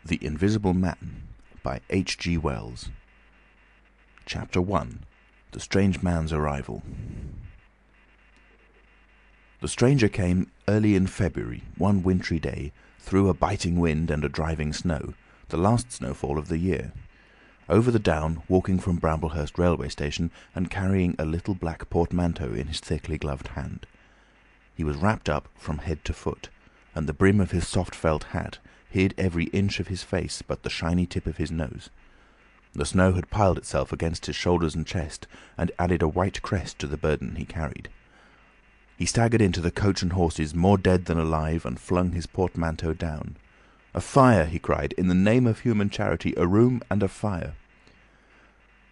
The Invisible Man by H.G. Wells. Chapter 1. The Strange Man's Arrival. The stranger came early in February, one wintry day, through a biting wind and a driving snow, the last snowfall of the year. Over the down, walking from Bramblehurst railway station and carrying a little black portmanteau in his thickly gloved hand. He was wrapped up from head to foot, and the brim of his soft felt hat hid every inch of his face but the shiny tip of his nose. The snow had piled itself against his shoulders and chest, and added a white crest to the burden he carried. He staggered into the coach and horses, more dead than alive, and flung his portmanteau down. "A fire!" he cried. "In the name of human charity, a room and a fire!"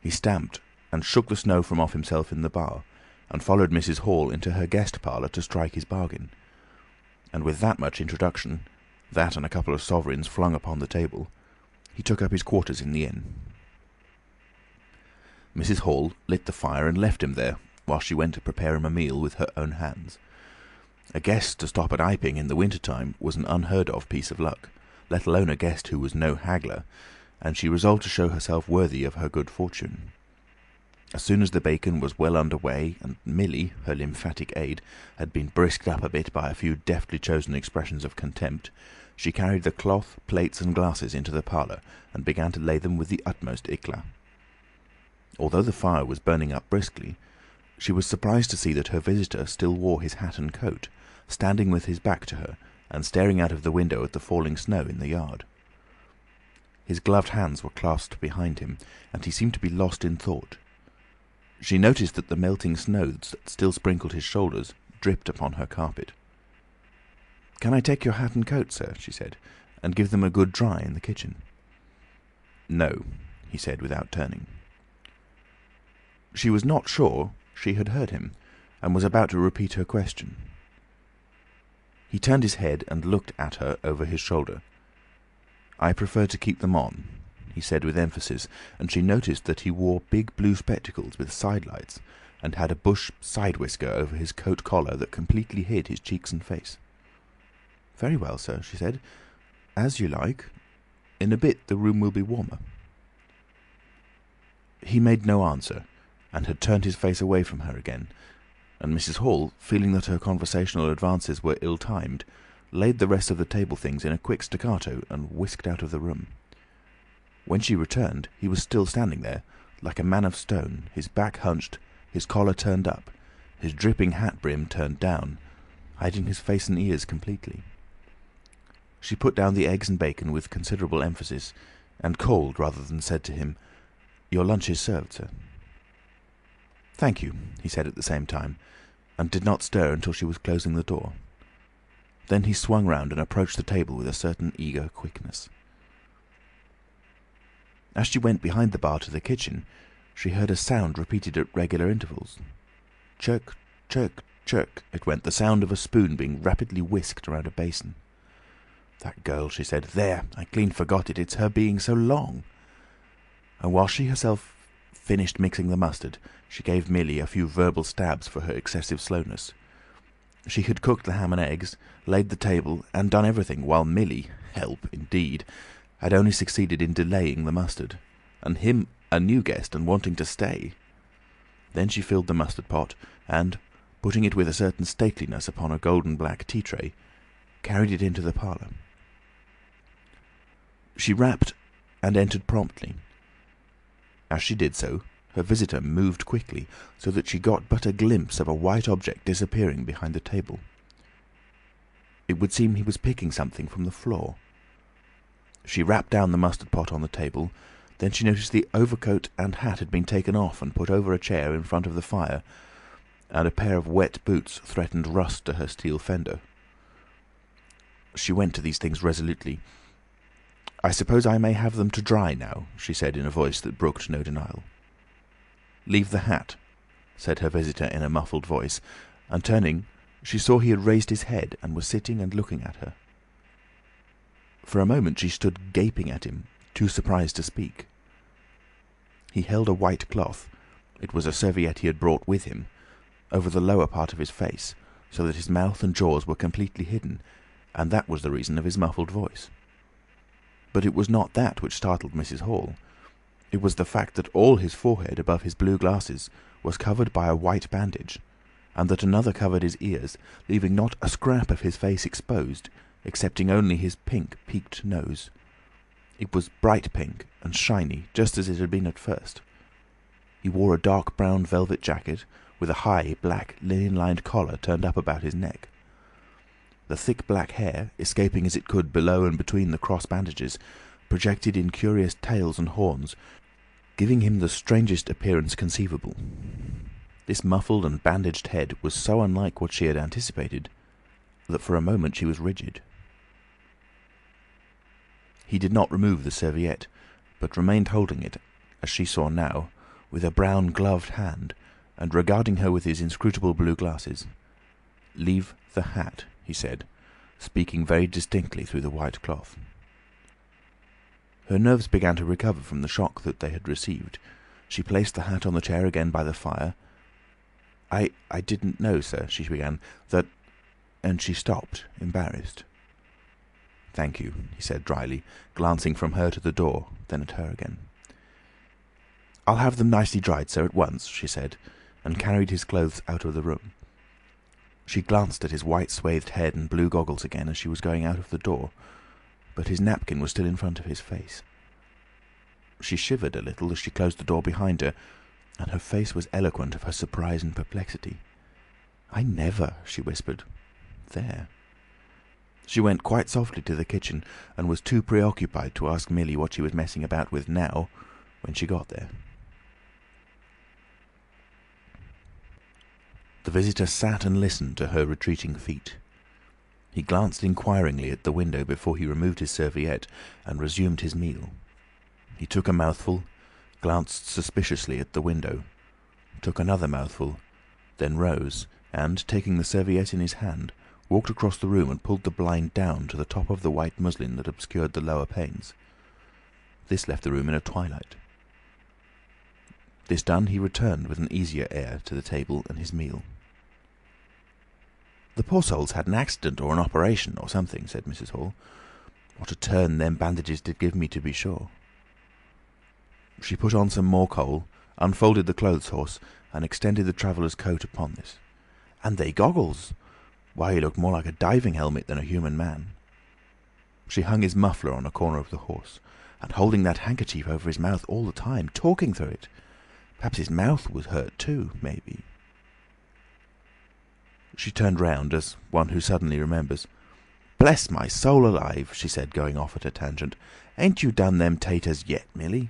He stamped and shook the snow from off himself in the bar, and followed Mrs. Hall into her guest parlour to strike his bargain. And with that much introduction, that and a couple of sovereigns flung upon the table, he took up his quarters in the inn. Mrs. Hall lit the fire and left him there, while she went to prepare him a meal with her own hands. A guest to stop at Iping in the winter-time was an unheard-of piece of luck, let alone a guest who was no haggler, and she resolved to show herself worthy of her good fortune. As soon as the bacon was well under way, and Milly, her lymphatic aid, had been brisked up a bit by a few deftly chosen expressions of contempt, she carried the cloth, plates, and glasses into the parlour, and began to lay them with the utmost éclat. Although the fire was burning up briskly, she was surprised to see that her visitor still wore his hat and coat, standing with his back to her, and staring out of the window at the falling snow in the yard. His gloved hands were clasped behind him, and he seemed to be lost in thought. She noticed that the melting snow that still sprinkled his shoulders dripped upon her carpet. "Can I take your hat and coat, sir?" she said, "and give them a good dry in the kitchen?" "No," he said without turning. She was not sure she had heard him, and was about to repeat her question. He turned his head and looked at her over his shoulder. "I prefer to keep them on," he said with emphasis, and she noticed that he wore big blue spectacles with sidelights, and had a bush side whisker over his coat collar that completely hid his cheeks and face. "Very well, sir," she said. "As you like. In a bit the room will be warmer." He made no answer, and had turned his face away from her again, and Mrs. Hall, feeling that her conversational advances were ill-timed, laid the rest of the table things in a quick staccato and whisked out of the room. When she returned, he was still standing there, like a man of stone, his back hunched, his collar turned up, his dripping hat brim turned down, hiding his face and ears completely. She put down the eggs and bacon with considerable emphasis, and cold rather than said to him, "Your lunch is served, sir." "Thank you," he said at the same time, and did not stir until she was closing the door. Then he swung round and approached the table with a certain eager quickness. As she went behind the bar to the kitchen, she heard a sound repeated at regular intervals. Chirk, chirk, chirk, it went, the sound of a spoon being rapidly whisked around a basin. "That girl," she said. "There, I clean forgot it. It's her being so long." And while she herself finished mixing the mustard, she gave Milly a few verbal stabs for her excessive slowness. She had cooked the ham and eggs, laid the table, and done everything, while Milly, help indeed, had only succeeded in delaying the mustard, and him a new guest and wanting to stay. Then she filled the mustard pot, and, putting it with a certain stateliness upon a golden black tea tray, carried it into the parlour. She rapped and entered promptly. As she did so, her visitor moved quickly, so that she got but a glimpse of a white object disappearing behind the table. It would seem he was picking something from the floor. She rapped down the mustard pot on the table, then she noticed the overcoat and hat had been taken off and put over a chair in front of the fire, and a pair of wet boots threatened rust to her steel fender. She went to these things resolutely. "I suppose I may have them to dry now," she said in a voice that brooked no denial. "Leave the hat," said her visitor in a muffled voice, and turning, she saw he had raised his head and was sitting and looking at her. For a moment she stood gaping at him, too surprised to speak. He held a white cloth, it was a serviette he had brought with him, over the lower part of his face, so that his mouth and jaws were completely hidden, and that was the reason of his muffled voice. But it was not that which startled Mrs. Hall. It was the fact that all his forehead above his blue glasses was covered by a white bandage, and that another covered his ears, leaving not a scrap of his face exposed, excepting only his pink, peaked nose. It was bright pink and shiny, just as it had been at first. He wore a dark brown velvet jacket, with a high, black, linen-lined collar turned up about his neck. The thick black hair, escaping as it could below and between the cross bandages, projected in curious tails and horns, giving him the strangest appearance conceivable. This muffled and bandaged head was so unlike what she had anticipated that for a moment she was rigid. He did not remove the serviette, but remained holding it, as she saw now, with a brown gloved hand, and regarding her with his inscrutable blue glasses. "Leave the hat," he said, speaking very distinctly through the white cloth. Her nerves began to recover from the shock that they had received. She placed the hat on the chair again by the fire. I didn't know, sir," she began, "that—" and she stopped, embarrassed. "Thank you," he said dryly, glancing from her to the door, then at her again. "I'll have them nicely dried, sir, at once," she said, and carried his clothes out of the room. She glanced at his white swathed head and blue goggles again as she was going out of the door, but his napkin was still in front of his face. She shivered a little as she closed the door behind her, and her face was eloquent of her surprise and perplexity. "I never," she whispered. "There." She went quite softly to the kitchen, and was too preoccupied to ask Millie what she was messing about with now, when she got there. The visitor sat and listened to her retreating feet. He glanced inquiringly at the window before he removed his serviette and resumed his meal. He took a mouthful, glanced suspiciously at the window, took another mouthful, then rose, and, taking the serviette in his hand, walked across the room and pulled the blind down to the top of the white muslin that obscured the lower panes. This left the room in a twilight. This done, he returned with an easier air to the table and his meal. "The poor soul's had an accident or an operation or something," said Mrs. Hall. "What a turn them bandages did give me, to be sure." She put on some more coal, unfolded the clothes horse, and extended the traveller's coat upon this. "And they goggles! Why, he looked more like a diving helmet than a human man." She hung his muffler on a corner of the horse, and holding that handkerchief over his mouth all the time, talking through it. Perhaps his mouth was hurt too, maybe. She turned round, as one who suddenly remembers. "Bless my soul alive," she said, going off at a tangent. "Ain't you done them taters yet, Millie?"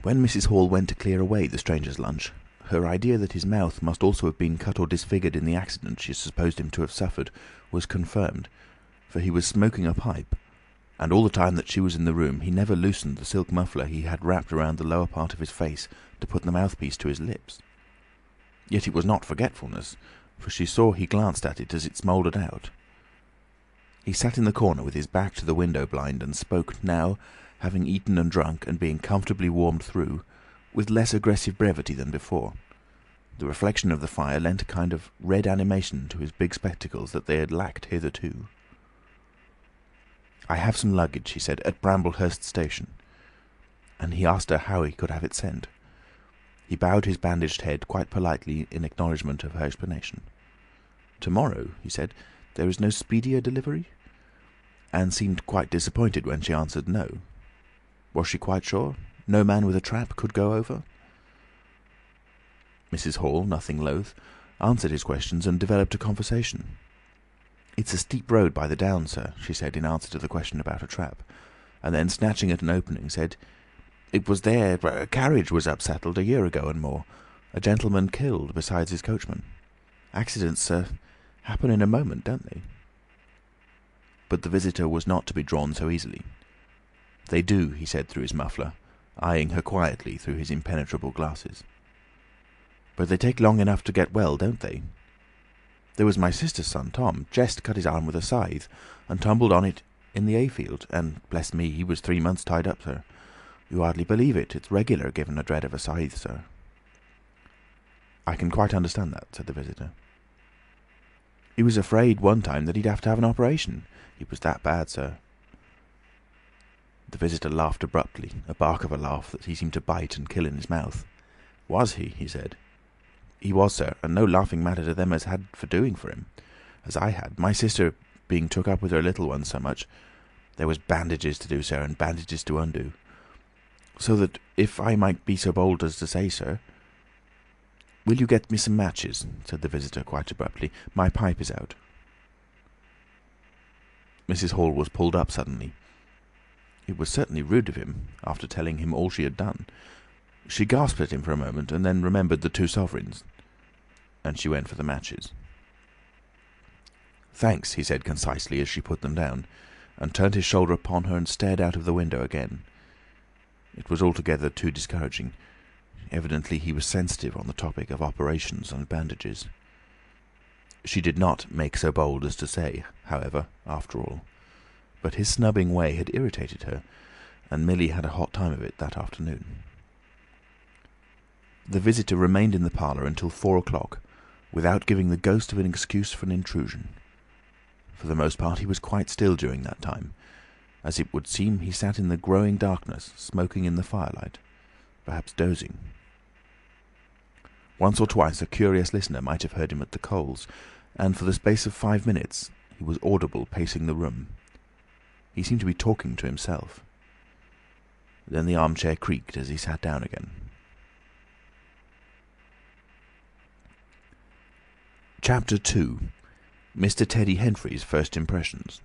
When Mrs. Hall went to clear away the stranger's lunch, her idea that his mouth must also have been cut or disfigured in the accident she supposed him to have suffered was confirmed, for he was smoking a pipe, and all the time that she was in the room he never loosened the silk muffler he had wrapped around the lower part of his face to put the mouthpiece to his lips. Yet it was not forgetfulness, for she saw he glanced at it as it smouldered out. He sat in the corner with his back to the window blind and spoke now, having eaten and drunk and being comfortably warmed through, with less aggressive brevity than before. The reflection of the fire lent a kind of red animation to his big spectacles that they had lacked hitherto. "I have some luggage," he said, "at Bramblehurst station." And he asked her how he could have it sent. He bowed his bandaged head quite politely in acknowledgment of her explanation. "Tomorrow," he said, "there is no speedier delivery?" And seemed quite disappointed when she answered no. Was she quite sure? No man with a trap could go over? Mrs. Hall, nothing loath, answered his questions and developed a conversation. "It's a steep road by the down, sir," she said in answer to the question about a trap, and then, snatching at an opening, said, "It was there a carriage was upsettled a year ago and more. A gentleman killed besides his coachman. Accidents, sir, happen in a moment, don't they?" But the visitor was not to be drawn so easily. "They do," he said through his muffler, eyeing her quietly through his impenetrable glasses. "But they take long enough to get well, don't they? There was my sister's son, Tom, just cut his arm with a scythe, and tumbled on it in the hayfield, and, bless me, he was 3 months tied up, sir. You hardly believe it. It's regular, given a dread of a scythe, sir." "I can quite understand that," said the visitor. He was afraid one time that he'd have to have an operation. It was that bad, sir." The visitor laughed abruptly, a bark of a laugh that he seemed to bite and kill in his mouth. "Was he?" he said. "He was, sir, and no laughing matter to them as had for doing for him, as I had, my sister being took up with her little ones so much. There was bandages to do, sir, and bandages to undo. So that, if I might be so bold as to say, sir—" "Will you get me some matches?" said the visitor quite abruptly. "My pipe is out." Mrs. Hall was pulled up suddenly. It was certainly rude of him, after telling him all she had done. She gasped at him for a moment, and then remembered the 2 sovereigns, and she went for the matches. "Thanks," he said concisely as she put them down, and turned his shoulder upon her and stared out of the window again. It was altogether too discouraging. Evidently he was sensitive on the topic of operations and bandages. She did not make so bold as to say, however, after all. But his snubbing way had irritated her, and Millie had a hot time of it that afternoon. The visitor remained in the parlour until 4 o'clock, without giving the ghost of an excuse for an intrusion. For the most part he was quite still during that time. As it would seem, he sat in the growing darkness, smoking in the firelight, perhaps dozing. Once or twice a curious listener might have heard him at the coals, and for the space of 5 minutes he was audible pacing the room. He seemed to be talking to himself. Then the armchair creaked as he sat down again. Chapter 2. Mr. Teddy Henfrey's First Impressions.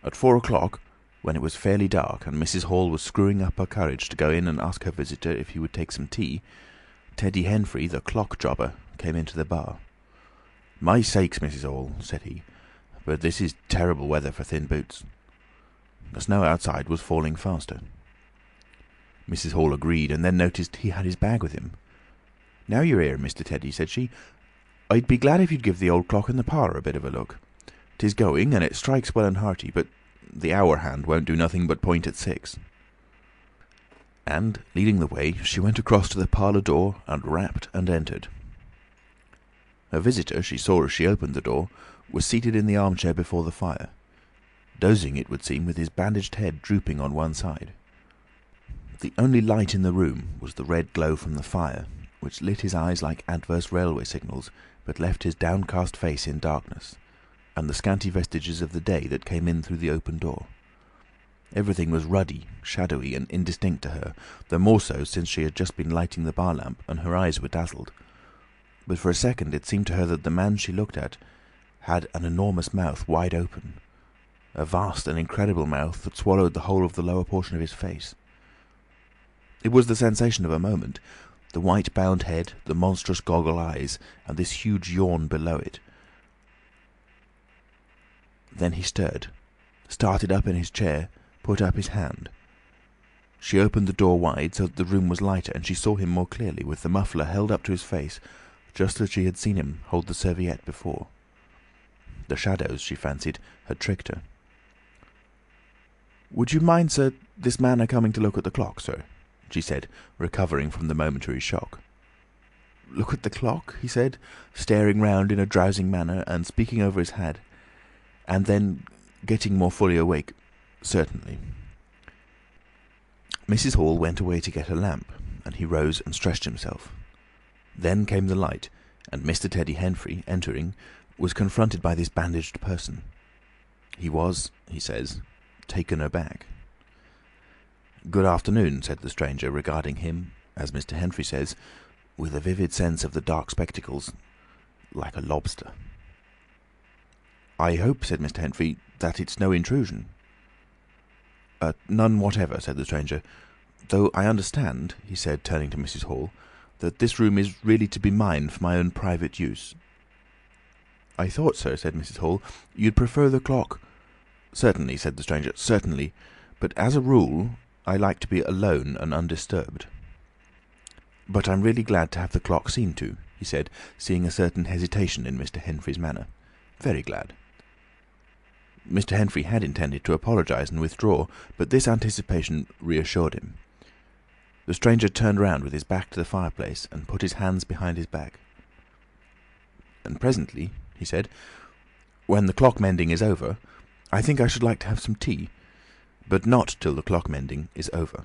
At 4 o'clock, when it was fairly dark and Mrs. Hall was screwing up her courage to go in and ask her visitor if he would take some tea, Teddy Henfrey, the clock jobber, came into the bar. "My sakes, Mrs. Hall," said he, "but this is terrible weather for thin boots." The snow outside was falling faster. Mrs. Hall agreed, and then noticed he had his bag with him. "Now you're here, Mr. Teddy," said she, "I'd be glad if you'd give the old clock in the parlour a bit of a look. 'Tis going, and it strikes well and hearty, but the hour hand won't do nothing but point at 6. And, leading the way, she went across to the parlour door and rapped and entered. Her visitor, she saw as she opened the door, was seated in the armchair before the fire, dozing, it would seem, with his bandaged head drooping on one side. The only light in the room was the red glow from the fire, which lit his eyes like adverse railway signals, but left his downcast face in darkness, and the scanty vestiges of the day that came in through the open door. Everything was ruddy, shadowy, and indistinct to her, the more so since she had just been lighting the bar lamp, and her eyes were dazzled. But for a second it seemed to her that the man she looked at had an enormous mouth wide open, a vast and incredible mouth that swallowed the whole of the lower portion of his face. It was the sensation of a moment, the white bound head, the monstrous goggle eyes, and this huge yawn below it. Then he stirred, started up in his chair, put up his hand. She opened the door wide so that the room was lighter, and she saw him more clearly, with the muffler held up to his face, just as she had seen him hold the serviette before. The shadows, she fancied, had tricked her. "Would you mind, sir, this man a coming to look at the clock, sir?" she said, recovering from the momentary shock. "Look at the clock?" he said, staring round in a drowsing manner and speaking over his head, and then, getting more fully awake, "Certainly." Mrs. Hall went away to get a lamp, and he rose and stretched himself. Then came the light, and Mr. Teddy Henfrey, entering, was confronted by this bandaged person. He was, he says, taken aback. "Good afternoon," said the stranger, regarding him, as Mr. Henfrey says, with a vivid sense of the dark spectacles, like a lobster. "I hope," said Mr. Henfrey, "that it's no intrusion." "None whatever," said the stranger, "though I understand," he said, turning to Mrs. Hall, "that this room is really to be mine for my own private use." "I thought, sir," said Mrs. Hall, "you'd prefer the clock—" "Certainly," said the stranger, "certainly. But as a rule, I like to be alone and undisturbed. But I'm really glad to have the clock seen to," he said, seeing a certain hesitation in Mr. Henfrey's manner. "Very glad." Mr. Henfrey had intended to apologise and withdraw, but this anticipation reassured him. The stranger turned round with his back to the fireplace and put his hands behind his back. And presently," he said, "when the clock mending is over, I think I should like to have some tea, but not till the clock mending is over."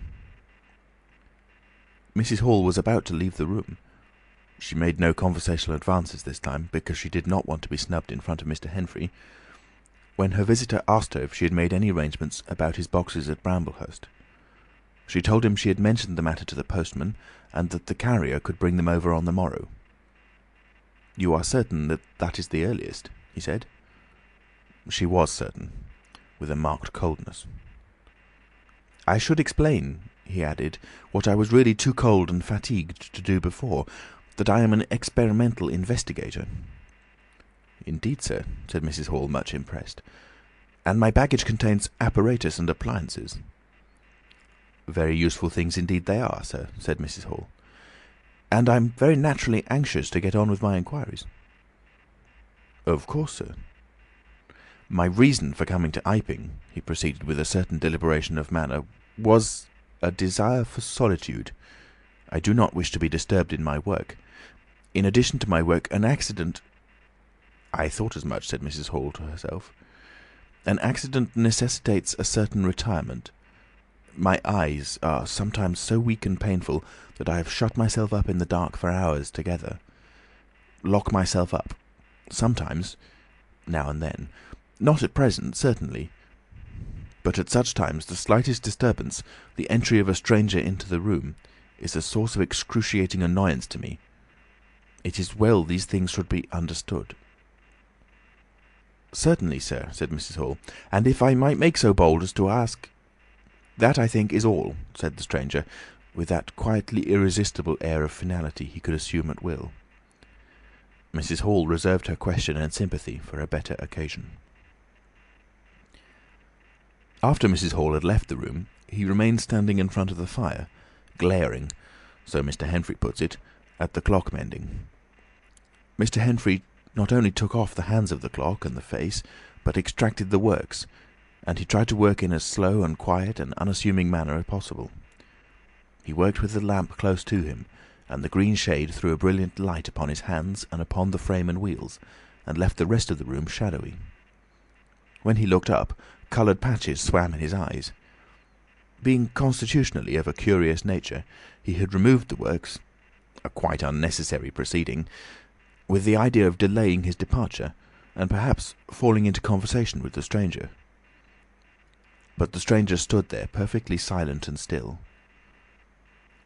Mrs. Hall was about to leave the room. She made no conversational advances this time, because she did not want to be snubbed in front of Mr. Henfrey, when her visitor asked her if she had made any arrangements about his boxes at Bramblehurst. She told him she had mentioned the matter to the postman, and that the carrier could bring them over on the morrow. "You are certain that that is the earliest?" he said. She was certain, with a marked coldness. "I should explain," he added, "what I was really too cold and fatigued to do before, that I am an experimental investigator." "Indeed, sir," said Mrs. Hall, much impressed. "And my baggage contains apparatus and appliances." "Very useful things indeed they are, sir," said Mrs. Hall. "And I'm very naturally anxious to get on with my inquiries." "Of course, sir." "My reason for coming to Iping," he proceeded with a certain deliberation of manner, "was a desire for solitude. I do not wish to be disturbed in my work. In addition to my work, an accident—" "I thought as much," said Mrs. Hall to herself. "An accident necessitates a certain retirement. My eyes are sometimes so weak and painful that I have shut myself up in the dark for hours together. Lock myself up. Sometimes, now and then. Not at present, certainly. But at such times the slightest disturbance, the entry of a stranger into the room, is a source of excruciating annoyance to me. It is well these things should be understood." "Certainly, sir," said Mrs. Hall. "And if I might make so bold as to ask—" "That, I think, is all," said the stranger, with that quietly irresistible air of finality he could assume at will. Mrs. Hall reserved her question and sympathy for a better occasion. After Mrs. Hall had left the room, he remained standing in front of the fire, glaring, so Mr. Henfrey puts it, at the clock mending. Mr. Henfrey not only took off the hands of the clock and the face, but extracted the works, and he tried to work in as slow and quiet and unassuming manner as possible. He worked with the lamp close to him, and the green shade threw a brilliant light upon his hands and upon the frame and wheels, and left the rest of the room shadowy. When he looked up, coloured patches swam in his eyes. Being constitutionally of a curious nature, he had removed the works, a quite unnecessary proceeding, with the idea of delaying his departure, and perhaps falling into conversation with the stranger. But the stranger stood there, perfectly silent and still.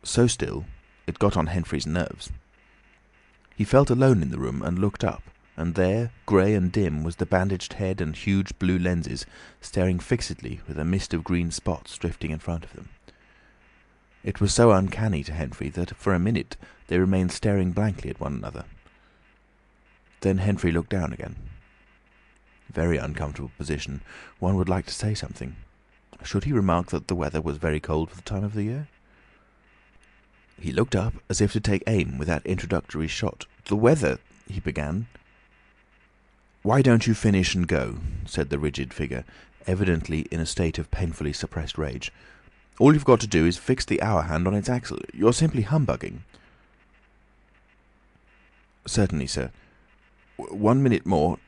So still, it got on Henfrey's nerves. He felt alone in the room and looked up, and there, grey and dim, was the bandaged head and huge blue lenses, staring fixedly with a mist of green spots drifting in front of them. It was so uncanny to Henfrey that for a minute they remained staring blankly at one another. Then Henfrey looked down again. Very uncomfortable position. One would like to say something. Should he remark that the weather was very cold for the time of the year? He looked up as if to take aim with that introductory shot. "The weather—" he began. "Why don't you finish and go?" said the rigid figure, evidently in a state of painfully suppressed rage. "All you've got to do is fix the hour hand on its axle. You're simply humbugging." "Certainly, sir. 1 minute more.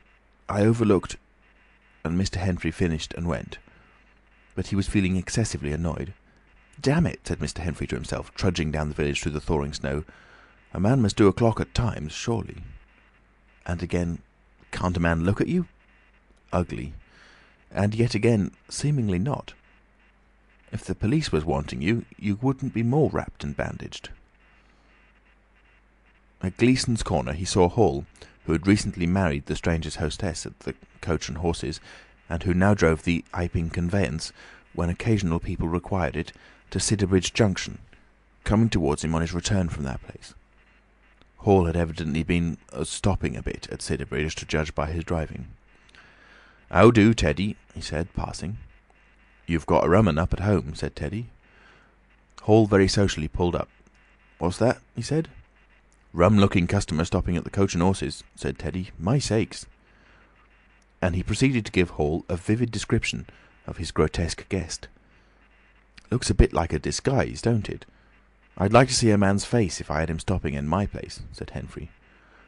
I overlooked—" and Mr. Henfrey finished and went. But he was feeling excessively annoyed. "Damn it," said Mr. Henfrey to himself, trudging down the village through the thawing snow. "A man must do a clock at times, surely." And again, "Can't a man look at you?" Ugly. And yet again, seemingly not. If the police was wanting you, you wouldn't be more wrapped and bandaged. At Gleason's Corner he saw Hall, who had recently married the stranger's hostess at the Coach and Horses, and who now drove the Iping conveyance, when occasional people required it, to Sidderbridge Junction, coming towards him on his return from that place. Hall had evidently been stopping a bit at Sidderbridge, to judge by his driving. "How do, Teddy?" he said, passing. "You've got a rum un up at home," said Teddy. Hall very socially pulled up. "What's that?" he said. "Rum-looking customer stopping at the Coach and Horses," said Teddy. "My sakes!" And he proceeded to give Hall a vivid description of his grotesque guest. "Looks a bit like a disguise, don't it? I'd like to see a man's face if I had him stopping in my place," said Henfrey.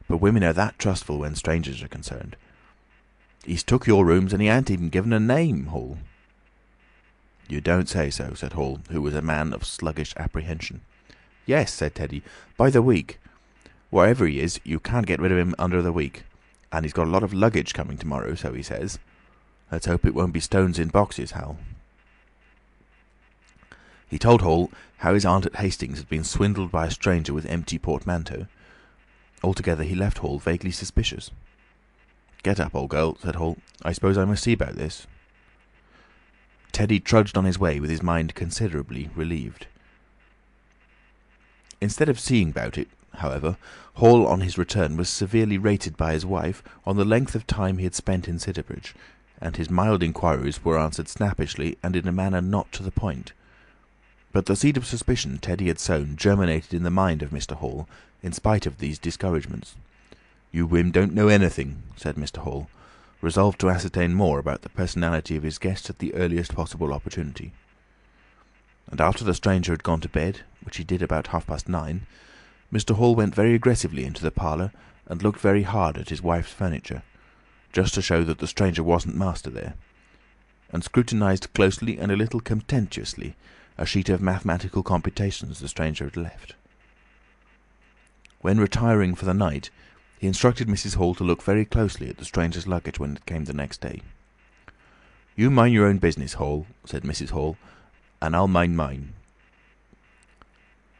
but women are that trustful when strangers are concerned. He's took your rooms and he ain't even given a name, Hall." "You don't say so," said Hall, who was a man of sluggish apprehension. "Yes," said Teddy, "by the week. Wherever he is, you can't get rid of him under the week. And he's got a lot of luggage coming tomorrow, so he says. Let's hope it won't be stones in boxes, Hal." He told Hall how his aunt at Hastings had been swindled by a stranger with empty portmanteau. Altogether he left Hall vaguely suspicious. "Get up, old girl," said Hall. "I suppose I must see about this." Teddy trudged on his way with his mind considerably relieved. Instead of seeing about it, however, Hall on his return was severely rated by his wife on the length of time he had spent in Sidderbridge, and his mild inquiries were answered snappishly and in a manner not to the point. But the seed of suspicion Teddy had sown germinated in the mind of Mr. Hall, in spite of these discouragements. "You Wim don't know anything," said Mr. Hall, resolved to ascertain more about the personality of his guest at the earliest possible opportunity. And after the stranger had gone to bed, which he did about 9:30, Mr. Hall went very aggressively into the parlour and looked very hard at his wife's furniture, just to show that the stranger wasn't master there, and scrutinised closely and a little contemptuously a sheet of mathematical computations the stranger had left. When retiring for the night, he instructed Mrs. Hall to look very closely at the stranger's luggage when it came the next day. "You mind your own business, Hall," said Mrs. Hall, "and I'll mind mine."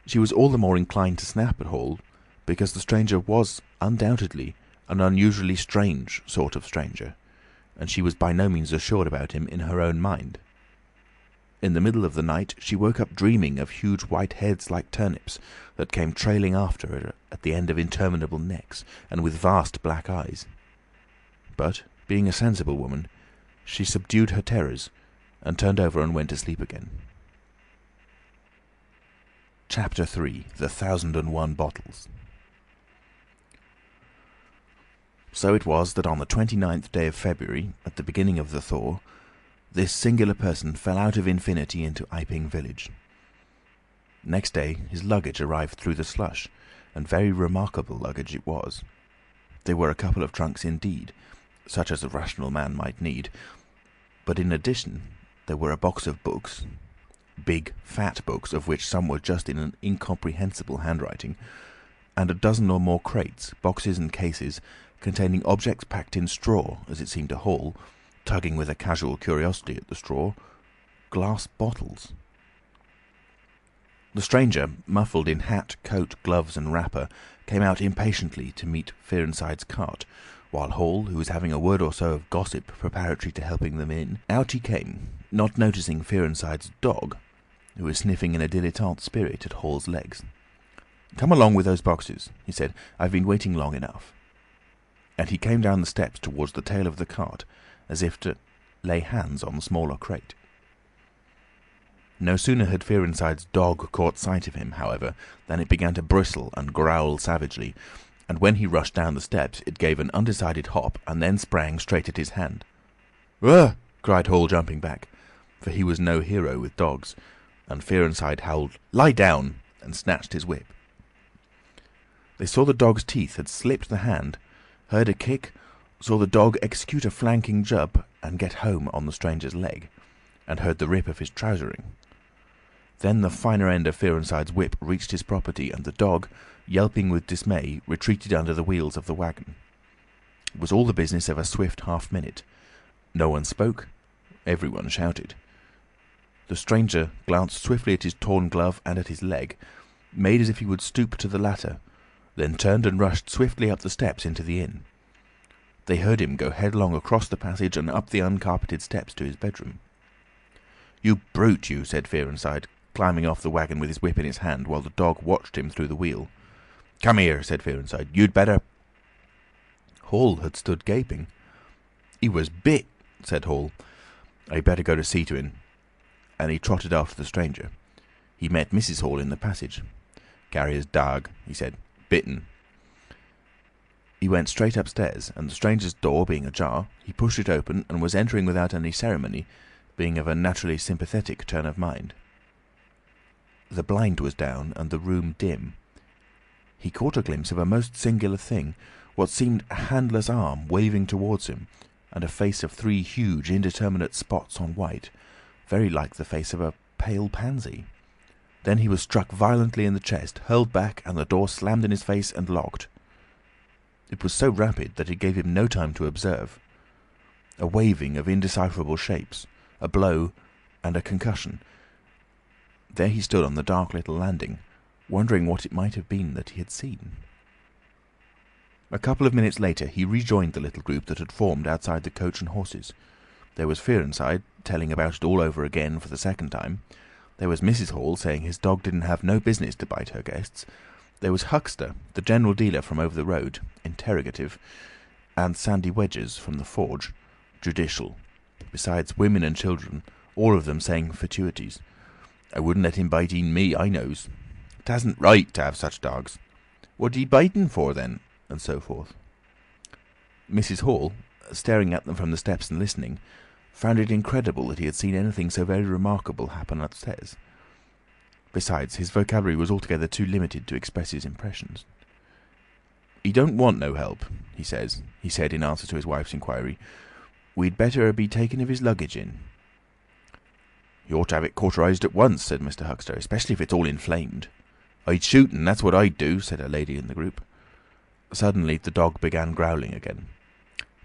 She was all the more inclined to snap at Hall because the stranger was undoubtedly an unusually strange sort of stranger, and she was by no means assured about him in her own mind. In the middle of the night she woke up dreaming of huge white heads like turnips that came trailing after her at the end of interminable necks, and with vast black eyes. But, being a sensible woman, she subdued her terrors, and turned over and went to sleep again. Chapter 3. The 1001 Bottles. So it was that on the 29th day of February, at the beginning of the thaw, this singular person fell out of infinity into Iping village. Next day his luggage arrived through the slush, and very remarkable luggage it was. There were a couple of trunks indeed, such as a rational man might need, but in addition there were a box of books, big, fat books of which some were just in an incomprehensible handwriting, and a dozen or more crates, boxes and cases, containing objects packed in straw, as it seemed to Hall, tugging with a casual curiosity at the straw, glass bottles. The stranger, muffled in hat, coat, gloves and wrapper, came out impatiently to meet Fearenside's cart, while Hall, who was having a word or so of gossip preparatory to helping them in, out he came, not noticing Fearenside's dog, who was sniffing in a dilettante spirit at Hall's legs. "Come along with those boxes," he said. "I've been waiting long enough." And he came down the steps towards the tail of the cart, as if to lay hands on the smaller crate. No sooner had Fearenside's dog caught sight of him, however, than it began to bristle and growl savagely, and when he rushed down the steps it gave an undecided hop and then sprang straight at his hand. "Ugh!" cried Hall, jumping back, for he was no hero with dogs, and Fearenside howled, "Lie down!" and snatched his whip. They saw the dog's teeth had slipped the hand, heard a kick, saw the dog execute a flanking jump and get home on the stranger's leg, and heard the rip of his trousering. Then the finer end of Fearenside's whip reached his property, and the dog, yelping with dismay, retreated under the wheels of the wagon. It was all the business of a swift half-minute. No one spoke. Everyone shouted. The stranger glanced swiftly at his torn glove and at his leg, made as if he would stoop to the latter, then turned and rushed swiftly up the steps into the inn. They heard him go headlong across the passage and up the uncarpeted steps to his bedroom. "You brute, you!" said Fearenside, climbing off the wagon with his whip in his hand, while the dog watched him through the wheel. "Come here," said Fearenside. "You'd better—" Hall had stood gaping. "He was bit," said Hall. "I'd better go to see to him." And he trotted after the stranger. He met Mrs. Hall in the passage. "Carrier's dog," he said. "Bitten." He went straight upstairs, and the stranger's door being ajar, he pushed it open and was entering without any ceremony, being of a naturally sympathetic turn of mind. The blind was down and the room dim. He caught a glimpse of a most singular thing, what seemed a handless arm waving towards him, and a face of 3 huge, indeterminate spots on white, very like the face of a pale pansy. Then he was struck violently in the chest, hurled back, and the door slammed in his face and locked. It was so rapid that it gave him no time to observe. A waving of indecipherable shapes, a blow, and a concussion. There he stood on the dark little landing, wondering what it might have been that he had seen. A couple of minutes later he rejoined the little group that had formed outside the Coach and Horses. There was Fearenside, telling about it all over again for the second time. There was Mrs. Hall, saying his dog didn't have no business to bite her guests. There was Huckster, the general dealer from over the road, interrogative, and Sandy Wedges from the forge, judicial, besides women and children, all of them saying fatuities. "I wouldn't let him bite e'en me, I knows. 'Tasn't right to have such dogs. What he biting for, then?" and so forth. Mrs. Hall, staring at them from the steps and listening, found it incredible that he had seen anything so very remarkable happen upstairs. Besides, his vocabulary was altogether too limited to express his impressions. "He don't want no help, he says," he said in answer to his wife's inquiry. "We'd better be taking of his luggage in." "You ought to have it cauterized at once," said Mr. Huckster, "especially if it's all inflamed." "I'd shoot un, that's what I'd do," said a lady in the group. Suddenly the dog began growling again.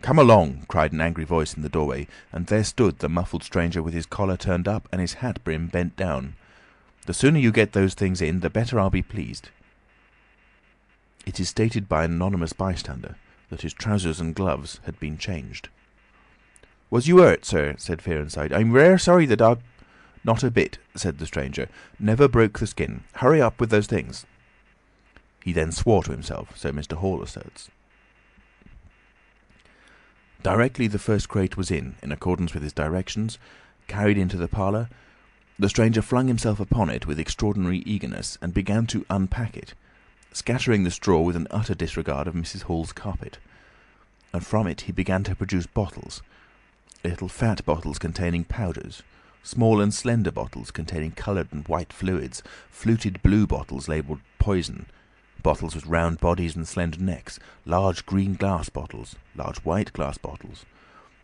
"Come along!" cried an angry voice in the doorway, and there stood the muffled stranger with his collar turned up and his hat brim bent down. "The sooner you get those things in, the better I'll be pleased." It is stated by an anonymous bystander that his trousers and gloves had been changed. "Was you hurt, sir?" said Fearenside. "I'm rare sorry the dog—" "Not a bit," said the stranger. "Never broke the skin. Hurry up with those things." He then swore to himself, so Mr. Hall asserts. Directly the first crate was in accordance with his directions, carried into the parlour, the stranger flung himself upon it with extraordinary eagerness and began to unpack it, scattering the straw with an utter disregard of Mrs. Hall's carpet. And from it he began to produce bottles, little fat bottles containing powders, small and slender bottles containing coloured and white fluids, fluted blue bottles labelled poison, bottles with round bodies and slender necks, large green glass bottles, large white glass bottles,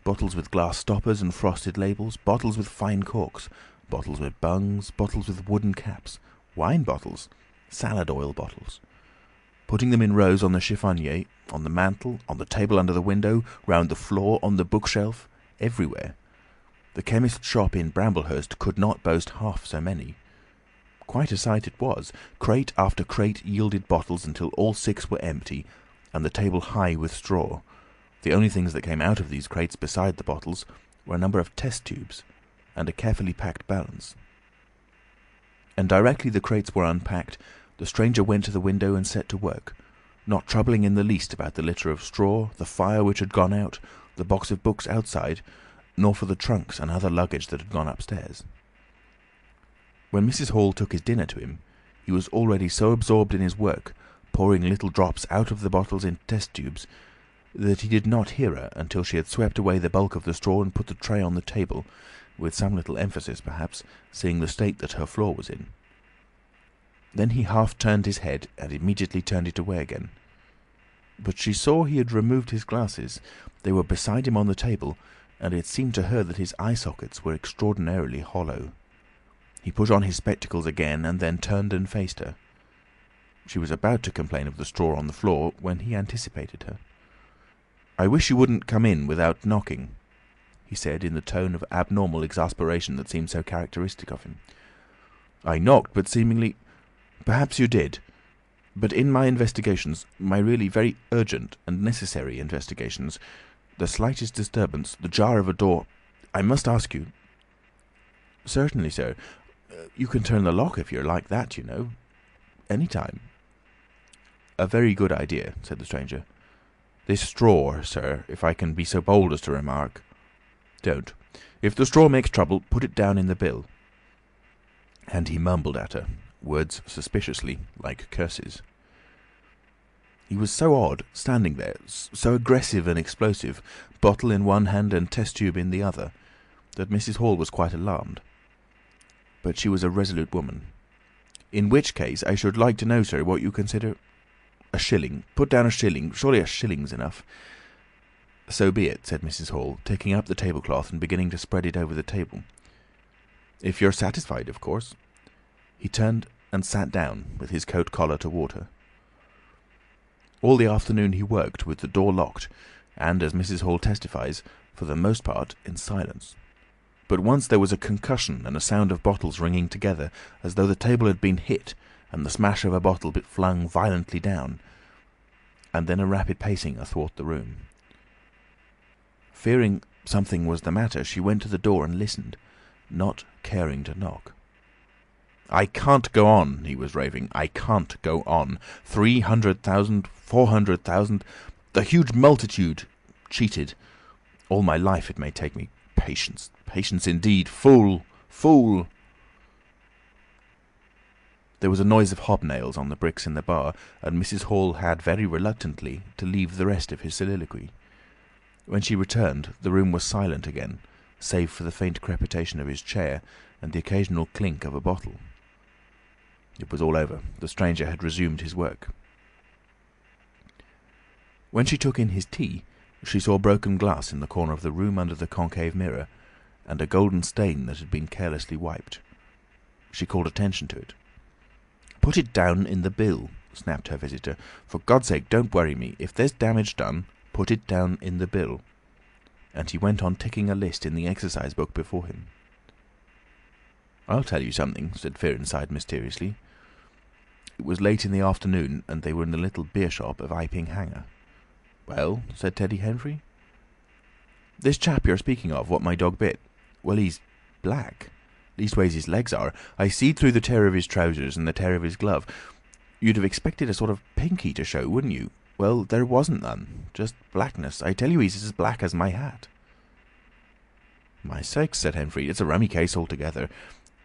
bottles with glass stoppers and frosted labels, bottles with fine corks, bottles with bungs, bottles with wooden caps, wine bottles, salad oil bottles. Putting them in rows on the chiffonier, on the mantel, on the table under the window, round the floor, on the bookshelf, everywhere. The chemist's shop in Bramblehurst could not boast half so many. Quite a sight it was. Crate after crate yielded bottles until all 6 were empty, and the table high with straw. The only things that came out of these crates beside the bottles were a number of test tubes and a carefully packed balance. And directly the crates were unpacked, the stranger went to the window and set to work, not troubling in the least about the litter of straw, the fire which had gone out, the box of books outside, nor for the trunks and other luggage that had gone upstairs. When Mrs. Hall took his dinner to him, he was already so absorbed in his work, pouring little drops out of the bottles in test tubes, that he did not hear her until she had swept away the bulk of the straw and put the tray on the table, with some little emphasis perhaps, seeing the state that her floor was in. Then he half turned his head and immediately turned it away again. But she saw he had removed his glasses. They were beside him on the table, and it seemed to her that his eye sockets were extraordinarily hollow. He put on his spectacles again and then turned and faced her. She was about to complain of the straw on the floor when he anticipated her. "I wish you wouldn't come in without knocking," he said in the tone of abnormal exasperation that seemed so characteristic of him. "I knocked, but seemingly—" "Perhaps you did. But in my investigations, my really very urgent and necessary investigations, the slightest disturbance, the jar of a door— I must ask you—" "Certainly, sir. You can turn the lock if you're like that, you know. Any time." "A very good idea," said the stranger. "This straw, sir, if I can be so bold as to remark—" "Don't. If the straw makes trouble, put it down in the bill." And he mumbled at her, words suspiciously like curses. He was so odd, standing there, so aggressive and explosive, bottle in one hand and test tube in the other, that Mrs. Hall was quite alarmed. But she was a resolute woman. "In which case, I should like to know, sir, what you consider—" "A shilling. Put down a shilling. Surely a shilling's enough." "So be it," said Mrs. Hall, taking up the tablecloth and beginning to spread it over the table. "If you're satisfied, of course." He turned and sat down, with his coat collar toward her. All the afternoon he worked with the door locked, and, as Mrs. Hall testifies, for the most part in silence. But once there was a concussion and a sound of bottles ringing together, as though the table had been hit, and the smash of a bottle flung violently down, and then a rapid pacing athwart the room. Fearing something was the matter, she went to the door and listened, not caring to knock. "I can't go on," he was raving. "I can't go on. 300,000, 400,000, the huge multitude cheated. All my life it may take me. Patience. Patience indeed. Fool! Fool!" There was a noise of hobnails on the bricks in the bar, and Mrs. Hall had very reluctantly to leave the rest of his soliloquy. When she returned, the room was silent again, save for the faint crepitation of his chair and the occasional clink of a bottle. It was all over. The stranger had resumed his work. When she took in his tea, she saw broken glass in the corner of the room under the concave mirror, and a golden stain that had been carelessly wiped. She called attention to it. "Put it down in the bill," snapped her visitor. "For God's sake, don't worry me. If there's damage done, put it down in the bill." And he went on ticking a list in the exercise book before him. "I'll tell you something," said Fearenside mysteriously. It was late in the afternoon, and they were in the little beer shop of Iping Hanger. "Well?" said Teddy Henfrey. "This chap you're speaking of, what my dog bit, well, he's black. Leastways his legs are. I seed through the tear of his trousers and the tear of his glove. You'd have expected a sort of pinky to show, wouldn't you? Well, there wasn't none. Just blackness. I tell you he's as black as my hat." "My sakes," said Henfrey, "it's a rummy case altogether.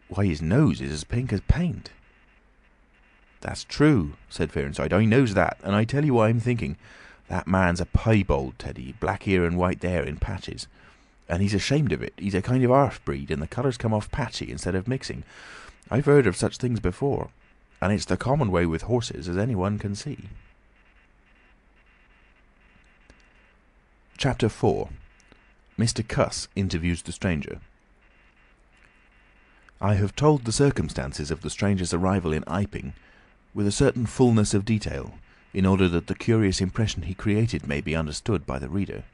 Why, his nose is as pink as paint." "That's true," said Fearenside. "I knows that, and I tell you what I'm thinking. That man's a piebald, Teddy, black here and white there in patches. And he's ashamed of it. He's a kind of half-breed, and the colours come off patchy instead of mixing. I've heard of such things before, and it's the common way with horses, as anyone can see." Chapter 4. Mr. Cuss interviews the stranger. I have told the circumstances of the stranger's arrival in Iping with a certain fullness of detail, in order that the curious impression he created may be understood by the reader.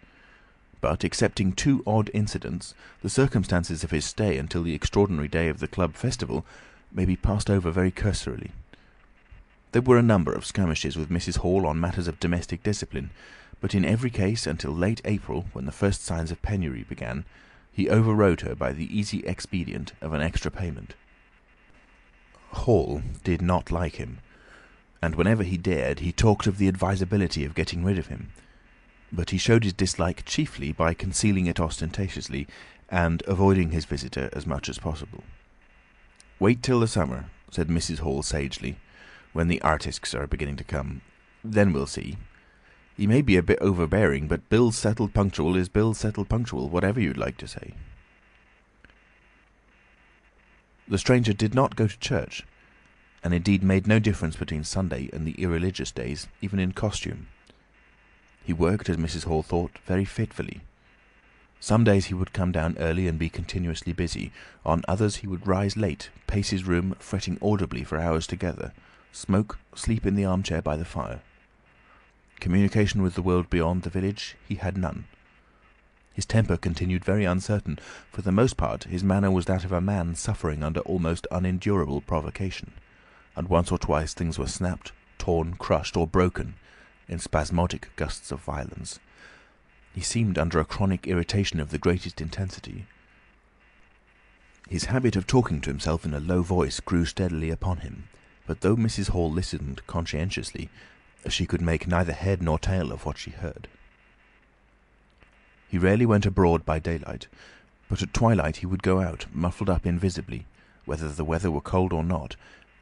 But, excepting two odd incidents, the circumstances of his stay until the extraordinary day of the club festival may be passed over very cursorily. There were a number of skirmishes with Mrs. Hall on matters of domestic discipline, but in every case, until late April, when the first signs of penury began, he overrode her by the easy expedient of an extra payment. Hall did not like him, and whenever he dared, he talked of the advisability of getting rid of him. But he showed his dislike chiefly by concealing it ostentatiously, and avoiding his visitor as much as possible. "Wait till the summer," said Mrs. Hall sagely, "when the artisks are beginning to come. Then we'll see. He may be a bit overbearing, but bills settled punctual is bills settled punctual, whatever you'd like to say." The stranger did not go to church, and indeed made no difference between Sunday and the irreligious days, even in costume. He worked, as Mrs. Hall thought, very fitfully. Some days he would come down early and be continuously busy. On others he would rise late, pace his room, fretting audibly for hours together, smoke, sleep in the armchair by the fire. Communication with the world beyond the village he had none. His temper continued very uncertain. For the most part his manner was that of a man suffering under almost unendurable provocation, and once or twice things were snapped, torn, crushed, or broken in spasmodic gusts of violence. He seemed under a chronic irritation of the greatest intensity. His habit of talking to himself in a low voice grew steadily upon him, but though Mrs. Hall listened conscientiously, she could make neither head nor tail of what she heard. He rarely went abroad by daylight, but at twilight he would go out, muffled up invisibly, whether the weather were cold or not,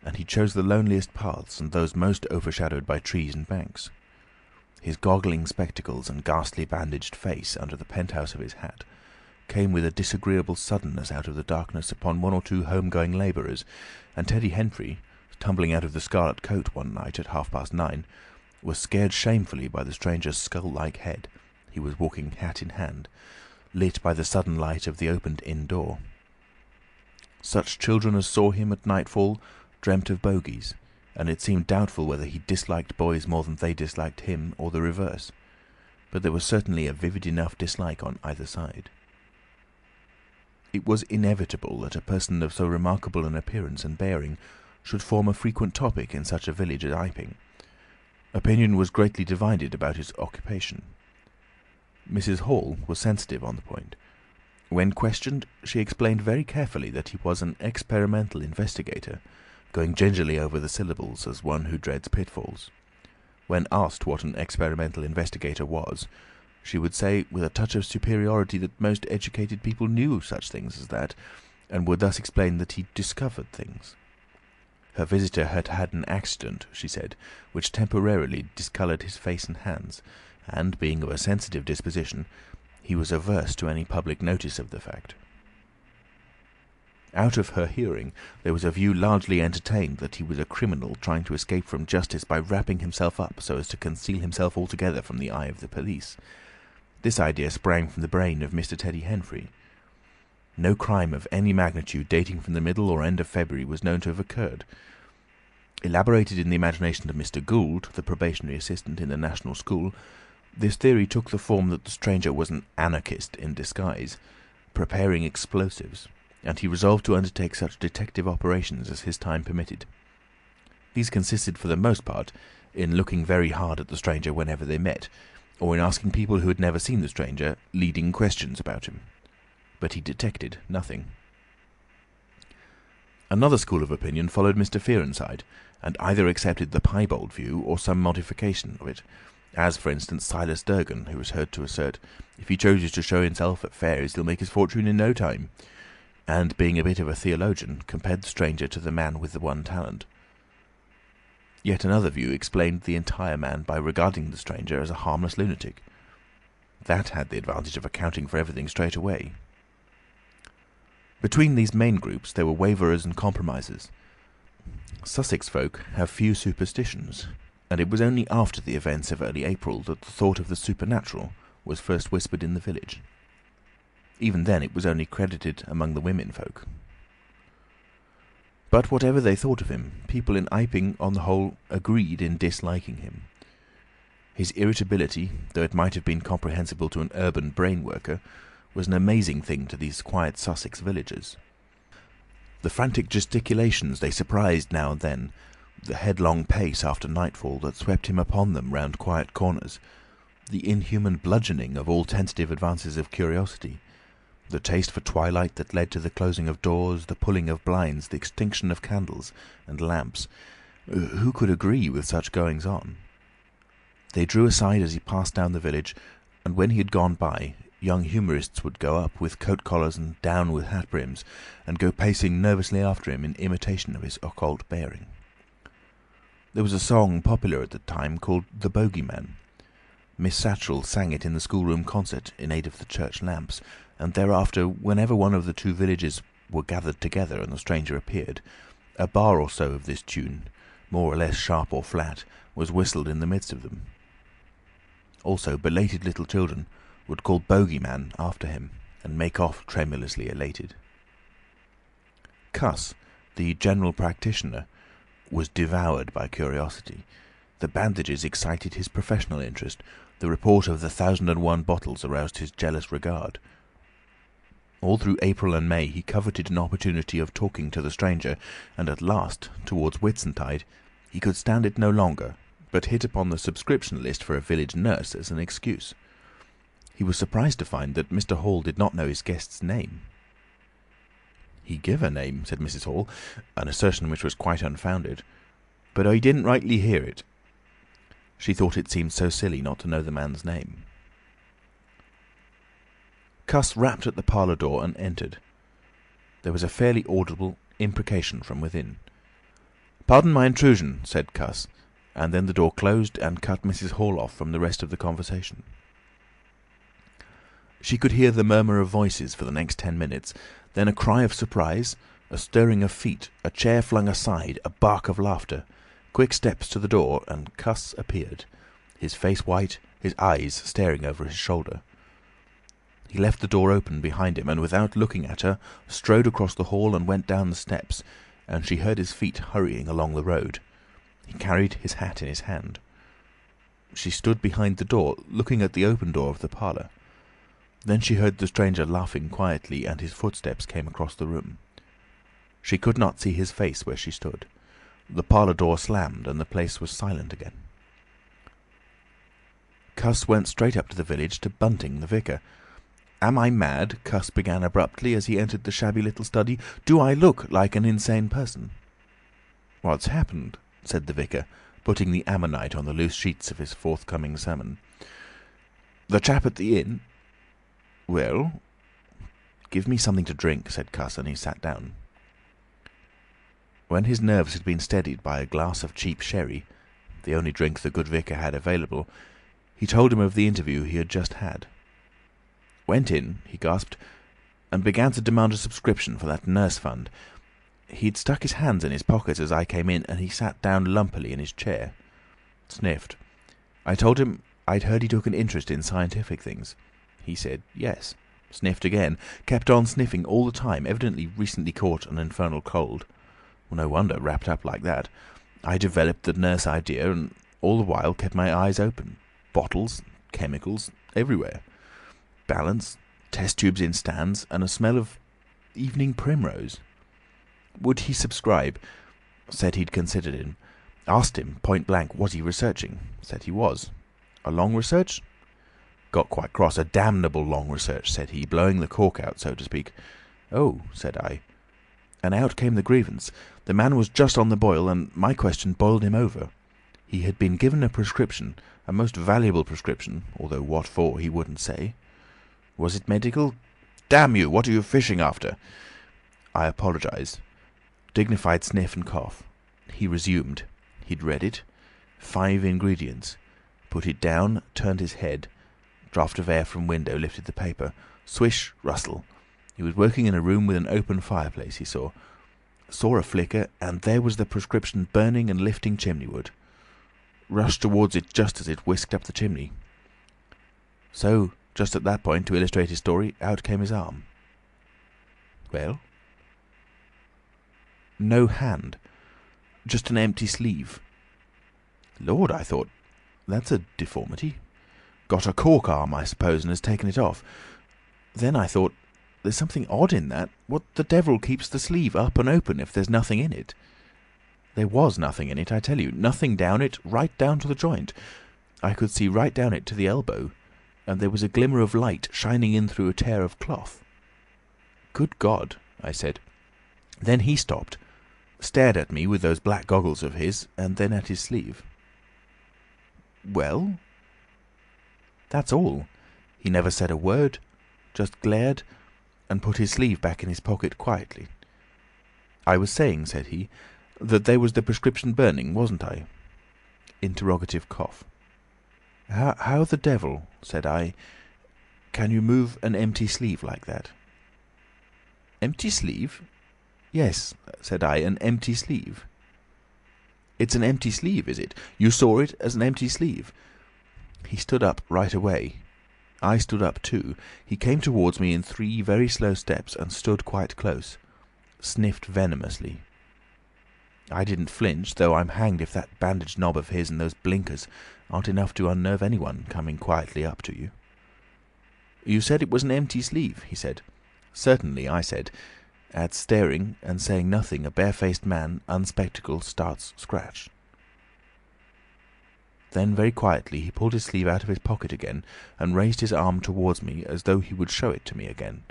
and he chose the loneliest paths and those most overshadowed by trees and banks. His goggling spectacles and ghastly bandaged face under the penthouse of his hat came with a disagreeable suddenness out of the darkness upon one or two home-going labourers, and Teddy Henfrey, tumbling out of the Scarlet Coat one night at 9:30, was scared shamefully by the stranger's skull-like head. He was walking hat in hand, lit by the sudden light of the opened inn door. Such children as saw him at nightfall dreamt of bogies, and it seemed doubtful whether he disliked boys more than they disliked him, or the reverse. But there was certainly a vivid enough dislike on either side. It was inevitable that a person of so remarkable an appearance and bearing should form a frequent topic in such a village as Iping. Opinion was greatly divided about his occupation. Mrs. Hall was sensitive on the point. When questioned, she explained very carefully that he was an experimental investigator, going gingerly over the syllables as one who dreads pitfalls. When asked what an experimental investigator was, she would say, with a touch of superiority, that most educated people knew such things as that, and would thus explain that he discovered things. Her visitor had had an accident, she said, which temporarily discoloured his face and hands, and, being of a sensitive disposition, he was averse to any public notice of the fact. Out of her hearing, there was a view largely entertained that he was a criminal trying to escape from justice by wrapping himself up so as to conceal himself altogether from the eye of the police. This idea sprang from the brain of Mr. Teddy Henfrey. No crime of any magnitude dating from the middle or end of February was known to have occurred. Elaborated in the imagination of Mr. Gould, the probationary assistant in the National School, this theory took the form that the stranger was an anarchist in disguise, preparing explosives, and he resolved to undertake such detective operations as his time permitted. These consisted for the most part in looking very hard at the stranger whenever they met, or in asking people who had never seen the stranger leading questions about him. But he detected nothing. Another school of opinion followed Mr. Fearenside, and either accepted the piebald view or some modification of it, as, for instance, Silas Durgan, who was heard to assert, "If he chooses to show himself at fairs, he'll make his fortune in no time," and, being a bit of a theologian, compared the stranger to the man with the one talent. Yet another view explained the entire man by regarding the stranger as a harmless lunatic. That had the advantage of accounting for everything straight away. Between these main groups there were waverers and compromisers. Sussex folk have few superstitions, and it was only after the events of early April that the thought of the supernatural was first whispered in the village. Even then it was only credited among the women folk. But whatever they thought of him, people in Iping, on the whole, agreed in disliking him. His irritability, though it might have been comprehensible to an urban brain worker, was an amazing thing to these quiet Sussex villagers. The frantic gesticulations they surprised now and then, the headlong pace after nightfall that swept him upon them round quiet corners, the inhuman bludgeoning of all tentative advances of curiosity, the taste for twilight that led to the closing of doors, the pulling of blinds, the extinction of candles and lamps. Who could agree with such goings-on? They drew aside as he passed down the village, and when he had gone by, young humorists would go up with coat collars and down with hat brims, and go pacing nervously after him in imitation of his occult bearing. There was a song popular at the time called "The Bogeyman." Miss Satchell sang it in the schoolroom concert in aid of the church lamps, and thereafter, whenever one of the two villages were gathered together and the stranger appeared, a bar or so of this tune, more or less sharp or flat, was whistled in the midst of them. Also, belated little children would call "Bogeyman" after him, and make off tremulously elated. Cuss, the general practitioner, was devoured by curiosity. The bandages excited his professional interest. The report of the 1,001 bottles aroused his jealous regard. All through April and May he coveted an opportunity of talking to the stranger, and at last, towards Whitsuntide, he could stand it no longer, but hit upon the subscription list for a village nurse as an excuse. He was surprised to find that Mr. Hall did not know his guest's name. "He give a name," said Mrs. Hall, an assertion which was quite unfounded, "but I didn't rightly hear it." She thought it seemed so silly not to know the man's name. Cuss rapped at the parlour door and entered. There was a fairly audible imprecation from within. "Pardon my intrusion," said Cuss, and then the door closed and cut Mrs. Hall off from the rest of the conversation. She could hear the murmur of voices for the next 10 minutes, then a cry of surprise, a stirring of feet, a chair flung aside, a bark of laughter, Quick steps to the door, and Cuss appeared, his face white, his eyes staring over his shoulder. He left the door open behind him, and without looking at her, strode across the hall and went down the steps, and she heard his feet hurrying along the road. He carried his hat in his hand. She stood behind the door, looking at the open door of the parlour. Then she heard the stranger laughing quietly, and his footsteps came across the room. She could not see his face where she stood. The parlour door slammed, and the place was silent again. Cuss went straight up to the village, to Bunting, the vicar. "Am I mad?" Cuss began abruptly as he entered the shabby little study. "Do I look like an insane person?" "What's happened?" said the vicar, putting the ammonite on the loose sheets of his forthcoming sermon. "The chap at the inn." "Well?" "Give me something to drink," said Cuss, and he sat down. When his nerves had been steadied by a glass of cheap sherry, the only drink the good vicar had available, he told him of the interview he had just had. "Went in," he gasped, "and began to demand a subscription for that nurse fund. He'd stuck his hands in his pockets as I came in, and he sat down lumpily in his chair. Sniffed. I told him I'd heard he took an interest in scientific things. He said yes. Sniffed again. Kept on sniffing all the time, evidently recently caught an infernal cold. No wonder, wrapped up like that. I developed the nurse idea, and all the while kept my eyes open. Bottles, chemicals, everywhere. Balance, test tubes in stands, and a smell of evening primrose. Would he subscribe? Said he'd considered him. Asked him, point blank, was he researching? Said he was. A long research? Got quite cross. A damnable long research, said he, blowing the cork out, so to speak. Oh, said I. And out came the grievance. The man was just on the boil, and my question boiled him over. He had been given a prescription, a most valuable prescription, although what for he wouldn't say. Was it medical? Damn you, what are you fishing after? I apologised. Dignified sniff and cough. He resumed. He'd read it. 5 ingredients. Put it down, turned his head. Draught of air from window lifted the paper. Swish, rustle. He was working in a room with an open fireplace, he saw. Saw a flicker, and there was the prescription burning and lifting chimney-wood. Rushed towards it just as it whisked up the chimney. So, just at that point, to illustrate his story, out came his arm. Well? No hand. Just an empty sleeve. Lord, I thought, that's a deformity. Got a cork arm, I suppose, and has taken it off. Then I thought, there's something odd in that. What the devil keeps the sleeve up and open if there's nothing in it? There was nothing in it, I tell you. Nothing down it, right down to the joint. I could see right down it to the elbow, and there was a glimmer of light shining in through a tear of cloth. Good God, I said. Then he stopped, stared at me with those black goggles of his, and then at his sleeve. Well? That's all. He never said a word, just glared, and put his sleeve back in his pocket quietly. I was saying, said he, that there was the prescription burning, wasn't I? Interrogative cough. How the devil, said I, can you move an empty sleeve like that? Empty sleeve? Yes, said I, an empty sleeve. It's an empty sleeve, is it? You saw it as an empty sleeve? He stood up right away. I stood up too. He came towards me in 3 very slow steps and stood quite close. Sniffed venomously. I didn't flinch, though I'm hanged if that bandaged knob of his and those blinkers aren't enough to unnerve anyone coming quietly up to you. You said it was an empty sleeve, he said. Certainly, I said. At staring and saying nothing, a barefaced man, unspectacled, starts scratch. Then very quietly he pulled his sleeve out of his pocket again and raised his arm towards me as though he would show it to me again.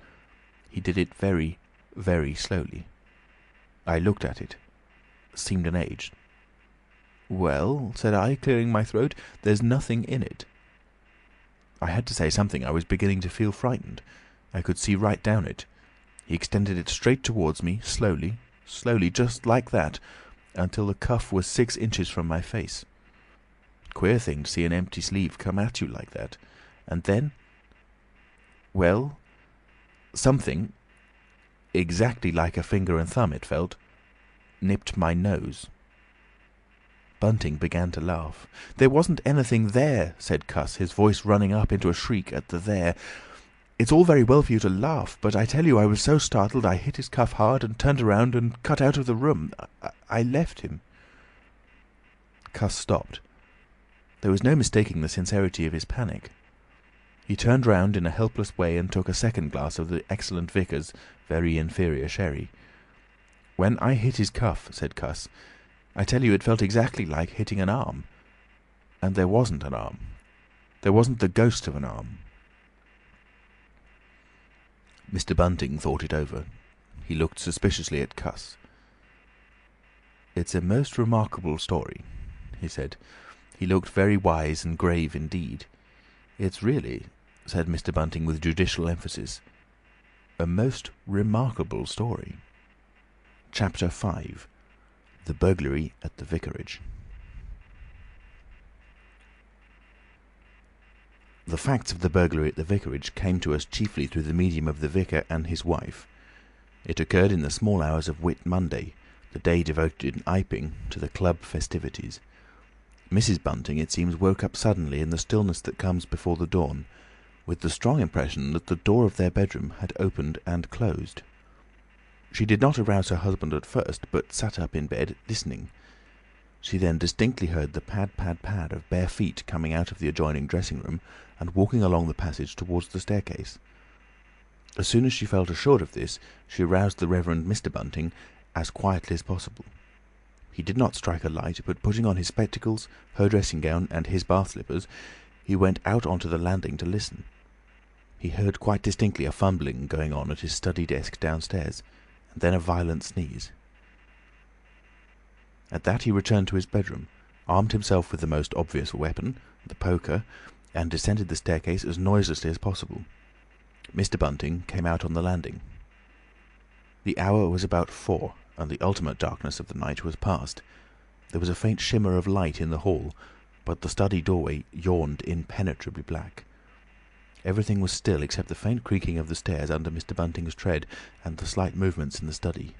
He did it very, very slowly. I looked at it. Seemed an age. Well, said I, clearing my throat, there's nothing in it. I had to say something. I was beginning to feel frightened. I could see right down it. He extended it straight towards me, slowly, slowly, just like that, until the cuff was 6 inches from my face. Queer thing to see an empty sleeve come at you like that. And then, well, something, exactly like a finger and thumb it felt, nipped my nose. Bunting began to laugh. "There wasn't anything there," said Cuss, his voice running up into a shriek at the "there." "It's all very well for you to laugh, but I tell you I was so startled I hit his cuff hard and turned around and cut out of the room. I left him." Cuss stopped. There was no mistaking the sincerity of his panic. He turned round in a helpless way and took a second glass of the excellent Vicar's very inferior sherry. "When I hit his cuff," said Cuss, "I tell you it felt exactly like hitting an arm. And there wasn't an arm. There wasn't the ghost of an arm." Mr. Bunting thought it over. He looked suspiciously at Cuss. "It's a most remarkable story," he said. He looked very wise and grave indeed. "It's really," said Mr. Bunting with judicial emphasis, "a most remarkable story." Chapter 5. The Burglary at the Vicarage. The facts of the burglary at the vicarage came to us chiefly through the medium of the vicar and his wife. It occurred in the small hours of Whit Monday, the day devoted in Iping to the club festivities. Mrs. Bunting, it seems, woke up suddenly in the stillness that comes before the dawn, with the strong impression that the door of their bedroom had opened and closed. She did not arouse her husband at first, but sat up in bed, listening. She then distinctly heard the pad, pad, pad of bare feet coming out of the adjoining dressing-room and walking along the passage towards the staircase. As soon as she felt assured of this, she aroused the Reverend Mr. Bunting as quietly as possible. He did not strike a light, but putting on his spectacles, her dressing gown, and his bath slippers, he went out onto the landing to listen. He heard quite distinctly a fumbling going on at his study desk downstairs, and then a violent sneeze. At that he returned to his bedroom, armed himself with the most obvious weapon, the poker, and descended the staircase as noiselessly as possible. Mr. Bunting came out on the landing. The hour was about 4, and the ultimate darkness of the night was past. There was a faint shimmer of light in the hall, but the study doorway yawned impenetrably black. Everything was still except the faint creaking of the stairs under Mr. Bunting's tread and the slight movements in the study.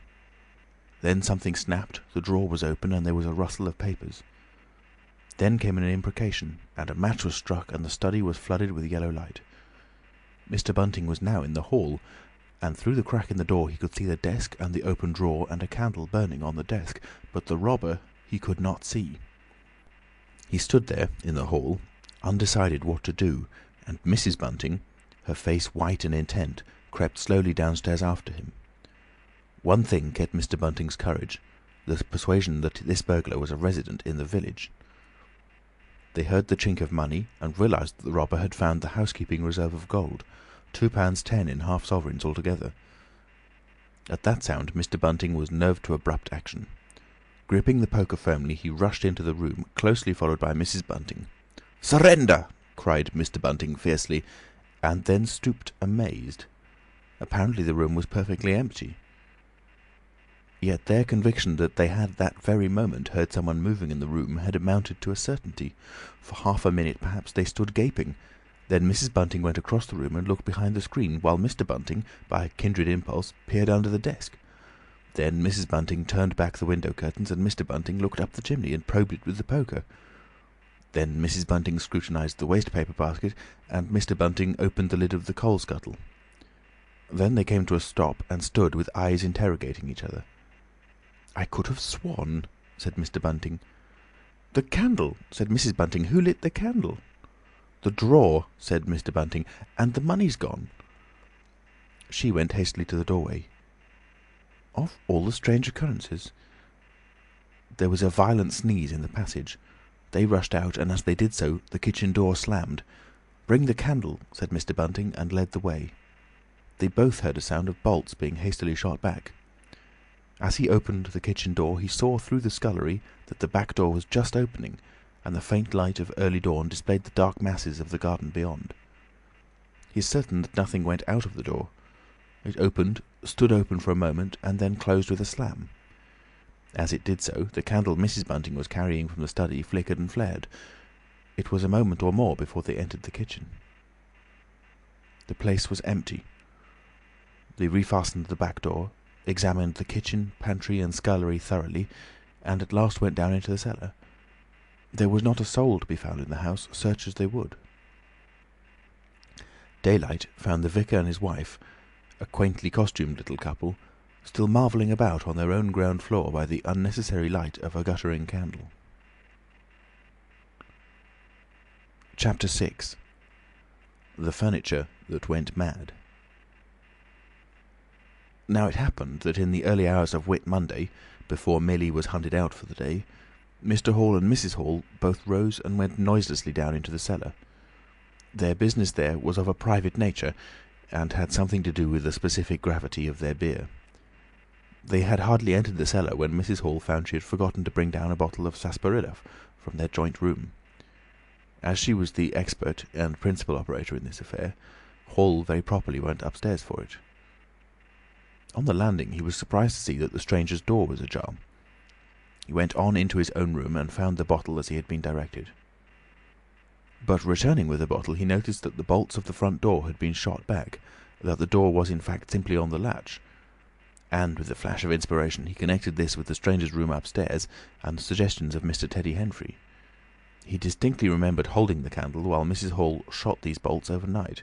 Then something snapped, the drawer was open, and there was a rustle of papers. Then came an imprecation, and a match was struck, and the study was flooded with yellow light. Mr. Bunting was now in the hall, and through the crack in the door he could see the desk and the open drawer and a candle burning on the desk, but the robber he could not see. He stood there in the hall, undecided what to do, and Mrs. Bunting, her face white and intent, crept slowly downstairs after him. One thing kept Mr. Bunting's courage, the persuasion that this burglar was a resident in the village. They heard the chink of money, and realised that the robber had found the housekeeping reserve of gold, £2.10 in half sovereigns altogether. At that sound Mr. Bunting was nerved to abrupt action. Gripping the poker firmly, he rushed into the room, closely followed by Mrs. Bunting. "Surrender!" cried Mr. Bunting fiercely, and then stooped amazed. Apparently the room was perfectly empty. Yet their conviction that they had that very moment heard someone moving in the room had amounted to a certainty. For half a minute perhaps they stood gaping. Then Mrs. Bunting went across the room and looked behind the screen, while Mr. Bunting, by a kindred impulse, peered under the desk. Then Mrs. Bunting turned back the window curtains, and Mr. Bunting looked up the chimney and probed it with the poker. Then Mrs. Bunting scrutinised the waste-paper basket, and Mr. Bunting opened the lid of the coal scuttle. Then they came to a stop and stood with eyes interrogating each other. "I could have sworn," said Mr. Bunting. "The candle," said Mrs. Bunting. "Who lit the candle?" "The drawer," said Mr. Bunting. "And the money's gone." She went hastily to the doorway. Of all the strange occurrences! There was a violent sneeze in the passage. They rushed out, and as they did so, the kitchen door slammed. "Bring the candle," said Mr. Bunting, and led the way. They both heard a sound of bolts being hastily shot back. As he opened the kitchen door, he saw through the scullery that the back door was just opening, and the faint light of early dawn displayed the dark masses of the garden beyond. He is certain that nothing went out of the door. It opened, stood open for a moment, and then closed with a slam. As it did so, the candle Mrs. Bunting was carrying from the study flickered and flared. It was a moment or more before they entered the kitchen. The place was empty. They refastened the back door, examined the kitchen, pantry, and scullery thoroughly, and at last went down into the cellar. There was not a soul to be found in the house, search as they would. Daylight found the vicar and his wife, a quaintly costumed little couple, still marvelling about on their own ground floor by the unnecessary light of a guttering candle. Chapter 6. The Furniture that Went Mad. Now it happened that in the early hours of Whit Monday, before Millie was hunted out for the day, Mr. Hall and Mrs. Hall both rose and went noiselessly down into the cellar. Their business there was of a private nature, and had something to do with the specific gravity of their beer. They had hardly entered the cellar when Mrs. Hall found she had forgotten to bring down a bottle of sarsaparilla from their joint room. As she was the expert and principal operator in this affair, Hall very properly went upstairs for it. On the landing he was surprised to see that the stranger's door was ajar. He went on into his own room and found the bottle as he had been directed. But returning with the bottle, he noticed that the bolts of the front door had been shot back, that the door was in fact simply on the latch. And with a flash of inspiration he connected this with the stranger's room upstairs and the suggestions of Mr. Teddy Henfrey. He distinctly remembered holding the candle while Mrs. Hall shot these bolts overnight.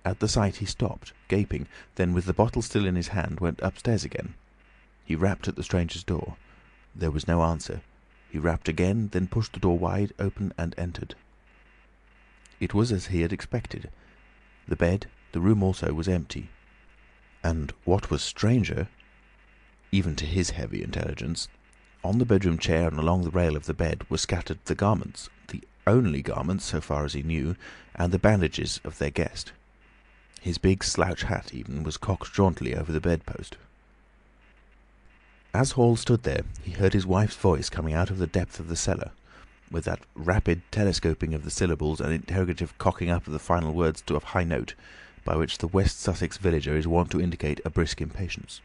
At the sight he stopped, gaping, then with the bottle still in his hand went upstairs again. He rapped at the stranger's door. There was no answer. He rapped again, then pushed the door wide open and entered. It was as he had expected. The bed, the room also, was empty. And what was stranger, even to his heavy intelligence, on the bedroom chair and along the rail of the bed were scattered the garments, the only garments, so far as he knew, and the bandages of their guest. His big slouch hat, even, was cocked jauntily over the bedpost. As Hall stood there, he heard his wife's voice coming out of the depth of the cellar, with that rapid telescoping of the syllables and interrogative cocking up of the final words to a high note, by which the West Sussex villager is wont to indicate a brisk impatience.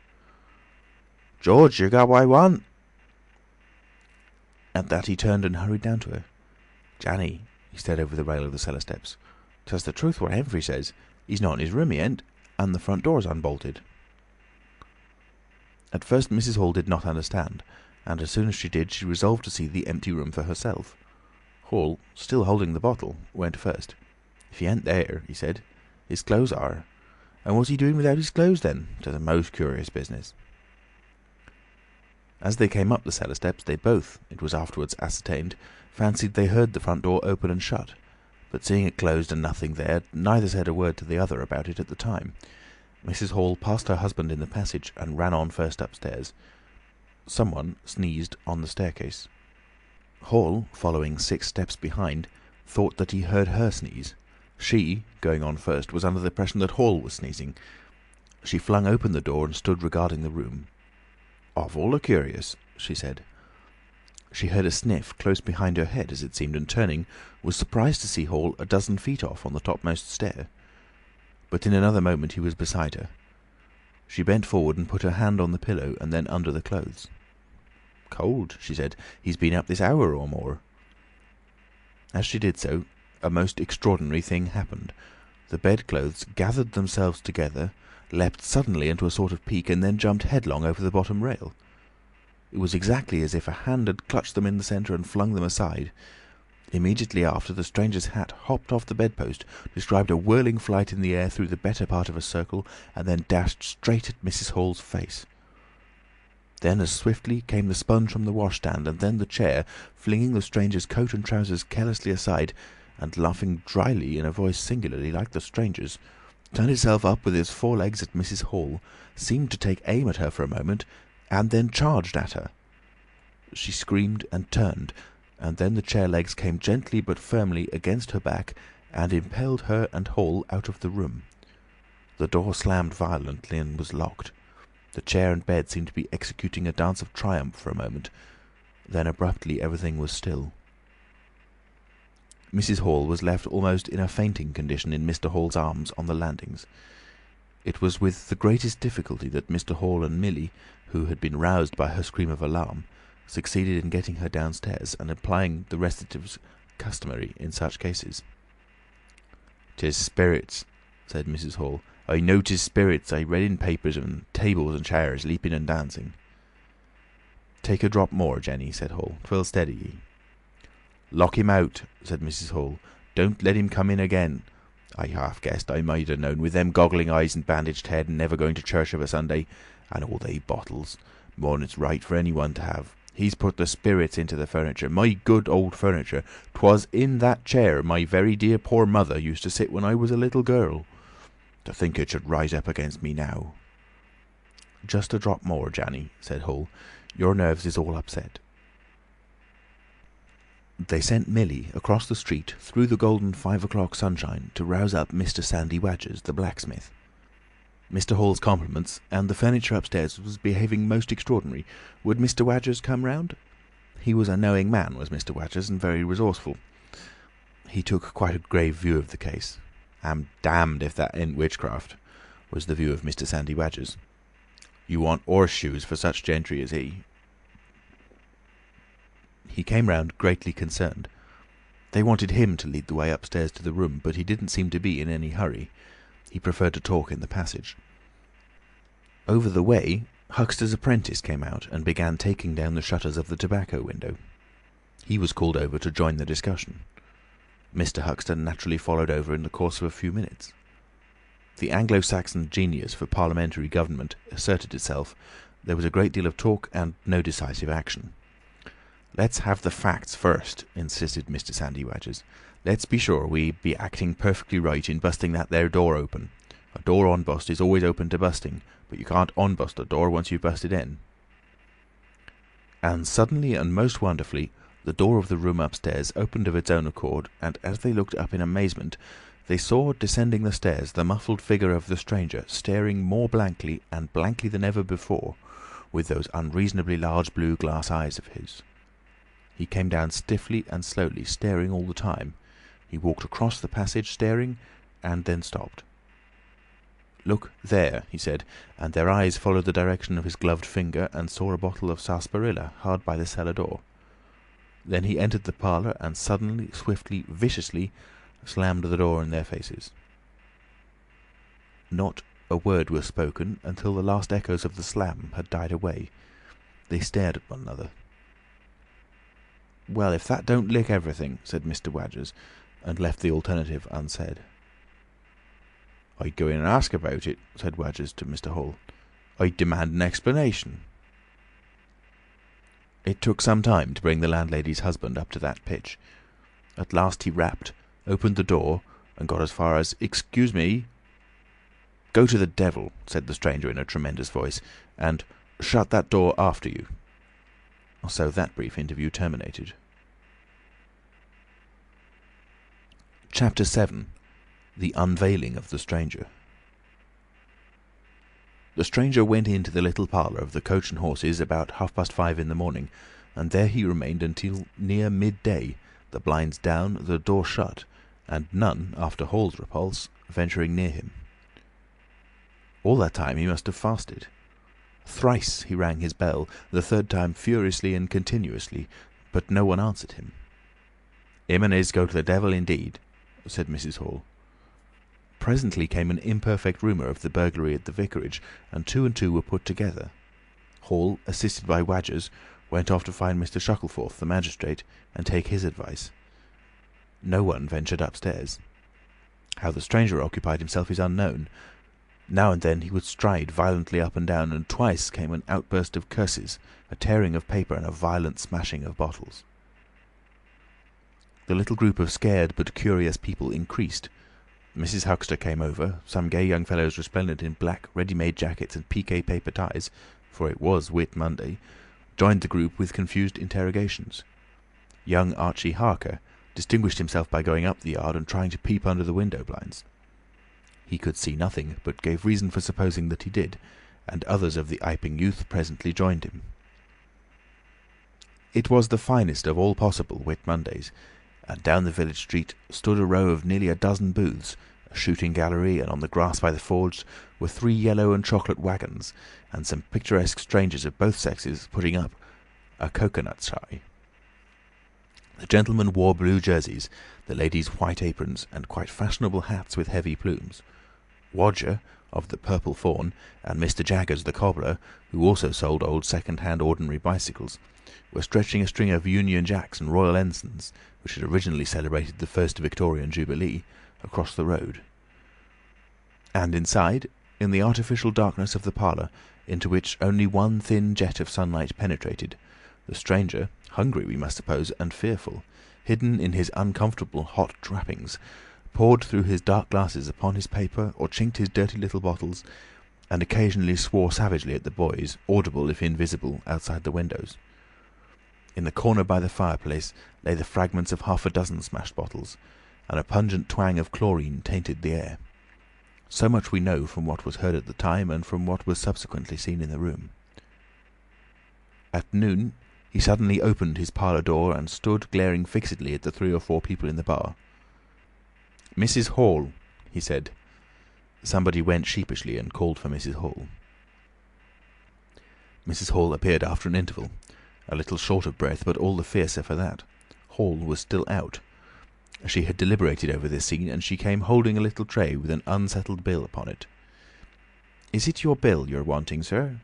"George, you got what I want?" At that he turned and hurried down to her. "Janny," he said over the rail of the cellar steps, "'tis the truth what Henfrey says. He's not in his room, he ain't, and the front door's unbolted." At first Mrs. Hall did not understand, and as soon as she did, she resolved to see the empty room for herself. Hall, still holding the bottle, went first. "If he ain't there," he said, "his clothes are. And what's he doing without his clothes then? 'Tis a most curious business." As they came up the cellar steps, they both, it was afterwards ascertained, fancied they heard the front door open and shut, but seeing it closed and nothing there, neither said a word to the other about it at the time. Mrs. Hall passed her husband in the passage and ran on first upstairs. Someone sneezed on the staircase. Hall, following 6 steps behind, thought that he heard her sneeze. She, going on first, was under the impression that Hall was sneezing. She flung open the door and stood regarding the room. "Awful curious," she said. She heard a sniff close behind her head, as it seemed, and turning, was surprised to see Hall a dozen feet off on the topmost stair. But in another moment he was beside her. She bent forward and put her hand on the pillow and then under the clothes. "Cold," she said. "He's been up this hour or more." As she did so, a most extraordinary thing happened. The bedclothes gathered themselves together, leapt suddenly into a sort of peak, and then jumped headlong over the bottom rail. It was exactly as if a hand had clutched them in the centre and flung them aside. Immediately after, the stranger's hat hopped off the bedpost, described a whirling flight in the air through the better part of a circle, and then dashed straight at Mrs. Hall's face. Then as swiftly came the sponge from the washstand, and then the chair, flinging the stranger's coat and trousers carelessly aside, and laughing dryly in a voice singularly like the stranger's, turned itself up with its 4 legs at Mrs. Hall, seemed to take aim at her for a moment, and then charged at her. She screamed and turned, and then the chair legs came gently but firmly against her back and impelled her and Hall out of the room. The door slammed violently and was locked. The chair and bed seemed to be executing a dance of triumph for a moment. Then abruptly everything was still. Mrs. Hall was left almost in a fainting condition in Mr. Hall's arms on the landings. It was with the greatest difficulty that Mr. Hall and Millie, who had been roused by her scream of alarm, succeeded in getting her downstairs and applying the restoratives customary in such cases. "'Tis spirits," said Mrs. Hall. "I know 'tis spirits. I read in papers and tables and chairs leaping and dancing." "Take a drop more, Jenny," said Hall. "'Twill steady ye." "Lock him out," said Mrs. Hall. "Don't let him come in again. I half guessed I might have known, with them goggling eyes and bandaged head and never going to church of a Sunday, and all they bottles. More'n it's right for anyone to have. He's put the spirits into the furniture, my good old furniture. 'Twas in that chair my very dear poor mother used to sit when I was a little girl. To think it should rise up against me now." "Just a drop more, Janny," said Hall. "Your nerves is all upset." They sent Millie across the street through the golden 5 o'clock sunshine to rouse up Mr. Sandy Wadgers, the blacksmith. Mr. Hall's compliments, and the furniture upstairs was behaving most extraordinary. Would Mr. Wadgers come round? He was a knowing man, was Mr. Wadgers, and very resourceful. He took quite a grave view of the case. "I'm damned if that ain't witchcraft," was the view of Mr. Sandy Wadgers. "You want horseshoes for such gentry as he." He came round greatly concerned. They wanted him to lead the way upstairs to the room, but he didn't seem to be in any hurry. He preferred to talk in the passage. Over the way, Huxter's apprentice came out and began taking down the shutters of the tobacco window. He was called over to join the discussion. Mr. Huxter naturally followed over in the course of a few minutes. The Anglo-Saxon genius for parliamentary government asserted itself. There was a great deal of talk and no decisive action. "Let's have the facts first," insisted Mr. Sandy Wadgers. "Let's be sure we be acting perfectly right in busting that there door open. A door on-bust is always open to busting, but you can't on-bust a door once you've busted in." And suddenly and most wonderfully, the door of the room upstairs opened of its own accord, and as they looked up in amazement, they saw descending the stairs the muffled figure of the stranger, staring more blankly and blankly than ever before, with those unreasonably large blue glass eyes of his. He came down stiffly and slowly, staring all the time. He walked across the passage, staring, and then stopped. "Look there," he said, and their eyes followed the direction of his gloved finger and saw a bottle of sarsaparilla hard by the cellar door. Then he entered the parlour and suddenly, swiftly, viciously slammed the door in their faces. Not a word was spoken until the last echoes of the slam had died away. They stared at one another. "Well, if that don't lick everything," said Mr. Wadgers, and left the alternative unsaid. "I'd go in and ask about it," said Wadgers to Mr. Hall. "I'd demand an explanation." It took some time to bring the landlady's husband up to that pitch. At last he rapped, opened the door, and got as far as "Excuse me." "Go to the devil," said the stranger in a tremendous voice, "and shut that door after you." So that brief interview terminated. Chapter 7. The Unveiling of the Stranger. The stranger went into the little parlour of the Coach and Horses about 5:30 in the morning, and there he remained until near midday, the blinds down, the door shut, and none, after Hall's repulse, venturing near him. All that time he must have fasted. Thrice he rang his bell, the third time furiously and continuously, but no one answered him. "Him and his go to the devil indeed," said Mrs. Hall. Presently came an imperfect rumour of the burglary at the vicarage, and two were put together. Hall, assisted by Wadgers, went off to find Mr. Shuckleforth, the magistrate, and take his advice. No one ventured upstairs. How the stranger occupied himself is unknown. Now and then he would stride violently up and down, and twice came an outburst of curses, a tearing of paper, and a violent smashing of bottles. The little group of scared but curious people increased. Mrs. Huxter came over, some gay young fellows resplendent in black ready-made jackets and piqué paper ties, for it was Whit Monday, joined the group with confused interrogations. Young Archie Harker distinguished himself by going up the yard and trying to peep under the window blinds. He could see nothing, but gave reason for supposing that he did, and others of the Iping youth presently joined him. It was the finest of all possible Whit Mondays, and down the village street stood a row of nearly a dozen booths, a shooting gallery, and on the grass by the forge were 3 yellow and chocolate waggons, and some picturesque strangers of both sexes putting up a cocoanut shy. The gentlemen wore blue jerseys, the ladies white aprons, and quite fashionable hats with heavy plumes. Wodger, of the Purple Fawn, and Mr. Jaggers the cobbler, who also sold old second-hand ordinary bicycles, were stretching a string of Union Jacks and Royal Ensigns, which had originally celebrated the first Victorian Jubilee, across the road. And inside, in the artificial darkness of the parlour, into which only one thin jet of sunlight penetrated, the stranger, hungry we must suppose, and fearful, hidden in his uncomfortable hot wrappings, pored through his dark glasses upon his paper, or chinked his dirty little bottles, and occasionally swore savagely at the boys, audible if invisible, outside the windows. In the corner by the fireplace lay the fragments of half a dozen smashed bottles, and a pungent twang of chlorine tainted the air. So much we know from what was heard at the time and from what was subsequently seen in the room. At noon he suddenly opened his parlour door and stood glaring fixedly at the 3 or 4 people in the bar. "Mrs. Hall," he said. Somebody went sheepishly and called for Mrs. Hall. Mrs. Hall appeared after an interval, a little short of breath, but all the fiercer for that. Hall was still out. She had deliberated over this scene, and she came holding a little tray with an unsettled bill upon it. "Is it your bill you're wanting, sir?"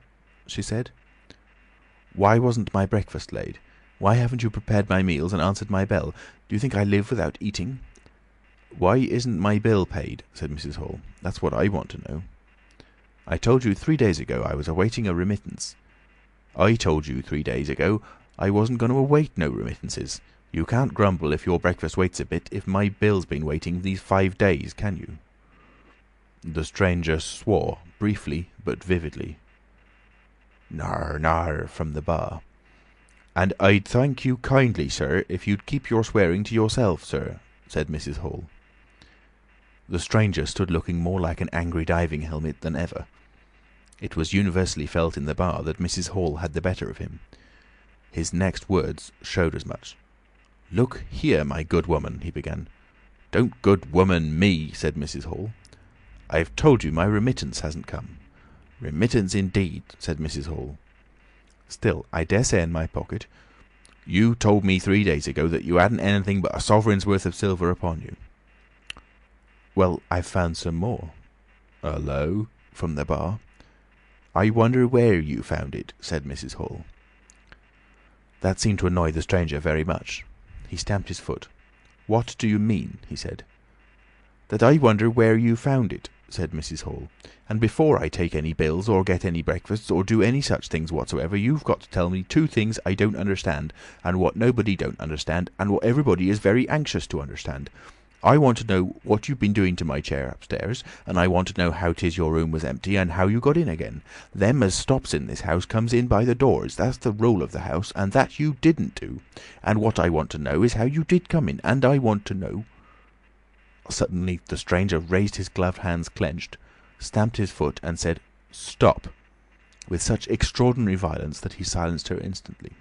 she said. "Why wasn't my breakfast laid? Why haven't you prepared my meals and answered my bell? Do you think I live without eating?" "Why isn't my bill paid?" said Mrs. Hall. "That's what I want to know." "I told you 3 days ago I was awaiting a remittance." "I told you 3 days ago I wasn't going to await no remittances. You can't grumble if your breakfast waits a bit if my bill's been waiting these 5 days, can you?" The stranger swore, briefly but vividly. "Nar, nar," from the bar. "And I'd thank you kindly, sir, if you'd keep your swearing to yourself, sir," said Mrs. Hall. The stranger stood looking more like an angry diving helmet than ever. It was universally felt in the bar that Mrs. Hall had the better of him. His next words showed as much. "Look here, my good woman," he began. "Don't good woman me," said Mrs. Hall. "I've told you my remittance hasn't come." "Remittance indeed," said Mrs. Hall. "Still, I dare say in my pocket." "You told me 3 days ago that you hadn't anything but a sovereign's worth of silver upon you." "Well, I've found some more." "Hullo," from the bar. "I wonder where you found it," said Mrs. Hall. That seemed to annoy the stranger very much. He stamped his foot. "What do you mean?" he said. "That I wonder where you found it," said Mrs. Hall. "And before I take any bills, or get any breakfasts, or do any such things whatsoever, you've got to tell me 2 things I don't understand, and what nobody don't understand, and what everybody is very anxious to understand. I want to know what you've been doing to my chair upstairs, and I want to know how 'tis your room was empty, and how you got in again. Them as stops in this house comes in by the doors, that's the rule of the house, and that you didn't do. And what I want to know is how you did come in, and I want to know—" Suddenly the stranger raised his gloved hands clenched, stamped his foot, and said, "Stop!" with such extraordinary violence that he silenced her instantly.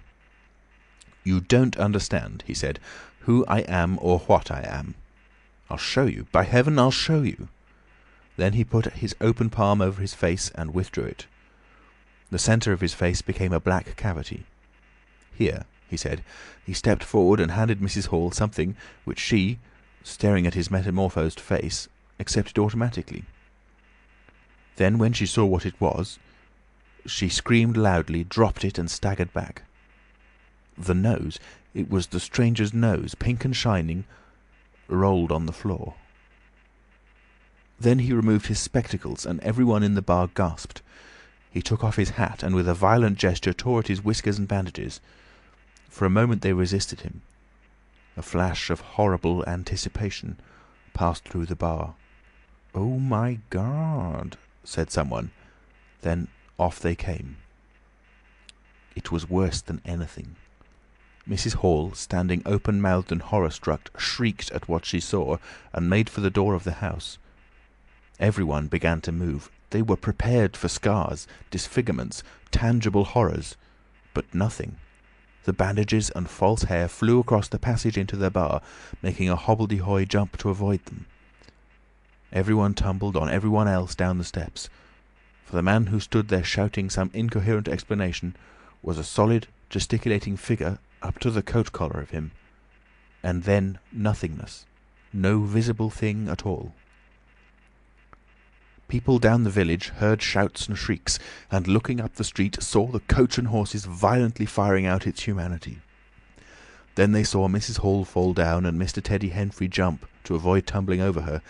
"You don't understand," he said, "who I am or what I am. I'll show you. By heaven, I'll show you." Then he put his open palm over his face and withdrew it. The centre of his face became a black cavity. "Here," he said. He stepped forward and handed Mrs. Hall something which she, staring at his metamorphosed face, accepted automatically. Then, when she saw what it was, she screamed loudly, dropped it, and staggered back. The nose, it was the stranger's nose, pink and shining, rolled on the floor. Then he removed his spectacles, and everyone in the bar gasped. He took off his hat, and with a violent gesture tore at his whiskers and bandages. For a moment they resisted him. A flash of horrible anticipation passed through the bar. "Oh my God!" said someone. Then off they came. It was worse than anything. Mrs. Hall, standing open-mouthed and horror-struck, shrieked at what she saw, and made for the door of the house. Everyone began to move. They were prepared for scars, disfigurements, tangible horrors. But nothing. The bandages and false hair flew across the passage into the bar, making a hobbledehoy jump to avoid them. Everyone tumbled on everyone else down the steps, for the man who stood there shouting some incoherent explanation was a solid, gesticulating figure up to the coat collar of him, and then nothingness, no visible thing at all. People down the village heard shouts and shrieks, and looking up the street saw the coach and horses violently firing out its humanity. Then they saw Mrs. Hall fall down and Mr. Teddy Henfrey jump to avoid tumbling over her,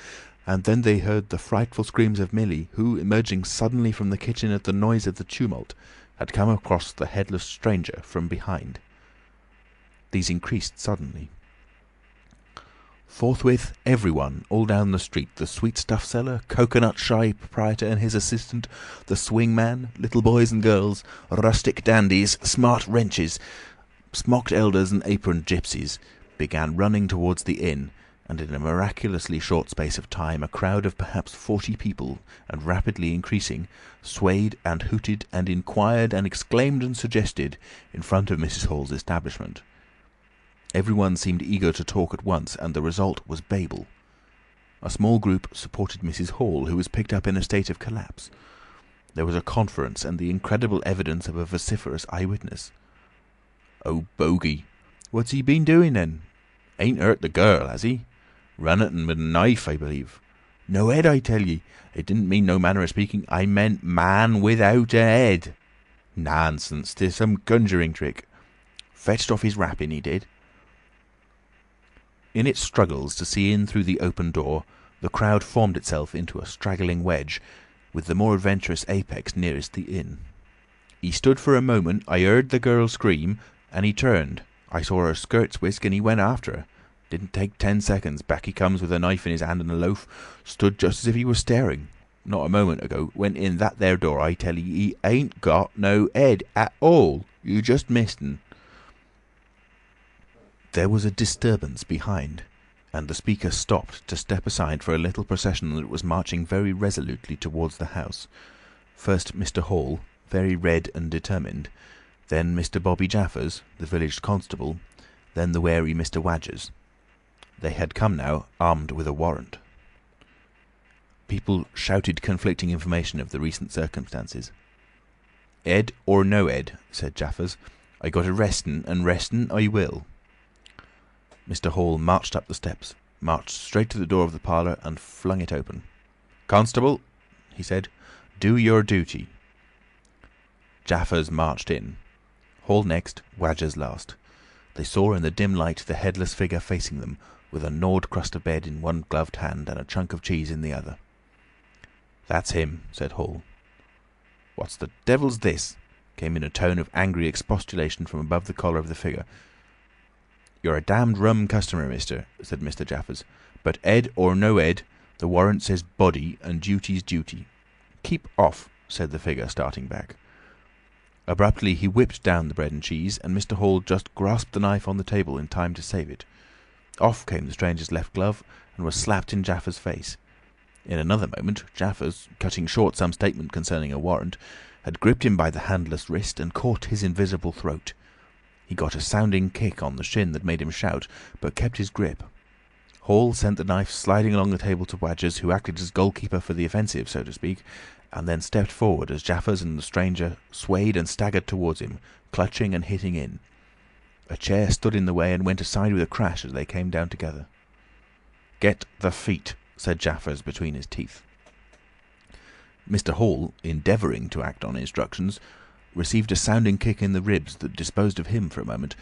and then they heard the frightful screams of Millie, who, emerging suddenly from the kitchen at the noise of the tumult, had come across the headless stranger from behind. These increased suddenly. Forthwith, everyone, all down the street, the sweet-stuff seller, coconut-shy proprietor and his assistant, the swing-man, little boys and girls, rustic dandies, smart wenches, smocked elders and aproned gypsies, began running towards the inn, and in a miraculously short space of time a crowd of perhaps 40 people, and rapidly increasing, swayed and hooted and inquired and exclaimed and suggested in front of Mrs. Hall's establishment. Everyone seemed eager to talk at once, and the result was Babel. A small group supported Mrs. Hall, who was picked up in a state of collapse. There was a conference, and the incredible evidence of a vociferous eyewitness. "Oh, bogey! What's he been doing then? Ain't hurt the girl, has he? Run at 'en with a knife, I believe. No head, I tell ye. It didn't mean no manner of speaking. I meant man without a head. Nonsense! 'Tis some conjuring trick. Fetched off his wrapping, he did." In its struggles to see in through the open door, the crowd formed itself into a straggling wedge, with the more adventurous apex nearest the inn. "He stood for a moment. I heard the girl scream, and he turned. I saw her skirts whisk, and he went after her. Didn't take 10 seconds. Back he comes with a knife in his hand and a loaf. Stood just as if he was staring. Not a moment ago. Went in that there door. I tell ye, he ain't got no head at all. You just missed un." There was a disturbance behind, and the speaker stopped to step aside for a little procession that was marching very resolutely towards the house. First Mr. Hall, very red and determined, then Mr. Bobby Jaffers, the village constable, then the wary Mr. Wadgers. They had come now, armed with a warrant. People shouted conflicting information of the recent circumstances. "Ed or no Ed," said Jaffers, "I got arrestin', and restin' I will." Mr. Hall marched up the steps, marched straight to the door of the parlour, and flung it open. "Constable," he said, "do your duty." Jaffers marched in. Hall next, Wadgers last. They saw in the dim light the headless figure facing them, with a gnawed crust of bread in one gloved hand and a chunk of cheese in the other. "That's him," said Hall. "What the devil's this?" came in a tone of angry expostulation from above the collar of the figure. "You're a damned rum customer, mister," said Mr. Jaffers. "But Ed or no Ed, the warrant says body, and duty's duty." "Keep off," said the figure, starting back. Abruptly he whipped down the bread and cheese, and Mr. Hall just grasped the knife on the table in time to save it. Off came the stranger's left glove, and was slapped in Jaffers' face. In another moment, Jaffers, cutting short some statement concerning a warrant, had gripped him by the handless wrist and caught his invisible throat. He got a sounding kick on the shin that made him shout, but kept his grip. Hall sent the knife sliding along the table to Wadgers, who acted as goalkeeper for the offensive, so to speak, and then stepped forward as Jaffers and the stranger swayed and staggered towards him, clutching and hitting in. A chair stood in the way and went aside with a crash as they came down together. "Get the feet," said Jaffers between his teeth. Mr. Hall, endeavouring to act on instructions, received a sounding kick in the ribs that disposed of him for a moment,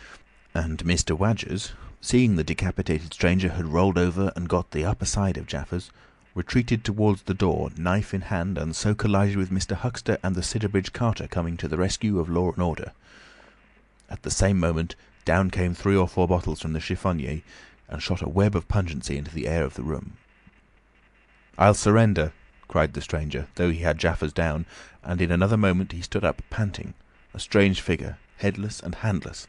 and Mr. Wadgers, seeing the decapitated stranger had rolled over and got the upper side of Jaffers, retreated towards the door, knife in hand, and so collided with Mr. Huxter and the Sidderbridge carter coming to the rescue of law and order. At the same moment, down came 3 or 4 bottles from the chiffonnier, and shot a web of pungency into the air of the room. "I'll surrender," cried the stranger, though he had Jaffers down, and in another moment he stood up panting, a strange figure, headless and handless,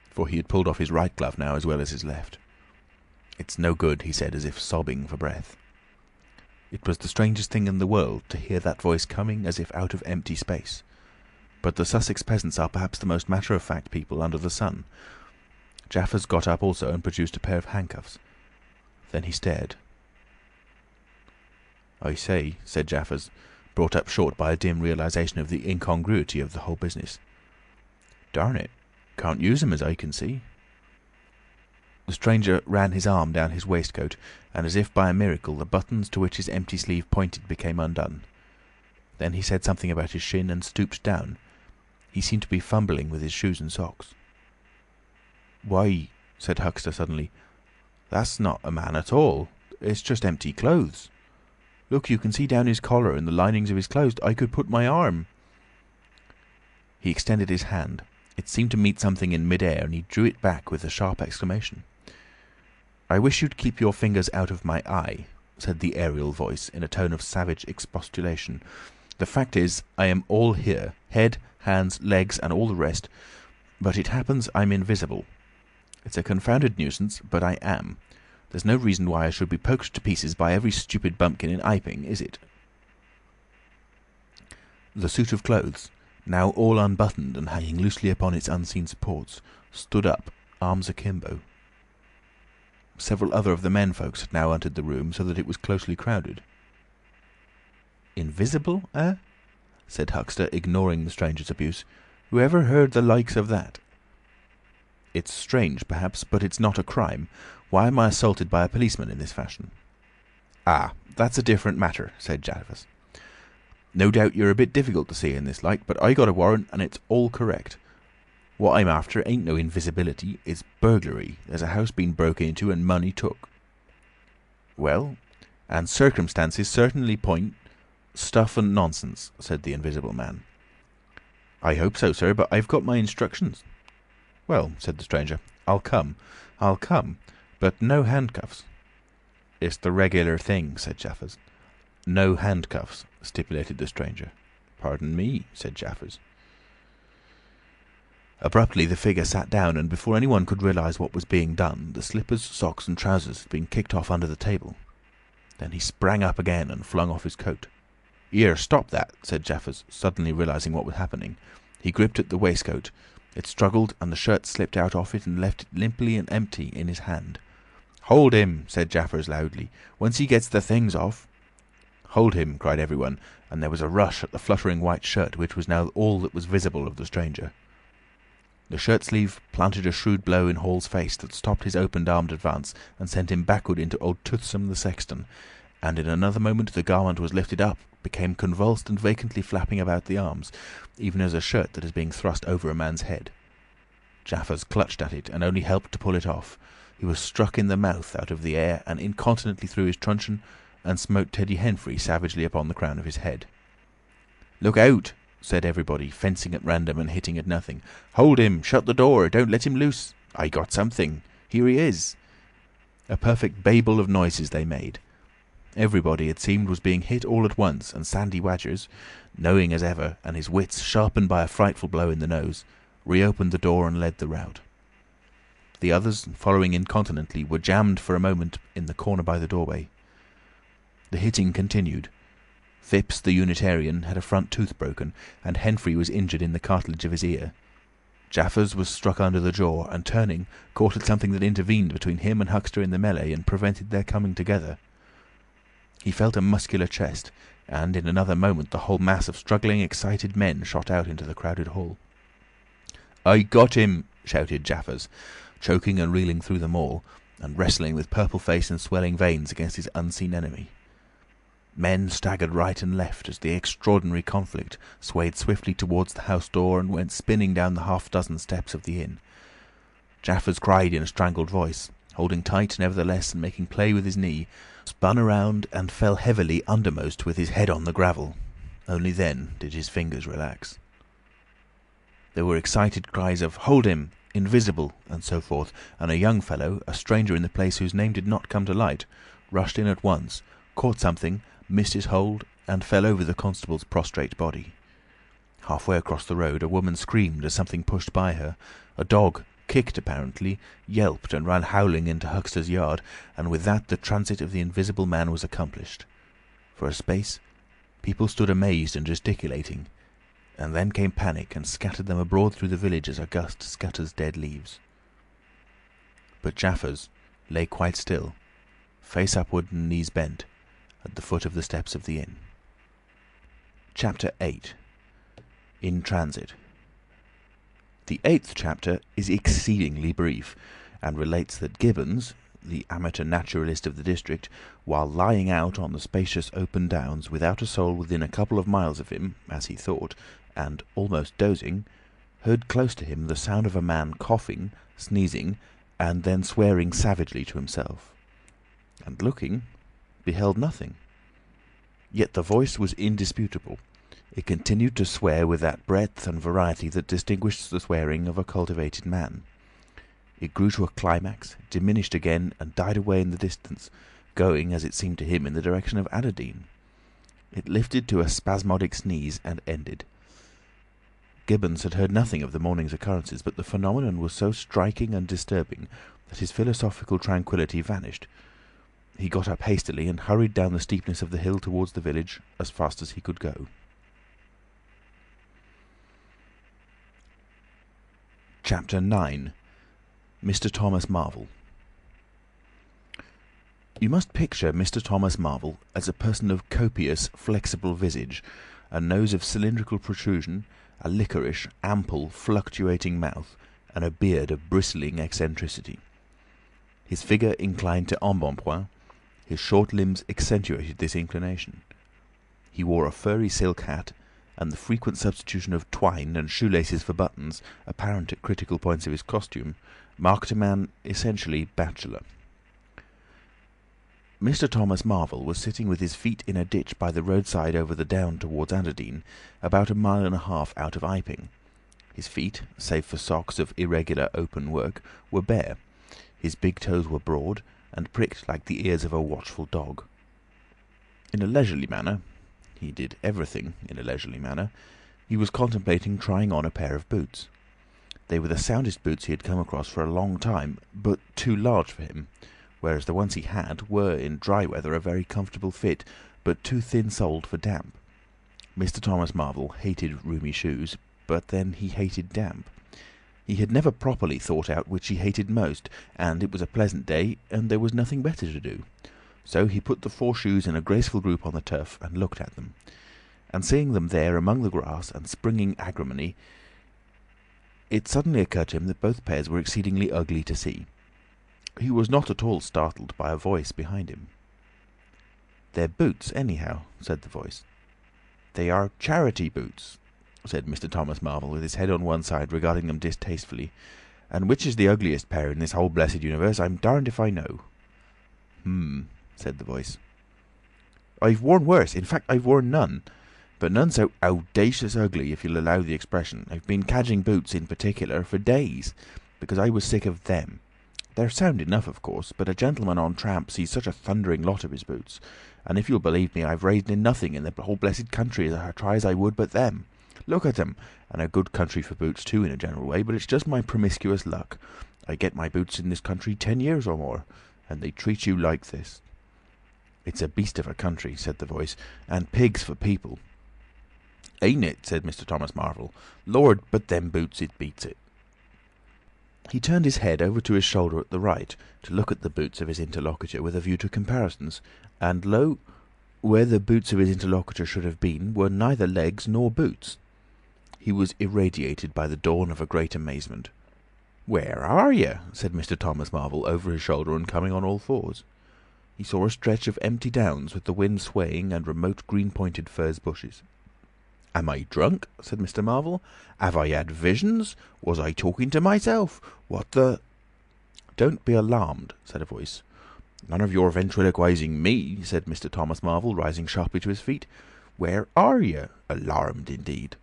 for he had pulled off his right glove now as well as his left. "It's no good," he said, as if sobbing for breath. It was the strangest thing in the world to hear that voice coming as if out of empty space. But the Sussex peasants are perhaps the most matter-of-fact people under the sun. Jaffers got up also and produced a pair of handcuffs. Then he stared. "I say," said Jaffers, brought up short by a dim realisation of the incongruity of the whole business. "Darn it, can't use 'em as I can see." The stranger ran his arm down his waistcoat, and as if by a miracle the buttons to which his empty sleeve pointed became undone. Then he said something about his shin and stooped down. He seemed to be fumbling with his shoes and socks. "Why," said Huxter suddenly, "that's not a man at all. It's just empty clothes. Look, you can see down his collar and the linings of his clothes. I could put my arm—" He extended his hand. It seemed to meet something in mid-air, and he drew it back with a sharp exclamation. "I wish you'd keep your fingers out of my eye," said the aerial voice in a tone of savage expostulation. "The fact is, I am all here, head, hands, legs, and all the rest, but it happens I'm invisible. It's a confounded nuisance, but I am. There's no reason why I should be poked to pieces by every stupid bumpkin in Iping, is it?" The suit of clothes, now all unbuttoned and hanging loosely upon its unseen supports, stood up, arms akimbo. Several other of the men folks had now entered the room, so that it was closely crowded. "Invisible, eh?" said Huxter, ignoring the stranger's abuse. "Who ever heard the likes of that?" "It's strange, perhaps, but it's not a crime. Why am I assaulted by a policeman in this fashion?" "Ah, that's a different matter," said Jarvis. "No doubt you're a bit difficult to see in this light, but I got a warrant and it's all correct. What I'm after ain't no invisibility, it's burglary. There's a house been broke into and money took." "Well, and circumstances certainly point—" "Stuff and nonsense," said the Invisible Man. "I hope so, sir, but I've got my instructions." "Well," said the stranger, I'll come, but no handcuffs." "It's the regular thing," said Jaffers. "No handcuffs," stipulated the stranger. "Pardon me," said Jaffers. Abruptly the figure sat down, and before anyone could realise what was being done, the slippers, socks, and trousers had been kicked off under the table. Then he sprang up again and flung off his coat. "Here, stop that," said Jaffers, suddenly realising what was happening. He gripped at the waistcoat. It struggled, and the shirt slipped out of it and left it limply and empty in his hand. "Hold him," said Jaffers loudly. "Once he gets the things off—" "Hold him," cried everyone, and there was a rush at the fluttering white shirt, which was now all that was visible of the stranger. The shirt sleeve planted a shrewd blow in Hall's face that stopped his open-armed advance and sent him backward into old Toothsome the sexton, and in another moment the garment was lifted up, became convulsed and vacantly flapping about the arms, even as a shirt that is being thrust over a man's head. Jaffers clutched at it and only helped to pull it off. He was struck in the mouth out of the air and incontinently through his truncheon, and smote Teddy Henfrey savagely upon the crown of his head. "Look out!" said everybody, fencing at random and hitting at nothing. "Hold him! Shut the door! Don't let him loose! I got something! Here he is!" A perfect babel of noises they made. Everybody, it seemed, was being hit all at once, and Sandy Wadgers, knowing as ever, and his wits sharpened by a frightful blow in the nose, reopened the door and led the rout. The others, following incontinently, were jammed for a moment in the corner by the doorway. The hitting continued. Phipps, the Unitarian, had a front tooth broken, and Henfrey was injured in the cartilage of his ear. Jaffers was struck under the jaw, and turning, caught at something that intervened between him and Huxter in the melee and prevented their coming together. He felt a muscular chest, and in another moment the whole mass of struggling, excited men shot out into the crowded hall. "I got him!" shouted Jaffers, choking and reeling through them all, and wrestling with purple face and swelling veins against his unseen enemy. Men staggered right and left as the extraordinary conflict swayed swiftly towards the house door and went spinning down the half-dozen steps of the inn. Jaffers cried in a strangled voice, holding tight nevertheless and making play with his knee, spun around and fell heavily undermost with his head on the gravel. Only then did his fingers relax. There were excited cries of "Hold him!" "Invisible!" and so forth, and a young fellow, a stranger in the place whose name did not come to light, rushed in at once, caught something, missed his hold, and fell over the constable's prostrate body. Halfway across the road a woman screamed as something pushed by her. A dog, kicked apparently, yelped and ran howling into Huxter's yard, and with that the transit of the Invisible Man was accomplished. For a space people stood amazed and gesticulating, and then came panic and scattered them abroad through the village as a gust scatters dead leaves. But Jaffers lay quite still, face upward and knees bent, at the foot of the steps of the inn. Chapter 8. In Transit. The 8th chapter is exceedingly brief, and relates that Gibbons, the amateur naturalist of the district, while lying out on the spacious open downs, without a soul within a couple of miles of him, as he thought, and almost dozing, heard close to him the sound of a man coughing, sneezing, and then swearing savagely to himself, and looking, beheld nothing. Yet the voice was indisputable. It continued to swear with that breadth and variety that distinguishes the swearing of a cultivated man. It grew to a climax, diminished again, and died away in the distance, going, as it seemed to him, in the direction of Adderdean. It lifted to a spasmodic sneeze and ended. Gibbons had heard nothing of the morning's occurrences, but the phenomenon was so striking and disturbing that his philosophical tranquillity vanished. He got up hastily and hurried down the steepness of the hill towards the village as fast as he could go. Chapter 9. Mr. Thomas Marvel. You must picture Mr. Thomas Marvel as a person of copious, flexible visage, a nose of cylindrical protrusion, a liquorish, ample, fluctuating mouth, and a beard of bristling eccentricity. His figure inclined to embonpoint, his short limbs accentuated this inclination. He wore a furry silk hat, and the frequent substitution of twine and shoelaces for buttons, apparent at critical points of his costume, marked a man essentially bachelor. Mr. Thomas Marvel was sitting with his feet in a ditch by the roadside over the down towards Adderdean, about 1.5 miles out of Iping. His feet, save for socks of irregular open work, were bare. His big toes were broad, and pricked like the ears of a watchful dog. In a leisurely manner, he did everything in a leisurely manner, he was contemplating trying on a pair of boots. They were the soundest boots he had come across for a long time, but too large for him, whereas the ones he had were, in dry weather, a very comfortable fit, but too thin-soled for damp. Mr. Thomas Marvel hated roomy shoes, but then he hated damp. He had never properly thought out which he hated most, and it was a pleasant day, and there was nothing better to do. So he put the 4 shoes in a graceful group on the turf and looked at them. And seeing them there among the grass and springing agrimony, it suddenly occurred to him that both pairs were exceedingly ugly to see. He was not at all startled by a voice behind him. "They're boots, anyhow," said the voice. "They are charity boots," said Mr. Thomas Marvel, with his head on one side, regarding them distastefully. "And which is the ugliest pair in this whole blessed universe, I'm darned if I know." Said the voice. "I've worn worse. In fact, I've worn none. But none so audacious ugly, if you'll allow the expression. I've been cadging boots, in particular, for days, because I was sick of them. They're sound enough, of course, but a gentleman on tramp sees such a thundering lot of his boots, and if you'll believe me, I've raised in nothing in the whole blessed country as I try as I would but them. Look at 'em, and a good country for boots too, in a general way, but it's just my promiscuous luck. I get my boots in this country 10 years or more, and they treat you like this." "It's a beast of a country," said the voice, "and pigs for people." "Ain't it?" said Mr. Thomas Marvel. "Lord, but them boots, it beats it." He turned his head over to his shoulder at the right, to look at the boots of his interlocutor with a view to comparisons, and lo, where the boots of his interlocutor should have been were neither legs nor boots. He was irradiated by the dawn of a great amazement. "Where are you?" said Mr. Thomas Marvel, over his shoulder and coming on all fours. He saw a stretch of empty downs with the wind swaying and remote green-pointed furze bushes. "Am I drunk?" said Mr. Marvel. "Have I had visions? Was I talking to myself? What the—" "Don't be alarmed," said a voice. "None of your ventriloquizing me," said Mr. Thomas Marvel, rising sharply to his feet. "Where are you? Alarmed, indeed."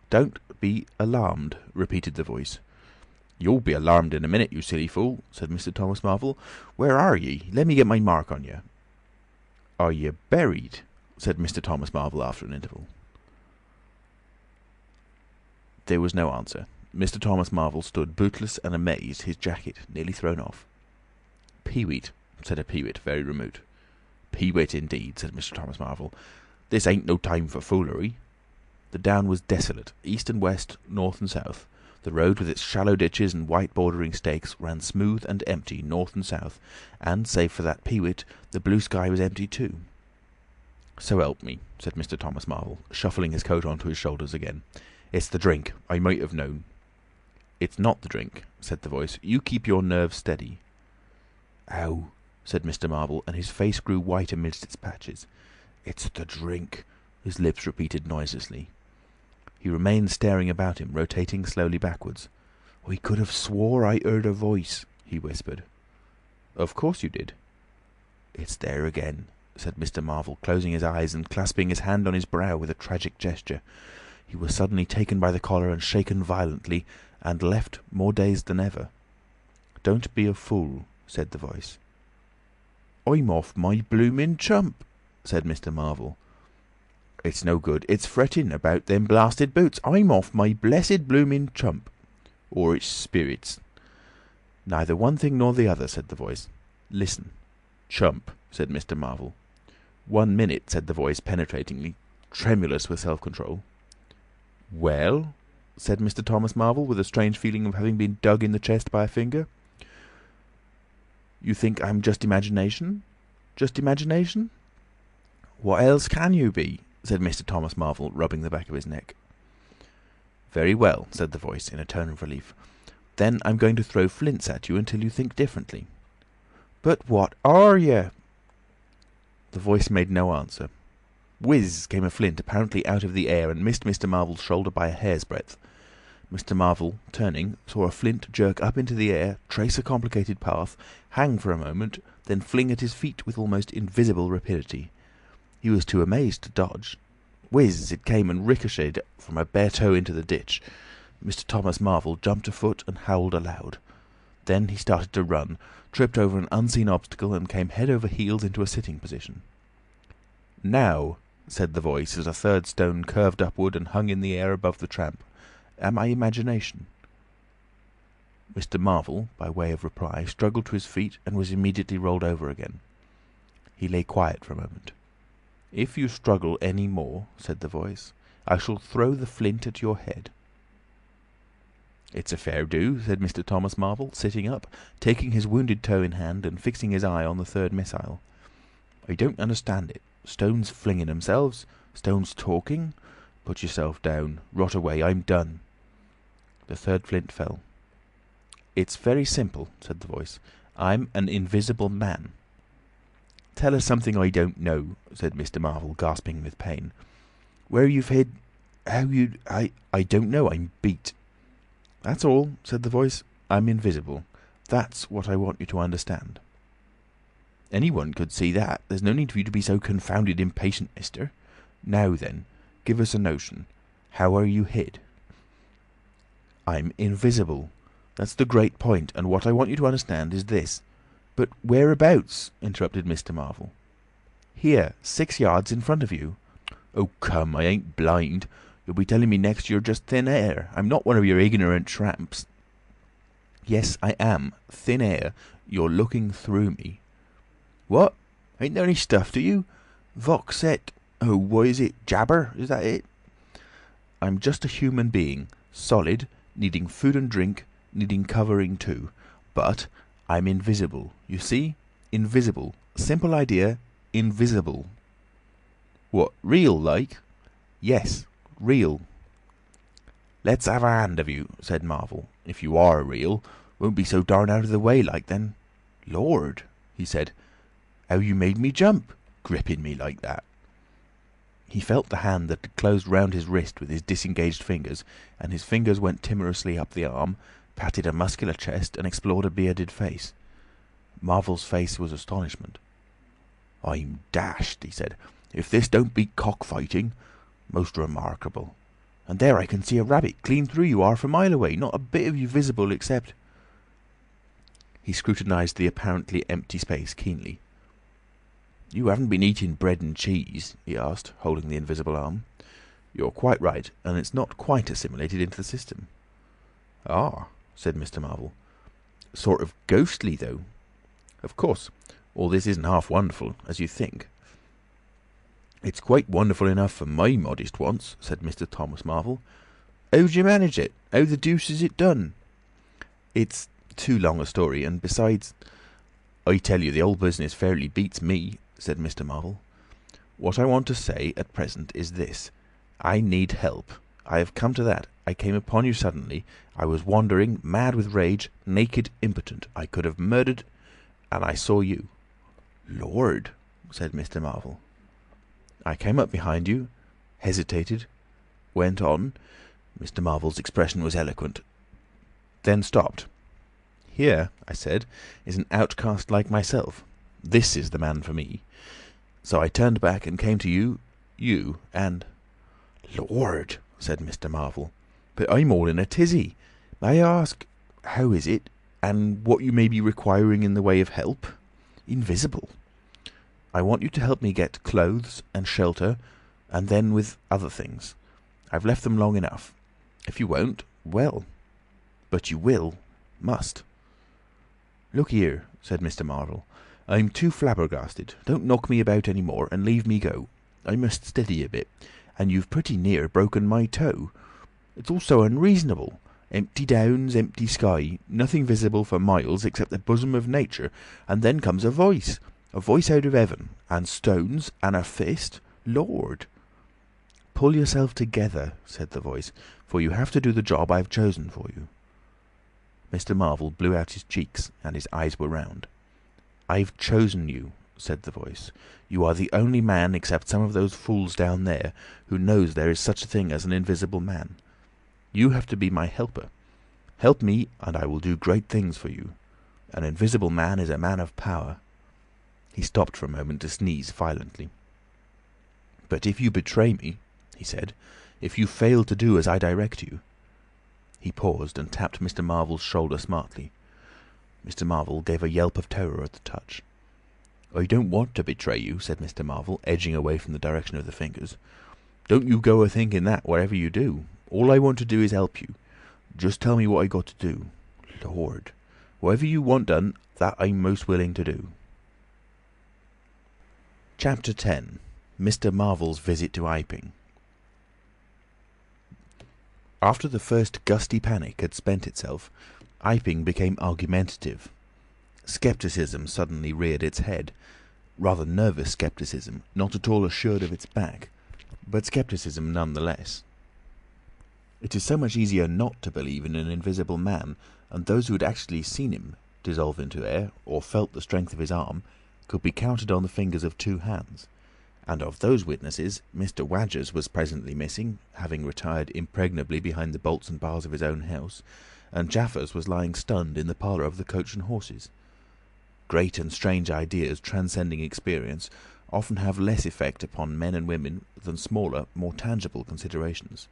"Don't be alarmed," repeated the voice. "You'll be alarmed in a minute, you silly fool," said Mr. Thomas Marvel. "Where are ye? Let me get my mark on you." "Are you buried?" said Mr. Thomas Marvel after an interval. There was no answer. Mr. Thomas Marvel stood bootless and amazed, his jacket nearly thrown off. "Peewit," said a peewit very remote. "Peewit, indeed," said Mr. Thomas Marvel. "This ain't no time for foolery." The down was desolate, east and west, north and south. The road, with its shallow ditches and white bordering stakes, ran smooth and empty north and south, and, save for that peewit, the blue sky was empty too. "So help me," said Mr. Thomas Marvel, shuffling his coat on to his shoulders again. "It's the drink. I might have known." "It's not the drink," said the voice. "You keep your nerves steady." "Ow," said Mr. Marvel, and his face grew white amidst its patches. "It's the drink," his lips repeated noiselessly. He remained staring about him, rotating slowly backwards. "I could have swore I heard a voice," he whispered. "Of course you did." "It's there again," said Mr. Marvel, closing his eyes and clasping his hand on his brow with a tragic gesture. He was suddenly taken by the collar and shaken violently, and left more dazed than ever. "Don't be a fool," said the voice. "I'm off my bloomin' chump," said Mr. Marvel. "It's no good. It's fretting about them blasted boots. I'm off my blessed bloomin' chump. Or it's spirits." "Neither one thing nor the other," said the voice. "Listen." "Chump," said Mr. Marvel. "1 minute," said the voice penetratingly, tremulous with self-control. "Well?" said Mr. Thomas Marvel, with a strange feeling of having been dug in the chest by a finger. "You think I'm just imagination? Just imagination?" "What else can you be?" said Mr. Thomas Marvel, rubbing the back of his neck. "Very well," said the voice, in a tone of relief. "Then I'm going to throw flints at you until you think differently." "But what are you?" The voice made no answer. Whizz came a flint, apparently out of the air, and missed Mr. Marvel's shoulder by a hair's breadth. Mr. Marvel, turning, saw a flint jerk up into the air, trace a complicated path, hang for a moment, then fling at his feet with almost invisible rapidity. He was too amazed to dodge. Whizz it came and ricocheted from a bare toe into the ditch. Mr. Thomas Marvel jumped a foot and howled aloud. Then he started to run, tripped over an unseen obstacle, and came head over heels into a sitting position. "Now," said the voice, as a third stone curved upward and hung in the air above the tramp, "am I imagination?" Mr. Marvel, by way of reply, struggled to his feet and was immediately rolled over again. He lay quiet for a moment. "If you struggle any more," said the voice, "I shall throw the flint at your head." "It's a fair do," said Mr. Thomas Marvel, sitting up, taking his wounded toe in hand and fixing his eye on the third missile. "I don't understand it. Stones flinging themselves, stones talking. Put yourself down. Rot away. I'm done." The third flint fell. "It's very simple," said the voice. "I'm an invisible man." "Tell us something I don't know," said Mr. Marvel, gasping with pain. "Where you've hid... how you... I don't know. I'm beat." "That's all," said the voice. "I'm invisible. That's what I want you to understand." "Anyone could see that. There's no need for you to be so confounded impatient, mister. Now then, give us a notion. How are you hid?" "I'm invisible. That's the great point, and what I want you to understand is this." "But whereabouts?" interrupted Mr. Marvel. "Here, 6 yards in front of you." "Oh, come, I ain't blind. You'll be telling me next you're just thin air. I'm not one of your ignorant tramps." "Yes, I am. Thin air. You're looking through me." "What? Ain't there any stuff to you? Vox et... oh, what is it? Jabber? Is that it?" "I'm just a human being. Solid. Needing food and drink. Needing covering too. But I'm invisible. You see? Invisible. Simple idea. Invisible." "What, real like?" "Yes, real." "Let's have a hand of you," said Marvel. "If you are real, won't be so darn out of the way like then." "Lord!" he said. "How you made me jump, gripping me like that." He felt the hand that had closed round his wrist with his disengaged fingers, and his fingers went timorously up the arm, patted a muscular chest, and explored a bearded face. Marvel's face was astonishment. "I'm dashed," he said, "if this don't beat cockfighting. Most remarkable. And there I can see a rabbit clean through you half a mile away, not a bit of you visible except—" He scrutinised the apparently empty space keenly. "You haven't been eating bread and cheese?" he asked, holding the invisible arm. "You're quite right, and it's not quite assimilated into the system." "Ah," said Mr. Marvel. "Sort of ghostly, though." "Of course. All this isn't half wonderful, as you think." "It's quite wonderful enough for my modest wants," said Mr. Thomas Marvel. "How'd you manage it? How the deuce is it done?" "It's too long a story, and besides—" "I tell you, the whole business fairly beats me," said Mr. Marvel. "What I want to say at present is this. I need help. I have come to that. I came upon you suddenly. I was wandering, mad with rage, naked, impotent. I could have murdered, and I saw you." "Lord!" said Mr. Marvel. "I came up behind you, hesitated, went on." Mr. Marvel's expression was eloquent. "Then stopped. 'Here,' I said, 'is an outcast like myself. This is the man for me.' So I turned back and came to you, and—" "Lord!" said Mr. Marvel. "But I'm all in a tizzy. May I ask how is it, and what you may be requiring in the way of help? Invisible. I want you to help me get clothes and shelter, and then with other things. I've left them long enough. If you won't, well, but you must." "Look here," said Mr. Marvel. "I'm too flabbergasted. Don't knock me about any more, and leave me go. I must steady a bit, and you've pretty near broken my toe. It's all so unreasonable. Empty downs, empty sky, nothing visible for miles except the bosom of nature, and then comes a voice out of heaven, and stones, and a fist. Lord!" "Pull yourself together," said the voice, "for you have to do the job I've chosen for you." Mr. Marvel blew out his cheeks, and his eyes were round. "I've chosen you," said the voice. "You are the only man, except some of those fools down there, who knows there is such a thing as an invisible man. You have to be my helper. Help me, and I will do great things for you. An invisible man is a man of power." He stopped for a moment to sneeze violently. "But if you betray me," he said, "if you fail to do as I direct you—" He paused and tapped Mr. Marvel's shoulder smartly. Mr. Marvel gave a yelp of terror at the touch. "I don't want to betray you," said Mr. Marvel, edging away from the direction of the fingers. "Don't you go a-thinking that, whatever you do. All I want to do is help you. Just tell me what I got to do. Lord! Whatever you want done, that I'm most willing to do." Chapter 10. Mr. Marvel's Visit to Iping. After the first gusty panic had spent itself, Iping became argumentative. Scepticism suddenly reared its head. Rather nervous scepticism, not at all assured of its back, but scepticism none the less. It is so much easier not to believe in an invisible man, and those who had actually seen him dissolve into air, or felt the strength of his arm, could be counted on the fingers of two hands. And of those witnesses, Mr. Wadgers was presently missing, having retired impregnably behind the bolts and bars of his own house, and Jaffers was lying stunned in the parlour of the Coach and Horses. Great and strange ideas transcending experience often have less effect upon men and women than smaller, more tangible considerations.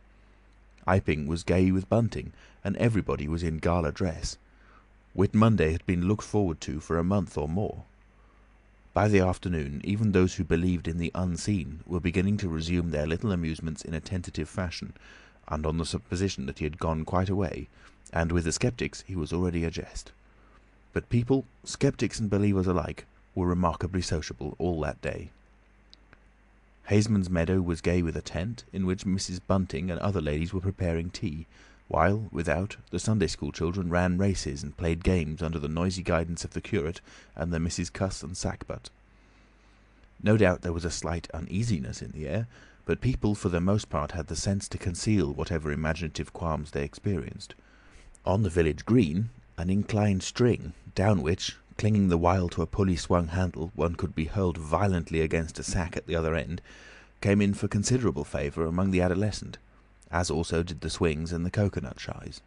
Iping was gay with bunting, and everybody was in gala dress. Whit Monday had been looked forward to for a month or more. By the afternoon, even those who believed in the unseen were beginning to resume their little amusements in a tentative fashion, and on the supposition that he had gone quite away, and with the sceptics he was already a jest. But people, sceptics and believers alike, were remarkably sociable all that day. Haysman's Meadow was gay with a tent, in which Mrs. Bunting and other ladies were preparing tea, while, without, the Sunday school children ran races and played games under the noisy guidance of the curate and the Misses Cuss and Sackbut. No doubt there was a slight uneasiness in the air, but people for the most part had the sense to conceal whatever imaginative qualms they experienced. On the village green, an inclined string, down which, clinging the while to a pulley-swung handle, one could be hurled violently against a sack at the other end, came in for considerable favour among the adolescent, as also did the swings and the cocoanut shies.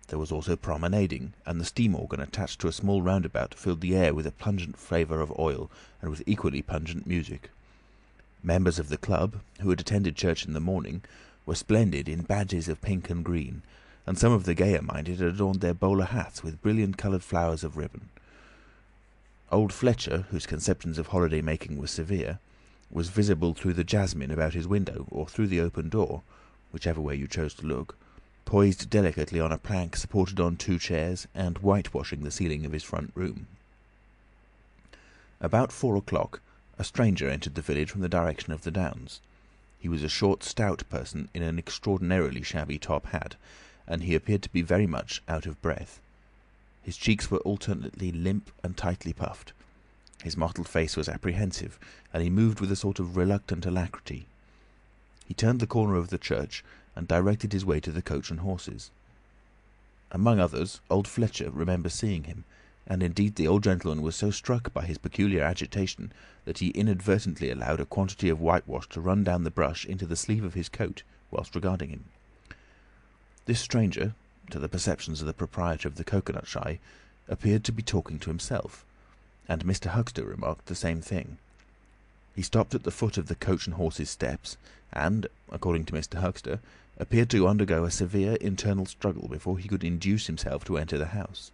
There was also promenading, and the steam organ attached to a small roundabout filled the air with a pungent flavour of oil and with equally pungent music. Members of the club, who had attended church in the morning, were splendid in badges of pink and green, and some of the gayer-minded had adorned their bowler hats with brilliant-coloured flowers of ribbon. Old Fletcher, whose conceptions of holiday-making were severe, was visible through the jasmine about his window, or through the open door, whichever way you chose to look, poised delicately on a plank supported on two chairs, and whitewashing the ceiling of his front room. About 4 o'clock, a stranger entered the village from the direction of the Downs. He was a short, stout person in an extraordinarily shabby top hat, and he appeared to be very much out of breath. His cheeks were alternately limp and tightly puffed. His mottled face was apprehensive, and he moved with a sort of reluctant alacrity. He turned the corner of the church, and directed his way to the Coach and Horses. Among others, old Fletcher remembers seeing him, and indeed the old gentleman was so struck by his peculiar agitation that he inadvertently allowed a quantity of whitewash to run down the brush into the sleeve of his coat whilst regarding him. This stranger, to the perceptions of the proprietor of the cocoanut shy, appeared to be talking to himself, and Mr. Huxter remarked the same thing. He stopped at the foot of the Coach and Horses steps, and, according to Mr. Huxter, appeared to undergo a severe internal struggle before he could induce himself to enter the house.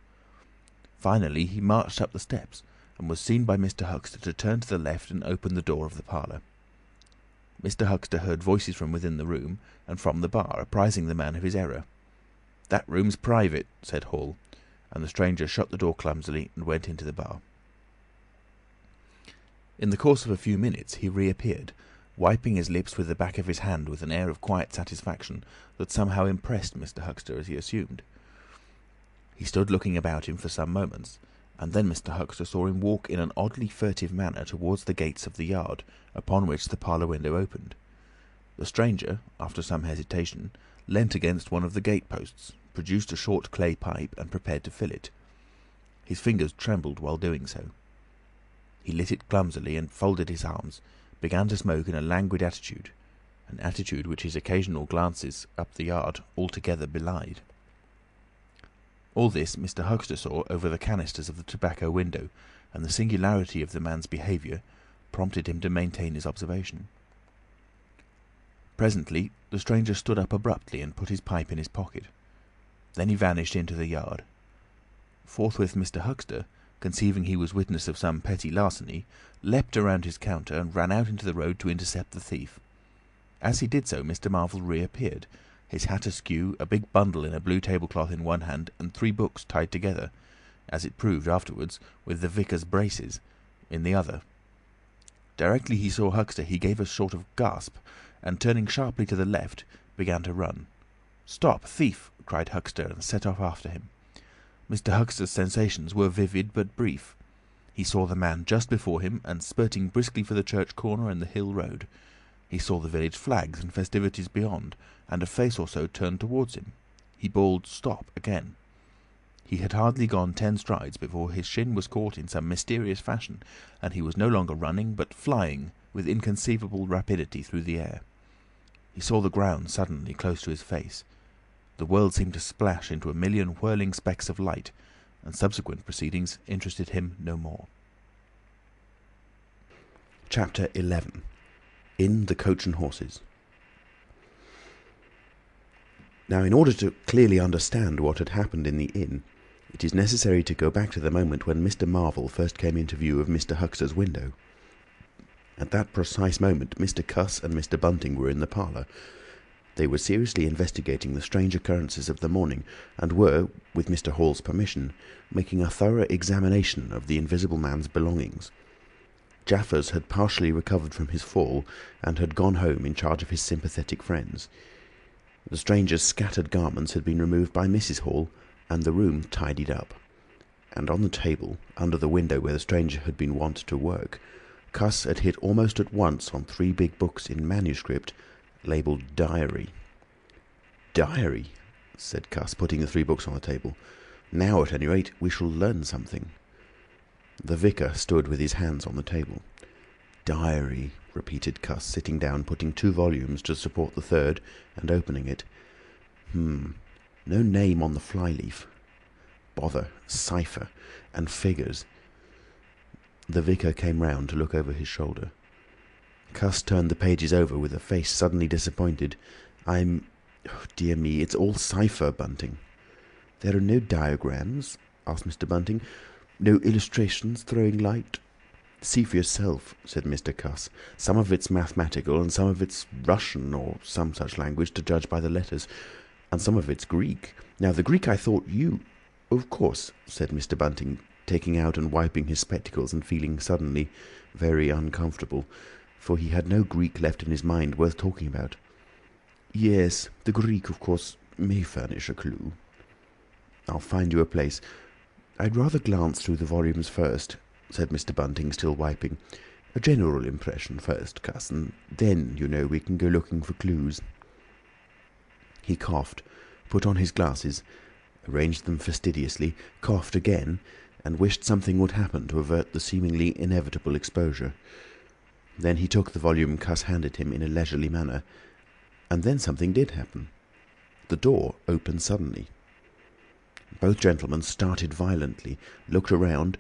Finally he marched up the steps, and was seen by Mr. Huxter to turn to the left and open the door of the parlour. Mr. Huxter heard voices from within the room and from the bar, apprising the man of his error. "That room's private," said Hall, and the stranger shut the door clumsily and went into the bar. In the course of a few minutes he reappeared, wiping his lips with the back of his hand with an air of quiet satisfaction that somehow impressed Mr. Huxter, as he assumed. He stood looking about him for some moments, and then Mr. Huxter saw him walk in an oddly furtive manner towards the gates of the yard, upon which the parlour window opened. The stranger, after some hesitation, leant against one of the gate-posts, produced a short clay pipe, and prepared to fill it. His fingers trembled while doing so. He lit it clumsily and folded his arms, began to smoke in a languid attitude, an attitude which his occasional glances up the yard altogether belied. All this Mr. Huxter saw over the canisters of the tobacco window, and the singularity of the man's behaviour prompted him to maintain his observation. Presently the stranger stood up abruptly and put his pipe in his pocket. Then he vanished into the yard. Forthwith Mr. Huxter, conceiving he was witness of some petty larceny, leapt around his counter and ran out into the road to intercept the thief. As he did so, Mr. Marvel reappeared, his hat askew, a big bundle in a blue tablecloth in one hand, and 3 books tied together, as it proved afterwards, with the vicar's braces, in the other. Directly he saw Huxter he gave a sort of gasp, and turning sharply to the left, began to run. "Stop, thief!" cried Huxter, and set off after him. Mr. Huxter's sensations were vivid but brief. He saw the man just before him, and spurting briskly for the church corner and the hill road. He saw the village flags and festivities beyond, and a face or so turned towards him. He bawled "Stop!" again. He had hardly gone 10 strides before his shin was caught in some mysterious fashion, and he was no longer running, but flying with inconceivable rapidity through the air. He saw the ground suddenly close to his face. The world seemed to splash into a million whirling specks of light, and subsequent proceedings interested him no more. Chapter 11. In the Coach and Horses. Now, in order to clearly understand what had happened in the inn, it is necessary to go back to the moment when Mr. Marvel first came into view of Mr. Huxter's window. At that precise moment, Mr. Cuss and Mr. Bunting were in the parlour. They were seriously investigating the strange occurrences of the morning, and were, with Mr. Hall's permission, making a thorough examination of the invisible man's belongings. Jaffers had partially recovered from his fall, and had gone home in charge of his sympathetic friends. The stranger's scattered garments had been removed by Mrs. Hall, and the room tidied up. And on the table, under the window where the stranger had been wont to work, Cuss had hit almost at once on 3 big books in manuscript, labelled "Diary." "Diary," said Cuss, putting the 3 books on the table. "Now, at any rate, we shall learn something." The vicar stood with his hands on the table. "Diary," repeated Cuss, sitting down, putting 2 volumes to support the 3rd, and opening it. No name on the flyleaf. Bother, cipher, and figures. The vicar came round to look over his shoulder. Cuss turned the pages over with a face suddenly disappointed. Oh, dear me, it's all cipher, Bunting." "There are no diagrams?" asked Mr. Bunting. "No illustrations throwing light?" "See for yourself," said Mr. Cuss. "Some of it's mathematical, and some of it's Russian, or some such language, to judge by the letters, and some of it's Greek. Now, the Greek I thought you—" "Of course," said Mr. Bunting, taking out and wiping his spectacles, and feeling suddenly very uncomfortable, for he had no Greek left in his mind worth talking about. "Yes, the Greek, of course, may furnish a clue." "I'll find you a place. I'd rather glance through the volumes first," said Mr. Bunting, still wiping. "A general impression first, Cuss, and then, you know, we can go looking for clues." He coughed, put on his glasses, arranged them fastidiously, coughed again, and wished something would happen to avert the seemingly inevitable exposure. Then he took the volume Cuss handed him in a leisurely manner, and then something did happen. The door opened suddenly. Both gentlemen started violently, looked around,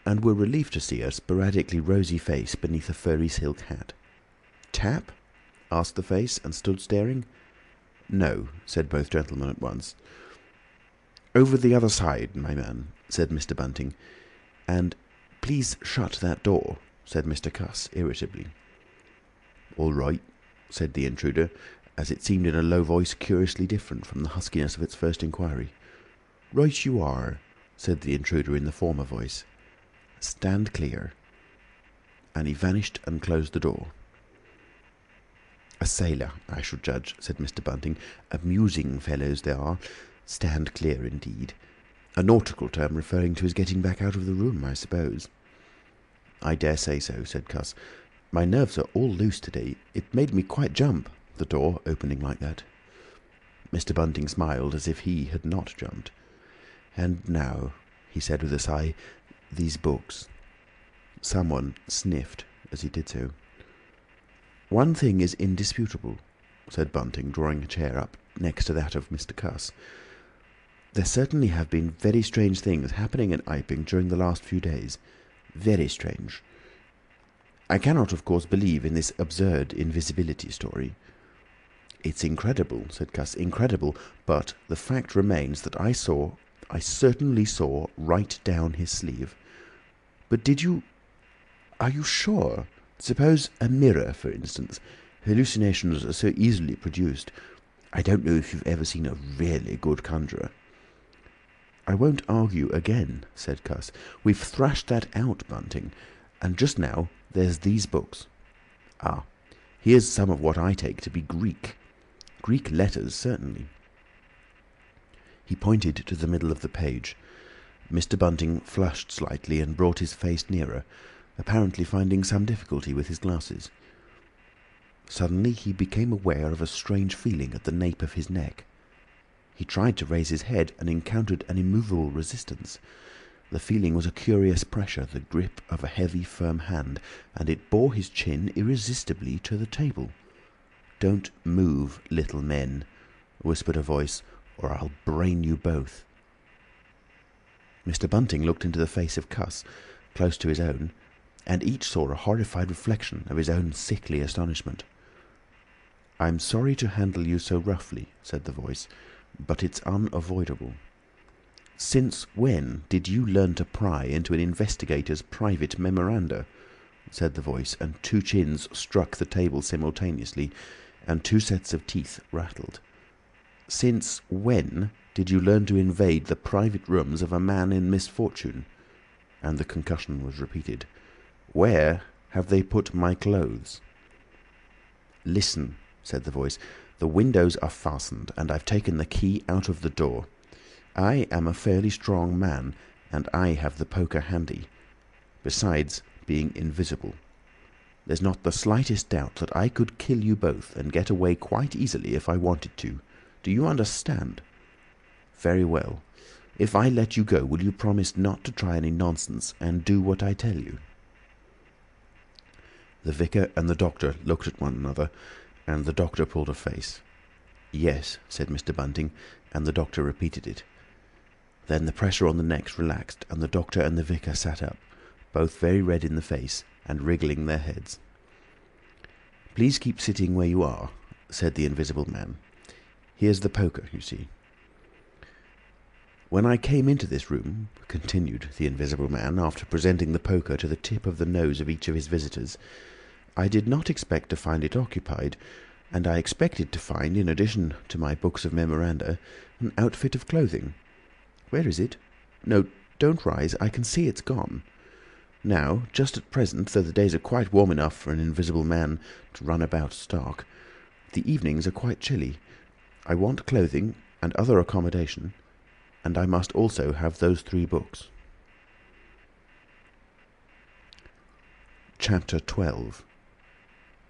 and were relieved to see a sporadically rosy face beneath a furry silk hat. "Tap?" asked the face, and stood staring. "No," said both gentlemen at once. "Over the other side, my man," said Mr. Bunting. "And please shut that door," said Mr. Cuss, irritably. "All right," said the intruder, as it seemed in a low voice curiously different from the huskiness of its first inquiry. "Right you are," said the intruder in the former voice. "Stand clear." And he vanished and closed the door. "A sailor, I should judge," said Mr. Bunting. "Amusing fellows they are. Stand clear, indeed. A nautical term referring to his getting back out of the room, I suppose." "I dare say so," said Cuss. "My nerves are all loose today. It made me quite jump, the door opening like that." Mr. Bunting smiled as if he had not jumped. "And now," he said with a sigh, "these books." Someone sniffed as he did so. "One thing is indisputable," said Bunting, drawing a chair up next to that of Mr. Cuss. "There certainly have been very strange things happening at Iping during the last few days. Very strange. I cannot, of course, believe in this absurd invisibility story." "It's incredible," said Cuss, "incredible, but the fact remains that I certainly saw right down his sleeve." "But did you... Are you sure? Suppose a mirror, for instance. Hallucinations are so easily produced. I don't know if you've ever seen a really good conjurer." "I won't argue again," said Cuss. "We've thrashed that out, Bunting. And just now there's these books. Ah, here's some of what I take to be Greek. Greek letters, certainly." He pointed to the middle of the page. Mr. Bunting flushed slightly and brought his face nearer, apparently finding some difficulty with his glasses. Suddenly he became aware of a strange feeling at the nape of his neck. He tried to raise his head and encountered an immovable resistance. The feeling was a curious pressure, the grip of a heavy, firm hand, and it bore his chin irresistibly to the table. "Don't move, little men," whispered a voice, "or I'll brain you both." Mr. Bunting looked into the face of Cuss, close to his own, and each saw a horrified reflection of his own sickly astonishment. "I'm sorry to handle you so roughly," said the voice, "but it's unavoidable. Since when did you learn to pry into an investigator's private memoranda?" said the voice, and two chins struck the table simultaneously, and two sets of teeth rattled. "Since when did you learn to invade the private rooms of a man in misfortune?" And the concussion was repeated. "Where have they put my clothes?" "Listen," said the voice. "The windows are fastened, and I've taken the key out of the door. I am a fairly strong man, and I have the poker handy. Besides being invisible. There's not the slightest doubt that I could kill you both and get away quite easily if I wanted to. Do you understand? Very well. If I let you go, will you promise not to try any nonsense and do what I tell you?" The vicar and the doctor looked at one another, and the doctor pulled a face. "Yes," said Mr. Bunting, and the doctor repeated it. Then the pressure on the necks relaxed, and the doctor and the vicar sat up, both very red in the face and wriggling their heads. "Please keep sitting where you are," said the Invisible Man. "Here's the poker, you see." "When I came into this room," continued the Invisible Man, after presenting the poker to the tip of the nose of each of his visitors, "I did not expect to find it occupied, and I expected to find, in addition to my books of memoranda, an outfit of clothing. Where is it? No, don't rise, I can see it's gone. Now, just at present, though the days are quite warm enough for an invisible man to run about stark, the evenings are quite chilly. I want clothing and other accommodation, and I must also have those 3 books." Chapter 12.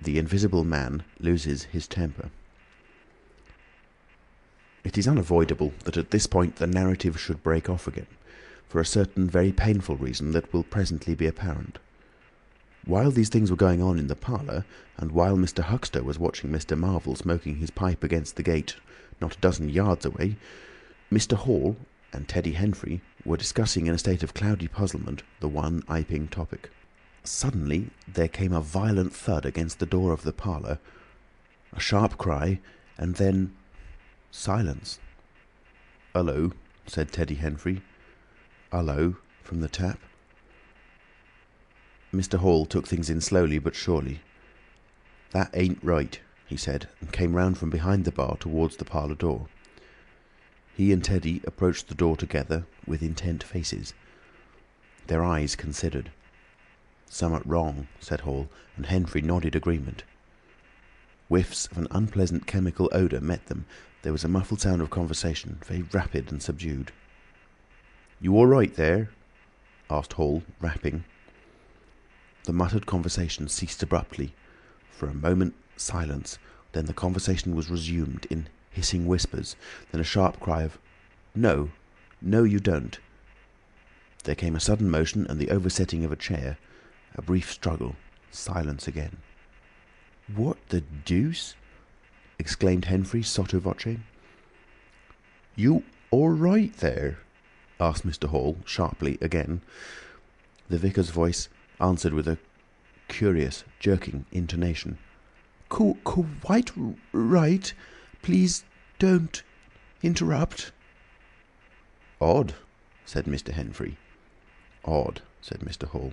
The Invisible Man loses his temper. It is unavoidable that at this point the narrative should break off again, for a certain very painful reason that will presently be apparent. While these things were going on in the parlour, and while Mr. Huxter was watching Mr. Marvel smoking his pipe against the gate not a dozen yards away, Mr. Hall and Teddy Henfrey were discussing in a state of cloudy puzzlement the one Iping topic. Suddenly there came a violent thud against the door of the parlour, a sharp cry, and then silence. "Hullo," said Teddy Henfrey. "Hullo," from the tap. Mr. Hall took things in slowly but surely. "That ain't right," he said, and came round from behind the bar towards the parlour door. He and Teddy approached the door together with intent faces. Their eyes considered. "Summat wrong," said Hall, and Henfrey nodded agreement. Whiffs of an unpleasant chemical odour met them. There was a muffled sound of conversation, very rapid and subdued. "You all right there?" asked Hall, rapping. The muttered conversation ceased abruptly. For a moment, silence. Then the conversation was resumed in hissing whispers. Then a sharp cry of, "No! No, you don't!" There came a sudden motion and the oversetting of a chair. A brief struggle. Silence again. "What the deuce?" exclaimed Henfrey sotto voce. "You all right there?" asked Mr. Hall, sharply, again. The vicar's voice answered with a curious, jerking intonation. Quite right. Please don't interrupt." "Odd," said Mr. Henfrey. "Odd," said Mr. Hall.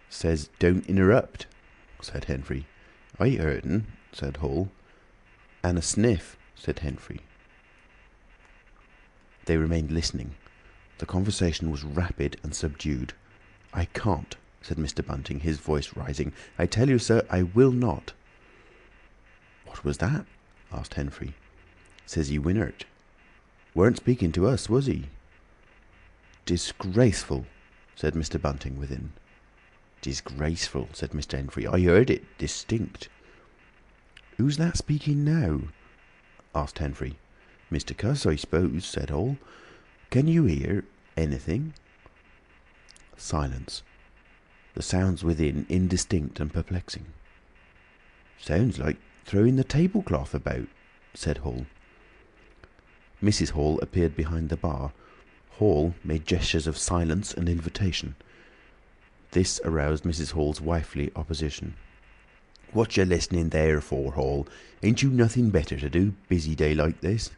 "Says don't interrupt," said Henfrey. "I heard un," said Hall. "And a sniff," said Henfrey. They remained listening. The conversation was rapid and subdued. "I can't," said Mr. Bunting, his voice rising. "I tell you, sir, I will not." "What was that?" asked Henfrey. "Says he winnert. Weren't speaking to us, was he?" "Disgraceful," said Mr. Bunting within. "Disgraceful," said Mr. Henfrey. "I heard it distinct." "Who's that speaking now?" asked Henfrey. "Mr. Cuss, I suppose," said Hall. "Can you hear anything?" Silence. The sounds within indistinct and perplexing. "Sounds like throwing the tablecloth about," said Hall. Mrs. Hall appeared behind the bar. Hall made gestures of silence and invitation. This aroused Mrs. Hall's wifely opposition. "What you listening there for, Hall? Ain't you nothing better to do, busy day like this?"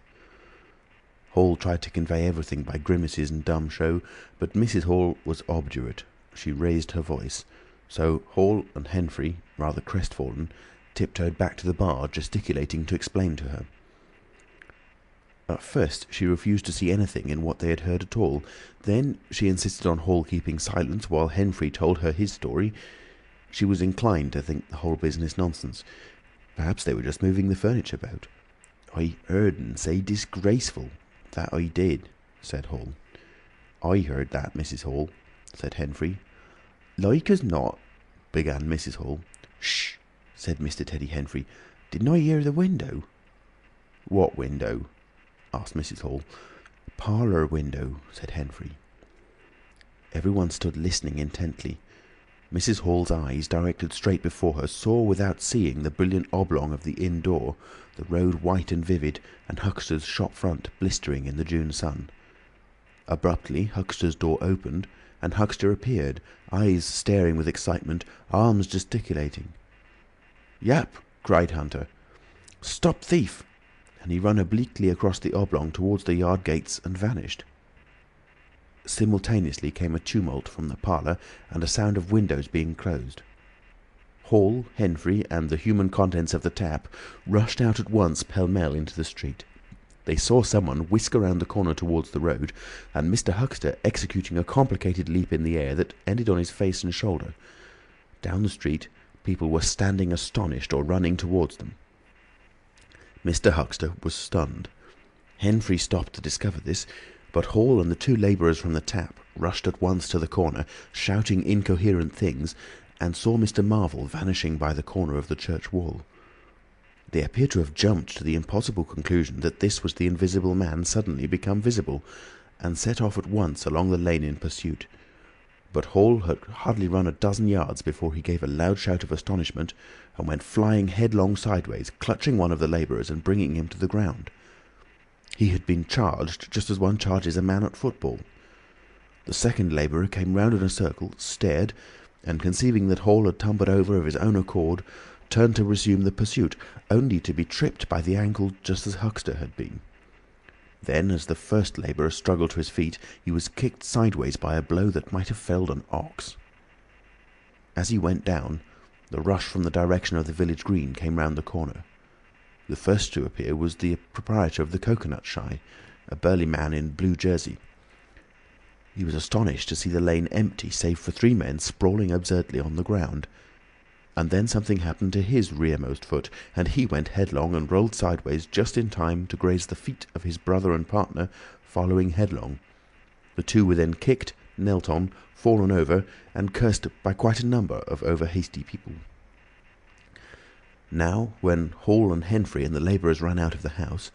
Hall tried to convey everything by grimaces and dumb show, but Mrs. Hall was obdurate. She raised her voice. So Hall and Henfrey, rather crestfallen, tiptoed back to the bar, gesticulating to explain to her. At first she refused to see anything in what they had heard at all. Then she insisted on Hall keeping silence while Henfrey told her his story. She was inclined to think the whole business nonsense. Perhaps they were just moving the furniture about. "I heard un say disgraceful. That I did," said Hall. "I heard that, Mrs. Hall," said Henfrey. "Like as not," began Mrs. Hall. "Shh!" said Mr. Teddy Henfrey. "Didn't I hear the window?" "What window?" asked Mrs. Hall. "Parlour window," said Henfrey. Everyone stood listening intently. Mrs. Hall's eyes, directed straight before her, saw without seeing the brilliant oblong of the inn door, the road white and vivid, and Huxter's shop front blistering in the June sun. Abruptly Huxter's door opened, and Huxter appeared, eyes staring with excitement, arms gesticulating. "Yap!" cried Hunter. "Stop thief!" and he ran obliquely across the oblong towards the yard gates and vanished. Simultaneously came a tumult from the parlour and a sound of windows being closed. Hall, Henfrey, and the human contents of the tap rushed out at once pell-mell into the street. They saw someone whisk around the corner towards the road, and Mr. Huxter executing a complicated leap in the air that ended on his face and shoulder. Down the street people were standing astonished or running towards them. Mr. Huxter was stunned. Henfrey stopped to discover this, but Hall and the two labourers from the tap rushed at once to the corner, shouting incoherent things, and saw Mr. Marvel vanishing by the corner of the church wall. They appeared to have jumped to the impossible conclusion that this was the Invisible Man suddenly become visible, and set off at once along the lane in pursuit. But Hall had hardly run a dozen yards before he gave a loud shout of astonishment and went flying headlong sideways, clutching one of the labourers and bringing him to the ground. He had been charged just as one charges a man at football. The second labourer came round in a circle, stared, and conceiving that Hall had tumbled over of his own accord, turned to resume the pursuit, only to be tripped by the ankle just as Huxter had been. Then, as the first labourer struggled to his feet, he was kicked sideways by a blow that might have felled an ox. As he went down, the rush from the direction of the village green came round the corner. The first to appear was the proprietor of the coconut shy, a burly man in blue jersey. He was astonished to see the lane empty, save for 3 men sprawling absurdly on the ground. And then something happened to his rearmost foot, and he went headlong and rolled sideways just in time to graze the feet of his brother and partner, following headlong. The two were then kicked, knelt on, fallen over, and cursed by quite a number of over-hasty people. Now, when Hall and Henfrey and the labourers ran out of the house,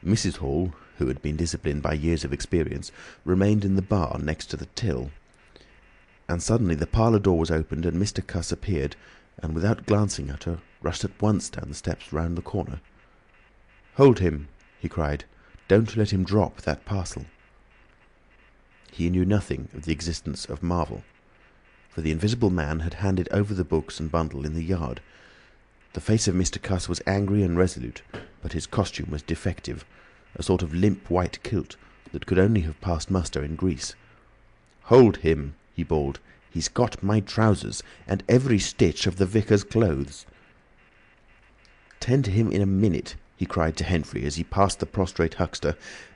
Mrs. Hall, who had been disciplined by years of experience, remained in the bar next to the till. And suddenly the parlour door was opened and Mr. Cuss appeared, and without glancing at her, rushed at once down the steps round the corner. "Hold him!" he cried. "Don't let him drop that parcel." He knew nothing of the existence of Marvel, for the Invisible Man had handed over the books and bundle in the yard. The face of Mr. Cuss was angry and resolute, but his costume was defective, a sort of limp white kilt that could only have passed muster in Greece. "Hold him!" he bawled. "He's got my trousers, and every stitch of the vicar's clothes." "Tend to him in a minute," he cried to Henfrey as he passed the prostrate huckster,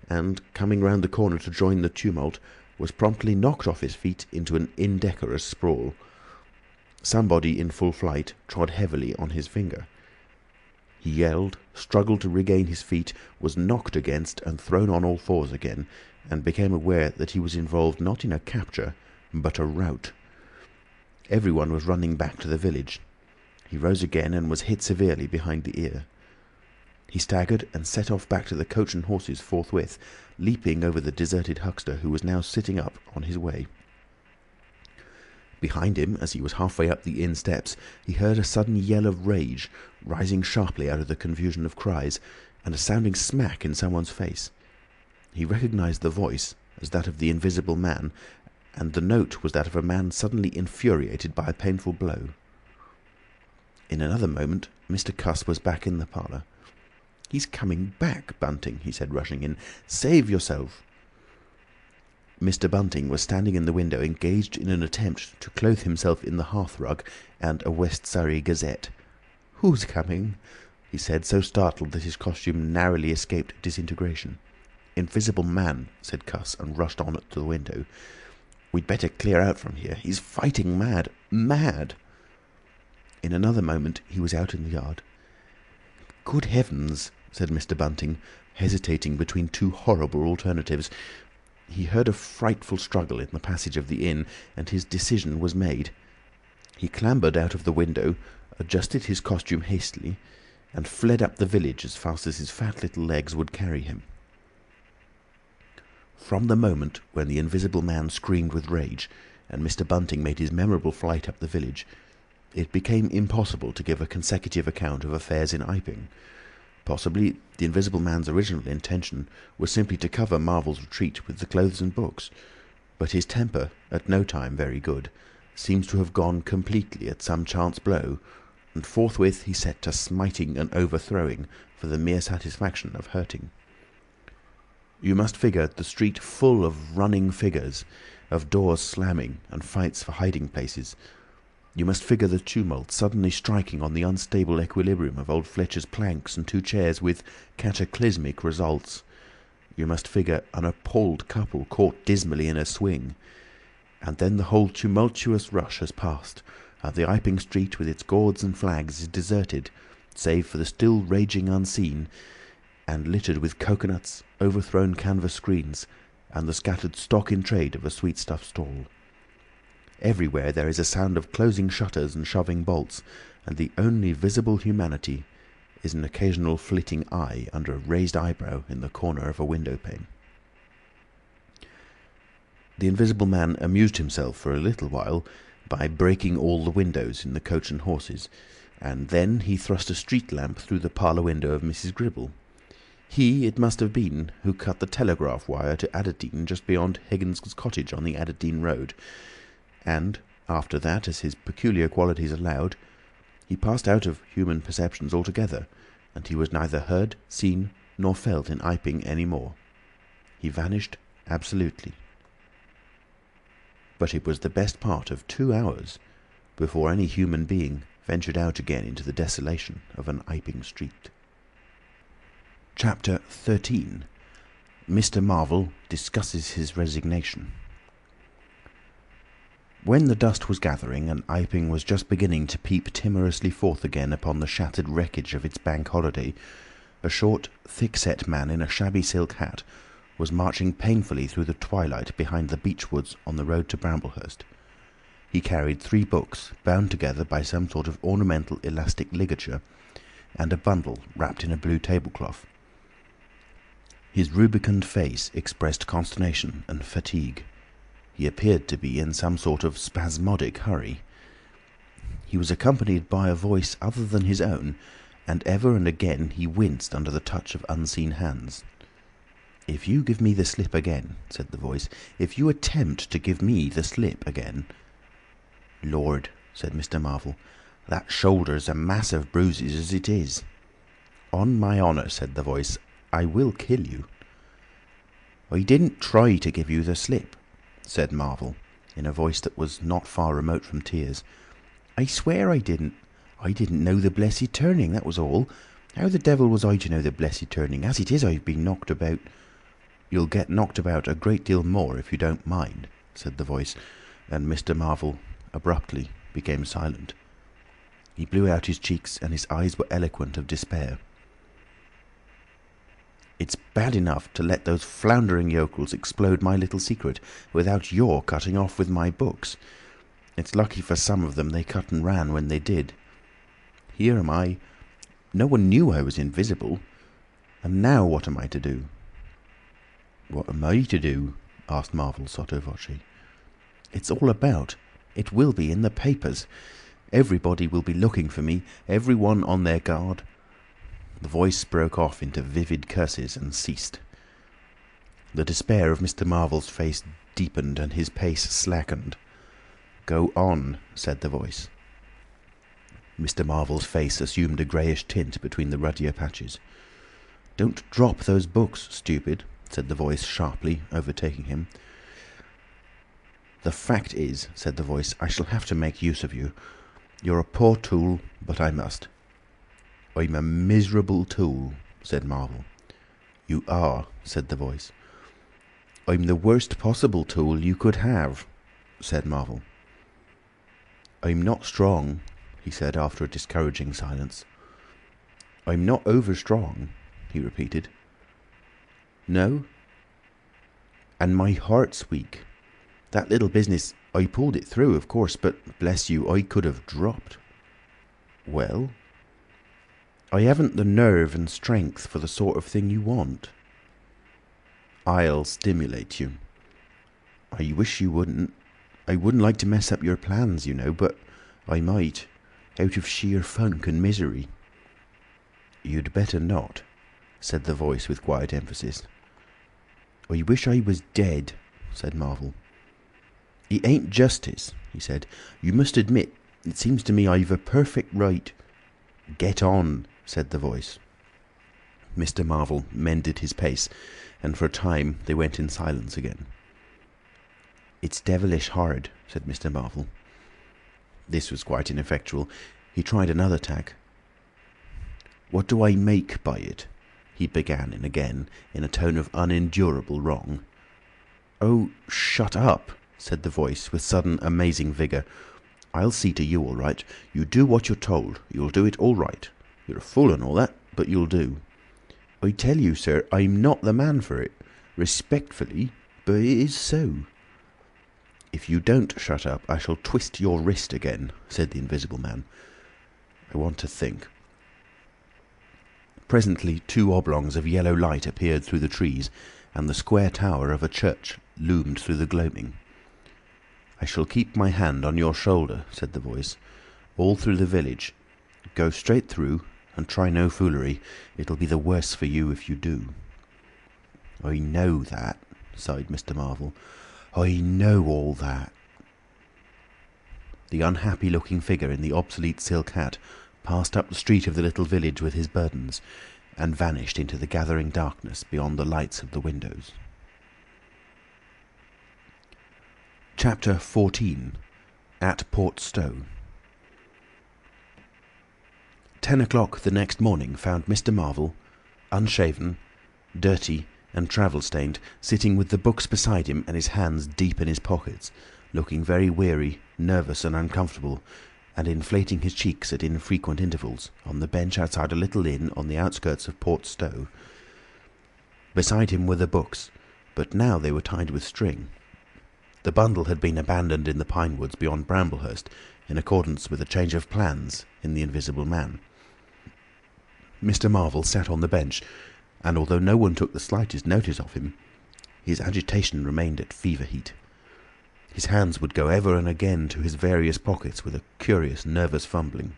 and, coming round the corner to join the tumult, was promptly knocked off his feet into an indecorous sprawl. Somebody in full flight trod heavily on his finger. He yelled, struggled to regain his feet, was knocked against and thrown on all fours again, and became aware that he was involved not in a capture, but a rout. Everyone was running back to the village. He rose again and was hit severely behind the ear. He staggered and set off back to the coach and horses forthwith, leaping over the deserted huckster who was now sitting up on his way. Behind him, as he was halfway up the inn steps, he heard a sudden yell of rage, rising sharply out of the confusion of cries, and a sounding smack in someone's face. He recognised the voice as that of the Invisible Man, and the note was that of a man suddenly infuriated by a painful blow. In another moment, Mr. Cuss was back in the parlour. "He's coming back, Bunting," he said, rushing in. "Save yourself." Mr. Bunting was standing in the window, engaged in an attempt to clothe himself in the hearthrug and a West Surrey Gazette. "Who's coming?" he said, so startled that his costume narrowly escaped disintegration. "Invisible Man," said Cuss, and rushed on to the window. "We'd better clear out from here. He's fighting mad. Mad!" In another moment he was out in the yard. "Good heavens!" said Mr. Bunting, hesitating between two horrible alternatives. He heard a frightful struggle in the passage of the inn, and his decision was made. He clambered out of the window, adjusted his costume hastily, and fled up the village as fast as his fat little legs would carry him. From the moment when the Invisible Man screamed with rage, and Mr. Bunting made his memorable flight up the village, it became impossible to give a consecutive account of affairs in Iping. Possibly the Invisible Man's original intention was simply to cover Marvel's retreat with the clothes and books, but his temper, at no time very good, seems to have gone completely at some chance blow, and forthwith he set to smiting and overthrowing for the mere satisfaction of hurting. You must figure the street full of running figures, of doors slamming and fights for hiding places. You must figure the tumult suddenly striking on the unstable equilibrium of old Fletcher's planks and 2 chairs with cataclysmic results. You must figure an appalled couple caught dismally in a swing. And then the whole tumultuous rush has passed, and the Iping street with its gourds and flags is deserted, save for the still raging unseen, and littered with coconuts, overthrown canvas screens, and the scattered stock in trade of a sweetstuff stall. Everywhere there is a sound of closing shutters and shoving bolts, and the only visible humanity is an occasional flitting eye under a raised eyebrow in the corner of a window pane. The Invisible Man amused himself for a little while by breaking all the windows in the Coach and Horses, and then he thrust a street lamp through the parlour window of Mrs. Gribble. He, it must have been, who cut the telegraph wire to Adderdean just beyond Higgins's cottage on the Adderdean road, and, after that, as his peculiar qualities allowed, he passed out of human perceptions altogether, and he was neither heard, seen, nor felt in Iping any more. He vanished absolutely. But it was the best part of 2 hours before any human being ventured out again into the desolation of an Iping street. Chapter 13. Mr. Marvel discusses his resignation. When the dust was gathering and Iping was just beginning to peep timorously forth again upon the shattered wreckage of its bank holiday, a short, thick-set man in a shabby silk hat was marching painfully through the twilight behind the beech woods on the road to Bramblehurst. He carried 3 books, bound together by some sort of ornamental elastic ligature, and a bundle wrapped in a blue tablecloth. His rubicund face expressed consternation and fatigue. He appeared to be in some sort of spasmodic hurry. He was accompanied by a voice other than his own, and ever and again he winced under the touch of unseen hands. "If you give me the slip again," said the voice, "if you attempt to give me the slip again—" "Lord," said Mr. Marvel, "that shoulder's a mass of bruises as it is." "On my honour," said the voice, "I will kill you." "I didn't try to give you the slip," said Marvel, in a voice that was not far remote from tears. "I swear I didn't. I didn't know the blessed turning, that was all. How the devil was I to know the blessed turning? As it is, I've been knocked about—" "You'll get knocked about a great deal more if you don't mind," said the voice, and Mr. Marvel abruptly became silent. He blew out his cheeks, and his eyes were eloquent of despair. "It's bad enough to let those floundering yokels explode my little secret without your cutting off with my books. It's lucky for some of them they cut and ran when they did. Here am I. No one knew I was invisible. And now what am I to do?" "What am I to do?" asked Marvel sotto voce. "It's all about. It will be in the papers. Everybody will be looking for me, every one on their guard." The voice broke off into vivid curses and ceased. The despair of Mr. Marvel's face deepened and his pace slackened. "Go on," said the voice. Mr. Marvel's face assumed a greyish tint between the ruddier patches. "Don't drop those books, stupid," said the voice sharply, overtaking him. "The fact is," said the voice, "I shall have to make use of you. You're a poor tool, but I must." "I'm a miserable tool," said Marvel. "You are," said the voice. "I'm the worst possible tool you could have," said Marvel. "I'm not strong," he said after a discouraging silence. "I'm not over-strong," he repeated. "No? And my heart's weak. That little business, I pulled it through, of course, but bless you, I could have dropped." "Well?" "I haven't the nerve and strength for the sort of thing you want." "I'll stimulate you." "I wish you wouldn't. I wouldn't like to mess up your plans, you know, but I might, out of sheer funk and misery." "You'd better not," said the voice with quiet emphasis. "I wish I was dead," said Marvel. "It ain't justice," he said. "You must admit, it seems to me I've a perfect right—" "Get on," said the voice. Mr. Marvel mended his pace, and for a time they went in silence again. "It's devilish hard," said Mr. Marvel. This was quite ineffectual. He tried another tack. "What do I make by it?" he began again, in a tone of unendurable wrong. "Oh, shut up," said the voice, with sudden amazing vigour. "I'll see to you all right. You do what you're told. You'll do it all right. You're a fool and all that, but you'll do. I tell you, sir, I'm not the man for it. Respectfully, but it is so." "If you don't shut up, I shall twist your wrist again," said the Invisible Man. "I want to think." Presently 2 oblongs of yellow light appeared through the trees, and the square tower of a church loomed through the gloaming. "I shall keep my hand on your shoulder," said the voice, "all through the village. Go straight through, and try no foolery. It'll be the worse for you if you do." "I know that," sighed Mr. Marvel. "I know all that." The unhappy-looking figure in the obsolete silk hat passed up the street of the little village with his burdens, and vanished into the gathering darkness beyond the lights of the windows. Chapter 14. At Port Stowe. 10 o'clock the next morning found Mr. Marvel, unshaven, dirty, and travel-stained, sitting with the books beside him and his hands deep in his pockets, looking very weary, nervous, and uncomfortable, and inflating his cheeks at infrequent intervals, on the bench outside a little inn on the outskirts of Port Stowe. Beside him were the books, but now they were tied with string. The bundle had been abandoned in the pine woods beyond Bramblehurst, in accordance with a change of plans in the Invisible Man. Mr. Marvel sat on the bench, and although no one took the slightest notice of him, his agitation remained at fever heat. His hands would go ever and again to his various pockets with a curious, nervous fumbling.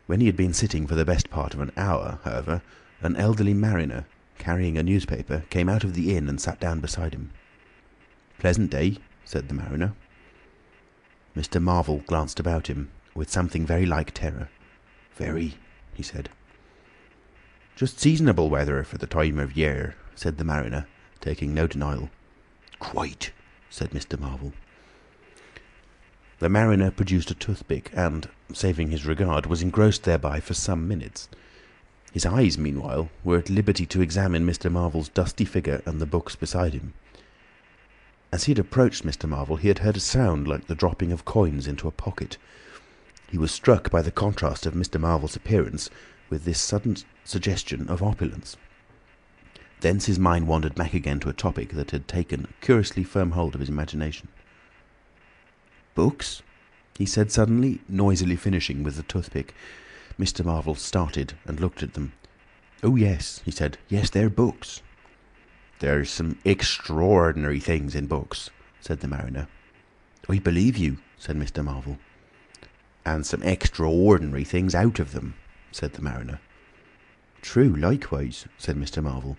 When he had been sitting for the best part of an hour, however, an elderly mariner, carrying a newspaper, came out of the inn and sat down beside him. "Pleasant day," said the mariner. Mr. Marvel glanced about him, with something very like terror. "Very," he said. "Just seasonable weather for the time of year," said the mariner, taking no denial. "Quite," said Mr. Marvel. The mariner produced a toothpick and, saving his regard, was engrossed thereby for some minutes. His eyes, meanwhile, were at liberty to examine Mr. Marvel's dusty figure and the books beside him. As he had approached Mr. Marvel, he had heard a sound like the dropping of coins into a pocket. He was struck by the contrast of Mr. Marvel's appearance with this sudden suggestion of opulence. Thence his mind wandered back again to a topic that had taken a curiously firm hold of his imagination. "Books?" he said suddenly, noisily finishing with the toothpick. Mr. Marvel started and looked at them. "Oh yes," he said. "Yes, they're books." "There's some extraordinary things in books," said the mariner. "I believe you," said Mr. Marvel. "And some extraordinary things out of them," said the mariner. "True, likewise," said Mr. Marvel.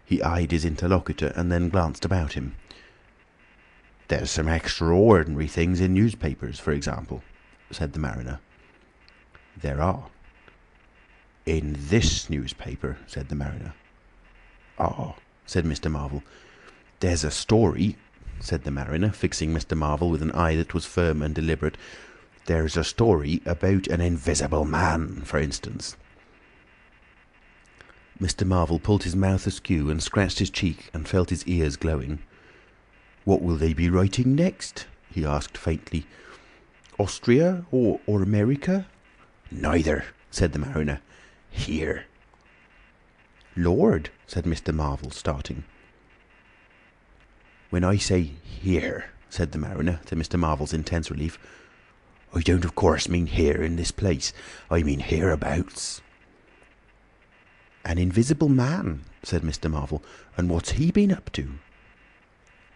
He eyed his interlocutor and then glanced about him. "There's some extraordinary things in newspapers, for example," said the mariner. "There are." "In this newspaper," said the mariner. "Ah," said Mr. Marvel. "There's a story," said the mariner, fixing Mr. Marvel with an eye that was firm and deliberate. "There's a story about an invisible man, for instance." Mr. Marvel pulled his mouth askew and scratched his cheek and felt his ears glowing. "What will they be writing next?" he asked faintly. "Austria or America?" "Neither," said the mariner. "Here." "Lord," said Mr. Marvel, starting. "When I say here," said the mariner, to Mr. Marvel's intense relief, "I don't of course mean here in this place. I mean hereabouts." "An invisible man," said Mr. Marvel. "And what's he been up to?"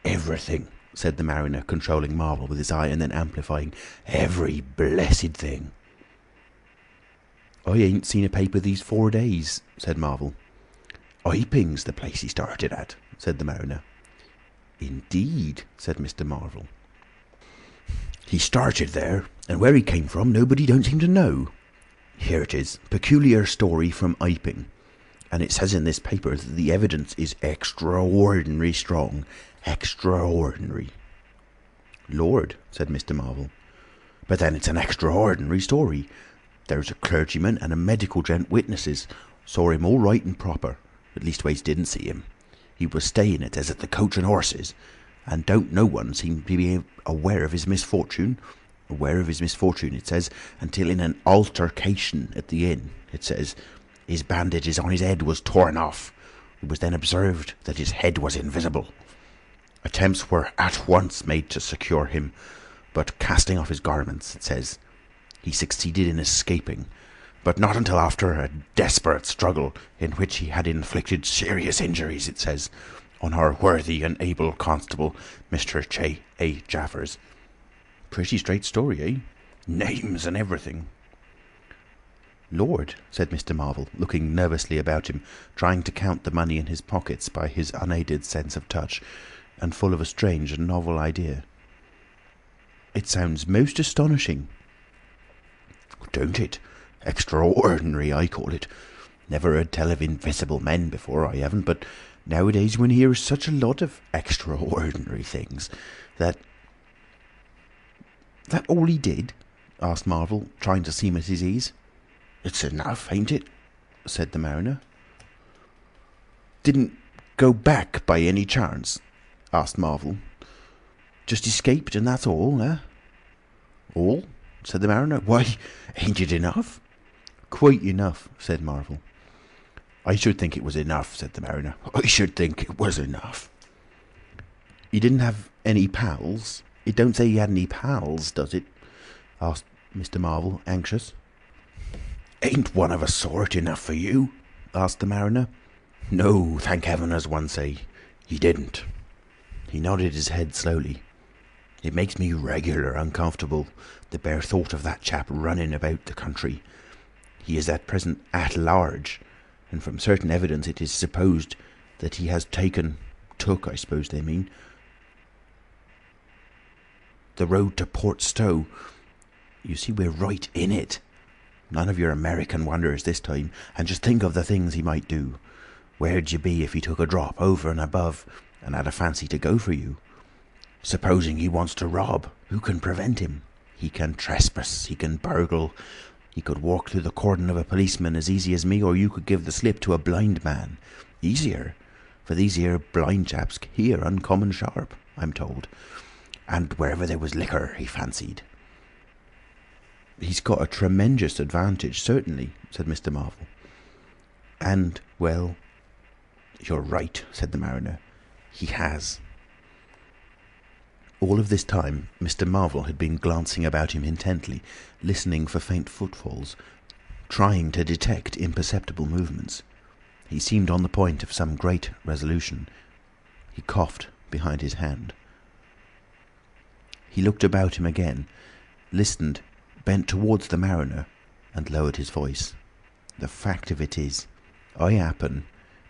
"Everything," said the mariner, controlling Marvel with his eye and then amplifying. "Every blessed thing." "I ain't seen a paper these 4 days," said Marvel. "Iping's the place he started at," said the mariner. "Indeed," said Mr. Marvel. "He started there, and where he came from nobody don't seem to know. Here it is, peculiar story from Iping. And it says in this paper that the evidence is extraordinary strong. Extraordinary." "Lord," said Mr. Marvel. "But then it's an extraordinary story. There's a clergyman and a medical gent witnesses. Saw him all right and proper. At leastways didn't see him. He was staying, it says, at the Coach and Horses. And don't no one seem to be aware of his misfortune. Aware of his misfortune, it says, until in an altercation at the inn, it says, his bandages on his head was torn off. It was then observed that his head was invisible. Attempts were at once made to secure him, but casting off his garments, it says, he succeeded in escaping, but not until after a desperate struggle in which he had inflicted serious injuries, it says, on our worthy and able constable, Mr. J. A. Jaffers. Pretty straight story, eh? Names and everything." "Lord," said Mr. Marvel, looking nervously about him, trying to count the money in his pockets by his unaided sense of touch, and full of a strange and novel idea. "It sounds most astonishing." "Don't it? Extraordinary, I call it. Never heard tell of invisible men before, I haven't, but nowadays one hears such a lot of extraordinary things that—" "That all he did?" asked Marvel, trying to seem at his ease. "It's enough, ain't it?" said the mariner. "Didn't go back by any chance?" asked Marvel. "Just escaped and that's all, eh?" "All?" said the mariner. "Why, ain't it enough?" "Quite enough," said Marvel. "I should think it was enough," said the mariner. "I should think it was enough." "He didn't have any pals? It don't say he had any pals, does it?" asked Mr. Marvel, anxious. "Ain't one of a sort enough for you?" asked the mariner. "No, thank heaven, as one say. He didn't." He nodded his head slowly. "It makes me regular uncomfortable, the bare thought of that chap running about the country. He is at present at large, and from certain evidence it is supposed that he has took, I suppose they mean, the road to Port Stowe. You see, we're right in it. None of your American wonders this time, and just think of the things he might do. Where'd you be if he took a drop over and above and had a fancy to go for you? Supposing he wants to rob, who can prevent him? He can trespass, he can burgle, he could walk through the cordon of a policeman as easy as me, or you could give the slip to a blind man. Easier, for these here blind chaps hear uncommon sharp, I'm told. And wherever there was liquor, he fancied." "He's got a tremendous advantage, certainly," said Mr. Marvel. "And, well, you're right," said the mariner. "He has." All of this time Mr. Marvel had been glancing about him intently, listening for faint footfalls, trying to detect imperceptible movements. He seemed on the point of some great resolution. He coughed behind his hand. He looked about him again, listened, bent towards the mariner, and lowered his voice. "The fact of it is, I happen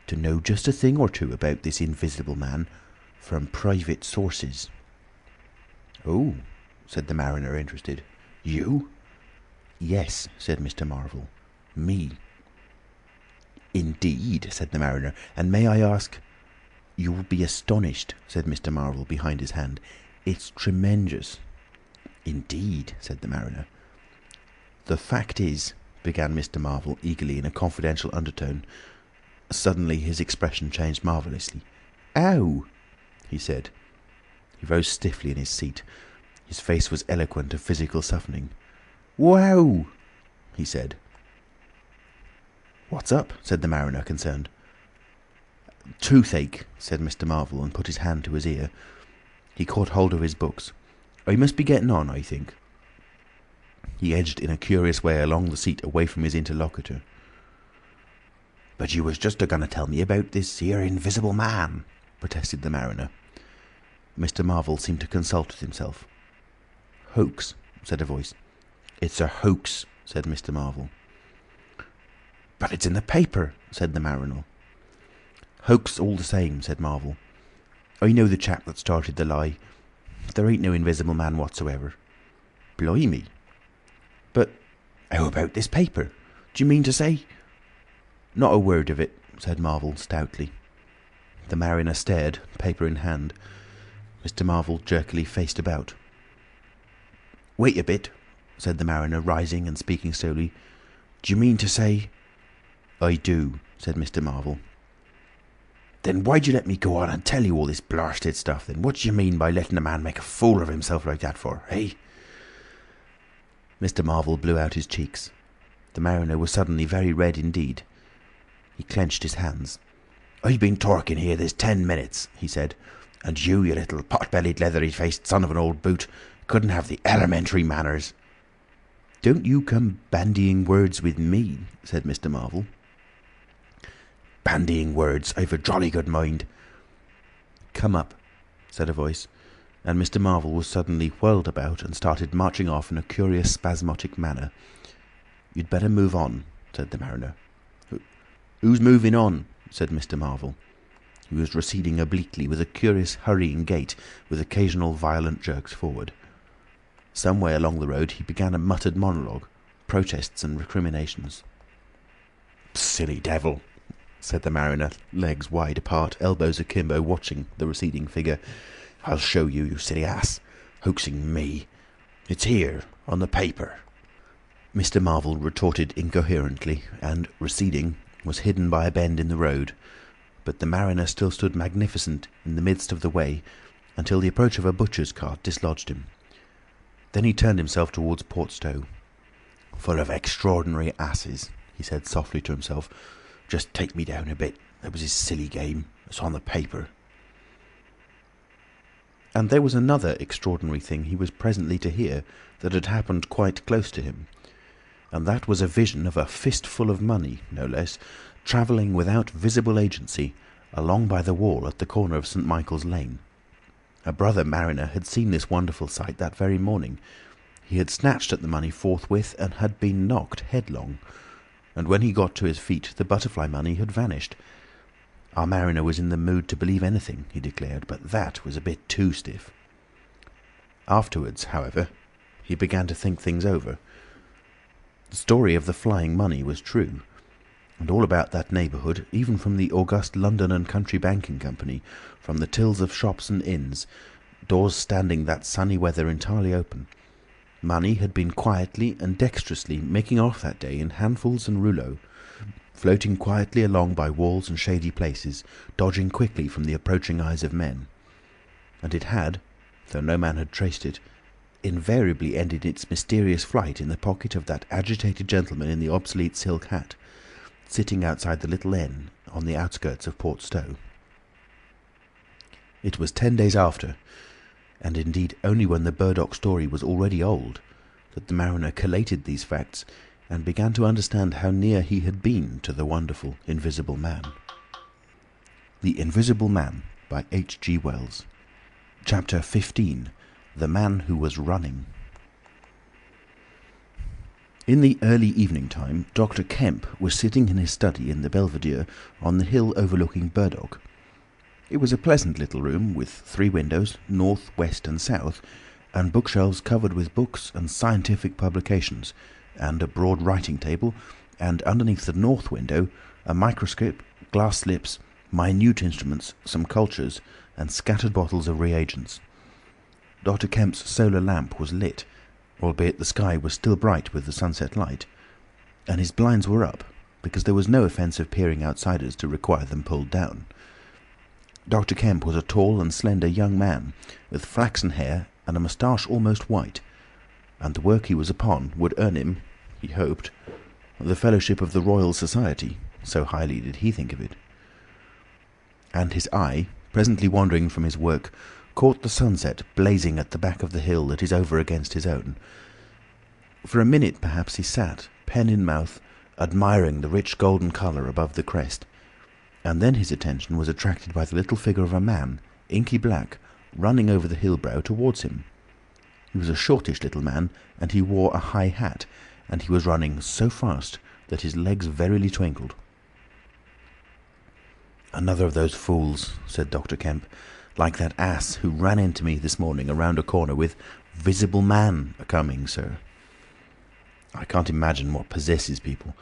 to know just a thing or two about this invisible man from private sources." "Oh," said the mariner, interested. "You?" "Yes," said Mr. Marvel. "Me." "Indeed," said the mariner. "And may I ask—" "You'll be astonished," said Mr. Marvel behind his hand. "It's tremendous." "Indeed," said the mariner. "The fact is," began Mr. Marvel eagerly in a confidential undertone. Suddenly his expression changed marvellously. "Ow!" he said. He rose stiffly in his seat. His face was eloquent of physical suffering. "Wow!" he said. "What's up?" said the mariner, concerned. "Toothache," said Mr. Marvel, and put his hand to his ear. He caught hold of his books. "I must be getting on, I think." He edged in a curious way along the seat away from his interlocutor. "But you was just a-going to tell me about this here invisible man," protested the mariner. Mr. Marvel seemed to consult with himself. "Hoax," said a voice. "It's a hoax," said Mr. Marvel. "But it's in the paper," said the mariner. "Hoax all the same," said Marvel. "I know the chap that started the lie. There ain't no invisible man whatsoever." "Blimey! But how about this paper? Do you mean to say—" "Not a word of it," said Marvel stoutly. The mariner stared, paper in hand. Mr. Marvel jerkily faced about. "Wait a bit," said the mariner, rising and speaking slowly. "Do you mean to say—" "I do," said Mr. Marvel. "Then why'd you let me go on and tell you all this blarsted stuff, then? What do you mean by letting a man make a fool of himself like that for, eh?" Mr. Marvel blew out his cheeks. The mariner was suddenly very red indeed. He clenched his hands. "I've been talking here this 10 minutes," he said, "and you little pot-bellied, leathery-faced son of an old boot, couldn't have the elementary manners." "Don't you come bandying words with me," said Mr. Marvel. "Bandying words! I've a jolly good mind." "Come up," said a voice, and Mr. Marvel was suddenly whirled about and started marching off in a curious spasmodic manner. "You'd better move on," said the mariner. "Who's moving on?" said Mr. Marvel. He was receding obliquely with a curious hurrying gait, with occasional violent jerks forward. Some way along the road he began a muttered monologue, protests and recriminations. "Silly devil," said the mariner, legs wide apart, elbows akimbo, watching the receding figure. "I'll show you, you silly ass. Hoaxing me. It's here, on the paper." Mr. Marvel retorted incoherently, and, receding, was hidden by a bend in the road, but the mariner still stood magnificent in the midst of the way until the approach of a butcher's cart dislodged him. Then he turned himself towards Portstowe. "Full of extraordinary asses," he said softly to himself. "Just take me down a bit. That was his silly game. It's on the paper." And there was another extraordinary thing he was presently to hear that had happened quite close to him, and that was a vision of a fistful of money, no less, travelling without visible agency along by the wall at the corner of St. Michael's Lane. A brother mariner had seen this wonderful sight that very morning. He had snatched at the money forthwith and had been knocked headlong, and when he got to his feet the butterfly money had vanished. Our mariner was in the mood to believe anything, he declared, but that was a bit too stiff. Afterwards, however, he began to think things over. The story of the flying money was true, and all about that neighbourhood, even from the august London and Country Banking Company, from the tills of shops and inns, doors standing that sunny weather entirely open, money had been quietly and dexterously making off that day in handfuls and rouleaux, floating quietly along by walls and shady places, dodging quickly from the approaching eyes of men. And it had, though no man had traced it, invariably ended its mysterious flight in the pocket of that agitated gentleman in the obsolete silk hat, sitting outside the little inn on the outskirts of Portstowe. It was 10 days after, and indeed only when the Burdock story was already old, that the mariner collated these facts and began to understand how near he had been to the wonderful Invisible Man. The Invisible Man by H.G. Wells. Chapter 15. The Man Who Was Running. In the early evening time, Dr. Kemp was sitting in his study in the Belvedere on the hill overlooking Burdock. It was a pleasant little room with 3 windows, north, west and south, and bookshelves covered with books and scientific publications, and a broad writing table, and underneath the north window a microscope, glass slips, minute instruments, some cultures, and scattered bottles of reagents. Dr. Kemp's solar lamp was lit, albeit the sky was still bright with the sunset light, and his blinds were up, because there was no offence of peering outsiders to require them pulled down. Dr. Kemp was a tall and slender young man, with flaxen hair and a moustache almost white, and the work he was upon would earn him, he hoped, the fellowship of the Royal Society, so highly did he think of it. And his eye, presently wandering from his work, caught the sunset blazing at the back of the hill that is over against his own. For a minute perhaps he sat, pen in mouth, admiring the rich golden colour above the crest, and then his attention was attracted by the little figure of a man, inky black, running over the hill brow towards him. He was a shortish little man, and he wore a high hat, and he was running so fast that his legs verily twinkled. "Another of those fools," said Dr. Kemp, "like that ass who ran into me this morning around a corner with 'Visible Man a-coming, sir.' I can't imagine what possesses people.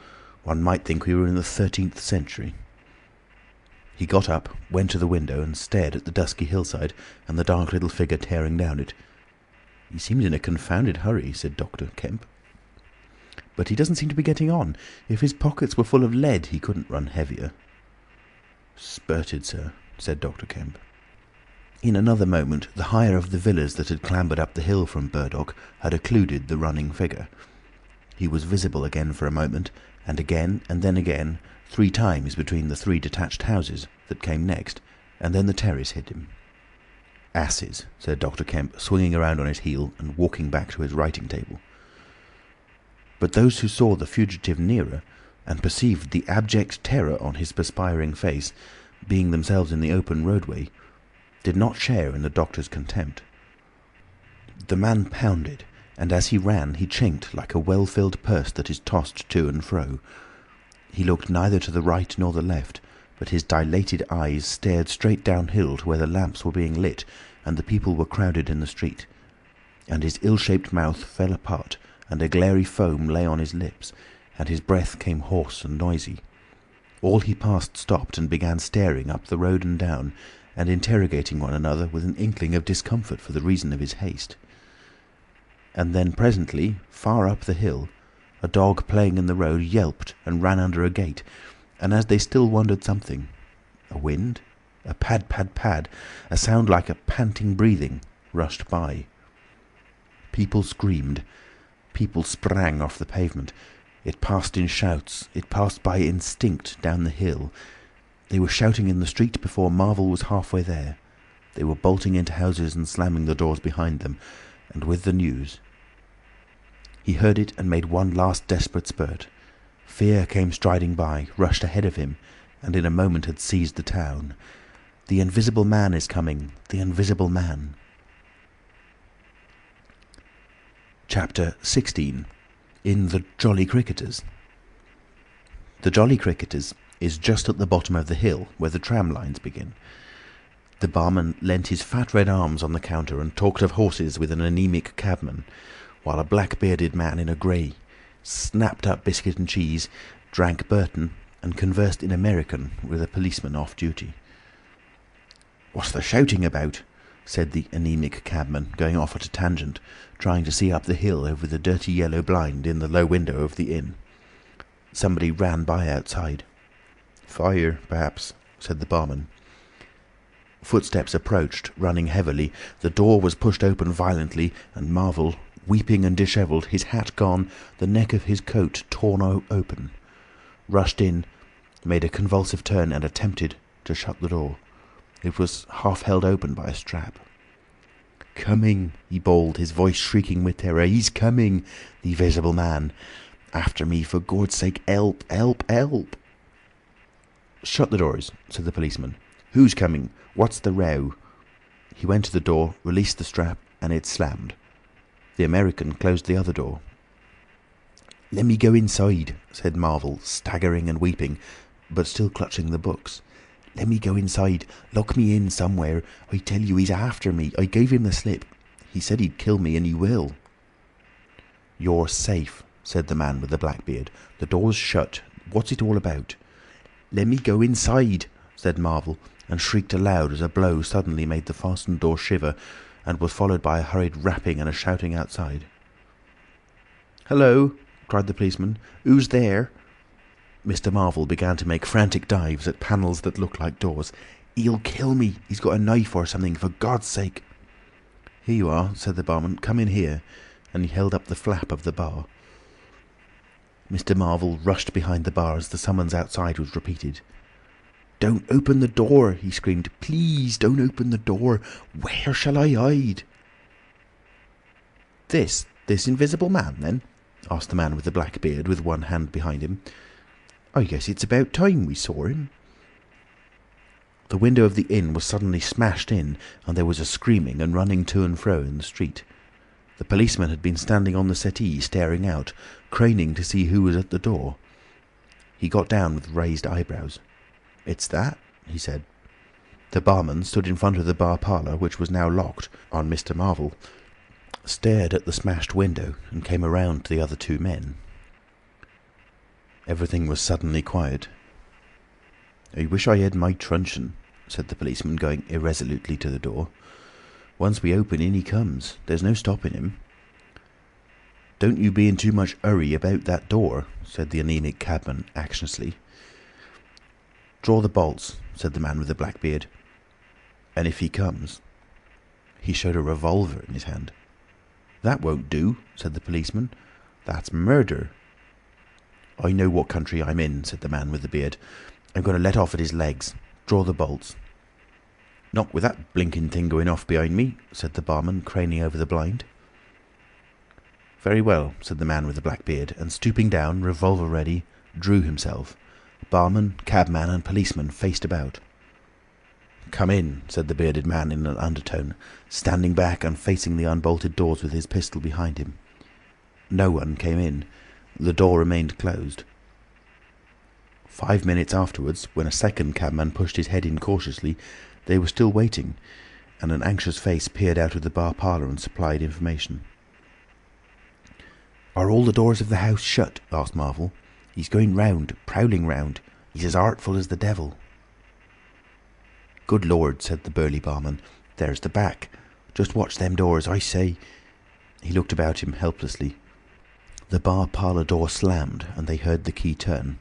One might think we were in the 13th century." He got up, went to the window, and stared at the dusky hillside and the dark little figure tearing down it. "He seemed in a confounded hurry," said Dr. Kemp. "But he doesn't seem to be getting on. If his pockets were full of lead, he couldn't run heavier." "Spurted, sir," said Dr. Kemp. In another moment the higher of the villas that had clambered up the hill from Burdock had occluded the running figure. He was visible again for a moment, and again, and then again, 3 times between the 3 detached houses that came next, and then the terrace hid him. "Asses," said Dr. Kemp, swinging around on his heel and walking back to his writing table. But those who saw the fugitive nearer, and perceived the abject terror on his perspiring face, being themselves in the open roadway, did not share in the doctor's contempt. The man pounded, and as he ran he chinked like a well-filled purse that is tossed to and fro. He looked neither to the right nor the left, but his dilated eyes stared straight downhill to where the lamps were being lit and the people were crowded in the street. And his ill-shaped mouth fell apart, and a glary foam lay on his lips, and his breath came hoarse and noisy. All he passed stopped and began staring up the road and down, and interrogating one another with an inkling of discomfort for the reason of his haste. And then presently, far up the hill, a dog playing in the road yelped and ran under a gate, and as they still wondered something, a wind, a pad, pad, pad, a sound like a panting breathing, rushed by. People screamed. People sprang off the pavement. It passed in shouts. It passed by instinct down the hill. They were shouting in the street before Marvel was halfway there. They were bolting into houses and slamming the doors behind them, and with the news. He heard it and made one last desperate spurt. Fear came striding by, rushed ahead of him, and in a moment had seized the town. The Invisible Man is coming. The Invisible Man. Chapter 16. In the Jolly Cricketers. The Jolly Cricketers is just at the bottom of the hill, where the tram lines begin. The barman leant his fat red arms on the counter and talked of horses with an anaemic cabman, while a black-bearded man in a grey snapped up biscuit and cheese, drank Burton, and conversed in American with a policeman off duty. "What's the shouting about?" said the anaemic cabman, going off at a tangent, trying to see up the hill over the dirty yellow blind in the low window of the inn. Somebody ran by outside. "Fire, perhaps," said the barman. Footsteps approached, running heavily. The door was pushed open violently, and Marvel, weeping and dishevelled, his hat gone, the neck of his coat torn open, rushed in, made a convulsive turn, and attempted to shut the door. It was half held open by a strap. "Coming!" he bawled, his voice shrieking with terror. "He's coming! The Invisible Man! After me, for God's sake! Help! Help! Help!" "Shut the doors," said the policeman. "Who's coming? What's the row?" He went to the door, released the strap, and it slammed. The American closed the other door. "Let me go inside," said Marvel, staggering and weeping, but still clutching the books. "Let me go inside. Lock me in somewhere. I tell you, he's after me. I gave him the slip. He said he'd kill me, and he will." "You're safe," said the man with the black beard. "The door's shut. What's it all about?" "Let me go inside," said Marvel, and shrieked aloud as a blow suddenly made the fastened door shiver, and was followed by a hurried rapping and a shouting outside. "Hello!" cried the policeman. "Who's there?" Mr. Marvel began to make frantic dives at panels that looked like doors. "He'll kill me! He's got a knife or something, for God's sake!" "Here you are," said the barman. "Come in here," and he held up the flap of the bar. Mr. Marvel rushed behind the bar as the summons outside was repeated. "Don't open the door!" he screamed. "Please don't open the door! Where shall I hide?" This Invisible Man, then?" asked the man with the black beard, with one hand behind him. "I guess it's about time we saw him." The window of the inn was suddenly smashed in, and there was a screaming and running to and fro in the street. The policeman had been standing on the settee, staring out, craning to see who was at the door. He got down with raised eyebrows. "It's that," he said. The barman stood in front of the bar parlour, which was now locked on Mr. Marvel, stared at the smashed window, and came around to the other two men. Everything was suddenly quiet. "I wish I had my truncheon," said the policeman, going irresolutely to the door. "Once we open, in he comes. There's no stopping him." "Don't you be in too much hurry about that door," said the anaemic cabman anxiously. "Draw the bolts," said the man with the black beard. "And if he comes—" He showed a revolver in his hand. "That won't do," said the policeman. "That's murder." "I know what country I'm in," said the man with the beard. "I'm going to let off at his legs. Draw the bolts." "Not with that blinking thing going off behind me," said the barman, craning over the blind. "Very well," said the man with the black beard, and stooping down, revolver ready, drew himself. Barman, cabman, and policeman faced about. "Come in," said the bearded man in an undertone, standing back and facing the unbolted doors with his pistol behind him. No one came in. The door remained closed. 5 minutes afterwards, when a second cabman pushed his head in cautiously, they were still waiting, and an anxious face peered out of the bar parlour and supplied information. "Are all the doors of the house shut?" asked Marvel. "He's going round, prowling round. He's as artful as the devil." "Good Lord," said the burly barman. "There's the back. Just watch them doors, I say." He looked about him helplessly. The bar parlour door slammed, and they heard the key turn.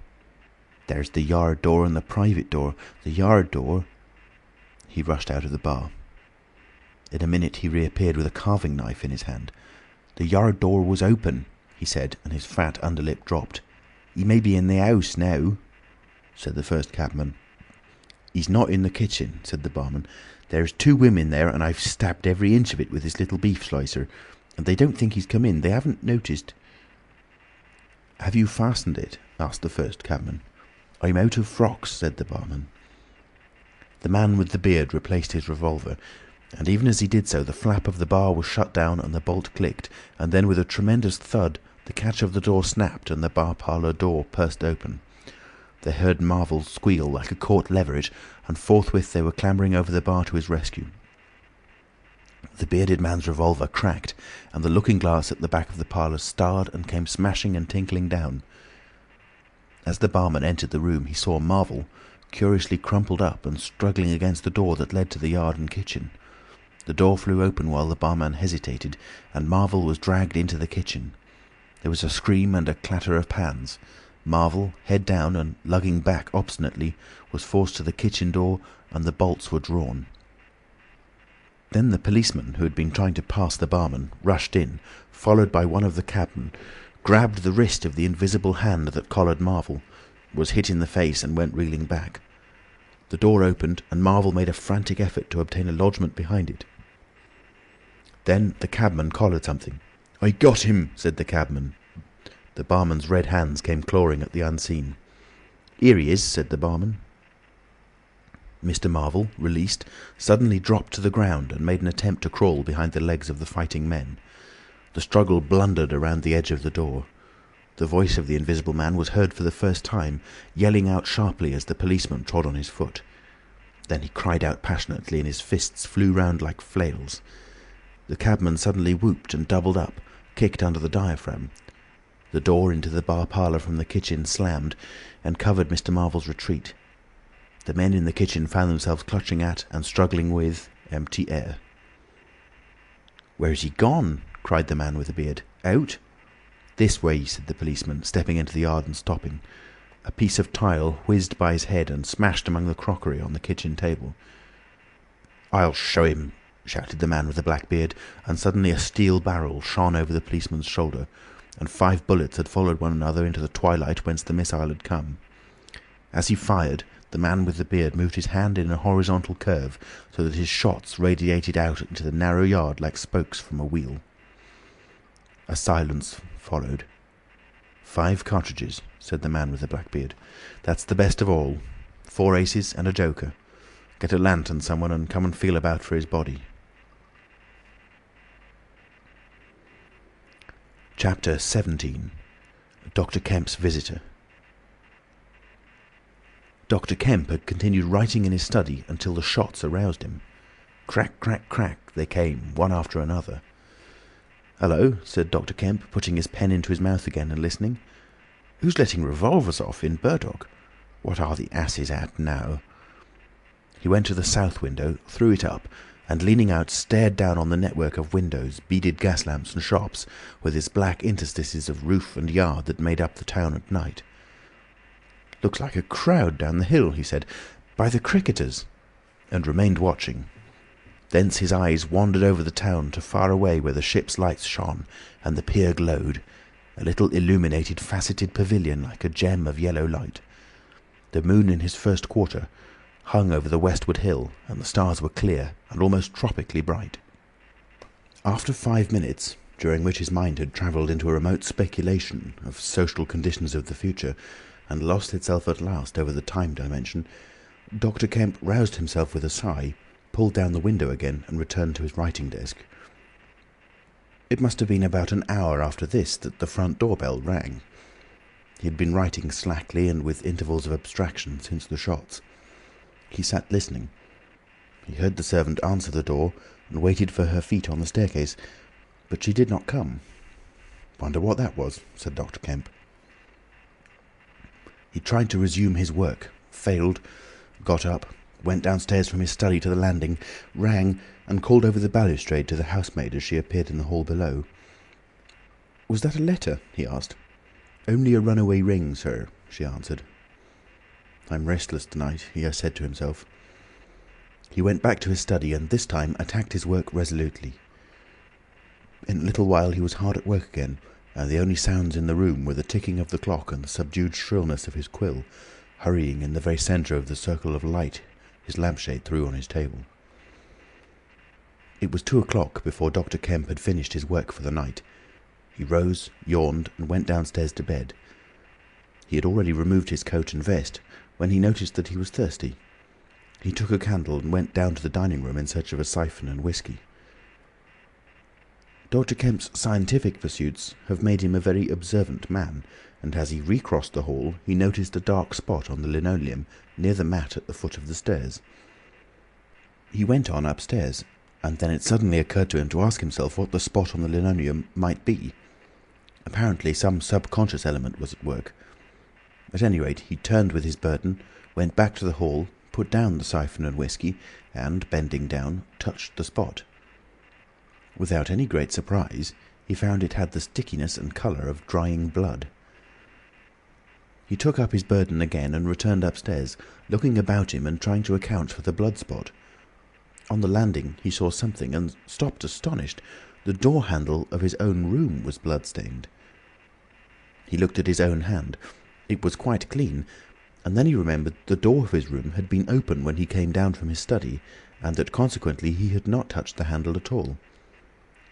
"There's the yard door and the private door. The yard door—" He rushed out of the bar. In a minute he reappeared with a carving knife in his hand. "The yard door was open," he said, and his fat underlip dropped. "He may be in the house now," said the first cabman. "He's not in the kitchen," said the barman. "There's 2 women there, and I've stabbed every inch of it with this little beef slicer. And they don't think he's come in. They haven't noticed." "Have you fastened it?" asked the first cabman. "I'm out of frocks," said the barman. The man with the beard replaced his revolver, and even as he did so the flap of the bar was shut down and the bolt clicked, and then with a tremendous thud the catch of the door snapped and the bar parlour door burst open. They heard Marvel squeal like a caught leveret, and forthwith they were clambering over the bar to his rescue. The bearded man's revolver cracked, and the looking-glass at the back of the parlour starred and came smashing and tinkling down. As the barman entered the room he saw Marvel, curiously crumpled up and struggling against the door that led to the yard and kitchen. The door flew open while the barman hesitated, and Marvel was dragged into the kitchen. There was a scream and a clatter of pans. Marvel, head down and lugging back obstinately, was forced to the kitchen door, and the bolts were drawn. Then the policeman, who had been trying to pass the barman, rushed in, followed by one of the cabmen, grabbed the wrist of the invisible hand that collared Marvel, was hit in the face and went reeling back. The door opened, and Marvel made a frantic effort to obtain a lodgment behind it. Then the cabman collared something. "I got him," said the cabman. The barman's red hands came clawing at the unseen. "Here he is," said the barman. Mr. Marvel, released, suddenly dropped to the ground and made an attempt to crawl behind the legs of the fighting men. The struggle blundered around the edge of the door. The voice of the invisible man was heard for the first time, yelling out sharply as the policeman trod on his foot. Then he cried out passionately, and his fists flew round like flails. The cabman suddenly whooped and doubled up, kicked under the diaphragm. The door into the bar parlour from the kitchen slammed, and covered Mr. Marvel's retreat. The men in the kitchen found themselves clutching at and struggling with empty air. "Where's he gone?" cried the man with the beard. "Out?" "This way," said the policeman, stepping into the yard and stopping. A piece of tile whizzed by his head and smashed among the crockery on the kitchen table. "I'll show him," shouted the man with the black beard, and suddenly a steel barrel shone over the policeman's shoulder, and 5 bullets had followed one another into the twilight whence the missile had come. As he fired, the man with the beard moved his hand in a horizontal curve so that his shots radiated out into the narrow yard like spokes from a wheel. A silence followed. 5 cartridges, said the man with the black beard. "That's the best of all. 4 aces and a joker. Get a lantern, someone, and come and feel about for his body." Chapter 17. Dr. Kemp's Visitor. Dr. Kemp had continued writing in his study until the shots aroused him. Crack, crack, crack, they came, one after another. "Hello," said Dr. Kemp, putting his pen into his mouth again and listening. "Who's letting revolvers off in Burdock? What are the asses at now?" He went to the south window, threw it up, and leaning out stared down on the network of windows, beaded gas lamps and shops, with its black interstices of roof and yard that made up the town at night. "Looks like a crowd down the hill," he said, "by the cricketers," and remained watching. Thence his eyes wandered over the town to far away where the ship's lights shone and the pier glowed, a little illuminated faceted pavilion like a gem of yellow light. The moon in his first quarter hung over the westward hill, and the stars were clear and almost tropically bright. After 5 minutes during which his mind had travelled into a remote speculation of social conditions of the future, and lost itself at last over the time dimension, Dr. Kemp roused himself with a sigh, pulled down the window again, and returned to his writing desk. It must have been about an hour after this that the front door bell rang. He had been writing slackly and with intervals of abstraction since the shots. He sat listening. He heard the servant answer the door and waited for her feet on the staircase, but she did not come. "Wonder what that was," said Dr. Kemp. He tried to resume his work, failed, got up, went downstairs from his study to the landing, rang, and called over the balustrade to the housemaid as she appeared in the hall below. "Was that a letter?" he asked. "Only a runaway ring, sir," she answered. "I'm restless tonight," he said to himself. He went back to his study and this time attacked his work resolutely. In a little while he was hard at work again, and the only sounds in the room were the ticking of the clock and the subdued shrillness of his quill, hurrying in the very centre of the circle of light his lampshade threw on his table. It was 2 o'clock before Dr. Kemp had finished his work for the night. He rose, yawned, and went downstairs to bed. He had already removed his coat and vest when he noticed that he was thirsty. He took a candle and went down to the dining room in search of a siphon and whisky. Dr. Kemp's scientific pursuits have made him a very observant man, and as he recrossed the hall, he noticed a dark spot on the linoleum near the mat at the foot of the stairs. He went on upstairs, and then it suddenly occurred to him to ask himself what the spot on the linoleum might be. Apparently some subconscious element was at work. At any rate, he turned with his burden, went back to the hall, put down the siphon and whisky, and, bending down, touched the spot. Without any great surprise, he found it had the stickiness and colour of drying blood. He took up his burden again and returned upstairs, looking about him and trying to account for the blood spot. On the landing he saw something and stopped astonished. The door handle of his own room was blood-stained. He looked at his own hand. It was quite clean, and then he remembered the door of his room had been open when he came down from his study, and that consequently he had not touched the handle at all.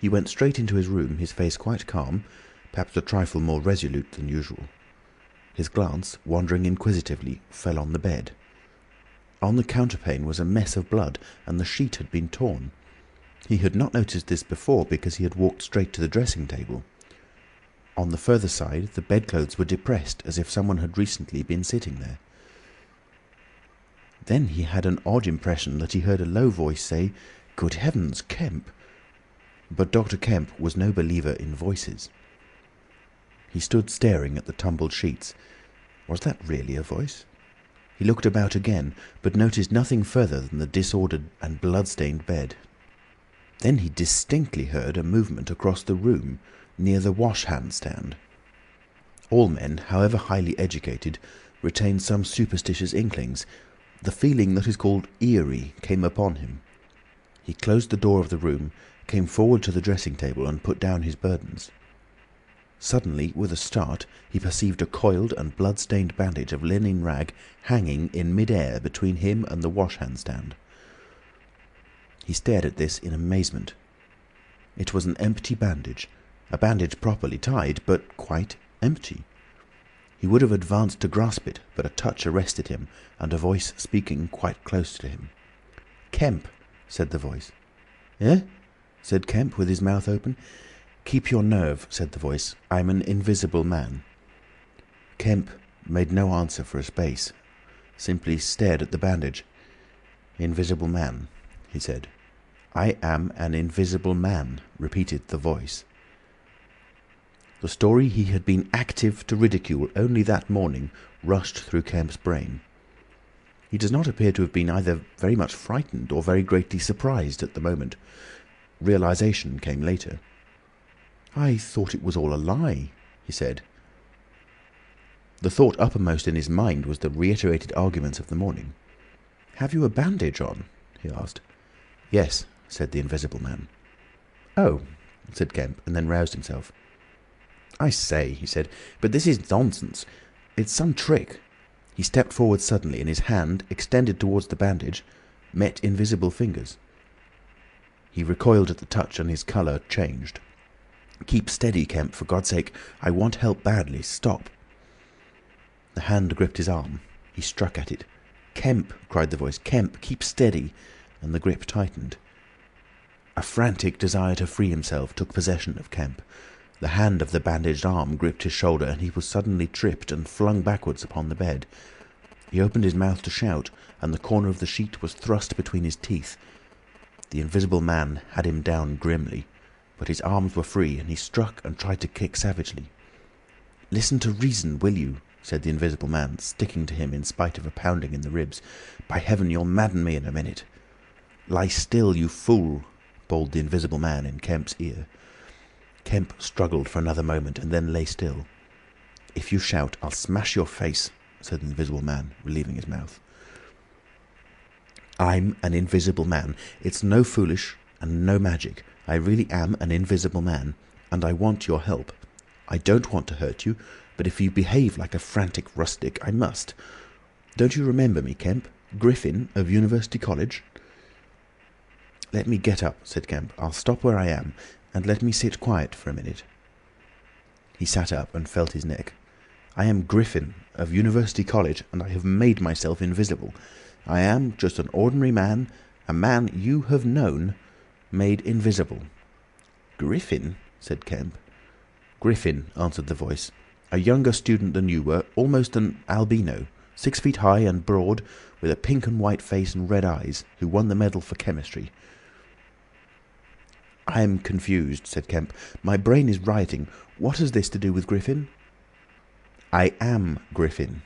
He went straight into his room, his face quite calm, perhaps a trifle more resolute than usual. His glance, wandering inquisitively, fell on the bed. On the counterpane was a mess of blood, and the sheet had been torn. He had not noticed this before because he had walked straight to the dressing table. On the further side, the bedclothes were depressed, as if someone had recently been sitting there. Then he had an odd impression that he heard a low voice say, "Good heavens, Kemp!" But Dr. Kemp was no believer in voices. He stood staring at the tumbled sheets. Was that really a voice? He looked about again, but noticed nothing further than the disordered and blood-stained bed. Then he distinctly heard a movement across the room, near the wash-hand stand. All men, however highly educated, retain some superstitious inklings. The feeling that is called eerie came upon him. He closed the door of the room, came forward to the dressing table and put down his burdens. Suddenly, with a start, he perceived a coiled and blood-stained bandage of linen rag hanging in mid-air between him and the wash-hand stand. He stared at this in amazement. It was an empty bandage, a bandage properly tied, but quite empty. He would have advanced to grasp it, but a touch arrested him, and a voice speaking quite close to him. "Kemp," said the voice. "Eh?" said Kemp, with his mouth open. "Keep your nerve," said the voice. "I'm an invisible man." Kemp made no answer for a space, simply stared at the bandage. "Invisible man," he said. "I am an invisible man," repeated the voice. The story he had been active to ridicule only that morning rushed through Kemp's brain. He does not appear to have been either very much frightened or very greatly surprised at the moment. Realization came later. "I thought it was all a lie," he said. The thought uppermost in his mind was the reiterated arguments of the morning. "Have you a bandage on?" he asked. "Yes," said the invisible man. "Oh," said Kemp, and then roused himself. "I say," he said, "but this is nonsense. It's some trick." He stepped forward suddenly, and his hand, extended towards the bandage, met invisible fingers. He recoiled at the touch, and his colour changed. "Keep steady, Kemp, for God's sake. I want help badly. Stop." The hand gripped his arm. He struck at it. "Kemp!" cried the voice. "Kemp, keep steady!" And the grip tightened. A frantic desire to free himself took possession of Kemp. The hand of the bandaged arm gripped his shoulder, and he was suddenly tripped and flung backwards upon the bed. He opened his mouth to shout, and the corner of the sheet was thrust between his teeth. The Invisible Man had him down grimly, but his arms were free, and he struck and tried to kick savagely. "Listen to reason, will you?" said the Invisible Man, sticking to him in spite of a pounding in the ribs. "By heaven, you'll madden me in a minute." "Lie still, you fool!" bawled the Invisible Man in Kemp's ear. Kemp struggled for another moment and then lay still. "If you shout, I'll smash your face," said the Invisible Man, relieving his mouth. "I'm an Invisible Man. It's no foolish and no magic. I really am an Invisible Man, and I want your help. I don't want to hurt you, but if you behave like a frantic rustic, I must. Don't you remember me, Kemp? Griffin of University College?" "Let me get up," said Kemp. "I'll stop where I am, and let me sit quiet for a minute." He sat up and felt his neck. "I am Griffin of University College, and I have made myself invisible. I am just an ordinary man, a man you have known, made invisible." "Griffin?" said Kemp. "Griffin," answered the voice. "A younger student than you were, almost an albino, 6 feet high and broad, with a pink and white face and red eyes, who won the medal for chemistry." "I am confused," said Kemp. "My brain is rioting. What has this to do with Griffin?" "I am Griffin."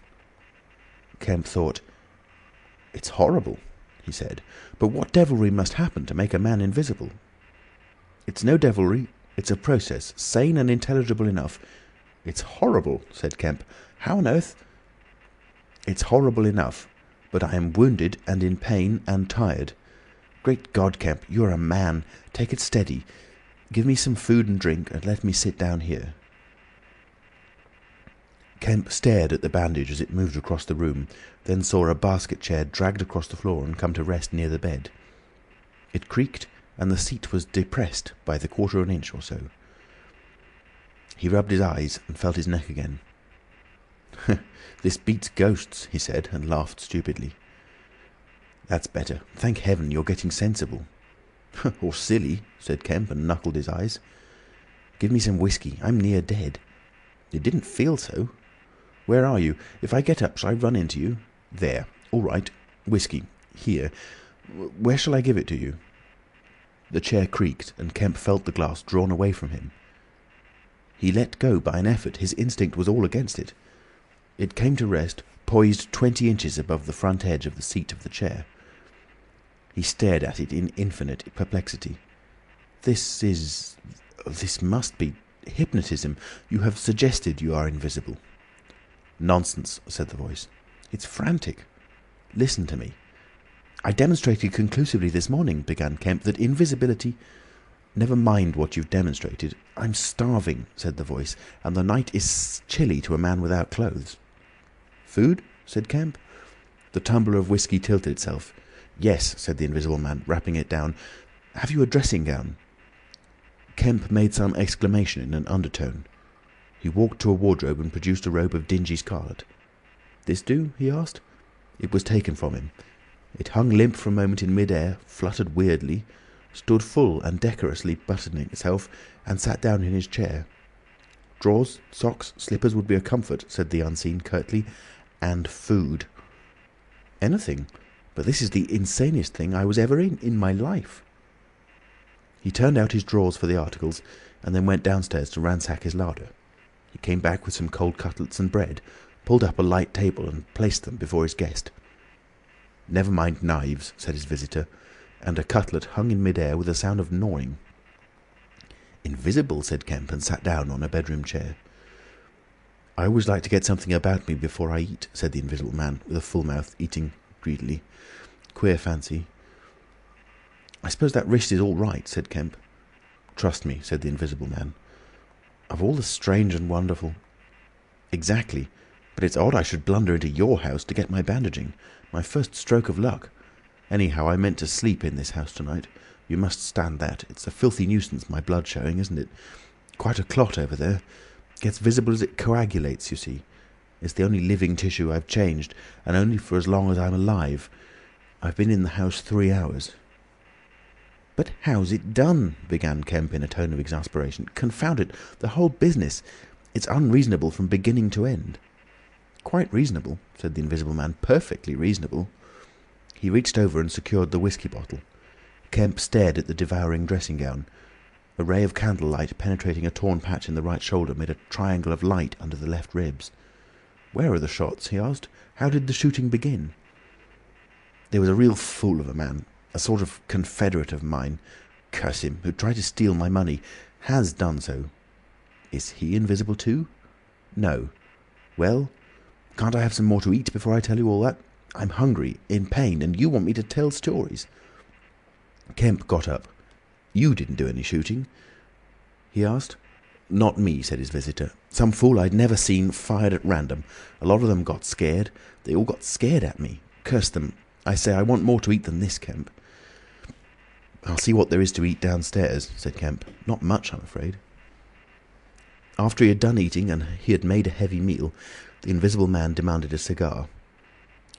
Kemp thought. "It's horrible," he said. "But what devilry must happen to make a man invisible?" "It's no devilry. It's a process, sane and intelligible enough." "It's horrible," said Kemp. "How on earth—" "It's horrible enough, but I am wounded and in pain and tired. Great God, Kemp, you're a man. Take it steady. Give me some food and drink, and let me sit down here." Kemp stared at the bandage as it moved across the room, then saw a basket chair dragged across the floor and come to rest near the bed. It creaked, and the seat was depressed by the quarter of an inch or so. He rubbed his eyes and felt his neck again. "This beats ghosts," he said, and laughed stupidly. "That's better. Thank heaven, you're getting sensible." "Or silly," said Kemp, and knuckled his eyes. "Give me some whiskey. I'm near dead." "It didn't feel so." "Where are you? If I get up, shall I run into you?" "There. All right. Whiskey. Here. Where shall I give it to you?" The chair creaked, and Kemp felt the glass drawn away from him. He let go by an effort. His instinct was all against it. It came to rest, poised 20 inches above the front edge of the seat of the chair. He stared at it in infinite perplexity. This must be hypnotism. You have suggested you are invisible." "Nonsense," said the voice. "It's frantic. Listen to me. I demonstrated conclusively this morning," began Kemp, "that invisibility—" "Never mind what you've demonstrated. I'm starving," said the voice, "and the night is chilly to a man without clothes." "Food?" said Kemp. The tumbler of whiskey tilted itself. "Yes," said the Invisible Man, rapping it down. "Have you a dressing gown?" Kemp made some exclamation in an undertone. He walked to a wardrobe and produced a robe of dingy scarlet. "This do?" he asked. It was taken from him. It hung limp for a moment in mid-air, fluttered weirdly, stood full and decorously buttoning itself, and sat down in his chair. "Drawers, socks, slippers would be a comfort," said the Unseen curtly. "And food." "Anything. But this is the insanest thing I was ever in my life." He turned out his drawers for the articles, and then went downstairs to ransack his larder. He came back with some cold cutlets and bread, pulled up a light table and placed them before his guest. "Never mind knives," said his visitor, and a cutlet hung in mid-air with a sound of gnawing. "Invisible," said Kemp, and sat down on a bedroom chair. "I always like to get something about me before I eat," said the Invisible Man, with a full mouth, eating greedily. "Queer fancy." "I suppose that wrist is all right," said Kemp. "Trust me," said the Invisible Man. "Of all the strange and wonderful—" "Exactly. But it's odd I should blunder into your house to get my bandaging. My first stroke of luck. Anyhow, I meant to sleep in this house tonight. You must stand that. It's a filthy nuisance, my blood showing, isn't it? quite a clot over there. Gets visible as it coagulates, you see. It's the only living tissue I've changed, and only for as long as I'm alive. I've been in the house 3 hours." "But how's it done?" began Kemp in a tone of exasperation. "Confound it, the whole business. It's unreasonable from beginning to end." "Quite reasonable," said the Invisible Man. "Perfectly reasonable." He reached over and secured the whisky bottle. Kemp stared at the devouring dressing-gown. A ray of candlelight penetrating a torn patch in the right shoulder made a triangle of light under the left ribs. "Where are the shots?" he asked. "How did the shooting begin?" "There was a real fool of a man, a sort of confederate of mine, curse him, who tried to steal my money. Has done so." "Is he invisible too?" "No." "Well, can't I have some more to eat before I tell you all that? I'm hungry, in pain, and you want me to tell stories." Kemp got up. "You didn't do any shooting?" he asked. "Not me," said his visitor. "Some fool I'd never seen fired at random. A lot of them got scared. They all got scared at me. Curse them. I say, I want more to eat than this, Kemp." "I'll see what there is to eat downstairs," said Kemp. "Not much, I'm afraid." After he had done eating, and he had made a heavy meal, the Invisible Man demanded a cigar.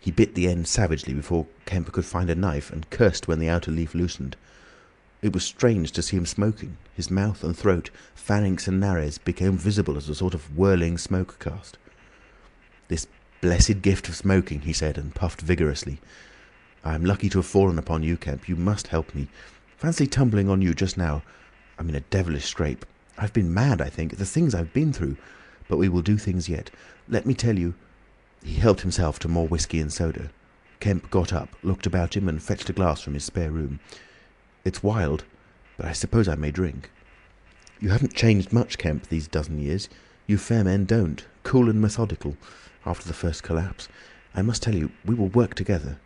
He bit the end savagely before Kemp could find a knife, and cursed when the outer leaf loosened. It was strange to see him smoking. His mouth and throat, pharynx and nares, became visible as a sort of whirling smoke cast. "This blessed gift of smoking," he said, and puffed vigorously. "I am lucky to have fallen upon you, Kemp. You must help me. Fancy tumbling on you just now. I'm in a devilish scrape. I've been mad, I think, the things I've been through. But we will do things yet. Let me tell you—" He helped himself to more whisky and soda. Kemp got up, looked about him, and fetched a glass from his spare room. "It's wild, but I suppose I may drink." "You haven't changed much, Kemp, these dozen years. You fair men don't. Cool and methodical, after the first collapse. I must tell you, we will work together."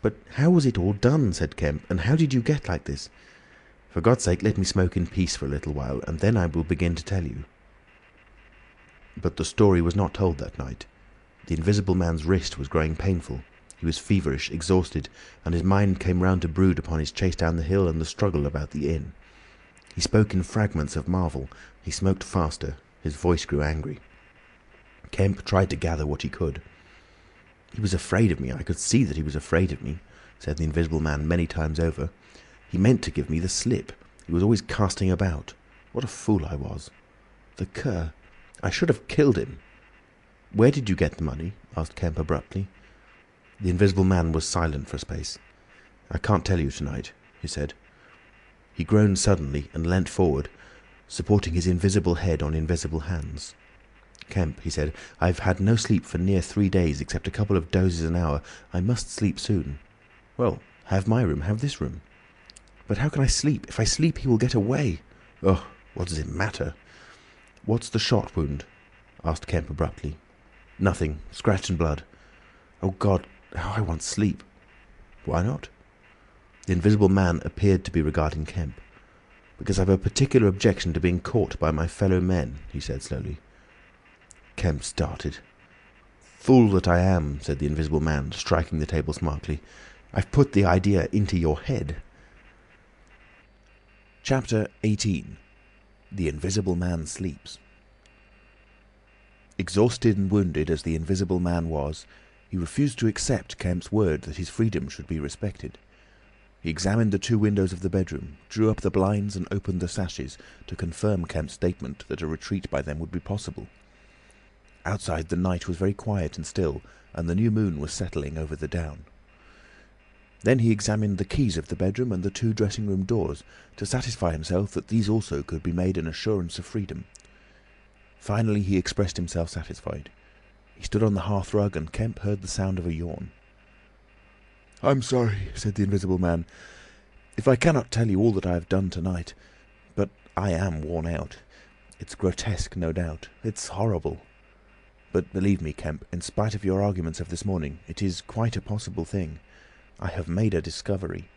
"But how was it all done?" said Kemp. "And how did you get like this?" "For God's sake, let me smoke in peace for a little while, and then I will begin to tell you." But the story was not told that night. The Invisible Man's wrist was growing painful. He was feverish, exhausted, and his mind came round to brood upon his chase down the hill and the struggle about the inn. He spoke in fragments of marvel. He smoked faster. His voice grew angry. Kemp tried to gather what he could. "He was afraid of me. I could see that he was afraid of me," said the Invisible Man many times over. "He meant to give me the slip. He was always casting about. What a fool I was. The cur! I should have killed him." "Where did you get the money?" asked Kemp abruptly. The Invisible Man was silent for a space. "I can't tell you tonight," he said. He groaned suddenly and leant forward, supporting his invisible head on invisible hands. "Kemp," he said, "I've had no sleep for near 3 days, except a couple of dozes an hour. I must sleep soon." "Well, have my room, have this room." "But how can I sleep? If I sleep, he will get away." "Oh, what does it matter?" "What's the shot wound?" asked Kemp abruptly. "Nothing. Scratch and blood." "Oh God, how I want sleep." "Why not?" The Invisible Man appeared to be regarding Kemp. "Because I've a particular objection to being caught by my fellow men," he said slowly. Kemp started. "Fool that I am," said the Invisible Man, striking the table smartly. "I've put the idea into your head." Chapter 18. The Invisible Man Sleeps. Exhausted and wounded as the Invisible Man was, he refused to accept Kemp's word that his freedom should be respected. He examined the 2 windows of the bedroom, drew up the blinds and opened the sashes to confirm Kemp's statement that a retreat by them would be possible. Outside the night was very quiet and still, and the new moon was settling over the down. Then he examined the keys of the bedroom and the 2 dressing-room doors, to satisfy himself that these also could be made an assurance of freedom. Finally he expressed himself satisfied. He stood on the hearthrug, and Kemp heard the sound of a yawn. "I'm sorry," said the Invisible Man, "if I cannot tell you all that I have done tonight, but I am worn out. It's grotesque, no doubt. It's horrible. But believe me, Kemp, in spite of your arguments of this morning, it is quite a possible thing. I have made a discovery.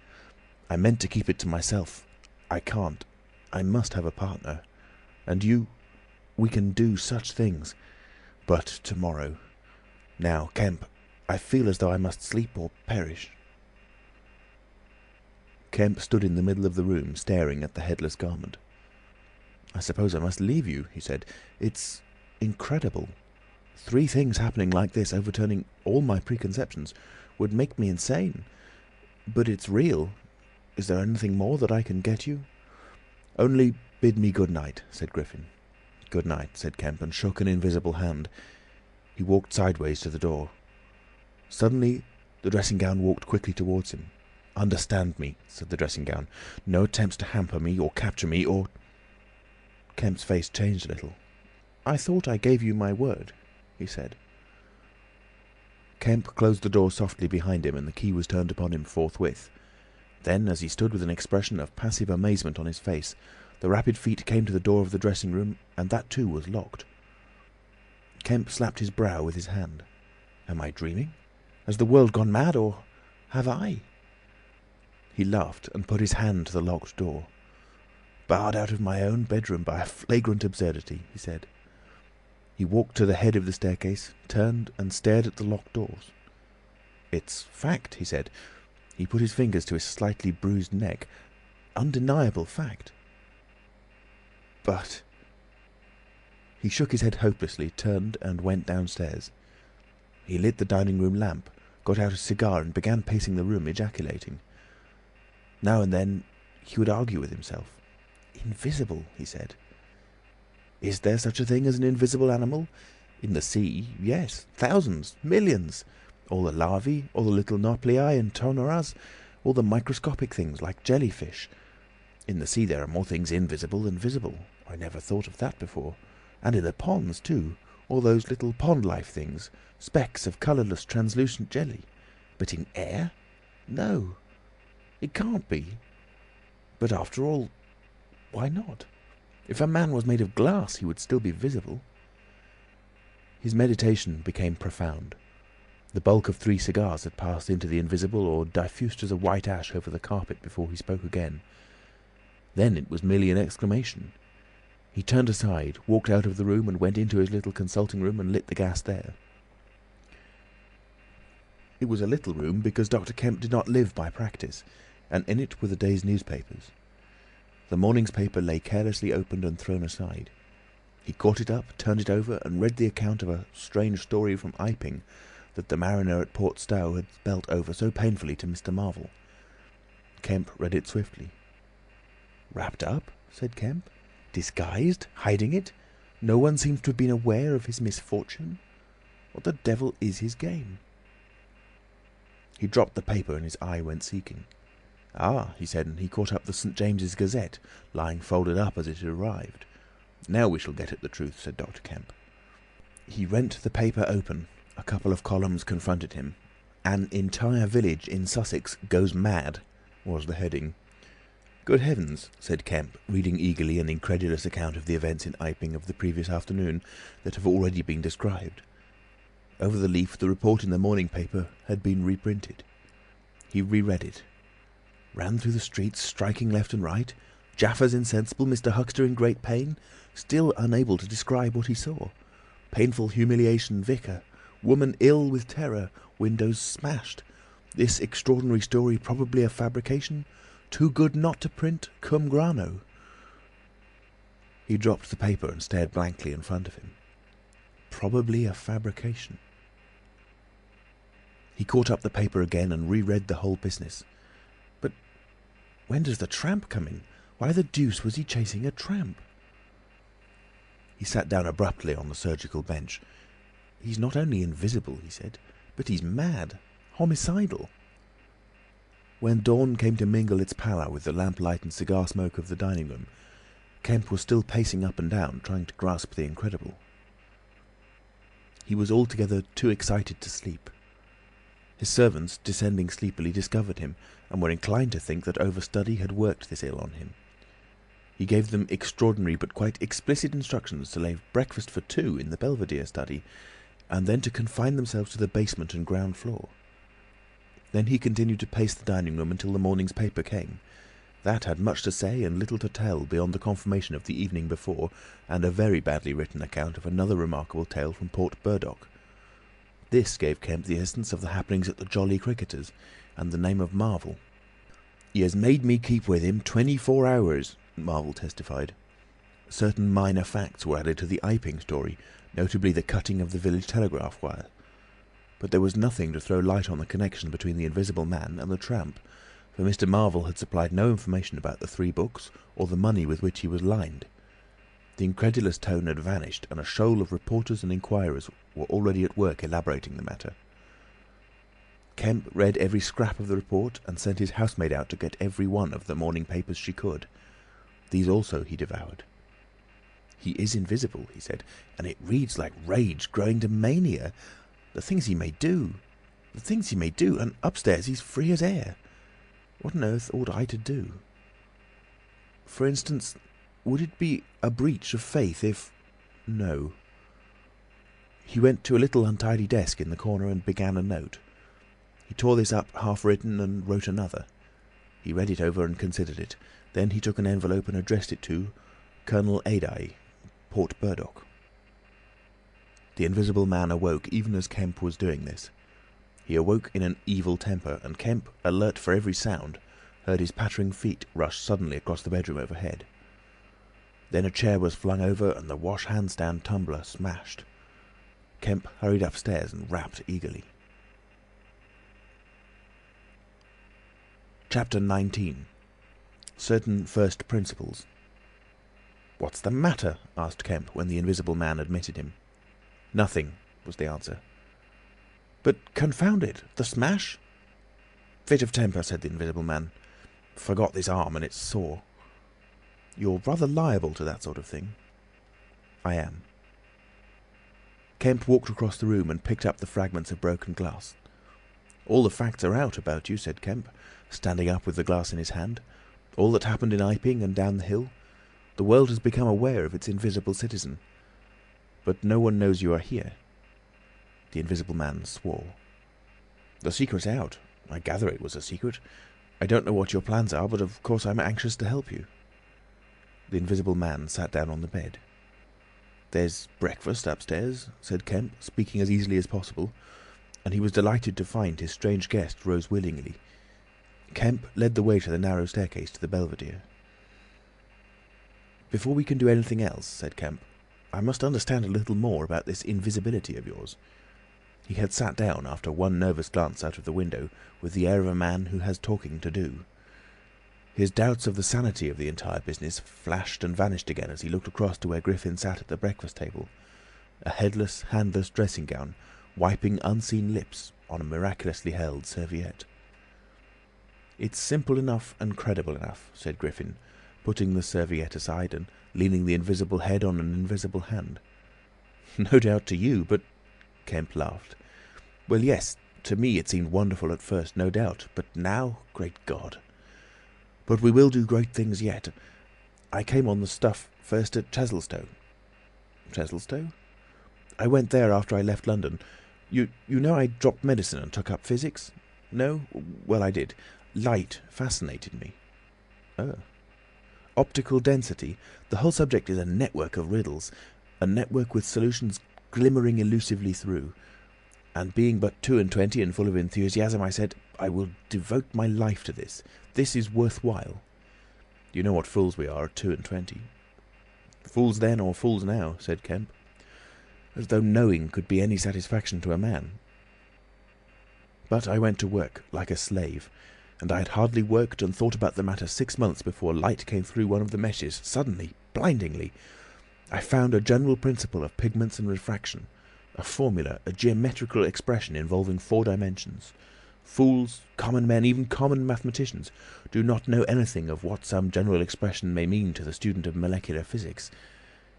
I meant to keep it to myself. I can't. I must have a partner. And you, we can do such things. But tomorrow. Now, Kemp, I feel as though I must sleep or perish." Kemp stood in the middle of the room, staring at the headless garment. "I suppose I must leave you," he said. "It's incredible. 3 things happening like this, overturning all my preconceptions, would make me insane. But it's real. Is there anything more that I can get you?" "Only bid me good night," said Griffin. "Good night," said Kemp, and shook an invisible hand. He walked sideways to the door. Suddenly the dressing-gown walked quickly towards him. "Understand me," said the dressing-gown. "No attempts to hamper me or capture me or—" Kemp's face changed a little. "I thought I gave you my word," he said. Kemp closed the door softly behind him, and the key was turned upon him forthwith. Then, as he stood with an expression of passive amazement on his face, the rapid feet came to the door of the dressing-room, and that too was locked. Kemp slapped his brow with his hand. "Am I dreaming? Has the world gone mad, or have I?" He laughed and put his hand to the locked door. "Barred out of my own bedroom by a flagrant absurdity," he said. He walked to the head of the staircase, turned and stared at the locked doors. "It's fact," he said. He put his fingers to his slightly bruised neck. "Undeniable fact." "But—" He shook his head hopelessly, turned and went downstairs. He lit the dining-room lamp, got out a cigar and began pacing the room, ejaculating. Now and then he would argue with himself. "Invisible," he said. "Is there such a thing as an invisible animal? In the sea, yes. Thousands, millions. All the larvae, all the little nauplii and tonoras, all the microscopic things like jellyfish. In the sea there are more things invisible than visible. I never thought of that before. And in the ponds too, all those little pond-life things, specks of colourless translucent jelly. But in air? No. It can't be. But after all, why not? If a man was made of glass, he would still be visible." His meditation became profound. The bulk of 3 cigars had passed into the invisible or diffused as a white ash over the carpet before he spoke again. Then it was merely an exclamation. He turned aside, walked out of the room, and went into his little consulting room and lit the gas there. It was a little room because Dr. Kemp did not live by practice, and in it were the day's newspapers. The morning's paper lay carelessly opened and thrown aside. He caught it up, turned it over, and read the account of a strange story from Iping that the mariner at Port Stowe had spelt over so painfully to Mr. Marvel. Kemp read it swiftly. "Wrapped up?" said Kemp. "Disguised? Hiding it? No one seems to have been aware of his misfortune? What the devil is his game?" He dropped the paper and his eye went seeking. "Ah," he said, and he caught up the St. James's Gazette, lying folded up as it had arrived. "Now we shall get at the truth," said Dr. Kemp. He rent the paper open. A couple of columns confronted him. "An entire village in Sussex goes mad," was the heading. "Good heavens," said Kemp, reading eagerly an incredulous account of the events in Iping of the previous afternoon that have already been described. Over the leaf the report in the morning paper had been reprinted. He reread it. Ran through the streets, striking left and right. Jaffers insensible, Mr. Huxter in great pain, still unable to describe what he saw. Painful humiliation, vicar. Woman ill with terror, windows smashed. This extraordinary story probably a fabrication. Too good not to print, cum grano." He dropped the paper and stared blankly in front of him. Probably a fabrication. He caught up the paper again and reread the whole business. But when does the tramp come in? Why the deuce was he chasing a tramp? He sat down abruptly on the surgical bench. "He's not only invisible," he said, "but he's mad, homicidal." When dawn came to mingle its pallor with the lamplight and cigar smoke of the dining-room, Kemp was still pacing up and down, trying to grasp the incredible. He was altogether too excited to sleep. His servants, descending sleepily, discovered him, and were inclined to think that overstudy had worked this ill on him. He gave them extraordinary but quite explicit instructions to lay breakfast for 2 in the Belvedere study, and then to confine themselves to the basement and ground floor. Then he continued to pace the dining-room until the morning's paper came. That had much to say and little to tell beyond the confirmation of the evening before, and a very badly written account of another remarkable tale from Port Burdock. This gave Kemp the essence of the happenings at the Jolly Cricketers, and the name of Marvel. "He has made me keep with him 24 hours," Marvel testified. certain minor facts were added to the Iping story, notably the cutting of the village telegraph wire. But there was nothing to throw light on the connection between the Invisible Man and the tramp, for Mr. Marvel had supplied no information about the 3 books or the money with which he was lined. The incredulous tone had vanished, and a shoal of reporters and inquirers were already at work elaborating the matter. Kemp read every scrap of the report and sent his housemaid out to get every one of the morning papers she could. These also he devoured. "He is invisible," he said, "and it reads like rage growing to mania. The things he may do! And upstairs he's free as air. What on earth ought I to do? For instance, would it be a breach of faith if... No." He went to a little untidy desk in the corner and began a note. He tore this up half-written and wrote another. He read it over and considered it. Then he took an envelope and addressed it to Colonel Adye, Port Burdock. The Invisible Man awoke even as Kemp was doing this. He awoke in an evil temper, and Kemp, alert for every sound, heard his pattering feet rush suddenly across the bedroom overhead. Then a chair was flung over and the wash-hand-stand tumbler smashed. Kemp hurried upstairs and rapped eagerly. Chapter 19. Certain First Principles. "What's the matter?" asked Kemp when the Invisible Man admitted him. "Nothing," was the answer. "But confound it, the smash?" "Fit of temper," said the Invisible Man. "Forgot this arm and it's sore." "You're rather liable to that sort of thing." "I am." Kemp walked across the room and picked up the fragments of broken glass. "All the facts are out about you," said Kemp, standing up with the glass in his hand. "All that happened in Iping and down the hill. The world has become aware of its invisible citizen. But no one knows you are here." The Invisible Man swore. "The secret's out. I gather it was a secret. I don't know what your plans are, but of course I'm anxious to help you." The Invisible Man sat down on the bed. "There's breakfast upstairs," said Kemp, speaking as easily as possible, and he was delighted to find his strange guest rose willingly. Kemp led the way to the narrow staircase to the belvedere. "Before we can do anything else," said Kemp, "I must understand a little more about this invisibility of yours." He had sat down, after one nervous glance out of the window, with the air of a man who has talking to do. His doubts of the sanity of the entire business flashed and vanished again as he looked across to where Griffin sat at the breakfast table, a headless, handless dressing gown, wiping unseen lips on a miraculously held serviette. "It's simple enough and credible enough," said Griffin, putting the serviette aside and leaning the invisible head on an invisible hand. "No doubt to you, but—" Kemp laughed. "Well, yes, to me it seemed wonderful at first, no doubt, but now, great God! But we will do great things yet. I came on the stuff first at Chesilstowe." "Chesilstowe?" "I went there after I left London. You know I dropped medicine and took up physics? No? Well, I did. Light fascinated me." "Oh." "Optical density. The whole subject is a network of riddles, a network with solutions glimmering elusively through. And being but 22 and full of enthusiasm, I said, I will devote my life to this. This is worthwhile. You know what fools we are at 22. "Fools then or fools now," said Kemp. "As though knowing could be any satisfaction to a man." "But I went to work, like a slave, and I had hardly worked and thought about the matter 6 months before light came through one of the meshes, suddenly, blindingly. I found a general principle of pigments and refraction, a formula, a geometrical expression involving 4 dimensions. Fools, common men, even common mathematicians, do not know anything of what some general expression may mean to the student of molecular physics.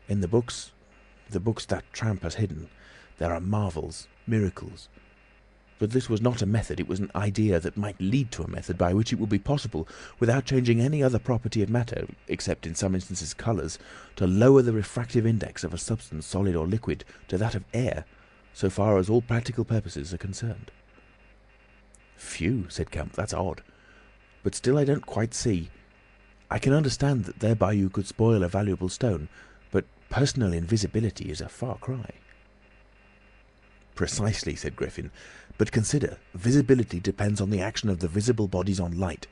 In the books that tramp has hidden, there are marvels, miracles. But this was not a method, it was an idea that might lead to a method by which it would be possible, without changing any other property of matter, except in some instances colours, to lower the refractive index of a substance, solid or liquid, to that of air, so far as all practical purposes are concerned." "Phew," said Kemp, "that's odd. But still I don't quite see. I can understand that thereby you could spoil a valuable stone, but personal invisibility is a far cry." "Precisely," said Griffin. "But consider, visibility depends on the action of the visible bodies on light.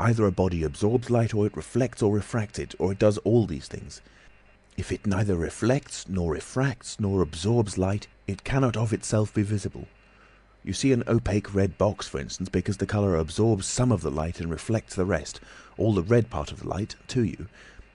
Either a body absorbs light, or it reflects or refracts it, or it does all these things. If it neither reflects, nor refracts, nor absorbs light, it cannot of itself be visible. You see an opaque red box, for instance, because the colour absorbs some of the light and reflects the rest, all the red part of the light, to you.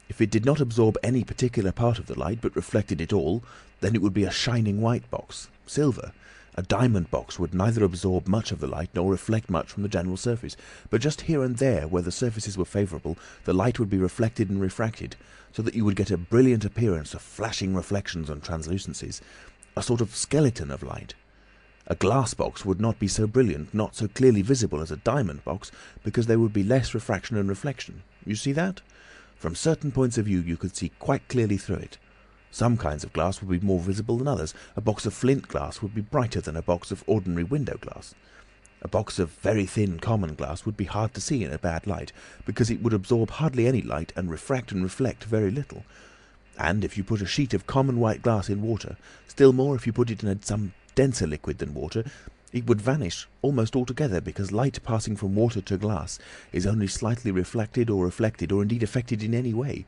If it did not absorb any particular part of the light, but reflected it all, then it would be a shining white box, silver. A diamond box would neither absorb much of the light nor reflect much from the general surface, but just here and there, where the surfaces were favourable, the light would be reflected and refracted, so that you would get a brilliant appearance of flashing reflections and translucencies, a sort of skeleton of light. A glass box would not be so brilliant, not so clearly visible as a diamond box, because there would be less refraction and reflection. You see that? From certain points of view you could see quite clearly through it. Some kinds of glass would be more visible than others. A box of flint glass would be brighter than a box of ordinary window glass. A box of very thin common glass would be hard to see in a bad light, because it would absorb hardly any light and reflect very little. And if you put a sheet of common white glass in water, still more if you put it in some denser liquid than water, it would vanish almost altogether, because light passing from water to glass is only slightly reflected or indeed affected in any way.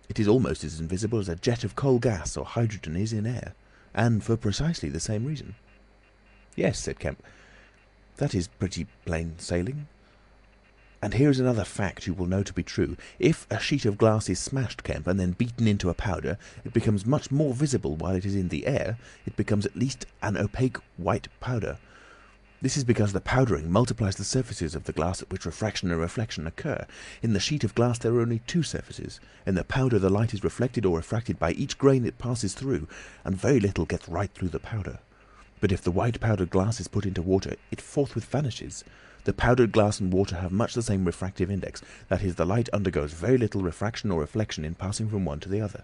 It is almost as invisible as a jet of coal gas or hydrogen is in air, and for precisely the same reason. Yes, said Kemp, that is pretty plain sailing. And here is another fact you will know to be true. If a sheet of glass is smashed, Kemp, and then beaten into a powder, it becomes much more visible while it is in the air. It becomes at least an opaque white powder. This is because the powdering multiplies the surfaces of the glass at which refraction and reflection occur. In the sheet of glass there are only two surfaces. In the powder the light is reflected or refracted by each grain it passes through, and very little gets right through the powder. But if the white powdered glass is put into water, it forthwith vanishes. The powdered glass and water have much the same refractive index, that is, the light undergoes very little refraction or reflection in passing from one to the other.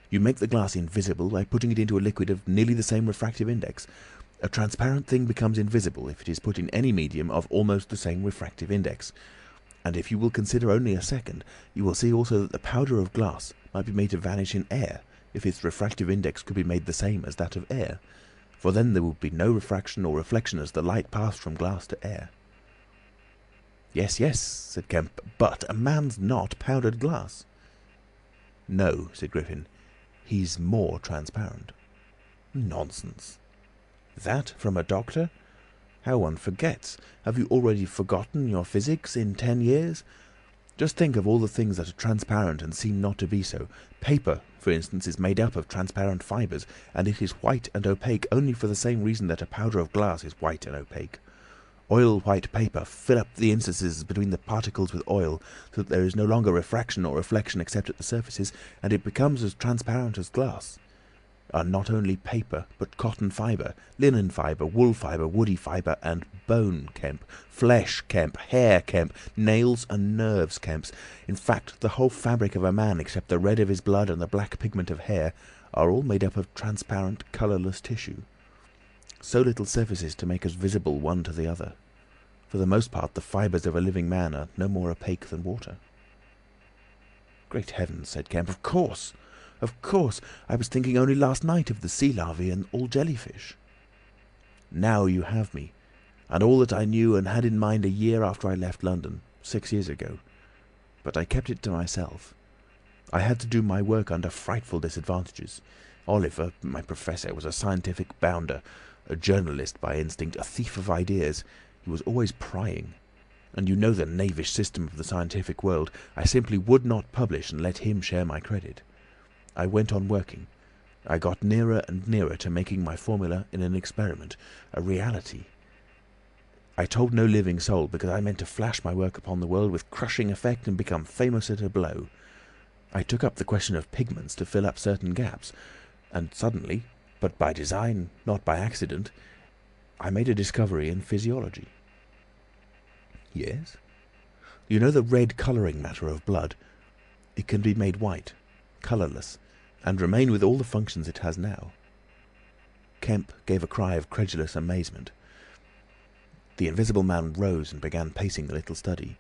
You make the glass invisible by putting it into a liquid of nearly the same refractive index. A transparent thing becomes invisible if it is put in any medium of almost the same refractive index. And if you will consider only a second, you will see also that the powder of glass might be made to vanish in air, if its refractive index could be made the same as that of air, for then there would be no refraction or reflection as the light passed from glass to air. Yes, yes, said Kemp, but a man's not powdered glass. No, said Griffin, he's more transparent. Nonsense. That from a doctor? How one forgets. Have you already forgotten your physics in 10 years? Just think of all the things that are transparent and seem not to be so. Paper, for instance, is made up of transparent fibres, and it is white and opaque only for the same reason that a powder of glass is white and opaque. Oil-white paper fill up the interstices between the particles with oil, so that there is no longer refraction or reflection except at the surfaces, and it becomes as transparent as glass. Are not only paper, but cotton fibre, linen fibre, wool fibre, woody fibre, and bone, Kemp, flesh, Kemp, hair, Kemp, nails and nerves, Kemps. In fact, the whole fabric of a man, except the red of his blood and the black pigment of hair, are all made up of transparent, colourless tissue. So little surfaces to make us visible one to the other. For the most part, the fibres of a living man are no more opaque than water. Great heavens, said Kemp, of course! Of course! I was thinking only last night of the sea larvae and all jellyfish. Now you have me, and all that I knew and had in mind a year after I left London, 6 years ago. But I kept it to myself. I had to do my work under frightful disadvantages. Oliver, my professor, was a scientific bounder, a journalist by instinct, a thief of ideas. He was always prying. And you know the knavish system of the scientific world. I simply would not publish and let him share my credit. I went on working. I got nearer and nearer to making my formula in an experiment, a reality. I told no living soul, because I meant to flash my work upon the world with crushing effect and become famous at a blow. I took up the question of pigments to fill up certain gaps, and suddenly, but by design, not by accident, I made a discovery in physiology. Yes? You know the red colouring matter of blood? It can be made white, colourless, and remain with all the functions it has now. Kemp gave a cry of credulous amazement. The Invisible Man rose and began pacing the little study.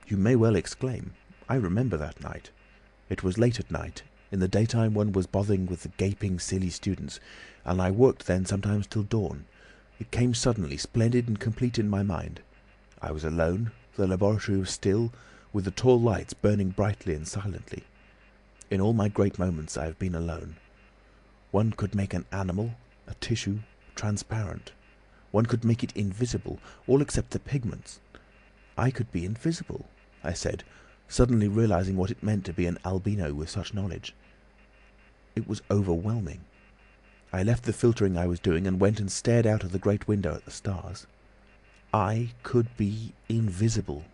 You may well exclaim. I remember that night. It was late at night. In the daytime one was bothering with the gaping, silly students, and I worked then sometimes till dawn. It came suddenly, splendid and complete in my mind. I was alone, the laboratory was still, with the tall lights burning brightly and silently. In all my great moments I have been alone. One could make an animal, a tissue, transparent. One could make it invisible, all except the pigments. I could be invisible, I said, suddenly realizing what it meant to be an albino with such knowledge. It was overwhelming. I left the filtering I was doing and went and stared out of the great window at the stars. I could be invisible,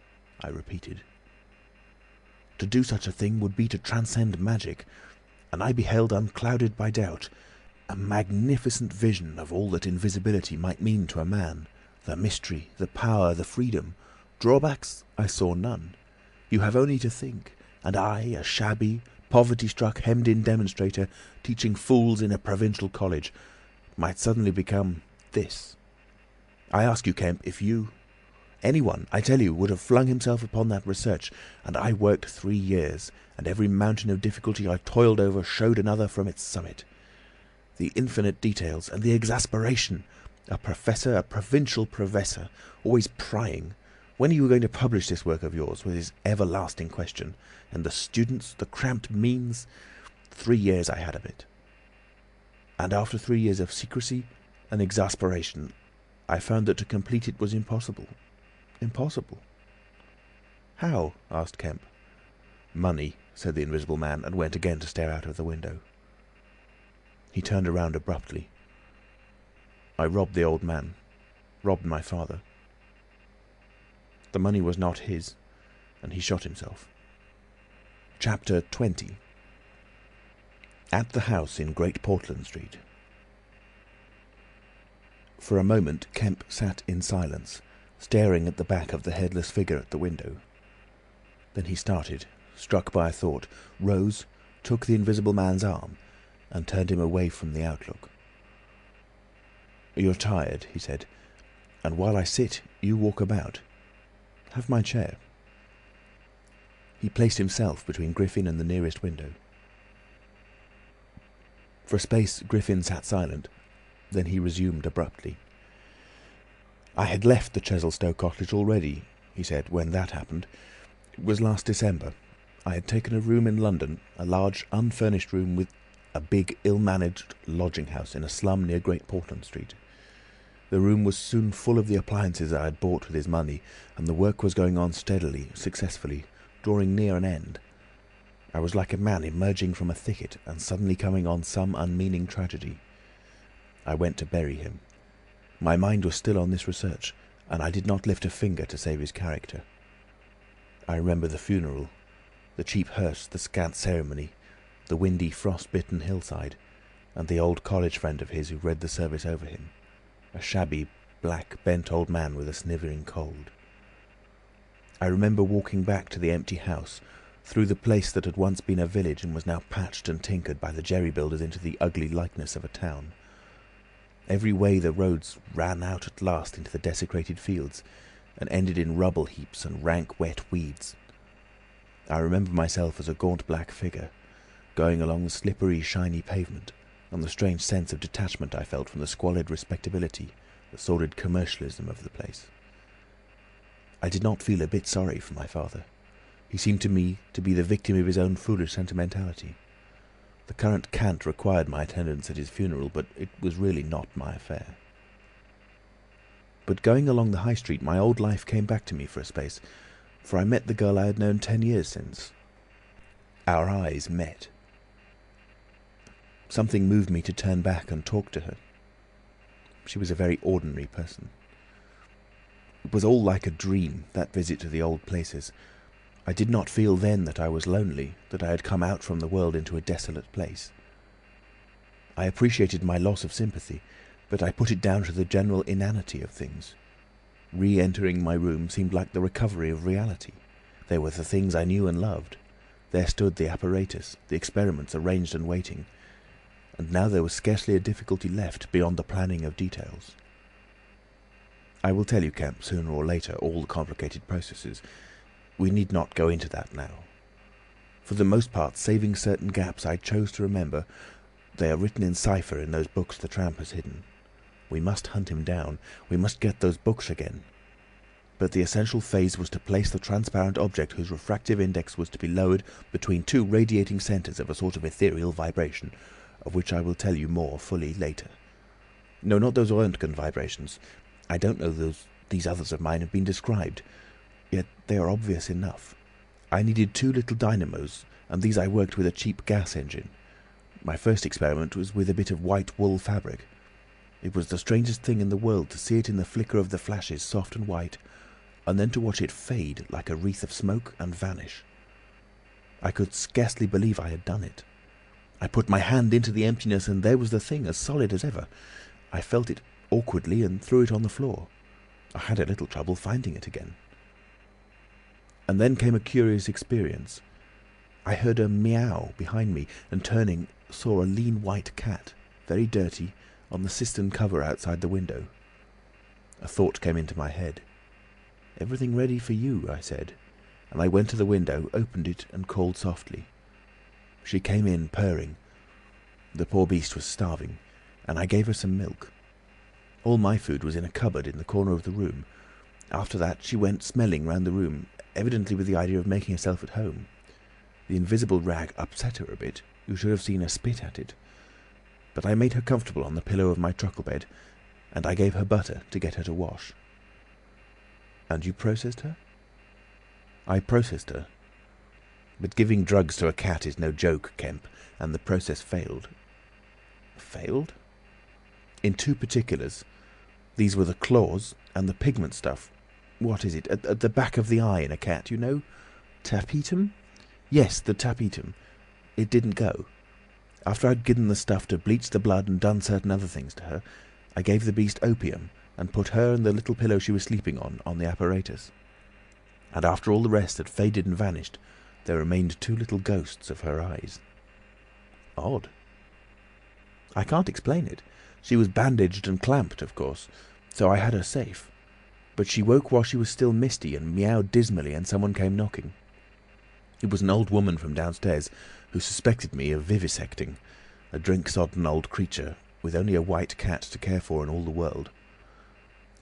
I repeated. To do such a thing would be to transcend magic, and I beheld, unclouded by doubt, a magnificent vision of all that invisibility might mean to a man, the mystery, the power, the freedom. Drawbacks I saw none. You have only to think, and I, a shabby, poverty-struck, hemmed-in demonstrator, teaching fools in a provincial college, might suddenly become this. I ask you, Kemp, if you, anyone, I tell you, would have flung himself upon that research, and I worked 3 years, and every mountain of difficulty I toiled over showed another from its summit. The infinite details and the exasperation! A professor, a provincial professor, always prying. When are you going to publish this work of yours, was his everlasting question. And the students, the cramped means. 3 years I had of it. And after 3 years of secrecy and exasperation, I found that to complete it was impossible. Impossible. How? Asked Kemp. Money, said the Invisible Man, and went again to stare out of the window. He turned around abruptly. I robbed the old man. Robbed my father. The money was not his, and he shot himself. Chapter 20. At the house in Great Portland Street. For a moment Kemp sat in silence, staring at the back of the headless figure at the window. Then he started, struck by a thought, rose, took the Invisible Man's arm, and turned him away from the outlook. "You're tired," he said, "and while I sit, you walk about. Have my chair." He placed himself between Griffin and the nearest window. For a space Griffin sat silent, then he resumed abruptly. "I had left the Chesilstowe cottage already," he said, "when that happened. It was last December. I had taken a room in London, a large unfurnished room with a big ill-managed lodging-house in a slum near Great Portland Street. The room was soon full of the appliances I had bought with his money, and the work was going on steadily, successfully, drawing near an end. I was like a man emerging from a thicket and suddenly coming on some unmeaning tragedy. I went to bury him. My mind was still on this research, and I did not lift a finger to save his character. I remember the funeral, the cheap hearse, the scant ceremony, the windy, frost-bitten hillside, and the old college friend of his who read the service over him, a shabby, black, bent old man with a snivelling cold. I remember walking back to the empty house, through the place that had once been a village and was now patched and tinkered by the jerry-builders into the ugly likeness of a town. Every way the roads ran out at last into the desecrated fields, and ended in rubble heaps and rank wet weeds. I remember myself as a gaunt black figure, going along the slippery, shiny pavement, and the strange sense of detachment I felt from the squalid respectability, the sordid commercialism of the place. I did not feel a bit sorry for my father. He seemed to me to be the victim of his own foolish sentimentality. The current cant required my attendance at his funeral, but it was really not my affair. But going along the High Street, my old life came back to me for a space, for I met the girl I had known 10 years since. Our eyes met. Something moved me to turn back and talk to her. She was a very ordinary person. It was all like a dream, that visit to the old places. I did not feel then that I was lonely, that I had come out from the world into a desolate place. I appreciated my loss of sympathy, but I put it down to the general inanity of things. Re-entering my room seemed like the recovery of reality. There were the things I knew and loved. There stood the apparatus, the experiments arranged and waiting, and now there was scarcely a difficulty left beyond the planning of details. I will tell you, Kemp, sooner or later, all the complicated processes. We need not go into that now. For the most part, saving certain gaps I chose to remember, they are written in cipher in those books the tramp has hidden. We must hunt him down. We must get those books again. but the essential phase was to place the transparent object whose refractive index was to be lowered between two radiating centres of a sort of ethereal vibration, of which I will tell you more fully later. No, not those Röntgen vibrations. I don't know these others of mine have been described, yet they are obvious enough. I needed 2 little dynamos, and these I worked with a cheap gas engine. My first experiment was with a bit of white wool fabric. It was the strangest thing in the world to see it in the flicker of the flashes, soft and white, and then to watch it fade like a wreath of smoke and vanish. I could scarcely believe I had done it. I put my hand into the emptiness, and there was the thing, as solid as ever. I felt it awkwardly and threw it on the floor. I had a little trouble finding it again. And then came a curious experience. I heard a meow behind me, and turning, saw a lean white cat, very dirty, on the cistern cover outside the window. A thought came into my head. "Everything ready for you," I said, and I went to the window, opened it, and called softly. She came in, purring. The poor beast was starving, and I gave her some milk. All my food was in a cupboard in the corner of the room. After that she went smelling round the room, evidently with the idea of making herself at home. The invisible rag upset her a bit. You should have seen her spit at it. But I made her comfortable on the pillow of my truckle bed, and I gave her butter to get her to wash. "And you processed her?" "I processed her. But giving drugs to a cat is no joke, Kemp, and the process failed." "Failed?" "In 2 particulars. These were the claws and the pigment stuff. What is it? At the back of the eye in a cat, you know? Tapetum? Yes, the tapetum. It didn't go. After I'd given the stuff to bleach the blood and done certain other things to her, I gave the beast opium and put her and the little pillow she was sleeping on the apparatus. And after all the rest had faded and vanished, there remained 2 little ghosts of her eyes." "Odd." "I can't explain it. She was bandaged and clamped, of course, so I had her safe. But she woke while she was still misty and meowed dismally, and someone came knocking. It was an old woman from downstairs who suspected me of vivisecting, a drink-sodden old creature with only a white cat to care for in all the world.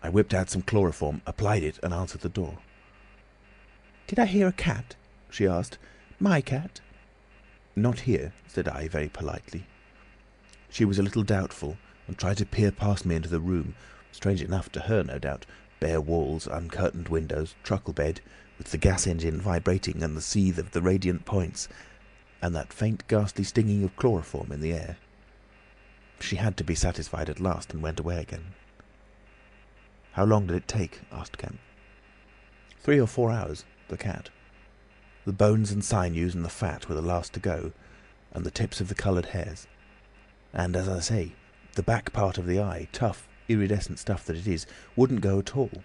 I whipped out some chloroform, applied it, and answered the door. "Did I hear a cat?" she asked. "My cat?" "Not here," said I very politely. She was a little doubtful, and tried to peer past me into the room, strange enough to her, no doubt, bare walls, uncurtained windows, truckle bed, with the gas engine vibrating and the seethe of the radiant points, and that faint ghastly stinging of chloroform in the air. She had to be satisfied at last, and went away again. "How long did it take?" asked Kemp. 3 or 4 hours, the cat. The bones and sinews and the fat were the last to go, and the tips of the coloured hairs. And, as I say, the back part of the eye, tough, iridescent stuff that it is, wouldn't go at all.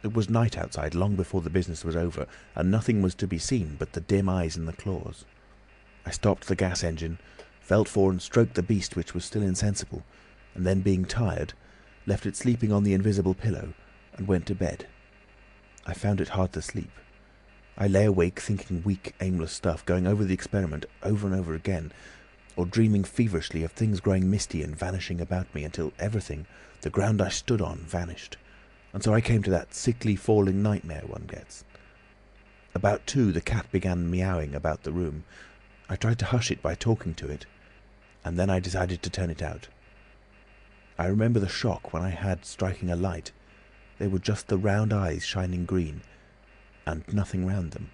It was night outside long before the business was over, and nothing was to be seen but the dim eyes and the claws. I stopped the gas engine, felt for and stroked the beast, which was still insensible, and then, being tired, left it sleeping on the invisible pillow, and went to bed. I found it hard to sleep. I lay awake thinking weak, aimless stuff, going over the experiment over and over again, or dreaming feverishly of things growing misty and vanishing about me, until everything, the ground I stood on, vanished. And so I came to that sickly falling nightmare one gets. About 2, the cat began meowing about the room. I tried to hush it by talking to it, and then I decided to turn it out. I remember the shock when I had striking a light. They were just the round eyes shining green, and nothing round them.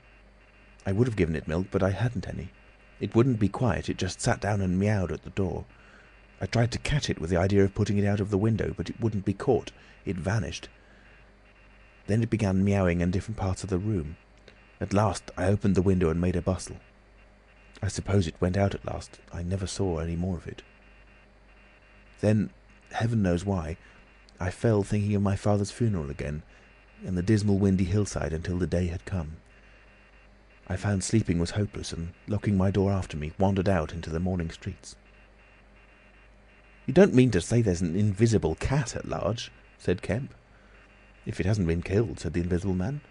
I would have given it milk, but I hadn't any. It wouldn't be quiet, it just sat down and meowed at the door. I tried to catch it with the idea of putting it out of the window, but it wouldn't be caught. It vanished. Then it began meowing in different parts of the room. At last I opened the window and made a bustle. I suppose it went out at last. I never saw any more of it. Then, heaven knows why, I fell thinking of my father's funeral again, and the dismal windy hillside until the day had come. I found sleeping was hopeless, and locking my door after me, wandered out into the morning streets. "You don't mean to say there's an invisible cat at large?" said Kemp. "If it hasn't been killed," said the Invisible Man.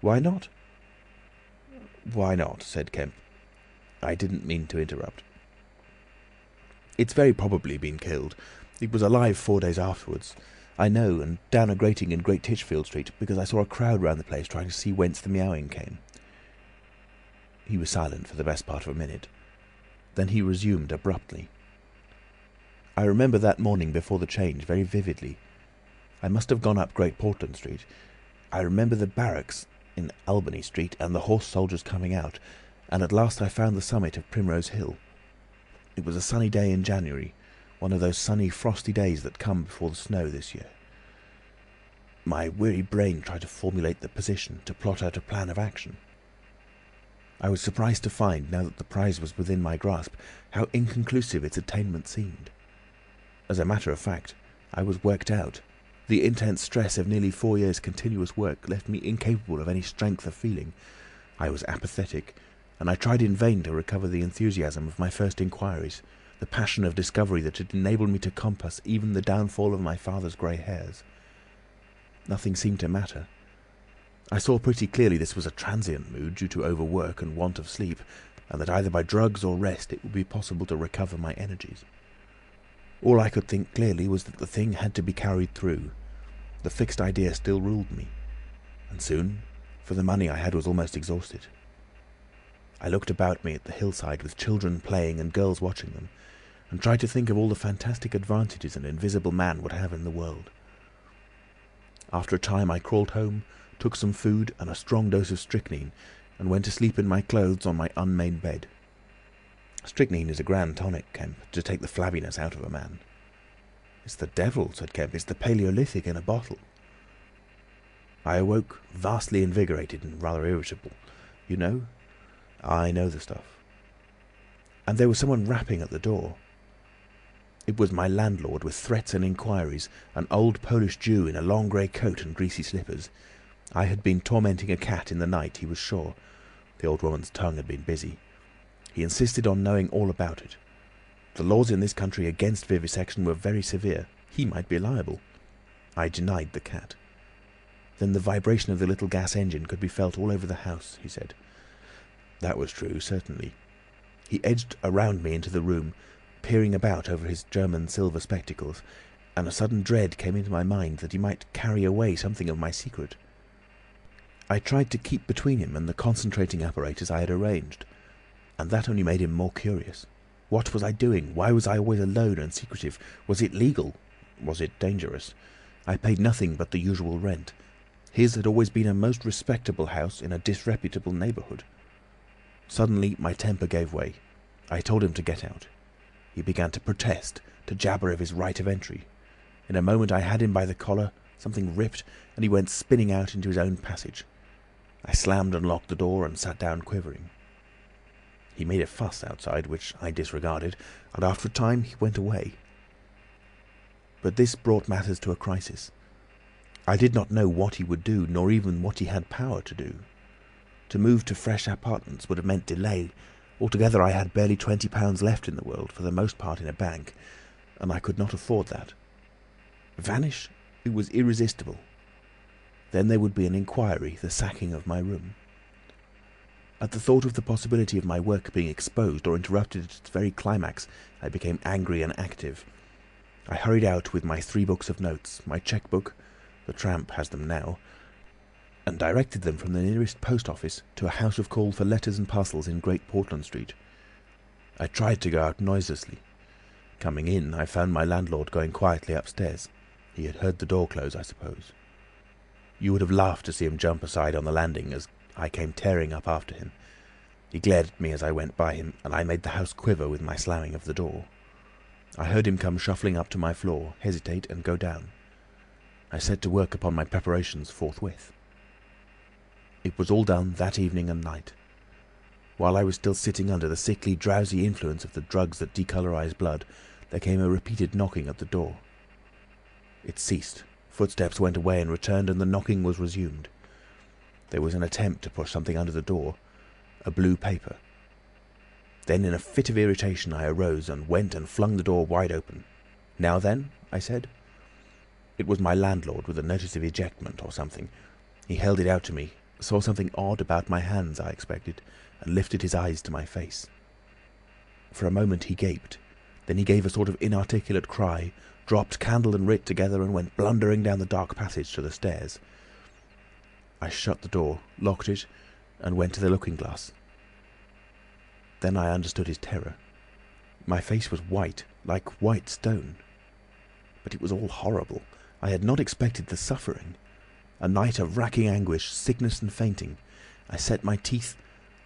"Why not?" "Why not?" said Kemp. I didn't mean to interrupt. "It's very probably been killed. It was alive 4 days afterwards. I know, and down a grating in Great Titchfield Street, because I saw a crowd round the place trying to see whence the meowing came." He was silent for the best part of a minute. Then he resumed abruptly. "I remember that morning before the change very vividly. I must have gone up Great Portland Street. I remember the barracks in Albany Street and the horse soldiers coming out, and at last I found the summit of Primrose Hill. It was a sunny day in January, one of those sunny, frosty days that come before the snow this year. My weary brain tried to formulate the position, to plot out a plan of action. I was surprised to find, now that the prize was within my grasp, how inconclusive its attainment seemed. As a matter of fact, I was worked out. The intense stress of nearly 4 years' continuous work left me incapable of any strength of feeling. I was apathetic, and I tried in vain to recover the enthusiasm of my first inquiries, the passion of discovery that had enabled me to compass even the downfall of my father's grey hairs. Nothing seemed to matter. I saw pretty clearly this was a transient mood due to overwork and want of sleep, and that either by drugs or rest it would be possible to recover my energies. All I could think clearly was that the thing had to be carried through. The fixed idea still ruled me, and soon, for the money I had was almost exhausted. I looked about me at the hillside with children playing and girls watching them, and tried to think of all the fantastic advantages an invisible man would have in the world. After a time I crawled home, took some food and a strong dose of strychnine, and went to sleep in my clothes on my unmade bed. Strychnine is a grand tonic, Kemp, to take the flabbiness out of a man. "It's the devil," said Kemp. "It's the Paleolithic in a bottle." I awoke vastly invigorated and rather irritable. "You know?" "I know the stuff." And there was someone rapping at the door. It was my landlord, with threats and inquiries, an old Polish Jew in a long grey coat and greasy slippers. I had been tormenting a cat in the night, he was sure. The old woman's tongue had been busy. He insisted on knowing all about it. The laws in this country against vivisection were very severe. He might be liable. I denied the cat. Then the vibration of the little gas engine could be felt all over the house, he said. That was true, certainly. He edged around me into the room, peering about over his German silver spectacles, and a sudden dread came into my mind that he might carry away something of my secret. I tried to keep between him and the concentrating apparatus I had arranged, and that only made him more curious. What was I doing? Why was I always alone and secretive? Was it legal? Was it dangerous? I paid nothing but the usual rent. His had always been a most respectable house in a disreputable neighbourhood. Suddenly my temper gave way. I told him to get out. He began to protest, to jabber of his right of entry. In a moment I had him by the collar, something ripped, and he went spinning out into his own passage. I slammed and locked the door and sat down quivering. He made a fuss outside, which I disregarded, and after a time he went away. But this brought matters to a crisis. I did not know what he would do, nor even what he had power to do. To move to fresh apartments would have meant delay. Altogether I had barely £20 left in the world, for the most part in a bank, and I could not afford that. Vanish? It was irresistible. Then there would be an inquiry, the sacking of my room. At the thought of the possibility of my work being exposed or interrupted at its very climax, I became angry and active. I hurried out with my 3 books of notes, my cheque-book, the tramp has them now, and directed them from the nearest post office to a house of call for letters and parcels in Great Portland Street. I tried to go out noiselessly. Coming in, I found my landlord going quietly upstairs. He had heard the door close, I suppose. You would have laughed to see him jump aside on the landing as I came tearing up after him. He glared at me as I went by him, and I made the house quiver with my slamming of the door. I heard him come shuffling up to my floor, hesitate, and go down. I set to work upon my preparations forthwith. It was all done that evening and night. While I was still sitting under the sickly, drowsy influence of the drugs that decolorize blood, there came a repeated knocking at the door. It ceased. Footsteps went away and returned, and the knocking was resumed. There was an attempt to push something under the door, a blue paper. Then in a fit of irritation I arose and went and flung the door wide open. "Now then?" I said. It was my landlord with a notice of ejectment or something. He held it out to me, saw something odd about my hands, I expected, and lifted his eyes to my face. For a moment he gaped. Then he gave a sort of inarticulate cry, dropped candle and writ together, and went blundering down the dark passage to the stairs. I shut the door, locked it, and went to the looking-glass. Then I understood his terror. My face was white, like white stone. But it was all horrible. I had not expected the suffering. A night of racking anguish, sickness and fainting. I set my teeth,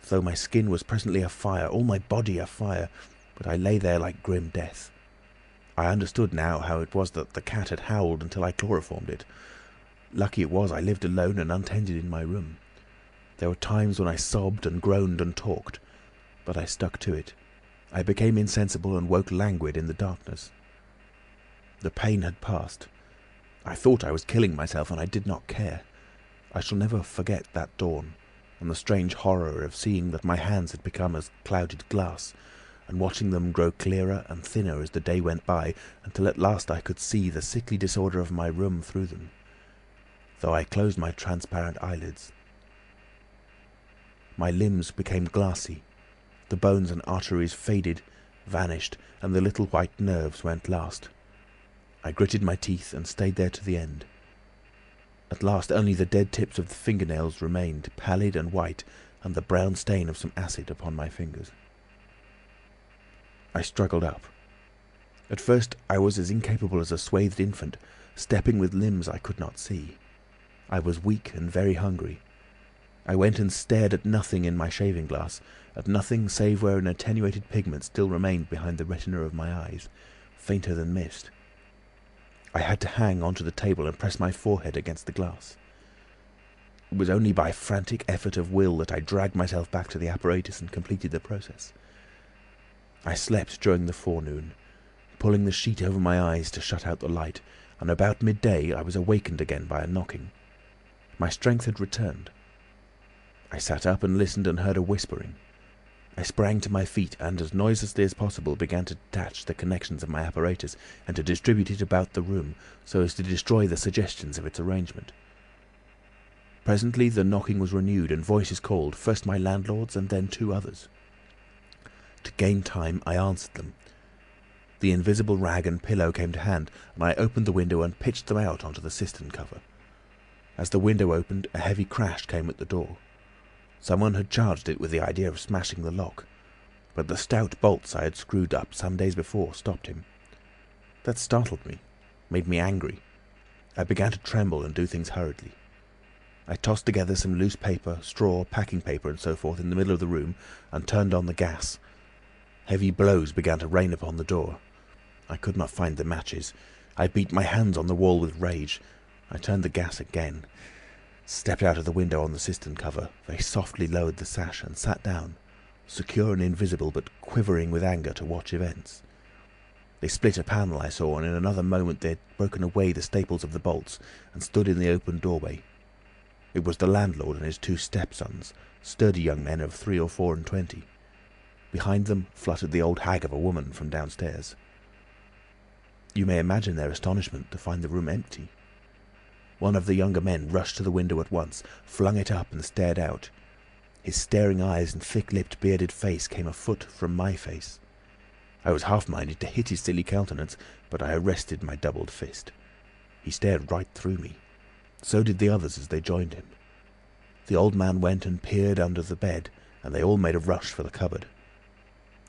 though my skin was presently afire, all my body afire, but I lay there like grim death. I understood now how it was that the cat had howled until I chloroformed it. Lucky it was I lived alone and untended in my room. There were times when I sobbed and groaned and talked, but I stuck to it. I became insensible and woke languid in the darkness. The pain had passed. I thought I was killing myself, and I did not care. I shall never forget that dawn, and the strange horror of seeing that my hands had become as clouded glass, and watching them grow clearer and thinner as the day went by, until at last I could see the sickly disorder of my room through them, though I closed my transparent eyelids. My limbs became glassy, the bones and arteries faded, vanished, and the little white nerves went last. I gritted my teeth and stayed there to the end. At last only the dead tips of the fingernails remained, pallid and white, and the brown stain of some acid upon my fingers. I struggled up. At first I was as incapable as a swathed infant, stepping with limbs I could not see. I was weak and very hungry. I went and stared at nothing in my shaving glass, at nothing save where an attenuated pigment still remained behind the retina of my eyes, fainter than mist. I had to hang onto the table and press my forehead against the glass. It was only by frantic effort of will that I dragged myself back to the apparatus and completed the process. I slept during the forenoon, pulling the sheet over my eyes to shut out the light, and about midday I was awakened again by a knocking. My strength had returned. I sat up and listened and heard a whispering. I sprang to my feet and, as noiselessly as possible, began to detach the connections of my apparatus and to distribute it about the room so as to destroy the suggestions of its arrangement. Presently the knocking was renewed and voices called, first my landlord's and then two others. To gain time I answered them. The invisible rag and pillow came to hand, and I opened the window and pitched them out onto the cistern cover. As the window opened, a heavy crash came at the door. Someone had charged it with the idea of smashing the lock, but the stout bolts I had screwed up some days before stopped him. That startled me, made me angry. I began to tremble and do things hurriedly. I tossed together some loose paper, straw, packing paper and so forth in the middle of the room and turned on the gas. Heavy blows began to rain upon the door. I could not find the matches. I beat my hands on the wall with rage. I turned the gas again, stepped out of the window on the cistern cover, very softly lowered the sash and sat down, secure and invisible but quivering with anger, to watch events. They split a panel I saw, and in another moment they had broken away the staples of the bolts and stood in the open doorway. It was the landlord and his two stepsons, sturdy young men of 3 or 4 and 20. Behind them fluttered the old hag of a woman from downstairs. You may imagine their astonishment to find the room empty. One of the younger men rushed to the window at once, flung it up and stared out. His staring eyes and thick-lipped, bearded face came a foot from my face. I was half-minded to hit his silly countenance, but I arrested my doubled fist. He stared right through me. So did the others as they joined him. The old man went and peered under the bed, and they all made a rush for the cupboard.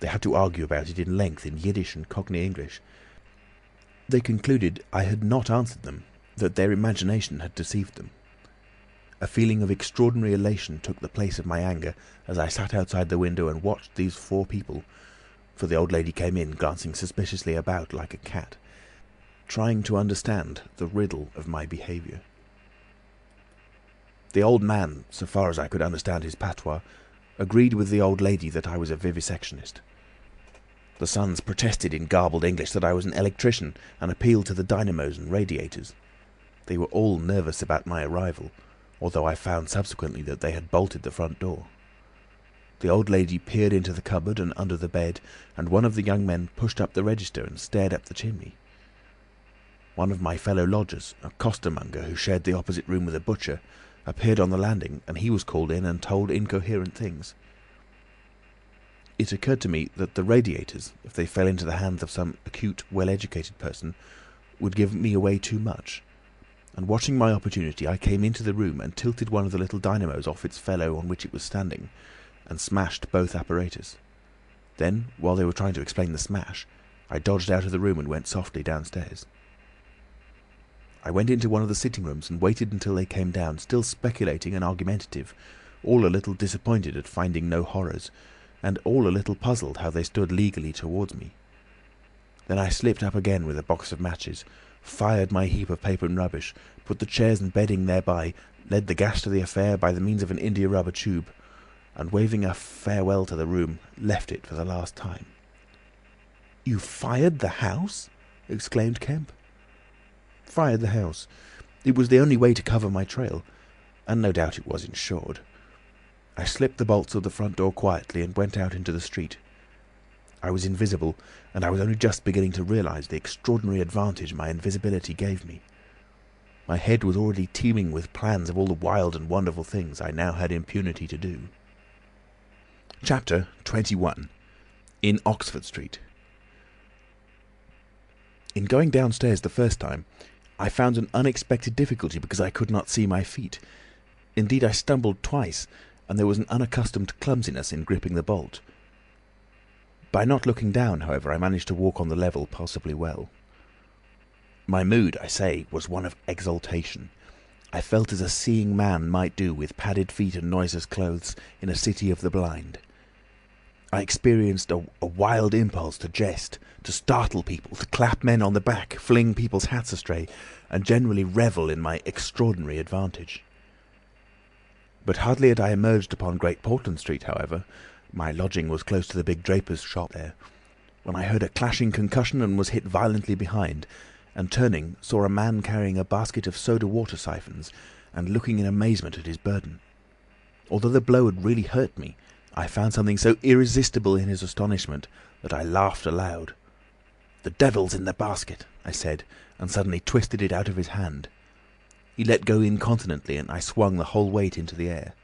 They had to argue about it in length in Yiddish and Cockney English. They concluded I had not answered them, that their imagination had deceived them. A feeling of extraordinary elation took the place of my anger as I sat outside the window and watched these 4 people, for the old lady came in, glancing suspiciously about like a cat, trying to understand the riddle of my behaviour. The old man, so far as I could understand his patois, agreed with the old lady that I was a vivisectionist. The sons protested in garbled English that I was an electrician and appealed to the dynamos and radiators. They were all nervous about my arrival, although I found subsequently that they had bolted the front door. The old lady peered into the cupboard and under the bed, and one of the young men pushed up the register and stared up the chimney. One of my fellow lodgers, a costermonger who shared the opposite room with a butcher, appeared on the landing, and he was called in and told incoherent things. It occurred to me that the radiators, if they fell into the hands of some acute, well-educated person, would give me away too much, and watching my opportunity I came into the room and tilted one of the little dynamos off its fellow on which it was standing, and smashed both apparatus. Then, while they were trying to explain the smash, I dodged out of the room and went softly downstairs. I went into one of the sitting rooms and waited until they came down, still speculating and argumentative, all a little disappointed at finding no horrors, and all a little puzzled how they stood legally towards me. Then I slipped up again with a box of matches, fired my heap of paper and rubbish, put the chairs and bedding thereby, led the gas to the affair by the means of an india-rubber tube, and waving a farewell to the room, left it for the last time. "You fired the house?" exclaimed Kemp. "Fired the house. It was the only way to cover my trail, and no doubt it was insured. I slipped the bolts of the front door quietly and went out into the street. I was invisible, and I was only just beginning to realise the extraordinary advantage my invisibility gave me. My head was already teeming with plans of all the wild and wonderful things I now had impunity to do. Chapter 21. In Oxford Street. In going downstairs the first time, I found an unexpected difficulty because I could not see my feet. Indeed, I stumbled twice, and there was an unaccustomed clumsiness in gripping the bolt. By not looking down, however, I managed to walk on the level passably well. My mood, I say, was one of exaltation. I felt as a seeing man might do with padded feet and noiseless clothes in a city of the blind. I experienced a wild impulse to jest, to startle people, to clap men on the back, fling people's hats astray, and generally revel in my extraordinary advantage. But hardly had I emerged upon Great Portland Street, however, my lodging was close to the big draper's shop there, when I heard a clashing concussion and was hit violently behind, and turning, saw a man carrying a basket of soda-water siphons and looking in amazement at his burden. Although the blow had really hurt me, I found something so irresistible in his astonishment that I laughed aloud. "The devil's in the basket," I said, and suddenly twisted it out of his hand. He let go incontinently, and I swung the whole weight into the air.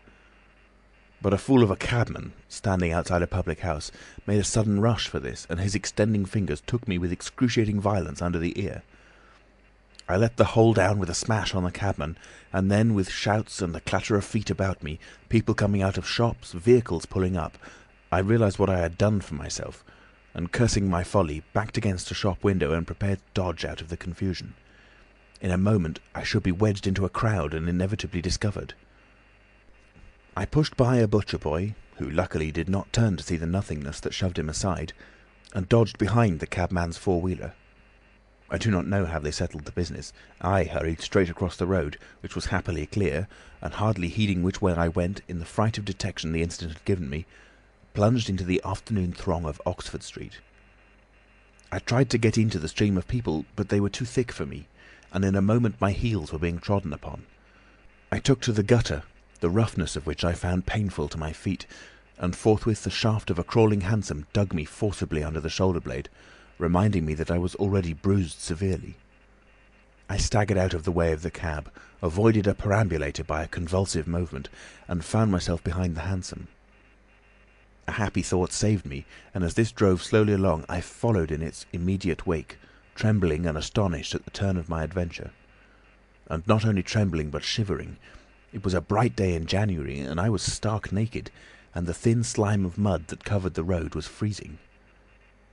But a fool of a cabman, standing outside a public house, made a sudden rush for this, and his extending fingers took me with excruciating violence under the ear. I let the whole down with a smash on the cabman, and then, with shouts and the clatter of feet about me, people coming out of shops, vehicles pulling up, I realised what I had done for myself, and cursing my folly, backed against a shop window and prepared to dodge out of the confusion. In a moment I should be wedged into a crowd and inevitably discovered. I pushed by a butcher boy, who luckily did not turn to see the nothingness that shoved him aside, and dodged behind the cabman's four-wheeler. I do not know how they settled the business. I hurried straight across the road, which was happily clear, and hardly heeding which way I went, in the fright of detection the incident had given me, plunged into the afternoon throng of Oxford Street. I tried to get into the stream of people, but they were too thick for me, and in a moment my heels were being trodden upon. I took to the gutter, the roughness of which I found painful to my feet, and forthwith the shaft of a crawling hansom dug me forcibly under the shoulder blade, reminding me that I was already bruised severely. I staggered out of the way of the cab, avoided a perambulator by a convulsive movement, and found myself behind the hansom. A happy thought saved me, and as this drove slowly along, I followed in its immediate wake, trembling and astonished at the turn of my adventure. And not only trembling, but shivering. It was a bright day in January, and I was stark naked, and the thin slime of mud that covered the road was freezing.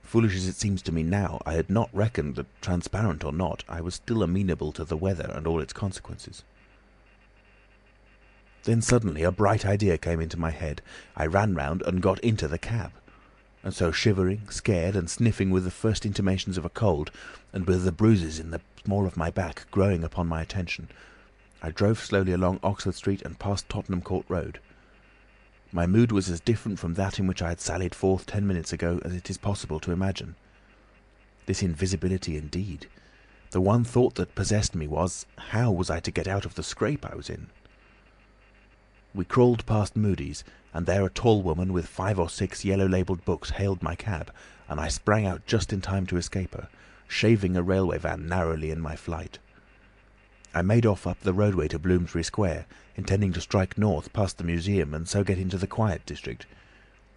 Foolish as it seems to me now, I had not reckoned that, transparent or not, I was still amenable to the weather and all its consequences. Then suddenly a bright idea came into my head. I ran round and got into the cab. And so, shivering, scared, and sniffing with the first intimations of a cold, and with the bruises in the small of my back growing upon my attention, I drove slowly along Oxford Street and past Tottenham Court Road. My mood was as different from that in which I had sallied forth 10 minutes ago as it is possible to imagine. This invisibility indeed! The one thought that possessed me was, how was I to get out of the scrape I was in? We crawled past Moody's, and there a tall woman with 5 or 6 yellow-labelled books hailed my cab, and I sprang out just in time to escape her, shaving a railway van narrowly in my flight. I made off up the roadway to Bloomsbury Square, intending to strike north past the museum and so get into the quiet district.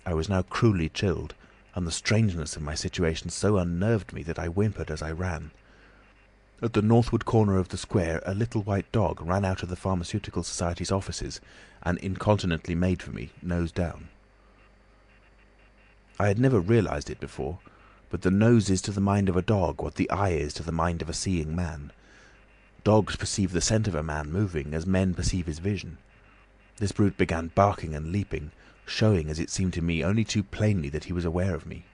I was now cruelly chilled, and the strangeness of my situation so unnerved me that I whimpered as I ran. At the northward corner of the square a little white dog ran out of the Pharmaceutical Society's offices and incontinently made for me, nose down. I had never realised it before, but the nose is to the mind of a dog what the eye is to the mind of a seeing man. Dogs perceive the scent of a man moving as men perceive his vision. This brute began barking and leaping, showing, as it seemed to me, only too plainly that he was aware of me.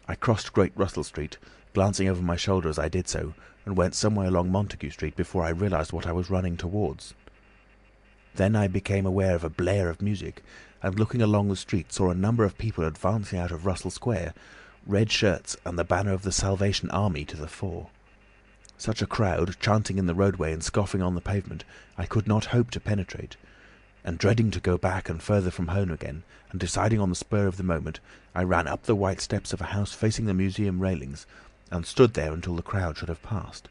I crossed Great Russell Street, glancing over my shoulder as I did so, and went some way along Montague Street before I realised what I was running towards. Then I became aware of a blare of music, and looking along the street saw a number of people advancing out of Russell Square, red shirts and the banner of the Salvation Army to the fore. Such a crowd, chanting in the roadway and scoffing on the pavement, I could not hope to penetrate, and dreading to go back and further from home again, and deciding on the spur of the moment, I ran up the white steps of a house facing the museum railings, and stood there until the crowd should have passed.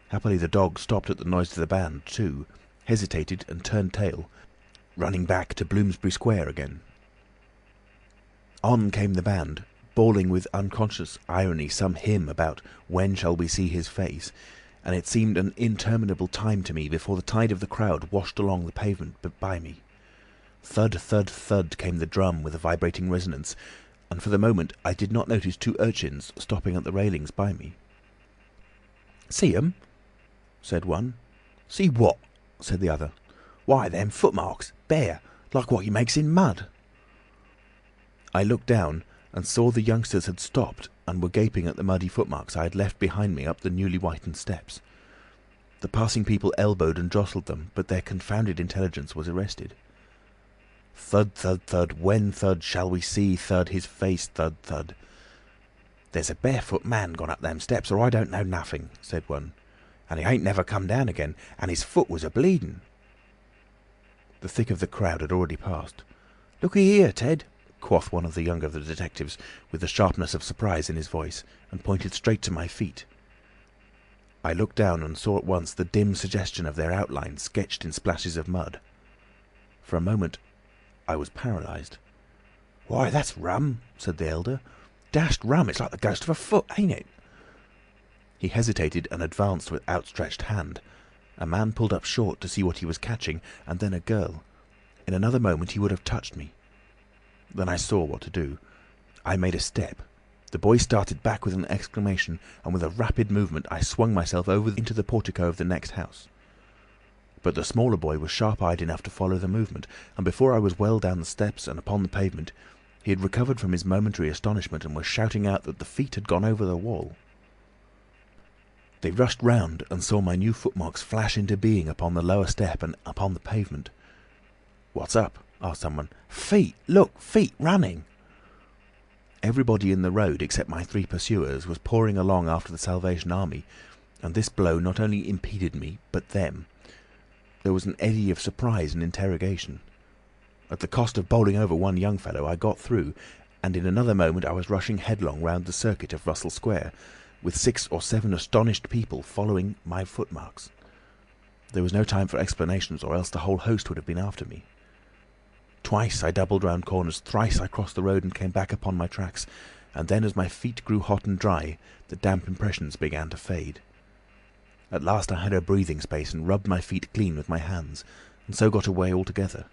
Happily the dog stopped at the noise of the band too, hesitated and turned tail, running back to Bloomsbury Square again. On came the band, bawling with unconscious irony some hymn about "When shall we see his face?" and it seemed an interminable time to me before the tide of the crowd washed along the pavement by me. Thud, thud, thud came the drum with a vibrating resonance, and for the moment I did not notice two urchins stopping at the railings by me. "See 'em?" said one. "See what?" said the other. "Why, them footmarks, bare, like what you makes in mud." I looked down and saw the youngsters had stopped and were gaping at the muddy footmarks I had left behind me up the newly whitened steps. The passing people elbowed and jostled them, but their confounded intelligence was arrested. Thud, thud, thud, when thud shall we see thud his face, thud, thud. "There's a barefoot man gone up them steps, or I don't know nothing," said one. "And he ain't never come down again, and his foot was a-bleeding." The thick of the crowd had already passed. "Look'ee here, Ted," quoth one of the younger of the detectives, with the sharpness of surprise in his voice, and pointed straight to my feet. I looked down and saw at once the dim suggestion of their outline sketched in splashes of mud. For a moment I was paralysed. "Why, that's rum," said the elder. "Dashed rum, it's like the ghost of a foot, ain't it?" He hesitated and advanced with outstretched hand. A man pulled up short to see what he was catching, and then a girl. In another moment he would have touched me. Then I saw what to do. I made a step. The boy started back with an exclamation, and with a rapid movement I swung myself over into the portico of the next house. But the smaller boy was sharp-eyed enough to follow the movement, and before I was well down the steps and upon the pavement, he had recovered from his momentary astonishment and was shouting out that the feet had gone over the wall. They rushed round and saw my new footmarks flash into being upon the lower step and upon the pavement. "What's up?" asked someone. "Feet! Look! Feet running!" Everybody in the road, except my three pursuers, was pouring along after the Salvation Army, and this blow not only impeded me, but them. There was an eddy of surprise and interrogation. At the cost of bowling over one young fellow, I got through, and in another moment I was rushing headlong round the circuit of Russell Square, with 6 or 7 astonished people following my footmarks. There was no time for explanations, or else the whole host would have been after me. Twice I doubled round corners, thrice I crossed the road and came back upon my tracks, and then as my feet grew hot and dry, the damp impressions began to fade. At last I had a breathing space and rubbed my feet clean with my hands, and so got away altogether.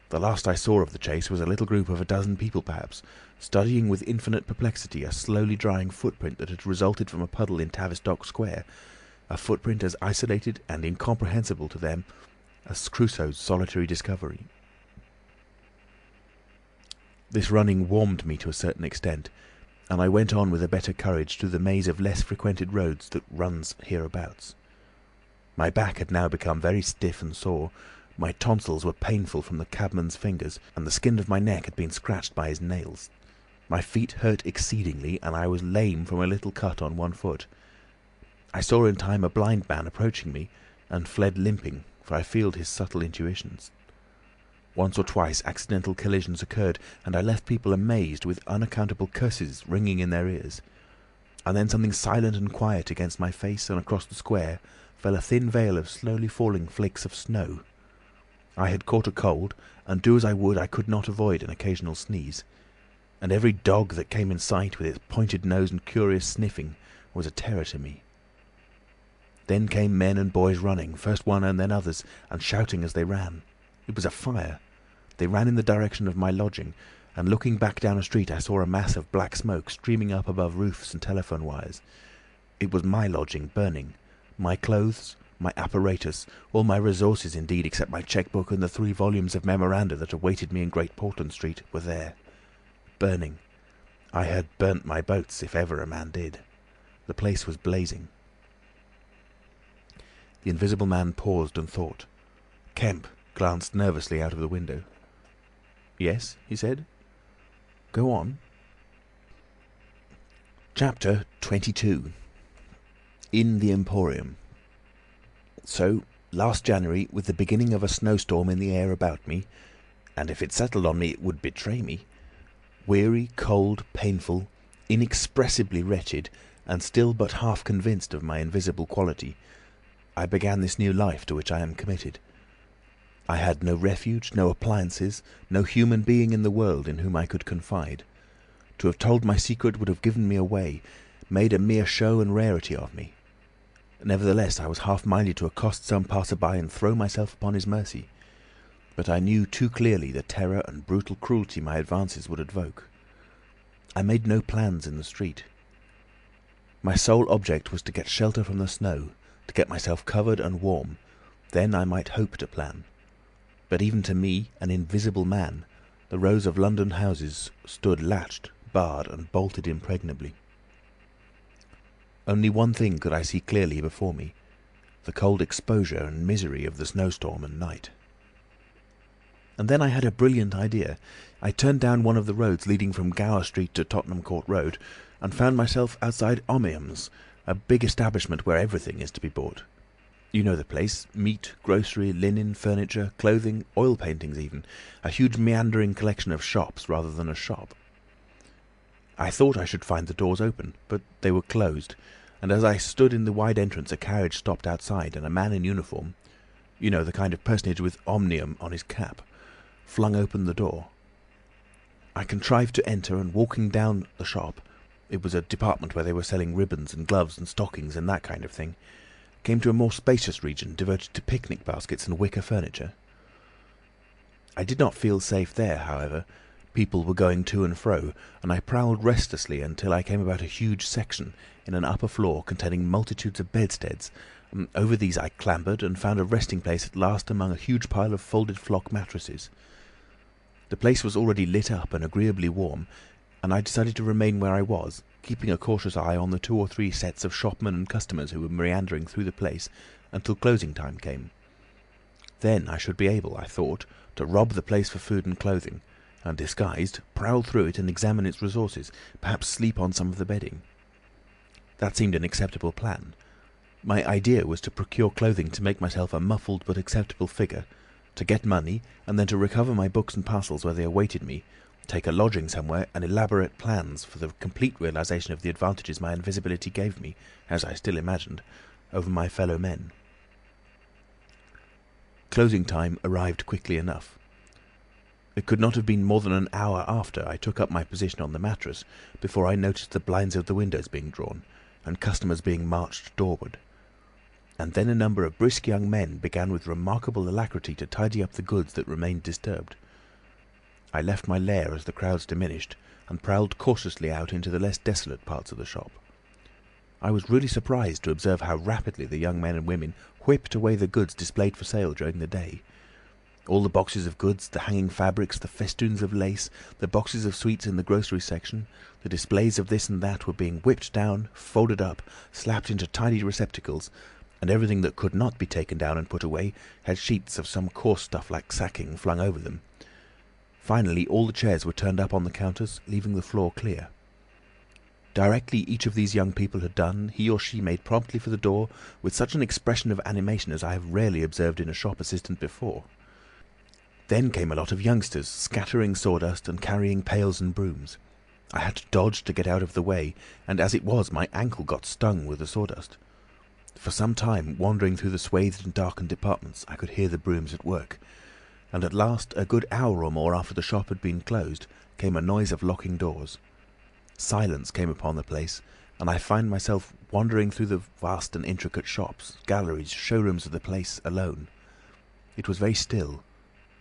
The last I saw of the chase was a little group of a dozen people perhaps, studying with infinite perplexity a slowly drying footprint that had resulted from a puddle in Tavistock Square, a footprint as isolated and incomprehensible to them as Crusoe's solitary discovery. This running warmed me to a certain extent, and I went on with a better courage through the maze of less frequented roads that runs hereabouts. My back had now become very stiff and sore, my tonsils were painful from the cabman's fingers, and the skin of my neck had been scratched by his nails. My feet hurt exceedingly, and I was lame from a little cut on one foot. I saw in time a blind man approaching me, and fled limping, for I feared his subtle intuitions. Once or twice accidental collisions occurred, and I left people amazed, with unaccountable curses ringing in their ears. And then something silent and quiet against my face and across the square fell a thin veil of slowly falling flakes of snow. I had caught a cold, and do as I would I could not avoid an occasional sneeze, and every dog that came in sight with its pointed nose and curious sniffing was a terror to me. Then came men and boys running, first one and then others, and shouting as they ran. It was a fire. They ran in the direction of my lodging, and looking back down a street I saw a mass of black smoke streaming up above roofs and telephone wires. It was my lodging burning. My clothes, my apparatus, all my resources indeed, except my cheque-book and the 3 volumes of memoranda that awaited me in Great Portland Street, were there. Burning. I had burnt my boats, if ever a man did. The place was blazing. The Invisible Man paused and thought. Kemp glanced nervously out of the window. "Yes?" he said. "Go on." Chapter 22. In the Emporium. So, last January, with the beginning of a snowstorm in the air about me, and if it settled on me it would betray me, weary, cold, painful, inexpressibly wretched, and still but half convinced of my invisible quality, I began this new life to which I am committed. I had no refuge, no appliances, no human being in the world in whom I could confide. To have told my secret would have given me away, made a mere show and rarity of me. Nevertheless, I was half-minded to accost some passer-by and throw myself upon his mercy. But I knew too clearly the terror and brutal cruelty my advances would evoke. I made no plans in the street. My sole object was to get shelter from the snow, to get myself covered and warm. Then I might hope to plan. But even to me, an invisible man, the rows of London houses stood latched, barred, and bolted impregnably. Only one thing could I see clearly before me, the cold exposure and misery of the snowstorm and night. And then I had a brilliant idea. I turned down one of the roads leading from Gower Street to Tottenham Court Road, and found myself outside Omnium's, a big establishment where everything is to be bought. You know the place: meat, grocery, linen, furniture, clothing, oil paintings even, a huge meandering collection of shops rather than a shop. I thought I should find the doors open, but they were closed, and as I stood in the wide entrance a carriage stopped outside, and a man in uniform, you know, the kind of personage with Omnium on his cap, flung open the door. I contrived to enter, and walking down the shop, it was a department where they were selling ribbons and gloves and stockings and that kind of thing, came to a more spacious region devoted to picnic baskets and wicker furniture. I did not feel safe there, however. People were going to and fro, and I prowled restlessly until I came about a huge section in an upper floor containing multitudes of bedsteads. Over these I clambered, and found a resting place at last among a huge pile of folded flock mattresses. The place was already lit up and agreeably warm, and I decided to remain where I was, keeping a cautious eye on the 2 or 3 sets of shopmen and customers who were meandering through the place until closing time came. Then I should be able, I thought, to rob the place for food and clothing, and disguised, prowl through it and examine its resources, perhaps sleep on some of the bedding. That seemed an acceptable plan. My idea was to procure clothing to make myself a muffled but acceptable figure, to get money, and then to recover my books and parcels where they awaited me, take a lodging somewhere, and elaborate plans for the complete realization of the advantages my invisibility gave me, as I still imagined, over my fellow men. Closing time arrived quickly enough. It could not have been more than an hour after I took up my position on the mattress before I noticed the blinds of the windows being drawn, and customers being marched doorward. And then a number of brisk young men began with remarkable alacrity to tidy up the goods that remained disturbed. I left my lair as the crowds diminished, and prowled cautiously out into the less desolate parts of the shop. I was really surprised to observe how rapidly the young men and women whipped away the goods displayed for sale during the day. All the boxes of goods, the hanging fabrics, the festoons of lace, the boxes of sweets in the grocery section, the displays of this and that were being whipped down, folded up, slapped into tidy receptacles, and everything that could not be taken down and put away had sheets of some coarse stuff like sacking flung over them. Finally, all the chairs were turned up on the counters, leaving the floor clear. Directly each of these young people had done, he or she made promptly for the door with such an expression of animation as I have rarely observed in a shop assistant before. Then came a lot of youngsters, scattering sawdust and carrying pails and brooms. I had to dodge to get out of the way, and as it was, my ankle got stung with the sawdust. For some time, wandering through the swathed and darkened departments, I could hear the brooms at work, and at last, a good hour or more after the shop had been closed, came a noise of locking doors. Silence came upon the place, and I found myself wandering through the vast and intricate shops, galleries, showrooms of the place alone. It was very still.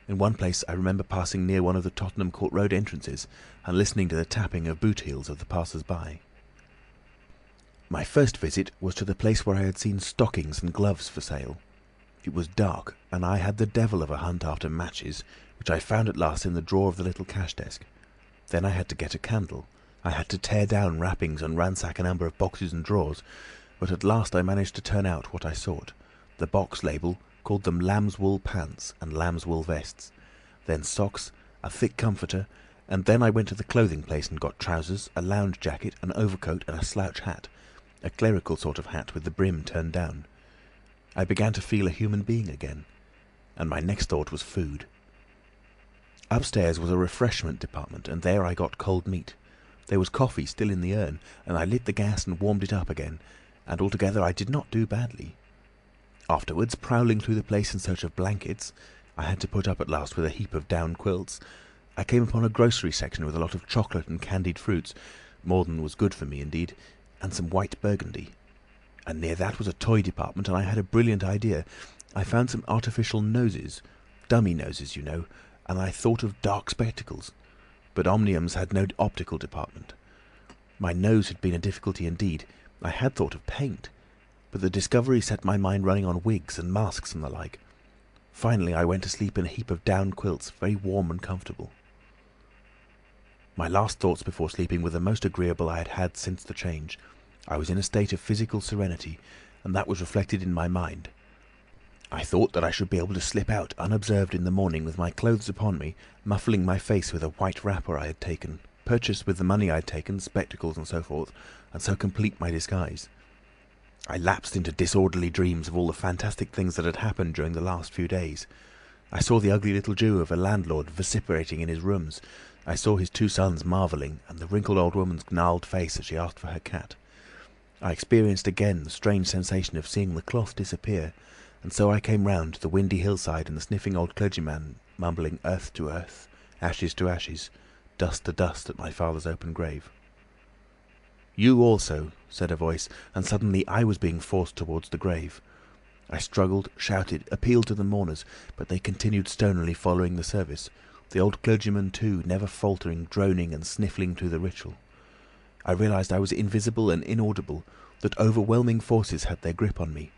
In one place I remember passing near one of the Tottenham Court Road entrances and listening to the tapping of boot heels of the passers-by. My first visit was to the place where I had seen stockings and gloves for sale. It was dark, and I had the devil of a hunt after matches, which I found at last in the drawer of the little cash desk. Then I had to get a candle. I had to tear down wrappings and ransack a number of boxes and drawers, but at last I managed to turn out what I sought. The box label called them lamb's wool pants and lamb's wool vests, then socks, a thick comforter, and then I went to the clothing place and got trousers, a lounge jacket, an overcoat and a slouch hat, a clerical sort of hat with the brim turned down. I began to feel a human being again, and my next thought was food. Upstairs was a refreshment department, and there I got cold meat. There was coffee still in the urn, and I lit the gas and warmed it up again, and altogether I did not do badly. Afterwards, prowling through the place in search of blankets, I had to put up at last with a heap of down quilts, I came upon a grocery section with a lot of chocolate and candied fruits, more than was good for me indeed, and some white burgundy. And near that was a toy department, and I had a brilliant idea. I found some artificial noses, dummy noses, you know, and I thought of dark spectacles. But Omniums had no optical department. My nose had been a difficulty indeed. I had thought of paint, but the discovery set my mind running on wigs and masks and the like. Finally I went to sleep in a heap of down quilts, very warm and comfortable. My last thoughts before sleeping were the most agreeable I had had since the change. I was in a state of physical serenity, and that was reflected in my mind. I thought that I should be able to slip out unobserved in the morning with my clothes upon me, muffling my face with a white wrapper I had taken, purchased with the money I had taken, spectacles and so forth, and so complete my disguise. I lapsed into disorderly dreams of all the fantastic things that had happened during the last few days. I saw the ugly little Jew of a landlord vociferating in his rooms. I saw his two sons marvelling, and the wrinkled old woman's gnarled face as she asked for her cat. I experienced again the strange sensation of seeing the cloth disappear, and so I came round to the windy hillside and the sniffing old clergyman mumbling earth to earth, ashes to ashes, dust to dust at my father's open grave. "You also," said a voice, and suddenly I was being forced towards the grave. I struggled, shouted, appealed to the mourners, but they continued stonily following the service, the old clergyman too, never faltering, droning and sniffling through the ritual. I realised I was invisible and inaudible, that overwhelming forces had their grip on me.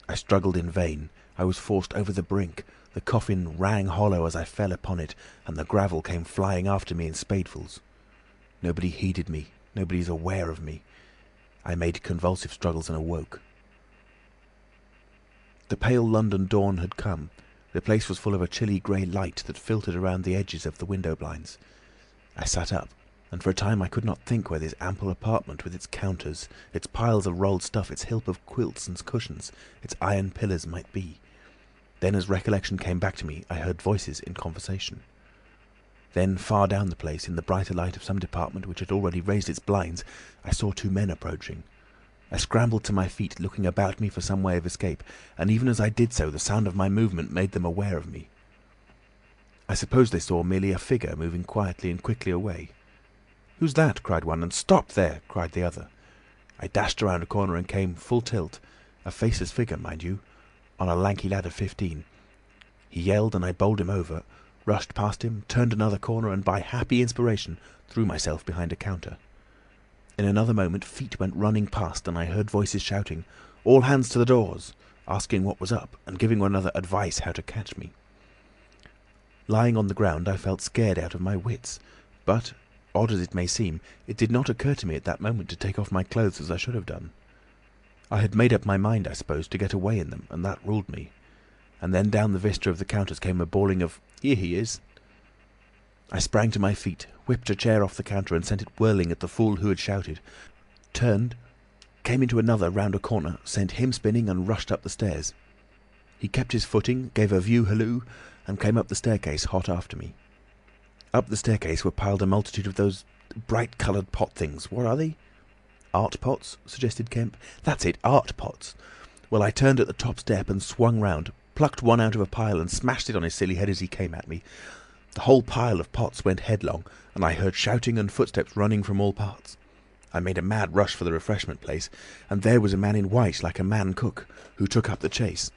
I struggled in vain. I was forced over the brink. The coffin rang hollow as I fell upon it, and the gravel came flying after me in spadefuls. Nobody heeded me. Nobody is aware of me. I made convulsive struggles and awoke. The pale London dawn had come. The place was full of a chilly grey light that filtered around the edges of the window blinds. I sat up, and for a time I could not think where this ample apartment with its counters, its piles of rolled stuff, its heap of quilts and cushions, its iron pillars might be. Then as recollection came back to me, I heard voices in conversation. Then far down the place, in the brighter light of some department which had already raised its blinds, I saw two men approaching. I scrambled to my feet, looking about me for some way of escape, and even as I did so, the sound of my movement made them aware of me. I suppose they saw merely a figure moving quietly and quickly away. "Who's that?" cried one, and "Stop there!" cried the other. I dashed around a corner and came full tilt, a faceless figure, mind you, on a lanky lad of 15. He yelled and I bowled him over, rushed past him, turned another corner, and by happy inspiration threw myself behind a counter. In another moment feet went running past, and I heard voices shouting, "All hands to the doors," asking what was up, and giving one another advice how to catch me. Lying on the ground, I felt scared out of my wits, but, odd as it may seem, it did not occur to me at that moment to take off my clothes as I should have done. I had made up my mind, I suppose, to get away in them, and that ruled me. And then down the vista of the counters came a bawling of, "Here he is!" I sprang to my feet, whipped a chair off the counter and sent it whirling at the fool who had shouted, turned, came into another round a corner, sent him spinning and rushed up the stairs. He kept his footing, gave a view halloo, and came up the staircase hot after me. Up the staircase were piled a multitude of those bright-coloured pot things. What are they? "Art pots," suggested Kemp. "That's it, art pots. Well, I turned at the top step and swung round, plucked one out of a pile and smashed it on his silly head as he came at me. The whole pile of pots went headlong, and I heard shouting and footsteps running from all parts. I made a mad rush for the refreshment place, and there was a man in white, like a man cook, who took up the chase.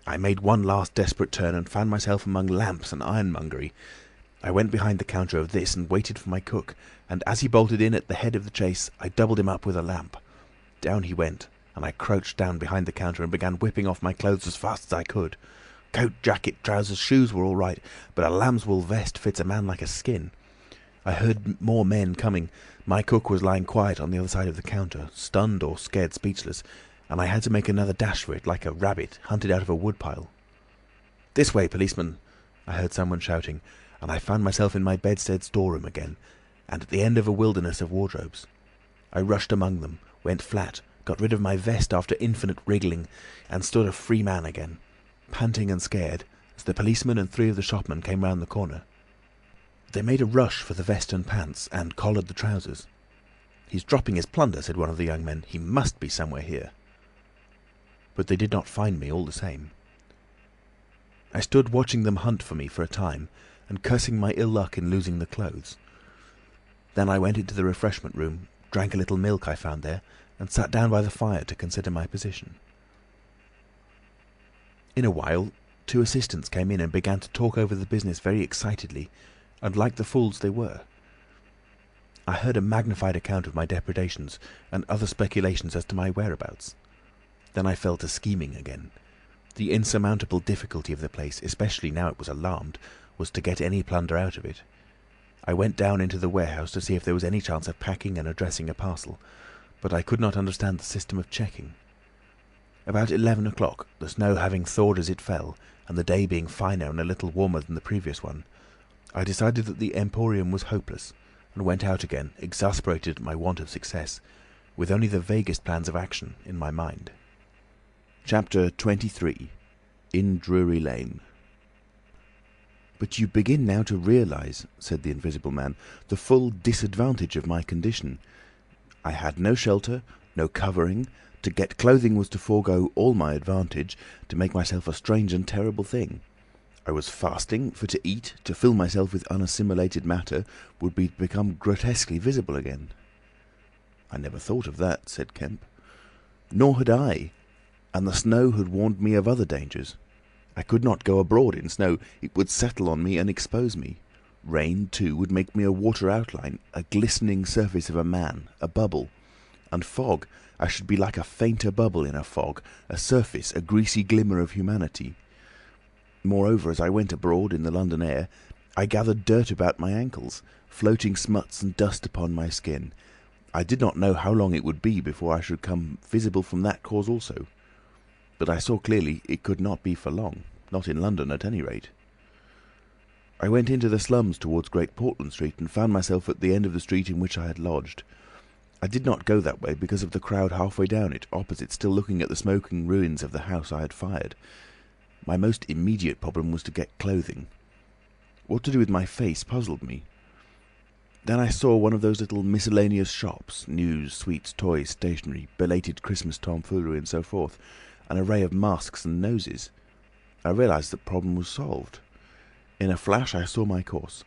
I made one last desperate turn and found myself among lamps and ironmongery. I went behind the counter of this and waited for my cook, and as he bolted in at the head of the chase, I doubled him up with a lamp. Down he went, and I crouched down behind the counter and began whipping off my clothes as fast as I could. Coat, jacket, trousers, shoes were all right, but a lamb's wool vest fits a man like a skin. I heard more men coming. My cook was lying quiet on the other side of the counter, stunned or scared speechless, and I had to make another dash for it, like a rabbit hunted out of a woodpile. "This way, policeman!" I heard someone shouting, and I found myself in my bedstead storeroom again, and at the end of a wilderness of wardrobes. I rushed among them, went flat, got rid of my vest after infinite wriggling, and stood a free man again, panting and scared, as the policeman and 3 of the shopmen came round the corner. They made a rush for the vest and pants, and collared the trousers. "He's dropping his plunder," said one of the young men. "He must be somewhere here." But they did not find me all the same. I stood watching them hunt for me for a time, and cursing my ill luck in losing the clothes. Then I went into the refreshment room, drank a little milk I found there, and sat down by the fire to consider my position. In a while, 2 assistants came in and began to talk over the business very excitedly, and like the fools they were. I heard a magnified account of my depredations, and other speculations as to my whereabouts. Then I fell to scheming again. The insurmountable difficulty of the place, especially now it was alarmed, was to get any plunder out of it. I went down into the warehouse to see if there was any chance of packing and addressing a parcel, but I could not understand the system of checking. About 11 o'clock, the snow having thawed as it fell, and the day being finer and a little warmer than the previous one, I decided that the emporium was hopeless, and went out again, exasperated at my want of success, with only the vaguest plans of action in my mind. Chapter 23. In Drury Lane. "But you begin now to realise," said the Invisible Man, "the full disadvantage of my condition. I had no shelter, no covering. To get clothing was to forego all my advantage, to make myself a strange and terrible thing. I was fasting, for to eat, to fill myself with unassimilated matter, would be to become grotesquely visible again." "I never thought of that," said Kemp. "Nor had I. And the snow had warned me of other dangers. I could not go abroad in snow. It would settle on me and expose me. Rain, too, would make me a water outline, a glistening surface of a man, a bubble. And fog, I should be like a fainter bubble in a fog, a surface, a greasy glimmer of humanity. Moreover, as I went abroad in the London air, I gathered dirt about my ankles, floating smuts and dust upon my skin. I did not know how long it would be before I should come visible from that cause also. But I saw clearly it could not be for long, not in London at any rate. I went into the slums towards Great Portland Street, and found myself at the end of the street in which I had lodged. I did not go that way because of the crowd halfway down it, opposite, still looking at the smoking ruins of the house I had fired. My most immediate problem was to get clothing. What to do with my face puzzled me. Then I saw one of those little miscellaneous shops, news, sweets, toys, stationery, belated Christmas tomfoolery and so forth, an array of masks and noses. I realised the problem was solved. In a flash I saw my course.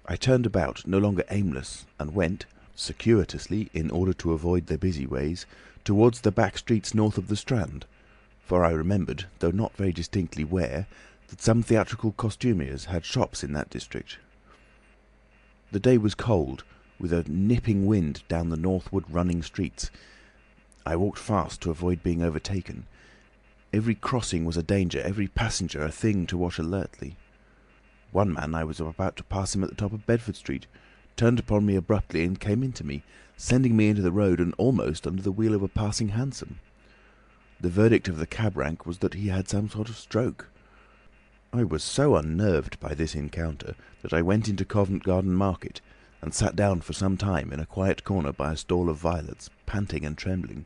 I turned about, no longer aimless, and went, circuitously, in order to avoid the busy ways, towards the back streets north of the Strand, for I remembered, though not very distinctly where, that some theatrical costumiers had shops in that district. The day was cold, with a nipping wind down the northward running streets. I walked fast to avoid being overtaken. Every crossing was a danger, every passenger a thing to watch alertly. One man, I was about to pass him at the top of Bedford Street, turned upon me abruptly and came into me, sending me into the road and almost under the wheel of a passing hansom. The verdict of the cab rank was that he had some sort of stroke. I was so unnerved by this encounter that I went into Covent Garden Market and sat down for some time in a quiet corner by a stall of violets, panting and trembling.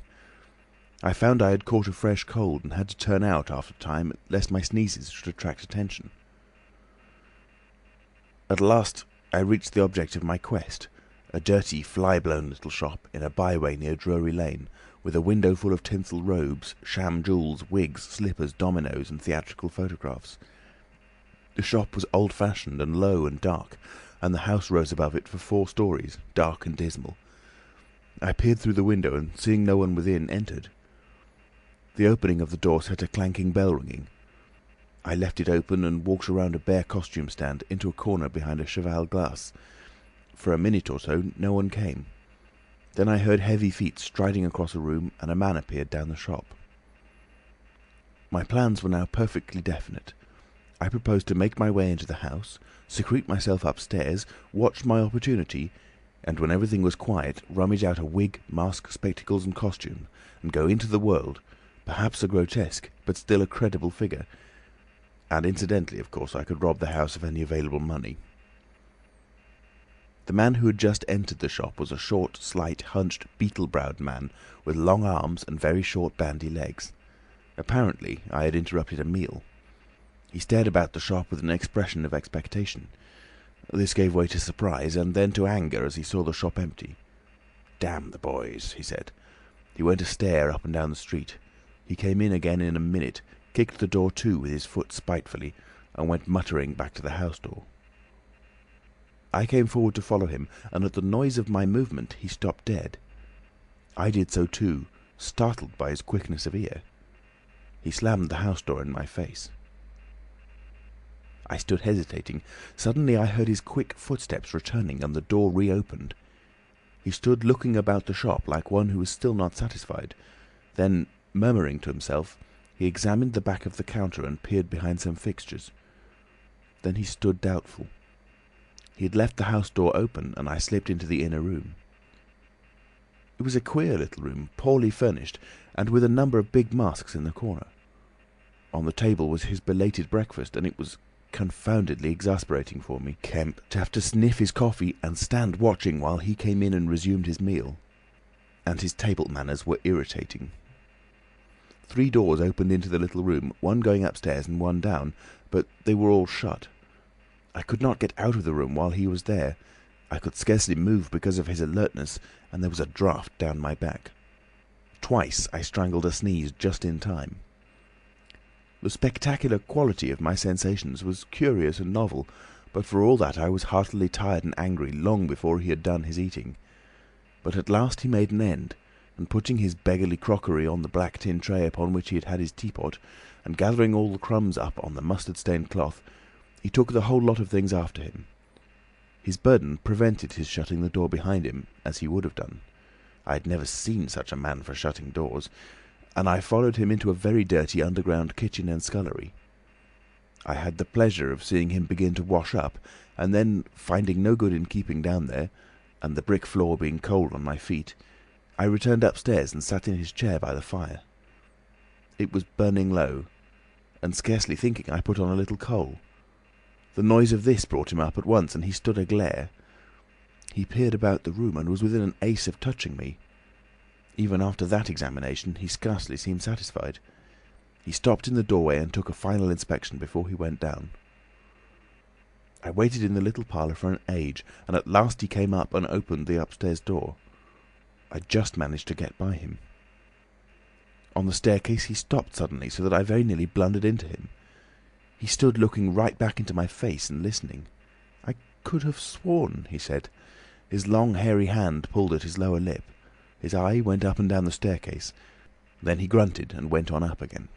I found I had caught a fresh cold and had to turn out after a time lest my sneezes should attract attention. At last I reached the object of my quest, a dirty, fly-blown little shop in a byway near Drury Lane, with a window full of tinsel robes, sham jewels, wigs, slippers, dominoes, and theatrical photographs. The shop was old-fashioned and low and dark, and the house rose above it for 4 stories, dark and dismal. I peered through the window and, seeing no one within, entered. The opening of the door set a clanking bell ringing. I left it open and walked around a bare costume stand into a corner behind a cheval glass. For a minute or so no one came. Then I heard heavy feet striding across a room and a man appeared down the shop. My plans were now perfectly definite. I proposed to make my way into the house, secrete myself upstairs, watch my opportunity, and when everything was quiet, rummage out a wig, mask, spectacles and costume, and go into the world, perhaps a grotesque, but still a credible figure. And incidentally, of course, I could rob the house of any available money. The man who had just entered the shop was a short, slight, hunched, beetle-browed man with long arms and very short bandy legs. Apparently I had interrupted a meal. He stared about the shop with an expression of expectation. This gave way to surprise and then to anger as he saw the shop empty. "Damn the boys," he said. He went a stare up and down the street. He came in again in a minute, kicked the door to with his foot spitefully, and went muttering back to the house door. I came forward to follow him, and at the noise of my movement he stopped dead. I did so too, startled by his quickness of ear. He slammed the house door in my face. I stood hesitating. Suddenly I heard his quick footsteps returning and the door reopened. He stood looking about the shop like one who was still not satisfied. Then, murmuring to himself, he examined the back of the counter and peered behind some fixtures. Then he stood doubtful. He had left the house door open and I slipped into the inner room. It was a queer little room, poorly furnished, and with a number of big masks in the corner. On the table was his belated breakfast, and it was confoundedly exasperating for me, Kemp, to have to sniff his coffee and stand watching while he came in and resumed his meal. And his table manners were irritating. 3 doors opened into the little room, one going upstairs and one down, but they were all shut. I could not get out of the room while he was there. I could scarcely move because of his alertness, and there was a draught down my back. Twice I strangled a sneeze just in time. The spectacular quality of my sensations was curious and novel, but for all that I was heartily tired and angry long before he had done his eating. But at last he made an end, and putting his beggarly crockery on the black tin tray upon which he had had his teapot, and gathering all the crumbs up on the mustard-stained cloth, he took the whole lot of things after him. His burden prevented his shutting the door behind him, as he would have done. I had never seen such a man for shutting doors, and I followed him into a very dirty underground kitchen and scullery. I had the pleasure of seeing him begin to wash up, and then, finding no good in keeping down there, and the brick floor being cold on my feet, I returned upstairs and sat in his chair by the fire. It was burning low, and scarcely thinking I put on a little coal. The noise of this brought him up at once, and he stood aglare. He peered about the room and was within an ace of touching me. Even after that examination, he scarcely seemed satisfied. He stopped in the doorway and took a final inspection before he went down. I waited in the little parlour for an age, and at last he came up and opened the upstairs door. I just managed to get by him. On the staircase he stopped suddenly, so that I very nearly blundered into him. He stood looking right back into my face and listening. "I could have sworn," he said. His long hairy hand pulled at his lower lip. His eye went up and down the staircase. Then he grunted and went on up again.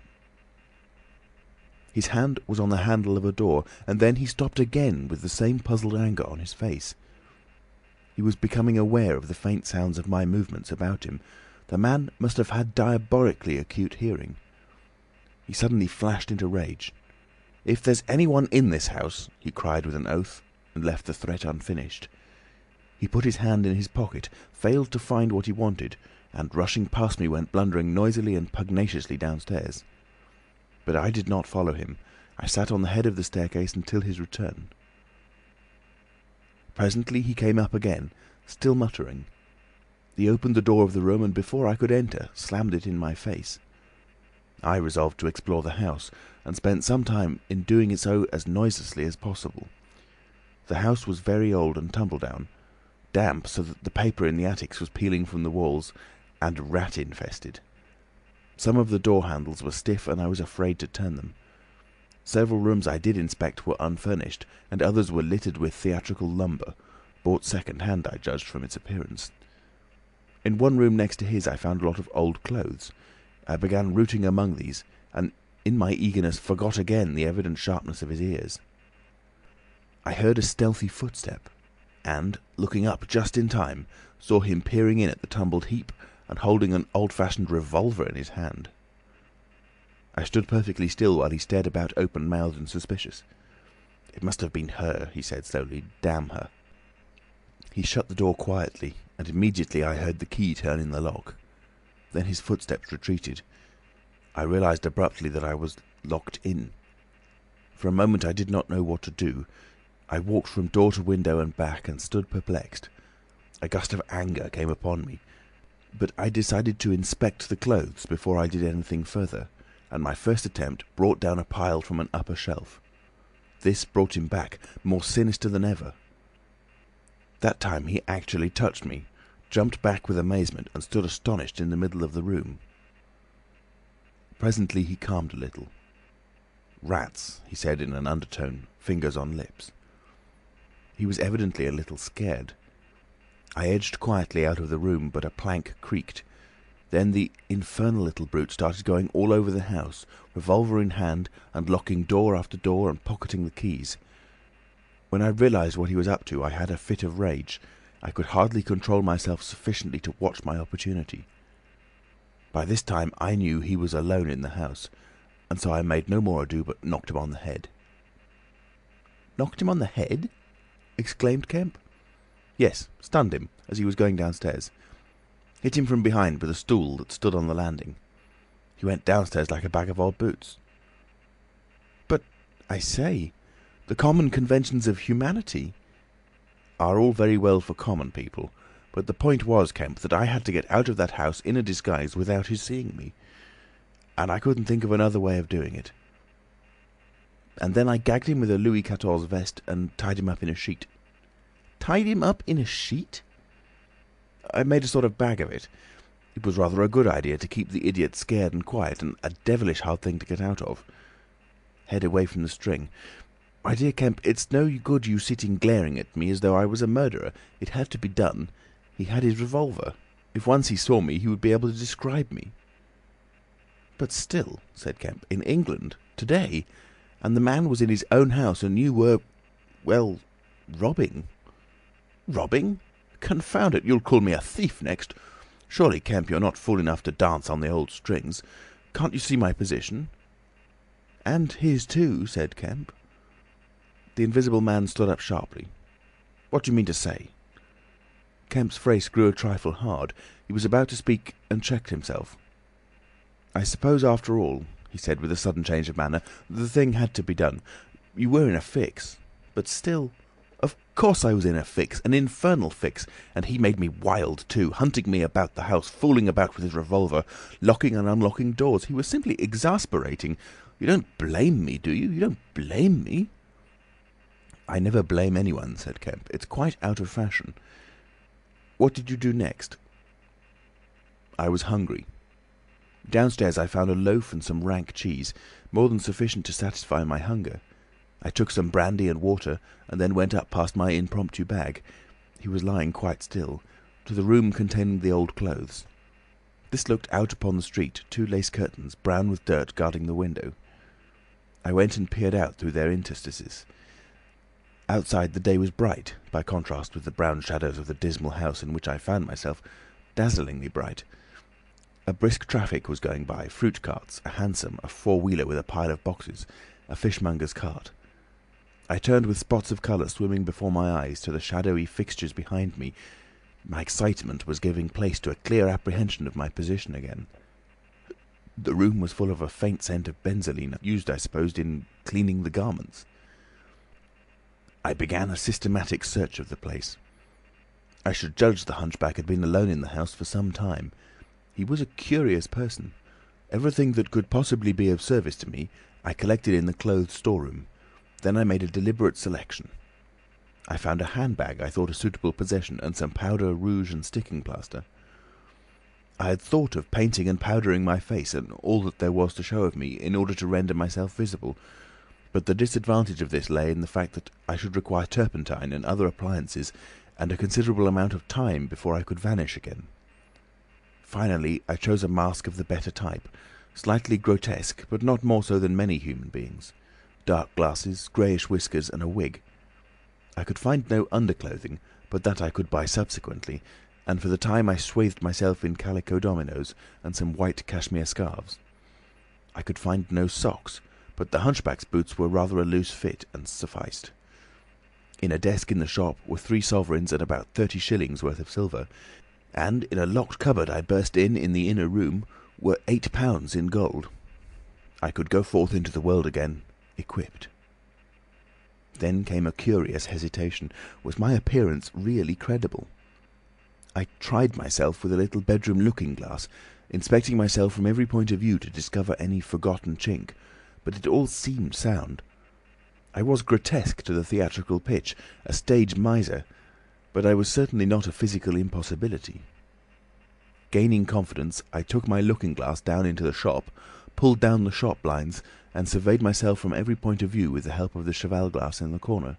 His hand was on the handle of a door, and then he stopped again with the same puzzled anger on his face. He was becoming aware of the faint sounds of my movements about him. The man must have had diabolically acute hearing. He suddenly flashed into rage. "If there's anyone in this house," he cried with an oath, and left the threat unfinished. He put his hand in his pocket, failed to find what he wanted, and rushing past me went blundering noisily and pugnaciously downstairs. But I did not follow him. I sat on the head of the staircase until his return. Presently he came up again, still muttering. He opened the door of the room, and before I could enter, slammed it in my face. I resolved to explore the house, and spent some time in doing so as noiselessly as possible. The house was very old and tumble-down, damp so that the paper in the attics was peeling from the walls, and rat-infested. Some of the door handles were stiff, and I was afraid to turn them. Several rooms I did inspect were unfurnished, and others were littered with theatrical lumber, bought second-hand, I judged from its appearance. In one room next to his I found a lot of old clothes. I began rooting among these, and in my eagerness forgot again the evident sharpness of his ears. I heard a stealthy footstep, and, looking up just in time, saw him peering in at the tumbled heap and holding an old-fashioned revolver in his hand. I stood perfectly still while he stared about open-mouthed and suspicious. "It must have been her," he said slowly. "Damn her." He shut the door quietly, and immediately I heard the key turn in the lock. Then his footsteps retreated. I realised abruptly that I was locked in. For a moment I did not know what to do. I walked from door to window and back and stood perplexed. A gust of anger came upon me, but I decided to inspect the clothes before I did anything further, and my first attempt brought down a pile from an upper shelf. This brought him back, more sinister than ever. That time he actually touched me, jumped back with amazement, and stood astonished in the middle of the room. Presently he calmed a little. "Rats," he said in an undertone, fingers on lips. He was evidently a little scared. I edged quietly out of the room, but a plank creaked. Then the infernal little brute started going all over the house, revolver in hand, and locking door after door and pocketing the keys. When I realised what he was up to, I had a fit of rage. I could hardly control myself sufficiently to watch my opportunity. By this time I knew he was alone in the house, and so I made no more ado but knocked him on the head. "Knocked him on the head?" exclaimed Kemp. "Yes, stunned him as he was going downstairs. Hit him from behind with a stool that stood on the landing. He went downstairs like a bag of old boots." "But, I say, the common conventions of humanity—" "Are all very well for common people, but the point was, Kemp, that I had to get out of that house in a disguise without his seeing me. And I couldn't think of another way of doing it. And then I gagged him with a Louis XIV vest and tied him up in a sheet." "Tied him up in a sheet?" "I made a sort of bag of it. It was rather a good idea to keep the idiot scared and quiet, and a devilish hard thing to get out of. Head away from the string. My dear Kemp, it's no good you sitting glaring at me as though I was a murderer. It had to be done. He had his revolver. If once he saw me, he would be able to describe me." "But still," said Kemp, "in England, today, and the man was in his own house, and you were, well, robbing." "Robbing? Confound it, you'll call me a thief next. Surely, Kemp, you're not fool enough to dance on the old strings. Can't you see my position?" "And his too," said Kemp. The Invisible Man stood up sharply. "What do you mean to say?" Kemp's face grew a trifle hard. He was about to speak and checked himself. "I suppose, after all," he said with a sudden change of manner, "the thing had to be done. You were in a fix. But still—" "Of course I was in a fix, an infernal fix, and he made me wild too, hunting me about the house, fooling about with his revolver, locking and unlocking doors. He was simply exasperating. You don't blame me, do you? You don't blame me?" "I never blame anyone," said Kemp. "It's quite out of fashion. What did you do next?" "I was hungry. Downstairs I found a loaf and some rank cheese, more than sufficient to satisfy my hunger. I took some brandy and water, and then went up past my impromptu bag— he was lying quite still— to the room containing the old clothes. This looked out upon the street, 2 lace curtains, brown with dirt, guarding the window. I went and peered out through their interstices. Outside the day was bright, by contrast with the brown shadows of the dismal house in which I found myself, dazzlingly bright. A brisk traffic was going by, fruit carts, a hansom, a 4-wheeler with a pile of boxes, a fishmonger's cart. I turned with spots of colour swimming before my eyes to the shadowy fixtures behind me. My excitement was giving place to a clear apprehension of my position again. The room was full of a faint scent of benzoline, used, I supposed, in cleaning the garments. I began a systematic search of the place. I should judge the hunchback had been alone in the house for some time. He was a curious person. Everything that could possibly be of service to me I collected in the clothes storeroom. Then I made a deliberate selection. I found a handbag I thought a suitable possession, and some powder, rouge, and sticking plaster. I had thought of painting and powdering my face and all that there was to show of me, in order to render myself visible, but the disadvantage of this lay in the fact that I should require turpentine and other appliances, and a considerable amount of time before I could vanish again. Finally, I chose a mask of the better type, slightly grotesque, but not more so than many human beings. Dark glasses, greyish whiskers, and a wig. I could find no underclothing, but that I could buy subsequently, and for the time I swathed myself in calico dominoes and some white cashmere scarves. I could find no socks, but the hunchback's boots were rather a loose fit and sufficed. In a desk in the shop were 3 sovereigns and about 30 shillings worth of silver, and in a locked cupboard I burst in the inner room were £8 in gold. I could go forth into the world again, equipped. Then came a curious hesitation. Was my appearance really credible? I tried myself with a little bedroom looking-glass, inspecting myself from every point of view to discover any forgotten chink, but it all seemed sound. I was grotesque to the theatrical pitch, a stage miser, but I was certainly not a physical impossibility. Gaining confidence, I took my looking-glass down into the shop, pulled down the shop blinds, and surveyed myself from every point of view with the help of the cheval glass in the corner.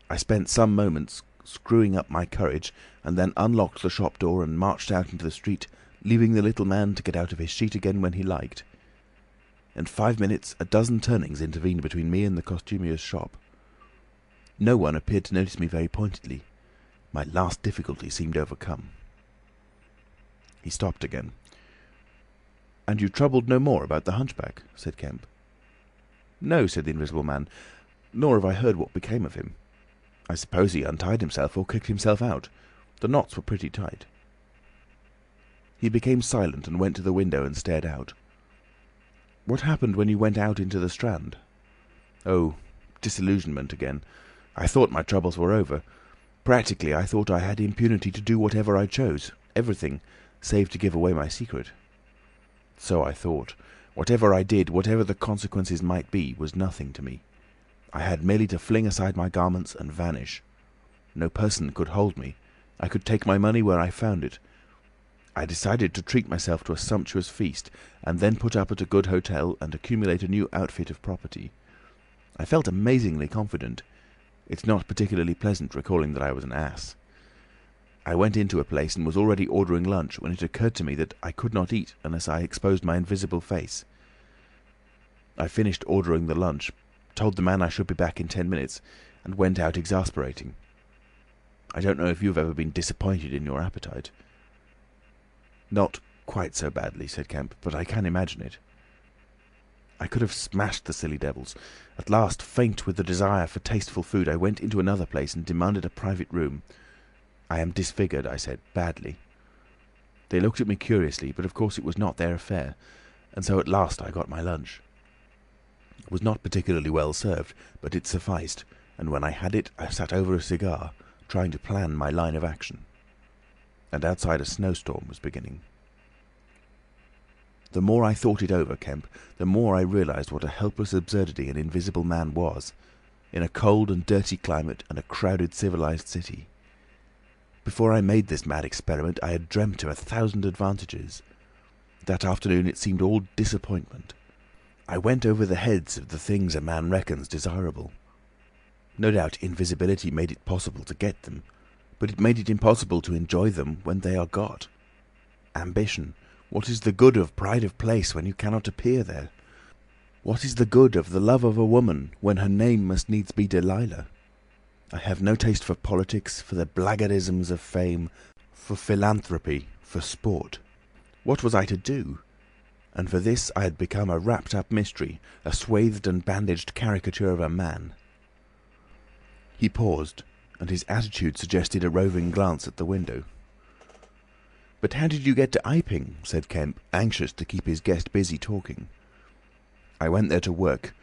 I spent some moments screwing up my courage, and then unlocked the shop door and marched out into the street, leaving the little man to get out of his sheet again when he liked. In 5 minutes, a dozen turnings intervened between me and the costumier's shop. No one appeared to notice me very pointedly. My last difficulty seemed overcome. He stopped again. "And you troubled no more about the hunchback?" said Kemp. "No," said the Invisible Man, "nor have I heard what became of him. I suppose he untied himself or kicked himself out. The knots were pretty tight." He became silent and went to the window and stared out. "What happened when you went out into the Strand?" "Oh, disillusionment again. I thought my troubles were over. Practically, I thought I had impunity to do whatever I chose, everything, save to give away my secret. So I thought. Whatever I did, whatever the consequences might be, was nothing to me. I had merely to fling aside my garments and vanish. No person could hold me. I could take my money where I found it. I decided to treat myself to a sumptuous feast, and then put up at a good hotel and accumulate a new outfit of property. I felt amazingly confident. It's not particularly pleasant recalling that I was an ass. I went into a place and was already ordering lunch when it occurred to me that I could not eat unless I exposed my invisible face. I finished ordering the lunch, told the man I should be back in 10 minutes, and went out exasperating. I don't know if you've ever been disappointed in your appetite." "Not quite so badly," said Kemp, "but I can imagine it." I could have smashed the silly devils. At last, faint with the desire for tasteful food, I went into another place and demanded a private room. "I am disfigured," I said, "badly." They looked at me curiously, but of course it was not their affair, and so at last I got my lunch. It was not particularly well served, but it sufficed, and when I had it, I sat over a cigar, trying to plan my line of action. And outside a snowstorm was beginning. The more I thought it over, Kemp, the more I realised what a helpless absurdity an Invisible Man was, in a cold and dirty climate and a crowded civilised city. Before I made this mad experiment, I had dreamt of 1,000 advantages. That afternoon it seemed all disappointment. I went over the heads of the things a man reckons desirable. No doubt invisibility made it possible to get them, but it made it impossible to enjoy them when they are got. Ambition. What is the good of pride of place when you cannot appear there? What is the good of the love of a woman when her name must needs be Delilah? I have no taste for politics, for the blackguardisms of fame, for philanthropy, for sport. What was I to do? And for this I had become a wrapped-up mystery, a swathed and bandaged caricature of a man. He paused, and his attitude suggested a roving glance at the window. "But how did you get to Iping?" said Kemp, anxious to keep his guest busy talking. "I went there to work.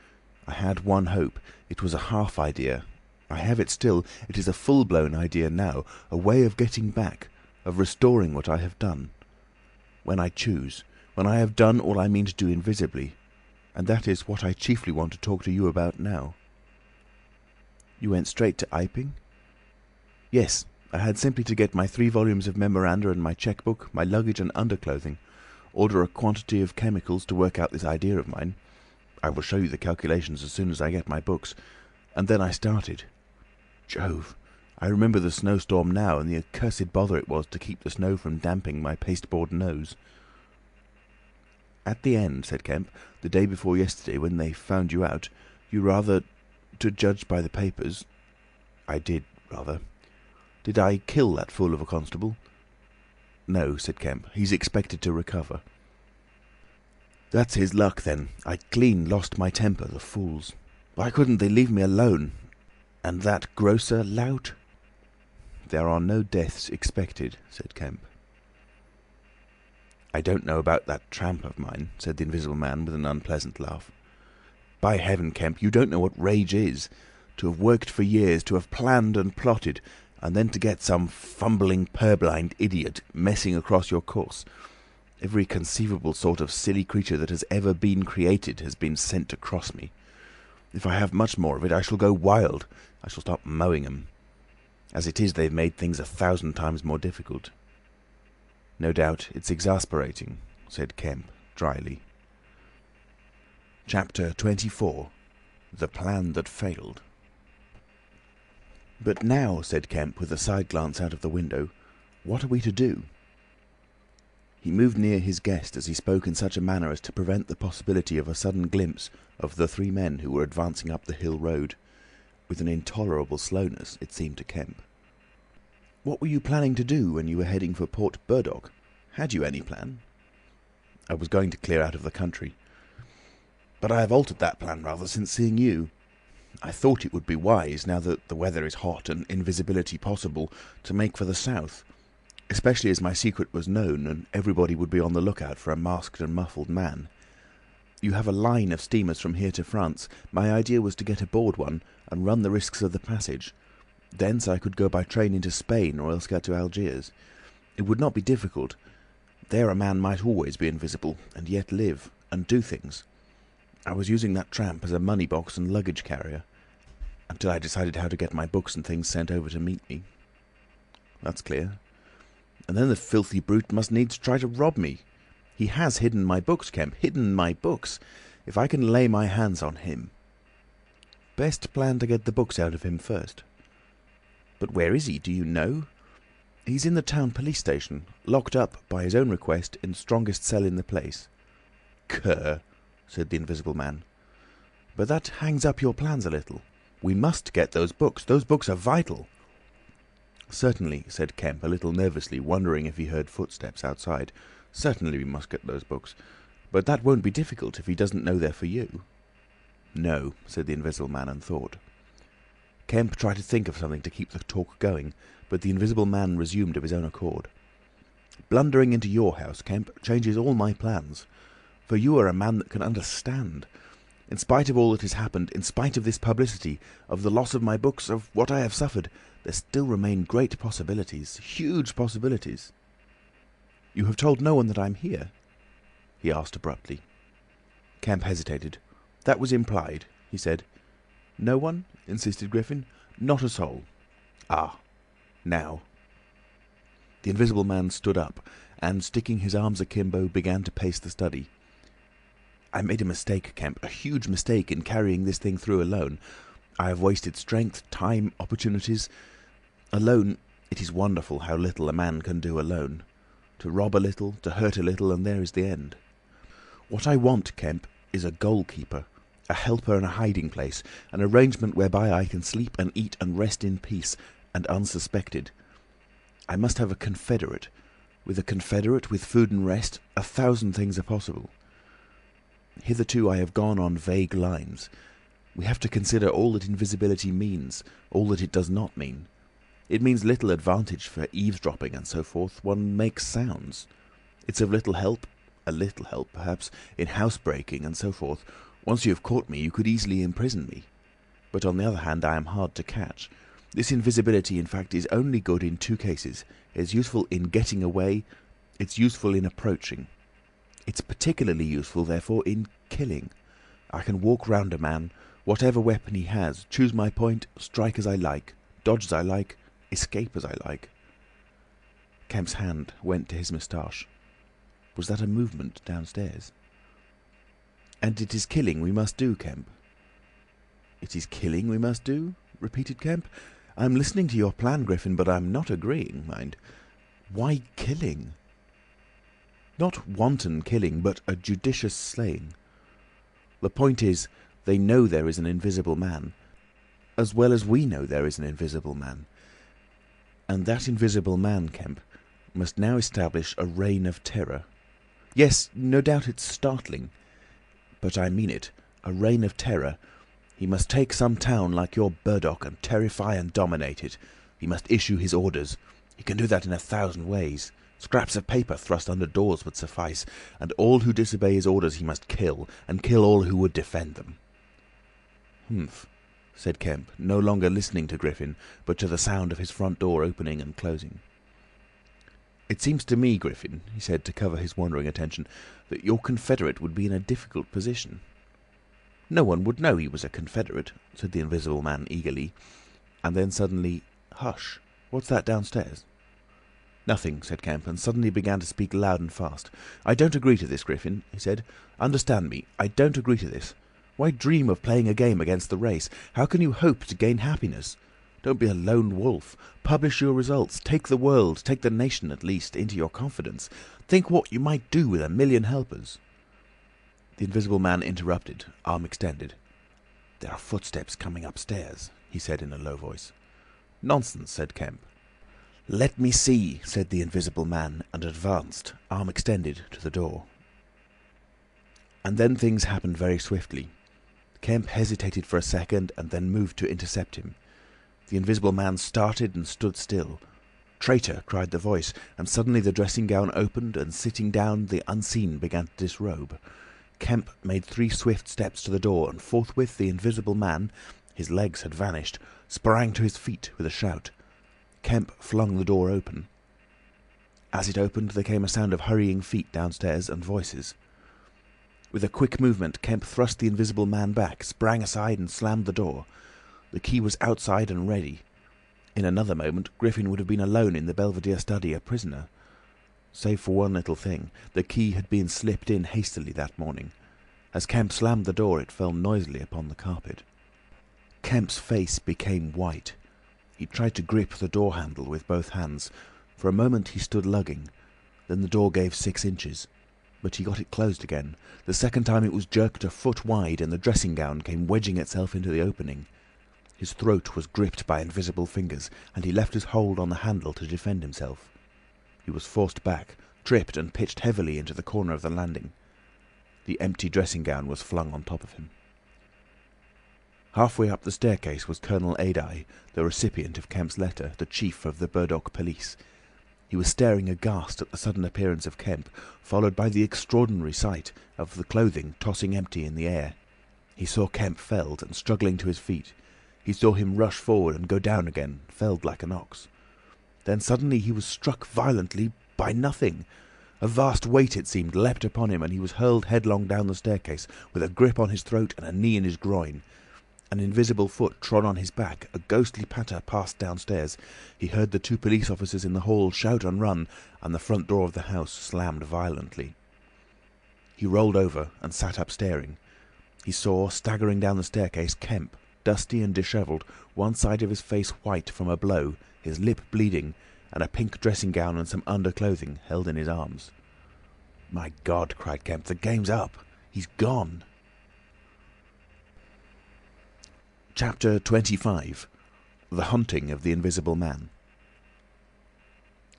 I had one hope. It was a half idea. I have it still. It is a full-blown idea now, a way of getting back, of restoring what I have done. When I choose, when I have done all I mean to do invisibly, and that is what I chiefly want to talk to you about now." "You went straight to Iping?" "Yes. I had simply to get my 3 volumes of memoranda and my cheque-book, my luggage and underclothing, order a quantity of chemicals to work out this idea of mine. I will show you the calculations as soon as I get my books. And then I started. Jove! I remember the snowstorm now, and the accursed bother it was to keep the snow from damping my pasteboard nose." "At the end," said Kemp, "the day before yesterday, when they found you out, you rather, to judge by the papers—" "I did, rather. Did I kill that fool of a constable?" "No," said Kemp. "He's expected to recover." "That's his luck, then. I clean lost my temper, the fools. Why couldn't they leave me alone? And that grocer lout?" "There are no deaths expected," said Kemp. "I don't know about that tramp of mine," said the Invisible Man with an unpleasant laugh. "By heaven, Kemp, you don't know what rage is. To have worked for years, to have planned and plotted, and then to get some fumbling, purblind idiot messing across your course. Every conceivable sort of silly creature that has ever been created has been sent to cross me. If I have much more of it, I shall go wild. I shall start mowing 'em. As it is, they've made things 1,000 times more difficult." "No doubt it's exasperating," said Kemp dryly. Chapter 24. The Plan That Failed. "But now," said Kemp, with a side glance out of the window, "what are we to do?" He moved near his guest as he spoke in such a manner as to prevent the possibility of a sudden glimpse of the three men who were advancing up the hill road, with an intolerable slowness, it seemed to Kemp. "What were you planning to do when you were heading for Port Burdock? Had you any plan?" "I was going to clear out of the country. But I have altered that plan rather since seeing you. I thought it would be wise, now that the weather is hot and invisibility possible, to make for the south, especially as my secret was known and everybody would be on the lookout for a masked and muffled man. You have a line of steamers from here to France. My idea was to get aboard one and run the risks of the passage. Thence I could go by train into Spain or else get to Algiers. It would not be difficult. There a man might always be invisible, and yet live, and do things. I was using that tramp as a money box and luggage carrier, until I decided how to get my books and things sent over to meet me." "That's clear." "And then the filthy brute must needs try to rob me. He has hidden my books, Kemp, hidden my books. If I can lay my hands on him—" "Best plan to get the books out of him first." "But where is he? Do you know?" "He's in the town police station, locked up, by his own request, in strongest cell in the place." "Cur!" said the Invisible Man. "But that hangs up your plans a little. We must get those books. Those books are vital." "Certainly," said Kemp, a little nervously, wondering if he heard footsteps outside. "Certainly we must get those books. But that won't be difficult if he doesn't know they're for you." "No," said the Invisible Man, and thought. Kemp tried to think of something to keep the talk going, but the Invisible Man resumed of his own accord. "Blundering into your house, Kemp, changes all my plans. For you are a man that can understand. In spite of all that has happened, in spite of this publicity, of the loss of my books, of what I have suffered, there still remain great possibilities, huge possibilities." "You have told no one that I'm here?" he asked abruptly. Kemp hesitated. "That was implied," he said. "No one?" insisted Griffin. "Not a soul." "Ah, now." The Invisible Man stood up, and, sticking his arms akimbo, began to pace the study. "I made a mistake, Kemp, a huge mistake in carrying this thing through alone. I have wasted strength, time, opportunities. Alone, it is wonderful how little a man can do alone. To rob a little, to hurt a little, and there is the end. What I want, Kemp, is a goalkeeper, a helper and a hiding place, an arrangement whereby I can sleep and eat and rest in peace, and unsuspected. I must have a confederate. With a confederate, with food and rest, 1,000 things are possible. Hitherto I have gone on vague lines. We have to consider all that invisibility means, all that it does not mean. It means little advantage for eavesdropping and so forth. One makes sounds. It's of little help, a little help perhaps, in housebreaking and so forth. Once you have caught me, you could easily imprison me. But on the other hand, I am hard to catch. This invisibility, in fact, is only good in 2 cases. It's useful in getting away. It's useful in approaching. It's particularly useful, therefore, in killing. I can walk round a man, whatever weapon he has, choose my point, strike as I like, dodge as I like, escape as I like." Kemp's hand went to his moustache. Was that a movement downstairs? "And it is killing we must do, Kemp." "It is killing we must do?" repeated Kemp. I'm listening to your plan, Griffin, but I'm not agreeing, mind. Why killing? Not wanton killing, but a judicious slaying. The point is, they know there is an invisible man, as well as we know there is an invisible man. And that invisible man, Kemp, must now establish a reign of terror. Yes, no doubt it's startling, but I mean it, a reign of terror. He must take some town like your Burdock and terrify and dominate it. He must issue his orders. He can do that in 1,000 ways. Scraps of paper thrust under doors would suffice, and all who disobey his orders he must kill, and kill all who would defend them. Humph, said Kemp, no longer listening to Griffin, but to the sound of his front door opening and closing. It seems to me, Griffin, he said to cover his wandering attention, that your confederate would be in a difficult position. No one would know he was a confederate, said the Invisible Man eagerly, and then suddenly, hush, what's that downstairs? Nothing, said Kemp, and suddenly began to speak loud and fast. I don't agree to this, Griffin, he said. Understand me, I don't agree to this. Why dream of playing a game against the race? How can you hope to gain happiness? Don't be a lone wolf. Publish your results. Take the world, take the nation at least, into your confidence. Think what you might do with 1,000,000 helpers. The Invisible Man interrupted, arm extended. There are footsteps coming upstairs, he said in a low voice. Nonsense, said Kemp. Let me see, said the Invisible Man, and advanced, arm extended, to the door. And then things happened very swiftly. Kemp hesitated for a second and then moved to intercept him. The Invisible Man started and stood still. Traitor, cried the voice, and suddenly the dressing gown opened, and sitting down, the unseen began to disrobe. Kemp made 3 swift steps to the door, and forthwith the Invisible Man, his legs had vanished, sprang to his feet with a shout. Kemp flung the door open. As it opened, there came a sound of hurrying feet downstairs and voices. With a quick movement, Kemp thrust the Invisible Man back, sprang aside and slammed the door. The key was outside and ready. In another moment, Griffin would have been alone in the Belvedere study, a prisoner. Save for one little thing, the key had been slipped in hastily that morning. As Kemp slammed the door, it fell noisily upon the carpet. Kemp's face became white. He tried to grip the door handle with both hands. For a moment he stood lugging. Then the door gave 6 inches. But he got it closed again. The second time it was jerked a foot wide, and the dressing gown came wedging itself into the opening. His throat was gripped by invisible fingers, and he left his hold on the handle to defend himself. He was forced back, tripped and pitched heavily into the corner of the landing. The empty dressing gown was flung on top of him. Halfway up the staircase was Colonel Adye, the recipient of Kemp's letter, the chief of the Burdock police. He was staring aghast at the sudden appearance of Kemp, followed by the extraordinary sight of the clothing tossing empty in the air. He saw Kemp felled and struggling to his feet. He saw him rush forward and go down again, felled like an ox. Then suddenly he was struck violently by nothing. A vast weight, it seemed, leapt upon him, and he was hurled headlong down the staircase, with a grip on his throat and a knee in his groin. An invisible foot trod on his back. A ghostly patter passed downstairs. He heard the 2 police officers in the hall shout and run, and the front door of the house slammed violently. He rolled over and sat up staring. He saw, staggering down the staircase, Kemp, dusty and dishevelled, one side of his face white from a blow, his lip bleeding, and a pink dressing gown and some underclothing held in his arms. "My God!" cried Kemp. "The game's up! He's gone!" Chapter 25. The Hunting of the Invisible Man.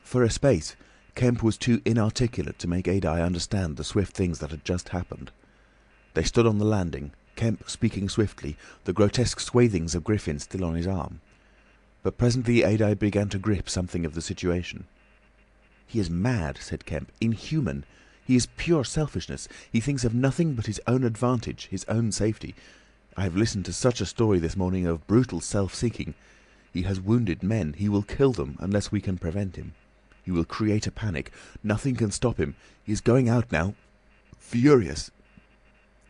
For a space, Kemp was too inarticulate to make Adye understand the swift things that had just happened. They stood on the landing, Kemp speaking swiftly, the grotesque swathings of Griffin still on his arm. But presently Adye began to grip something of the situation. "He is mad," said Kemp. "Inhuman. He is pure selfishness. He thinks of nothing but his own advantage, his own safety. I have listened to such a story this morning of brutal self-seeking. He has wounded men. He will kill them unless we can prevent him. He will create a panic. Nothing can stop him. He is going out now. Furious."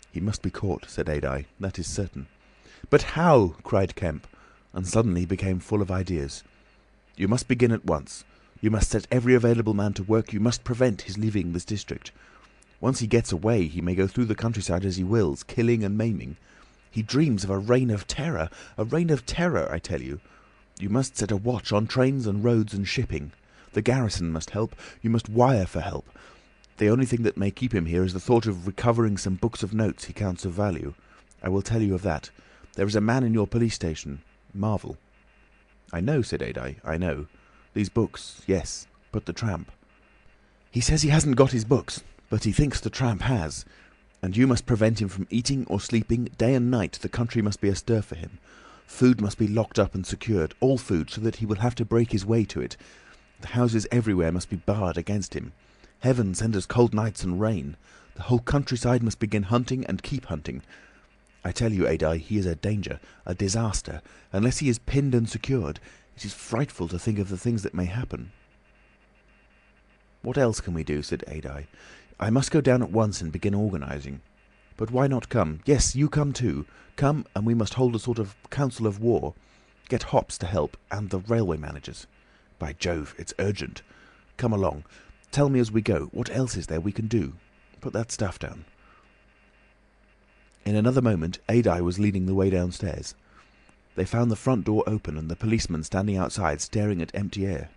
"He must be caught," said Adye. "That is certain." "But how?" cried Kemp, and suddenly became full of ideas. "You must begin at once. You must set every available man to work. You must prevent his leaving this district. Once he gets away, he may go through the countryside as he wills, killing and maiming. He dreams of a reign of terror, I tell you. You must set a watch on trains and roads and shipping. The garrison must help. You must wire for help. The only thing that may keep him here is the thought of recovering some books of notes he counts of value. I will tell you of that. There is a man in your police station, Marvel." "I know," said Adye, "I know. These books, yes, but the tramp." "He says he hasn't got his books, but he thinks the tramp has. And you must prevent him from eating or sleeping. Day and night the country must be astir for him. Food must be locked up and secured, all food, so that he will have to break his way to it. The houses everywhere must be barred against him. Heaven send us cold nights and rain. The whole countryside must begin hunting and keep hunting. I tell you, Adye, he is a danger, a disaster. Unless he is pinned and secured, it is frightful to think of the things that may happen." "What else can we do?" said Adye. "I must go down at once and begin organising. But why not come? Yes, you come too. Come, and we must hold a sort of council of war. Get Hops to help, and the railway managers. By Jove, it's urgent. Come along. Tell me as we go, what else is there we can do? Put that stuff down." In another moment Adye was leading the way downstairs. They found the front door open and the policeman standing outside staring at empty air.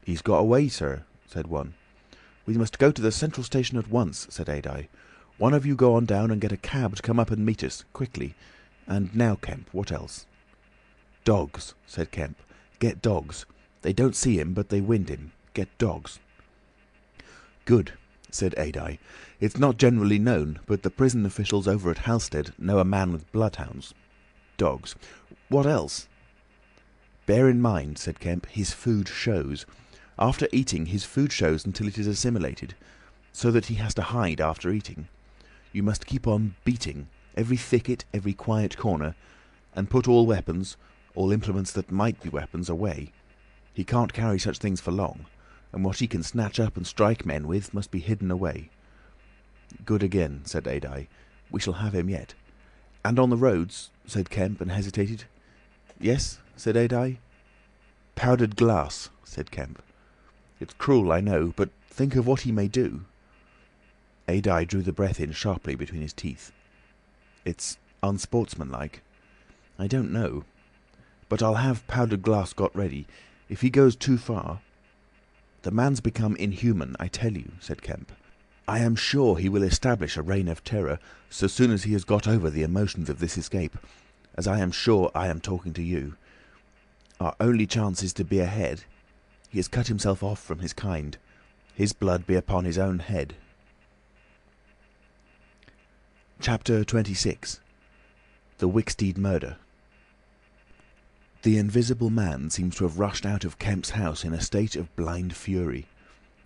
"He's got away, sir," said one. "We must go to the central station at once," said Adye. "One of you go on down and get a cab to come up and meet us, quickly. And now, Kemp, what else?" "Dogs," said Kemp. "Get dogs. They don't see him, but they wind him. Get dogs." "Good," said Adye. "It's not generally known, but the prison officials over at Halstead know a man with bloodhounds. Dogs. What else?" "Bear in mind," said Kemp, "his food shows. After eating, his food shows until it is assimilated, so that he has to hide after eating. You must keep on beating, every thicket, every quiet corner, and put all weapons, all implements that might be weapons, away. He can't carry such things for long, and what he can snatch up and strike men with must be hidden away." "Good again," said Adye. "We shall have him yet." "And on the roads," said Kemp, and hesitated. "Yes?" said Adye. "Powdered glass," said Kemp. "It's cruel, I know, but think of what he may do." Adye drew the breath in sharply between his teeth. "It's unsportsmanlike. I don't know. But I'll have powdered glass got ready. If he goes too far—" "The man's become inhuman, I tell you," said Kemp. "I am sure he will establish a reign of terror so soon as he has got over the emotions of this escape, as I am sure I am talking to you. Our only chance is to be ahead. He has cut himself off from his kind. His blood be upon his own head." Chapter 26. The Wicksteed Murder. The Invisible Man seems to have rushed out of Kemp's house in a state of blind fury.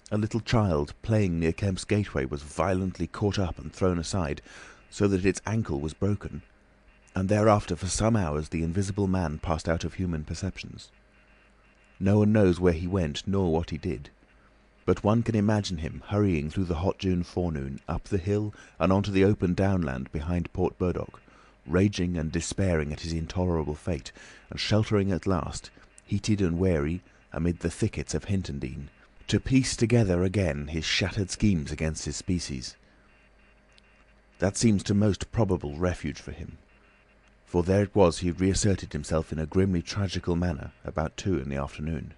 A little child playing near Kemp's gateway was violently caught up and thrown aside, so that its ankle was broken, and thereafter for some hours the Invisible Man passed out of human perceptions. No one knows where he went nor what he did, but one can imagine him hurrying through the hot June forenoon, up the hill and onto the open downland behind Port Burdock, raging and despairing at his intolerable fate, and sheltering at last, heated and weary, amid the thickets of Hintondean, to piece together again his shattered schemes against his species. That seems to most probable refuge for him, for there it was he reasserted himself in a grimly tragical manner about 2 in the afternoon.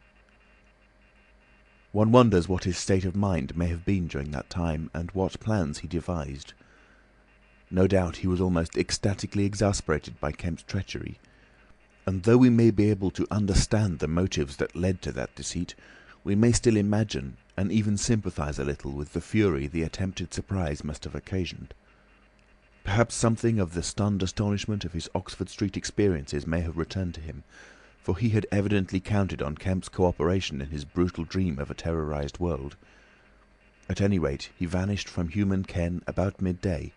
One wonders what his state of mind may have been during that time, and what plans he devised. No doubt he was almost ecstatically exasperated by Kemp's treachery, and though we may be able to understand the motives that led to that deceit, we may still imagine and even sympathise a little with the fury the attempted surprise must have occasioned. Perhaps something of the stunned astonishment of his Oxford Street experiences may have returned to him, for he had evidently counted on Kemp's cooperation in his brutal dream of a terrorised world. At any rate, he vanished from human ken about midday,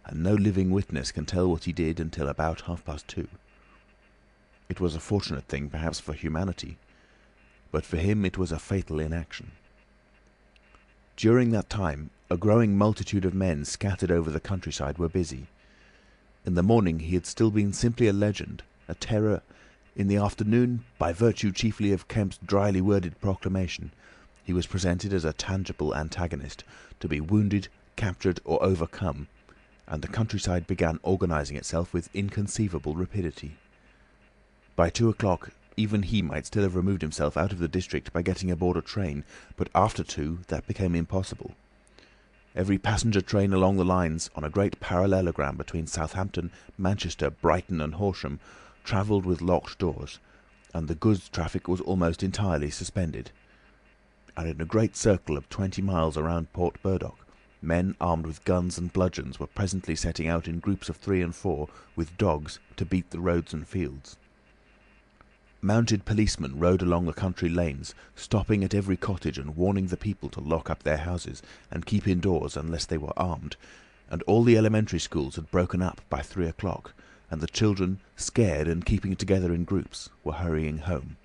and no living witness can tell what he did until about 2:30. It was a fortunate thing, perhaps, for humanity, but for him it was a fatal inaction. During that time, a growing multitude of men scattered over the countryside were busy. In the morning he had still been simply a legend, a terror. In the afternoon, by virtue chiefly of Kemp's dryly worded proclamation, he was presented as a tangible antagonist, to be wounded, captured, or overcome, and the countryside began organising itself with inconceivable rapidity. By 2 o'clock even he might still have removed himself out of the district by getting aboard a train, but after 2 that became impossible. Every passenger train along the lines on a great parallelogram between Southampton, Manchester, Brighton and Horsham travelled with locked doors, and the goods traffic was almost entirely suspended. And in a great circle of 20 miles around Port Burdock, men armed with guns and bludgeons were presently setting out in groups of 3 and 4 with dogs to beat the roads and fields. Mounted policemen rode along the country lanes, stopping at every cottage and warning the people to lock up their houses and keep indoors unless they were armed, and all the elementary schools had broken up by 3 o'clock, and the children, scared and keeping together in groups, were hurrying home.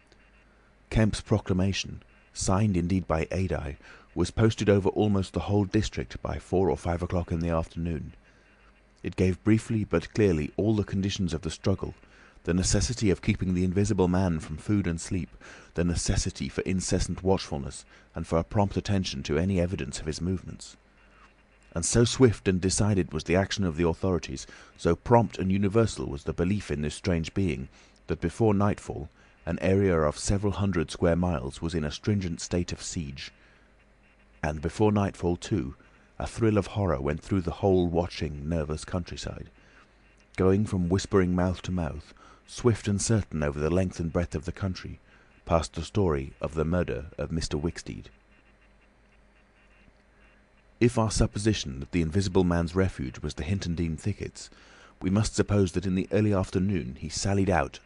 Kemp's proclamation, signed indeed by Adye, was posted over almost the whole district by 4 or 5 o'clock in the afternoon. It gave briefly but clearly all the conditions of the struggle, the necessity of keeping the Invisible Man from food and sleep, the necessity for incessant watchfulness, and for a prompt attention to any evidence of his movements. And so swift and decided was the action of the authorities, so prompt and universal was the belief in this strange being, that before nightfall an area of several hundred square miles was in a stringent state of siege. And before nightfall, too, a thrill of horror went through the whole watching, nervous countryside. Going from whispering mouth to mouth, swift and certain over the length and breadth of the country, passed the story of the murder of Mr. Wicksteed. If our supposition that the Invisible Man's refuge was the Hintondean thickets, we must suppose that in the early afternoon he sallied out,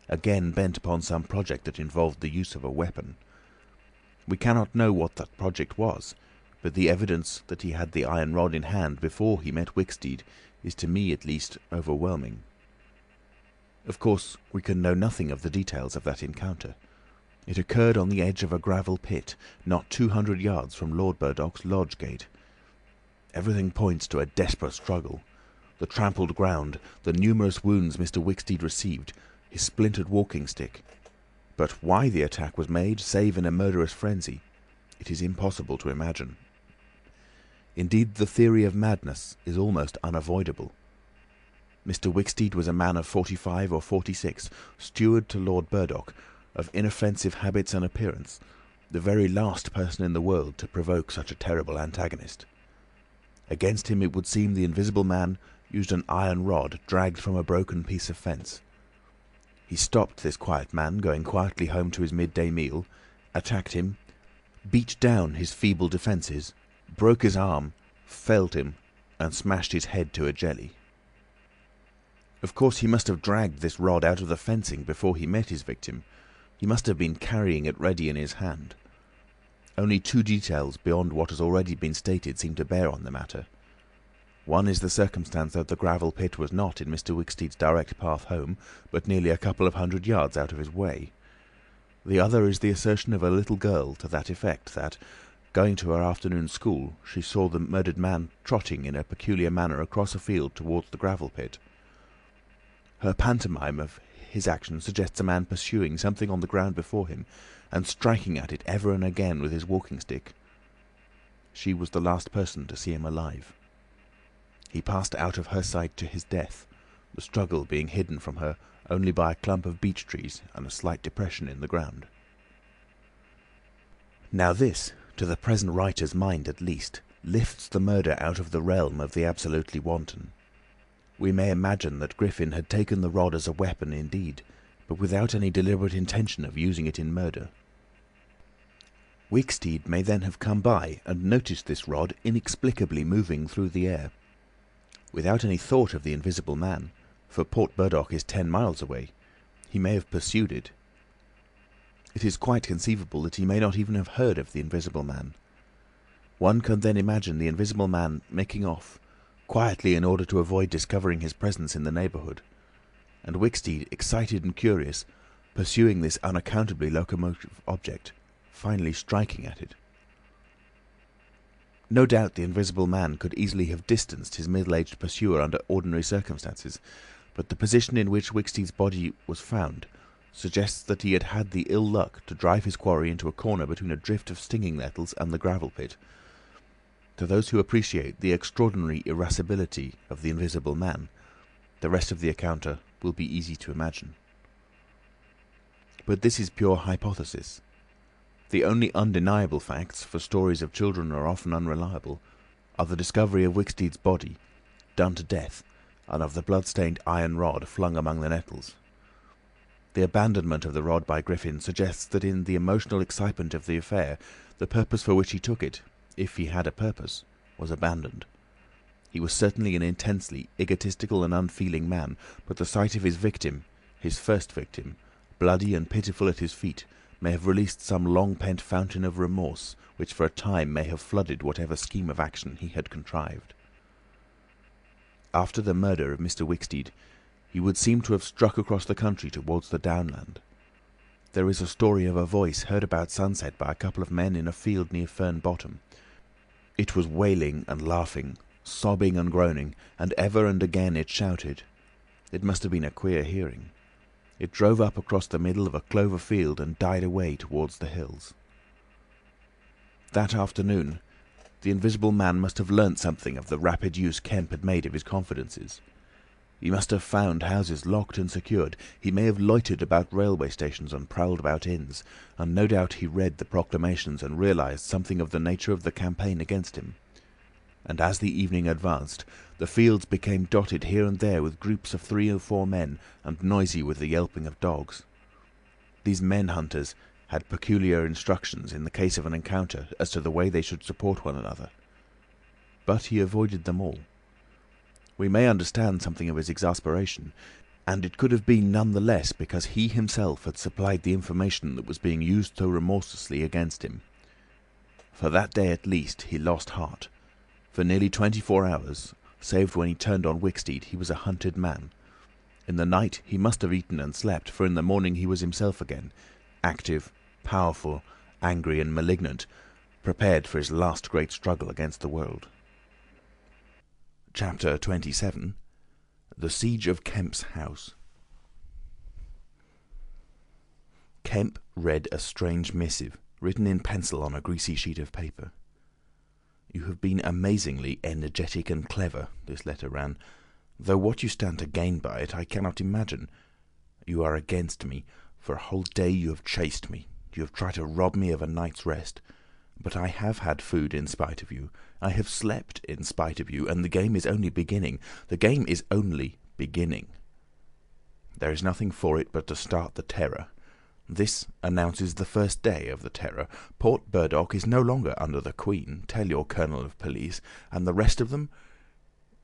again bent upon some project that involved the use of a weapon. We cannot know what that project was, but the evidence that he had the iron rod in hand before he met Wicksteed is, to me at least, overwhelming. Of course, we can know nothing of the details of that encounter. It occurred on the edge of a gravel pit, not 200 yards from Lord Burdock's lodge gate. Everything points to a desperate struggle. The trampled ground, the numerous wounds Mr. Wicksteed received, his splintered walking stick. But why the attack was made, save in a murderous frenzy, it is impossible to imagine. Indeed, the theory of madness is almost unavoidable. Mr. Wicksteed was a man of 45 or 46, steward to Lord Burdock, of inoffensive habits and appearance, the very last person in the world to provoke such a terrible antagonist. Against him it would seem the Invisible Man used an iron rod dragged from a broken piece of fence. He stopped this quiet man going quietly home to his midday meal, attacked him, beat down his feeble defences, broke his arm, felled him, and smashed his head to a jelly. Of course, he must have dragged this rod out of the fencing before he met his victim. He must have been carrying it ready in his hand. Only 2 details beyond what has already been stated seem to bear on the matter. One is the circumstance that the gravel pit was not in Mr. Wicksteed's direct path home, but nearly a couple of 100 yards out of his way. The other is the assertion of a little girl to that effect that, going to her afternoon school, she saw the murdered man trotting in a peculiar manner across a field towards the gravel pit. Her pantomime of his action suggests a man pursuing something on the ground before him and striking at it ever and again with his walking stick. She was the last person to see him alive. He passed out of her sight to his death, the struggle being hidden from her only by a clump of beech trees and a slight depression in the ground. Now this, to the present writer's mind at least, lifts the murder out of the realm of the absolutely wanton. We may imagine that Griffin had taken the rod as a weapon indeed, but without any deliberate intention of using it in murder. Wicksteed may then have come by and noticed this rod inexplicably moving through the air. Without any thought of the Invisible Man, for Port Burdock is 10 miles away, he may have pursued it. It is quite conceivable that he may not even have heard of the Invisible Man. One can then imagine the Invisible Man making off, quietly in order to avoid discovering his presence in the neighbourhood, and Wicksteed, excited and curious, pursuing this unaccountably locomotive object, finally striking at it. No doubt the Invisible Man could easily have distanced his middle-aged pursuer under ordinary circumstances, but the position in which Wicksteed's body was found suggests that he had had the ill luck to drive his quarry into a corner between a drift of stinging nettles and the gravel pit. To those who appreciate the extraordinary irascibility of the Invisible Man, the rest of the encounter will be easy to imagine. But this is pure hypothesis. The only undeniable facts, for stories of children are often unreliable, are the discovery of Wicksteed's body, done to death, and of the blood-stained iron rod flung among the nettles. The abandonment of the rod by Griffin suggests that in the emotional excitement of the affair, the purpose for which he took it, if he had a purpose, was abandoned. He was certainly an intensely egotistical and unfeeling man, but the sight of his victim, his first victim, bloody and pitiful at his feet, may have released some long-pent fountain of remorse, which for a time may have flooded whatever scheme of action he had contrived. After the murder of Mr. Wicksteed, he would seem to have struck across the country towards the downland. There is a story of a voice heard about sunset by a couple of men in a field near Fern Bottom. It was wailing and laughing, sobbing and groaning, and ever and again it shouted. It must have been a queer hearing. It drove up across the middle of a clover field and died away towards the hills. That afternoon, the Invisible Man must have learnt something of the rapid use Kemp had made of his confidences. He must have found houses locked and secured. He may have loitered about railway stations and prowled about inns, and no doubt he read the proclamations and realised something of the nature of the campaign against him. And as the evening advanced, the fields became dotted here and there with groups of 3 or 4 men, and noisy with the yelping of dogs. These men-hunters had peculiar instructions in the case of an encounter as to the way they should support one another. But he avoided them all. We may understand something of his exasperation, and it could have been none the less because he himself had supplied the information that was being used so remorselessly against him. For that day at least he lost heart. For nearly 24 hours, save when he turned on Wicksteed, he was a hunted man. In the night he must have eaten and slept, for in the morning he was himself again, active, powerful, angry and malignant, prepared for his last great struggle against the world. Chapter 27. The Siege of Kemp's House. Kemp read a strange missive, written in pencil on a greasy sheet of paper. "You have been amazingly energetic and clever," this letter ran, "though what you stand to gain by it I cannot imagine. You are against me. For a whole day you have chased me. You have tried to rob me of a night's rest. But I have had food in spite of you. I have slept in spite of you, and the game is only beginning. The game is only beginning. There is nothing for it but to start the terror. This announces the first day of the terror. Port Burdock is no longer under the Queen, tell your Colonel of Police, and the rest of them.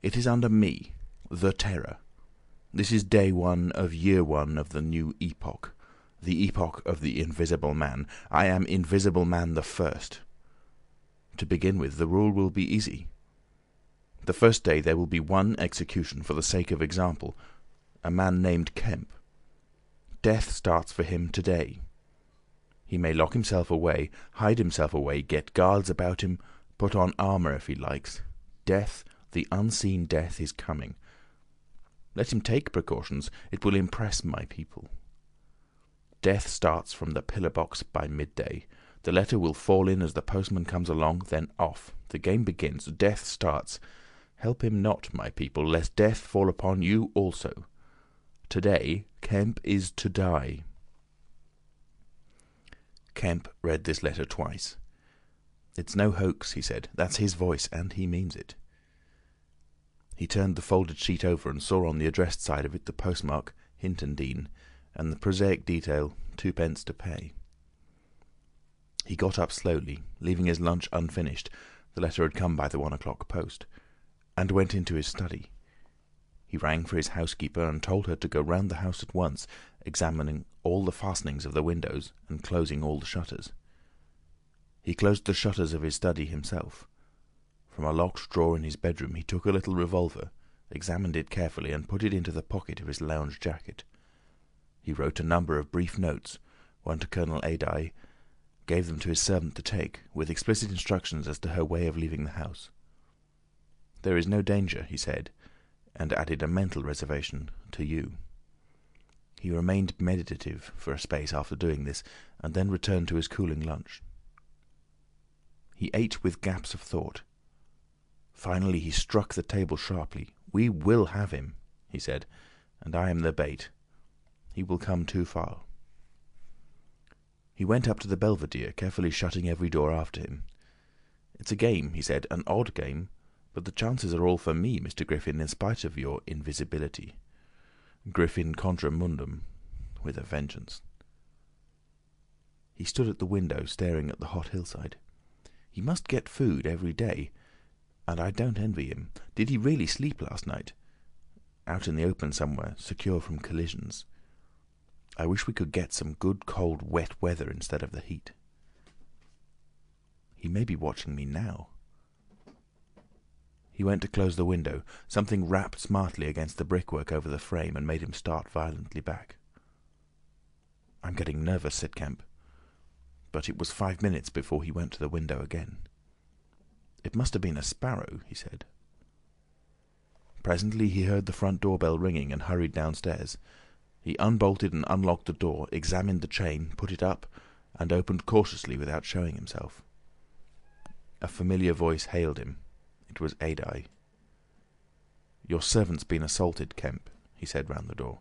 It is under me, the Terror. This is day 1 of year 1 of the new epoch, the epoch of the Invisible Man. I am Invisible Man the First. To begin with, the rule will be easy. The first day there will be one execution for the sake of example, a man named Kemp. Death starts for him today. He may lock himself away, hide himself away, get guards about him, put on armour if he likes. Death, the unseen death, is coming. Let him take precautions. It will impress my people. Death starts from the pillar box by midday. The letter will fall in as the postman comes along, then off. The game begins. Death starts. Help him not, my people, lest death fall upon you also. Today, Kemp is to die." Kemp read this letter twice. "It's no hoax," he said. "That's his voice, and he means it." He turned the folded sheet over and saw on the addressed side of it the postmark, Hintondean, and the prosaic detail, 2d to pay. He got up slowly, leaving his lunch unfinished, the letter had come by the 1 o'clock post, and went into his study. He rang for his housekeeper and told her to go round the house at once, examining all the fastenings of the windows and closing all the shutters. He closed the shutters of his study himself. From a locked drawer in his bedroom he took a little revolver, examined it carefully, and put it into the pocket of his lounge jacket. He wrote a number of brief notes, one to Colonel Adye, gave them to his servant to take, with explicit instructions as to her way of leaving the house. "There is no danger," he said, and added a mental reservation, "to you." He remained meditative for a space after doing this, and then returned to his cooling lunch. He ate with gaps of thought. Finally he struck the table sharply. "We will have him," he said, "and I am the bait. He will come too far." He went up to the belvedere, carefully shutting every door after him. "It's a game," he said, "an odd game, but the chances are all for me, Mr. Griffin, in spite of your invisibility. Griffin contra mundum, with a vengeance." He stood at the window, staring at the hot hillside. He must get food every day, and I don't envy him. Did he really sleep last night? Out in the open somewhere, secure from collisions. I wish we could get some good, cold, wet weather instead of the heat. He may be watching me now. He went to close the window. Something rapped smartly against the brickwork over the frame and made him start violently back. "I'm getting nervous," said Kemp. But it was 5 minutes before he went to the window again. "It must have been a sparrow," he said. Presently he heard the front doorbell ringing and hurried downstairs. He unbolted and unlocked the door, examined the chain, put it up, and opened cautiously without showing himself. A familiar voice hailed him. It was Adye. "Your servant's been assaulted, Kemp," he said round the door.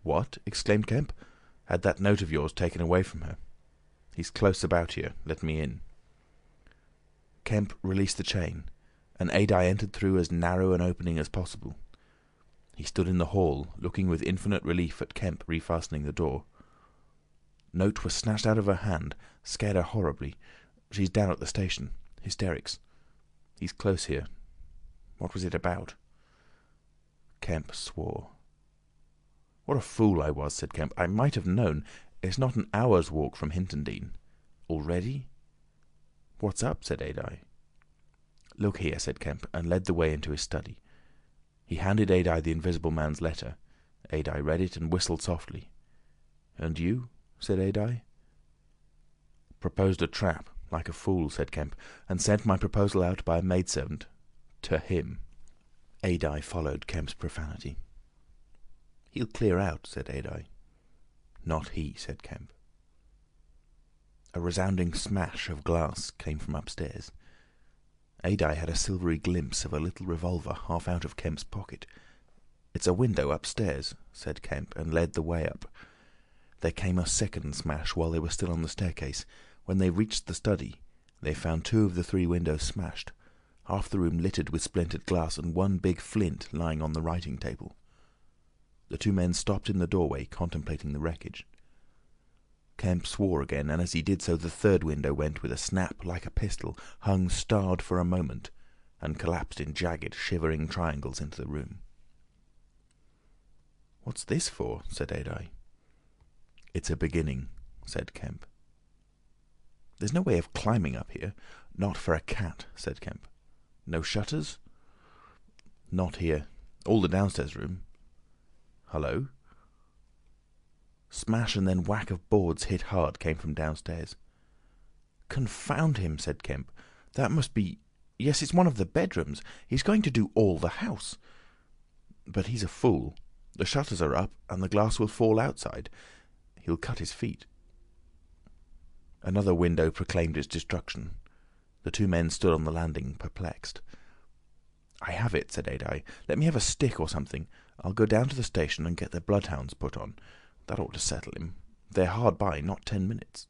"What?" exclaimed Kemp. "Had that note of yours taken away from her. He's close about here. Let me in." Kemp released the chain, and Adye entered through as narrow an opening as possible. He stood in the hall, looking with infinite relief at Kemp refastening the door. Note was snatched out of her hand, scared her horribly. She's down at the station. Hysterics. He's close here. What was it about? Kemp swore. "What a fool I was," said Kemp. "I might have known. It's not an hour's walk from Hintondean. Already?" "What's up?" said Adye. "Look here," said Kemp, and led the way into his study. He handed Adye the Invisible Man's letter. Adye read it and whistled softly. "And you?" said Adye. "Proposed a trap, like a fool," said Kemp, "and sent my proposal out by a maidservant. To him." Adye followed Kemp's profanity. "He'll clear out," said Adye. "Not he," said Kemp. A resounding smash of glass came from upstairs. Adye had a silvery glimpse of a little revolver half out of Kemp's pocket. "It's a window upstairs," said Kemp, and led the way up. There came a second smash while they were still on the staircase. When they reached the study, they found 2 of the 3 windows smashed, half the room littered with splintered glass, and one big flint lying on the writing table. The 2 men stopped in the doorway, contemplating the wreckage. Kemp swore again, and as he did so the 3rd window went with a snap like a pistol, hung starred for a moment, and collapsed in jagged, shivering triangles into the room. "What's this for?" said Adye. "It's a beginning," said Kemp. "There's no way of climbing up here." "Not for a cat," said Kemp. "No shutters?" "Not here. All the downstairs room. Hullo?" Smash and then whack of boards hit hard came from downstairs. "Confound him," said Kemp. "That must be... Yes, it's one of the bedrooms. He's going to do all the house. But he's a fool. The shutters are up, and the glass will fall outside. He'll cut his feet." Another window proclaimed its destruction. The 2 men stood on the landing, perplexed. "I have it," said Adye. "Let me have a stick or something. I'll go down to the station and get the bloodhounds put on. That ought to settle him. They're hard by, not 10 minutes."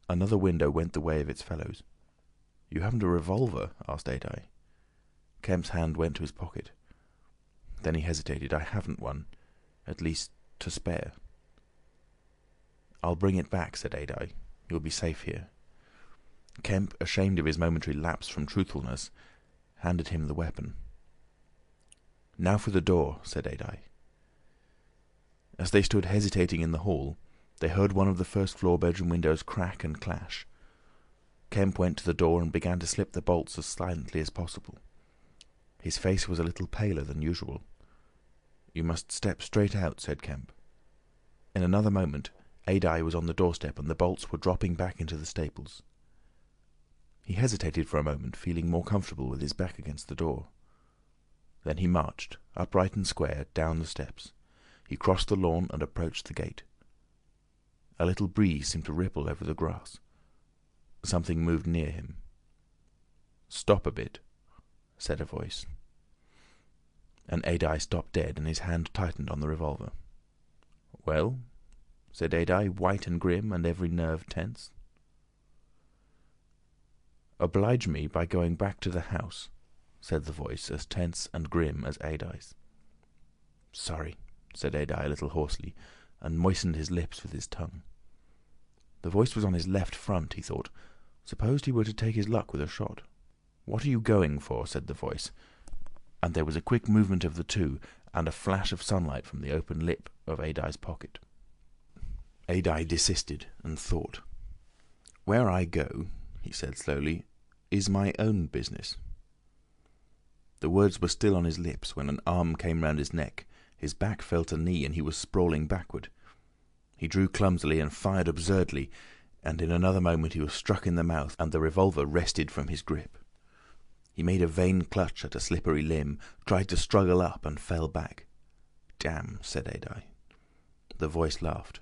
Another window went the way of its fellows. "You haven't a revolver?" asked Adye. Kemp's hand went to his pocket. Then he hesitated. "I haven't one. At least, to spare." "I'll bring it back," said Adye. "You'll be safe here." Kemp, ashamed of his momentary lapse from truthfulness, handed him the weapon. "Now for the door," said Adye. As they stood hesitating in the hall, they heard one of the first-floor bedroom windows crack and clash. Kemp went to the door and began to slip the bolts as silently as possible. His face was a little paler than usual. "You must step straight out," said Kemp. In another moment, Adye was on the doorstep and the bolts were dropping back into the staples. He hesitated for a moment, feeling more comfortable with his back against the door. Then he marched, upright and square, down the steps. He crossed the lawn and approached the gate. A little breeze seemed to ripple over the grass. Something moved near him. "Stop a bit," said a voice. And Adye stopped dead, and his hand tightened on the revolver. "Well?" said Adye, white and grim and every nerve tense. "Oblige me by going back to the house," said the voice, as tense and grim as Adye's. "Sorry," said Adye a little hoarsely, and moistened his lips with his tongue. The voice was on his left front, he thought. Suppose he were to take his luck with a shot. "What are you going for?" said the voice, and there was a quick movement of the two, and a flash of sunlight from the open lip of Adye's pocket. Adye desisted and thought. "Where I go," he said slowly, "is my own business." The words were still on his lips when an arm came round his neck, his back felt a knee, and he was sprawling backward. He drew clumsily and fired absurdly, and in another moment he was struck in the mouth, and the revolver wrested from his grip. He made a vain clutch at a slippery limb, tried to struggle up, and fell back. "Damn," said Adye. The voice laughed.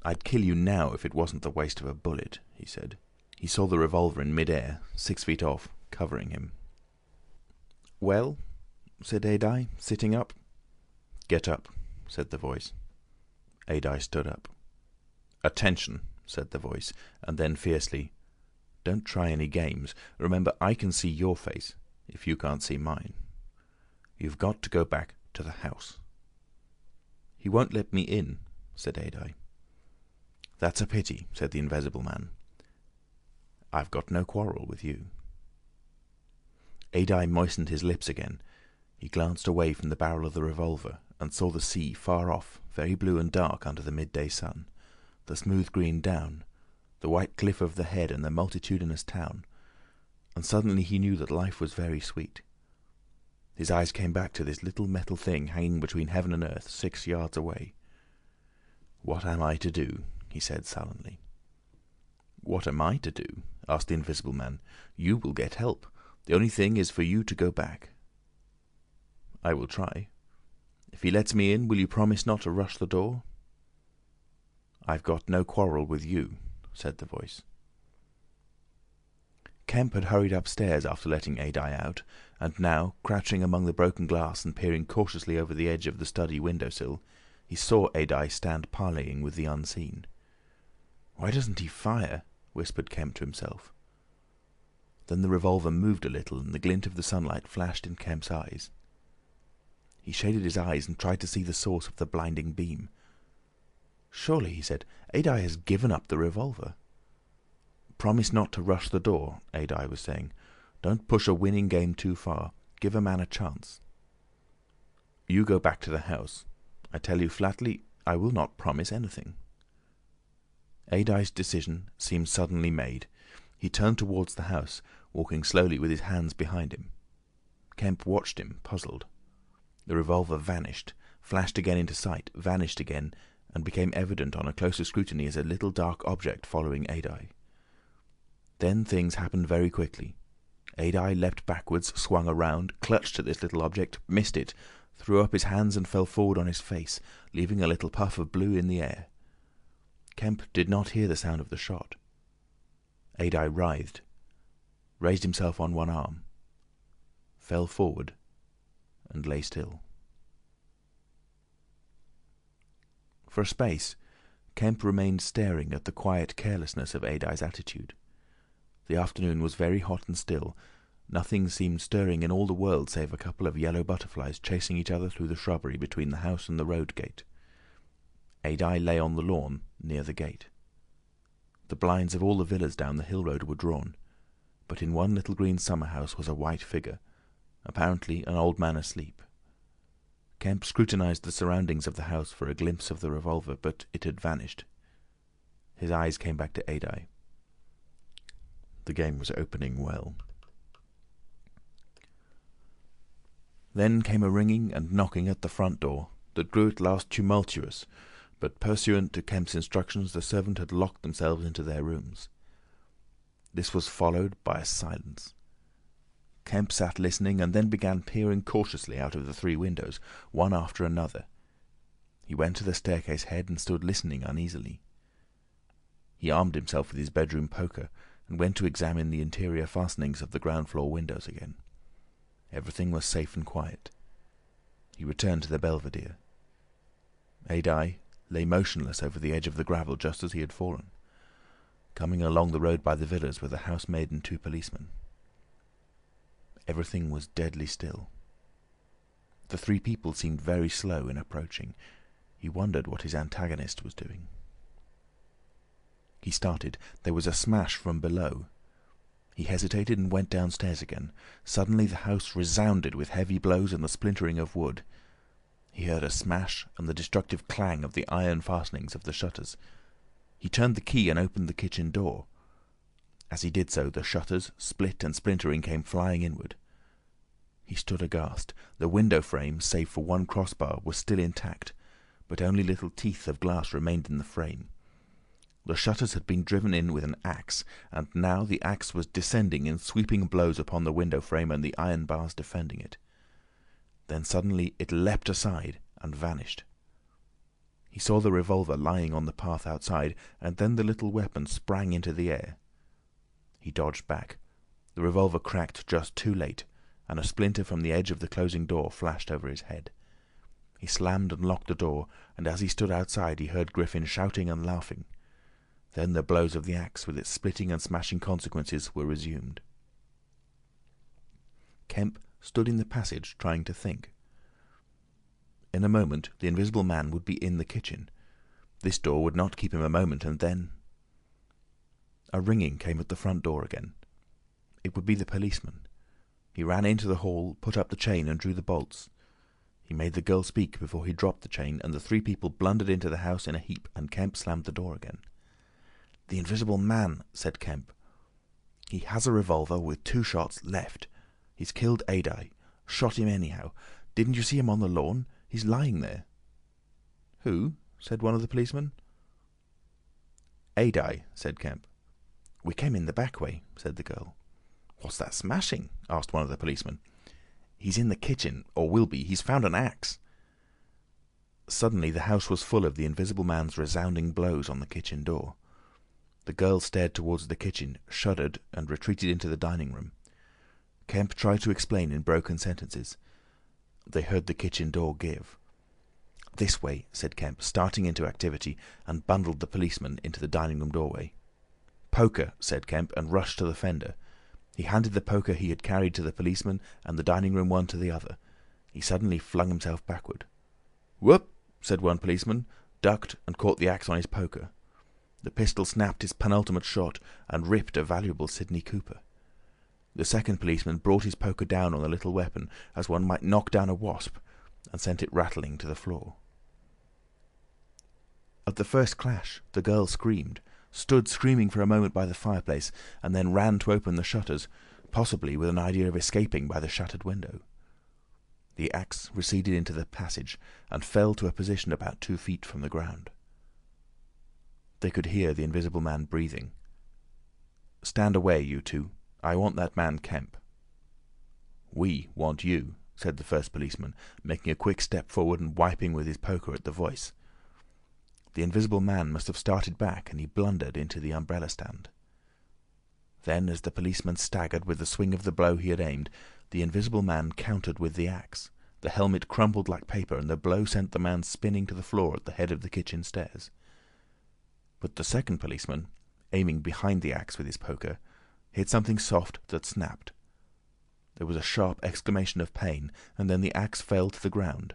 "I'd kill you now if it wasn't the waste of a bullet," he said. He saw the revolver in mid-air, 6 feet off, covering him. "Well?" said Adye, sitting up. "Get up," said the voice. Adye stood up. "Attention," said the voice, and then fiercely, "Don't try any games. Remember, I can see your face, if you can't see mine. You've got to go back to the house." "He won't let me in," said Adye. "That's a pity," said the Invisible Man. "I've got no quarrel with you." Adye moistened his lips again. He glanced away from the barrel of the revolver and saw the sea far off, very blue and dark under the midday sun, the smooth green down, the white cliff of the head and the multitudinous town, and suddenly he knew that life was very sweet. His eyes came back to this little metal thing hanging between heaven and earth 6 yards away. "What am I to do?" he said sullenly. "What am I to do?" asked the Invisible Man. "You will get help. The only thing is for you to go back." "I will try. If he lets me in, will you promise not to rush the door?" "I've got no quarrel with you," said the voice. Kemp had hurried upstairs after letting Adye out, and now, crouching among the broken glass and peering cautiously over the edge of the study window-sill, he saw Adye stand parleying with the unseen. "Why doesn't he fire?" whispered Kemp to himself. Then the revolver moved a little, and the glint of the sunlight flashed in Kemp's eyes. He shaded his eyes and tried to see the source of the blinding beam. "Surely," he said, "Adye has given up the revolver." "Promise not to rush the door," Adye was saying. "Don't push a winning game too far. Give a man a chance." "You go back to the house. I tell you flatly, I will not promise anything." Adye's decision seemed suddenly made. He turned towards the house, walking slowly with his hands behind him. Kemp watched him, puzzled. The revolver vanished, flashed again into sight, vanished again, and became evident on a closer scrutiny as a little dark object following Adye. Then things happened very quickly. Adye leapt backwards, swung around, clutched at this little object, missed it, threw up his hands and fell forward on his face, leaving a little puff of blue in the air. Kemp did not hear the sound of the shot. Adye writhed, raised himself on one arm, fell forward, and lay still. For a space, Kemp remained staring at the quiet carelessness of Adye's attitude. The afternoon was very hot and still. Nothing seemed stirring in all the world save a couple of yellow butterflies chasing each other through the shrubbery between the house and the road gate. Adye lay on the lawn near the gate. The blinds of all the villas down the hill road were drawn, but in one little green summer-house was a white figure, apparently an old man asleep. Kemp scrutinized the surroundings of the house for a glimpse of the revolver, but it had vanished. His eyes came back to Adye. The game was opening well. Then came a ringing and knocking at the front door that grew at last tumultuous, but pursuant to Kemp's instructions the servant had locked themselves into their rooms. This was followed by a silence. Kemp sat listening and then began peering cautiously out of the 3 windows, one after another. He went to the staircase head and stood listening uneasily. He armed himself with his bedroom poker and went to examine the interior fastenings of the ground-floor windows again. Everything was safe and quiet. He returned to the belvedere. Adye lay motionless over the edge of the gravel just as he had fallen. Coming along the road by the villas were the housemaid and two policemen. Everything was deadly still. The three people seemed very slow in approaching. He wondered what his antagonist was doing. He started. There was a smash from below. He hesitated and went downstairs again. Suddenly the house resounded with heavy blows and the splintering of wood. He heard a smash and the destructive clang of the iron fastenings of the shutters. He turned the key and opened the kitchen door. As he did so, the shutters, split and splintering, came flying inward. He stood aghast. The window frame, save for one crossbar, was still intact, but only little teeth of glass remained in the frame. The shutters had been driven in with an axe, and now the axe was descending in sweeping blows upon the window frame and the iron bars defending it. Then suddenly it leapt aside and vanished. He saw the revolver lying on the path outside, and then the little weapon sprang into the air. He dodged back. The revolver cracked just too late, and a splinter from the edge of the closing door flashed over his head. He slammed and locked the door, and as he stood outside he heard Griffin shouting and laughing. Then the blows of the axe, with its splitting and smashing consequences, were resumed. Kemp stood in the passage trying to think. In a moment the Invisible Man would be in the kitchen. This door would not keep him a moment, and then... A ringing came at the front door again. It would be the policeman. He ran into the hall, put up the chain and drew the bolts. He made the girl speak before he dropped the chain, and the three people blundered into the house in a heap, and Kemp slammed the door again. "The Invisible Man," said Kemp. "He has a revolver with 2 shots left. He's killed Adye. Shot him anyhow. Didn't you see him on the lawn? He's lying there." "Who?" said one of the policemen. "Adye," said Kemp. "We came in the back way," said the girl. "What's that smashing?" asked one of the policemen. "He's in the kitchen, or will be. He's found an axe." Suddenly the house was full of the Invisible Man's resounding blows on the kitchen door. The girl stared towards the kitchen, shuddered, and retreated into the dining room. Kemp tried to explain in broken sentences. They heard the kitchen door give. "This way," said Kemp, starting into activity, and bundled the policeman into the dining room doorway. "Poker," said Kemp, and rushed to the fender. He handed the poker he had carried to the policeman, and the dining room one to the other. He suddenly flung himself backward. "Whoop!" said one policeman, ducked, and caught the axe on his poker. The pistol snapped its penultimate shot and ripped a valuable Sidney Cooper. The second policeman brought his poker down on the little weapon, as one might knock down a wasp, and sent it rattling to the floor. At the first clash, the girl screamed, stood screaming for a moment by the fireplace, and then ran to open the shutters, possibly with an idea of escaping by the shattered window. The axe receded into the passage, and fell to a position about 2 feet from the ground. They could hear the Invisible Man breathing. "Stand away, you two. I want that man Kemp." "We want you," said the first policeman, making a quick step forward and wiping with his poker at the voice. The Invisible Man must have started back, and he blundered into the umbrella stand. Then, as the policeman staggered with the swing of the blow he had aimed, the Invisible Man countered with the axe. The helmet crumpled like paper, and the blow sent the man spinning to the floor at the head of the kitchen stairs. But the second policeman, aiming behind the axe with his poker, hit something soft that snapped. There was a sharp exclamation of pain, and then the axe fell to the ground.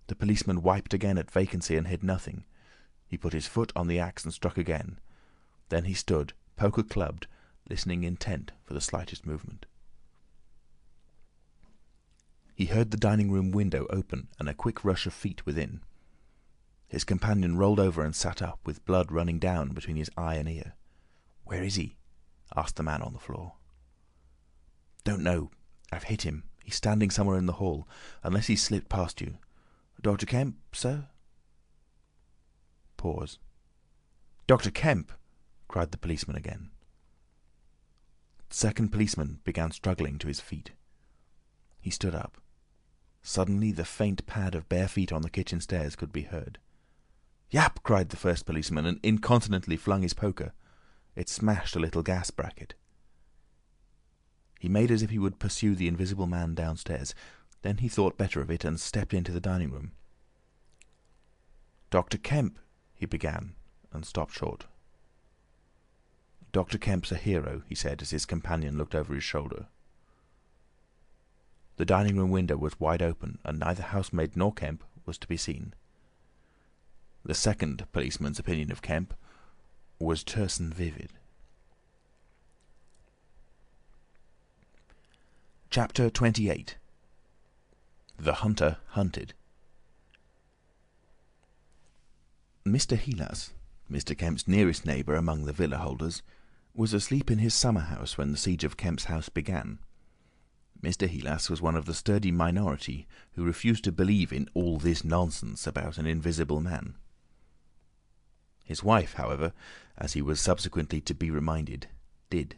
The policeman wiped again at vacancy and hit nothing. He put his foot on the axe and struck again. Then he stood, poker clubbed, listening intent for the slightest movement. He heard the dining room window open and a quick rush of feet within. His companion rolled over and sat up, with blood running down between his eye and ear. "Where is he?" asked the man on the floor. "Don't know. I've hit him. He's standing somewhere in the hall, unless he's slipped past you. Dr. Kemp, sir?" Pause. "Dr. Kemp!" cried the policeman again. The second policeman began struggling to his feet. He stood up. Suddenly the faint pad of bare feet on the kitchen stairs could be heard. "Yap!" cried the first policeman, and incontinently flung his poker. It smashed a little gas bracket. He made as if he would pursue the Invisible Man downstairs. Then he thought better of it and stepped into the dining room. "Dr. Kemp," he began, and stopped short. "Dr. Kemp's a hero," he said, as his companion looked over his shoulder. The dining-room window was wide open, and neither housemaid nor Kemp was to be seen. The second policeman's opinion of Kemp was terse and vivid. Chapter 28. The Hunter Hunted. Mr. Heelas, Mr. Kemp's nearest neighbour among the villa holders, was asleep in his summer house when the siege of Kemp's house began. Mr. Heelas was one of the sturdy minority who refused to believe in all this nonsense about an invisible man. His wife, however, as he was subsequently to be reminded, did.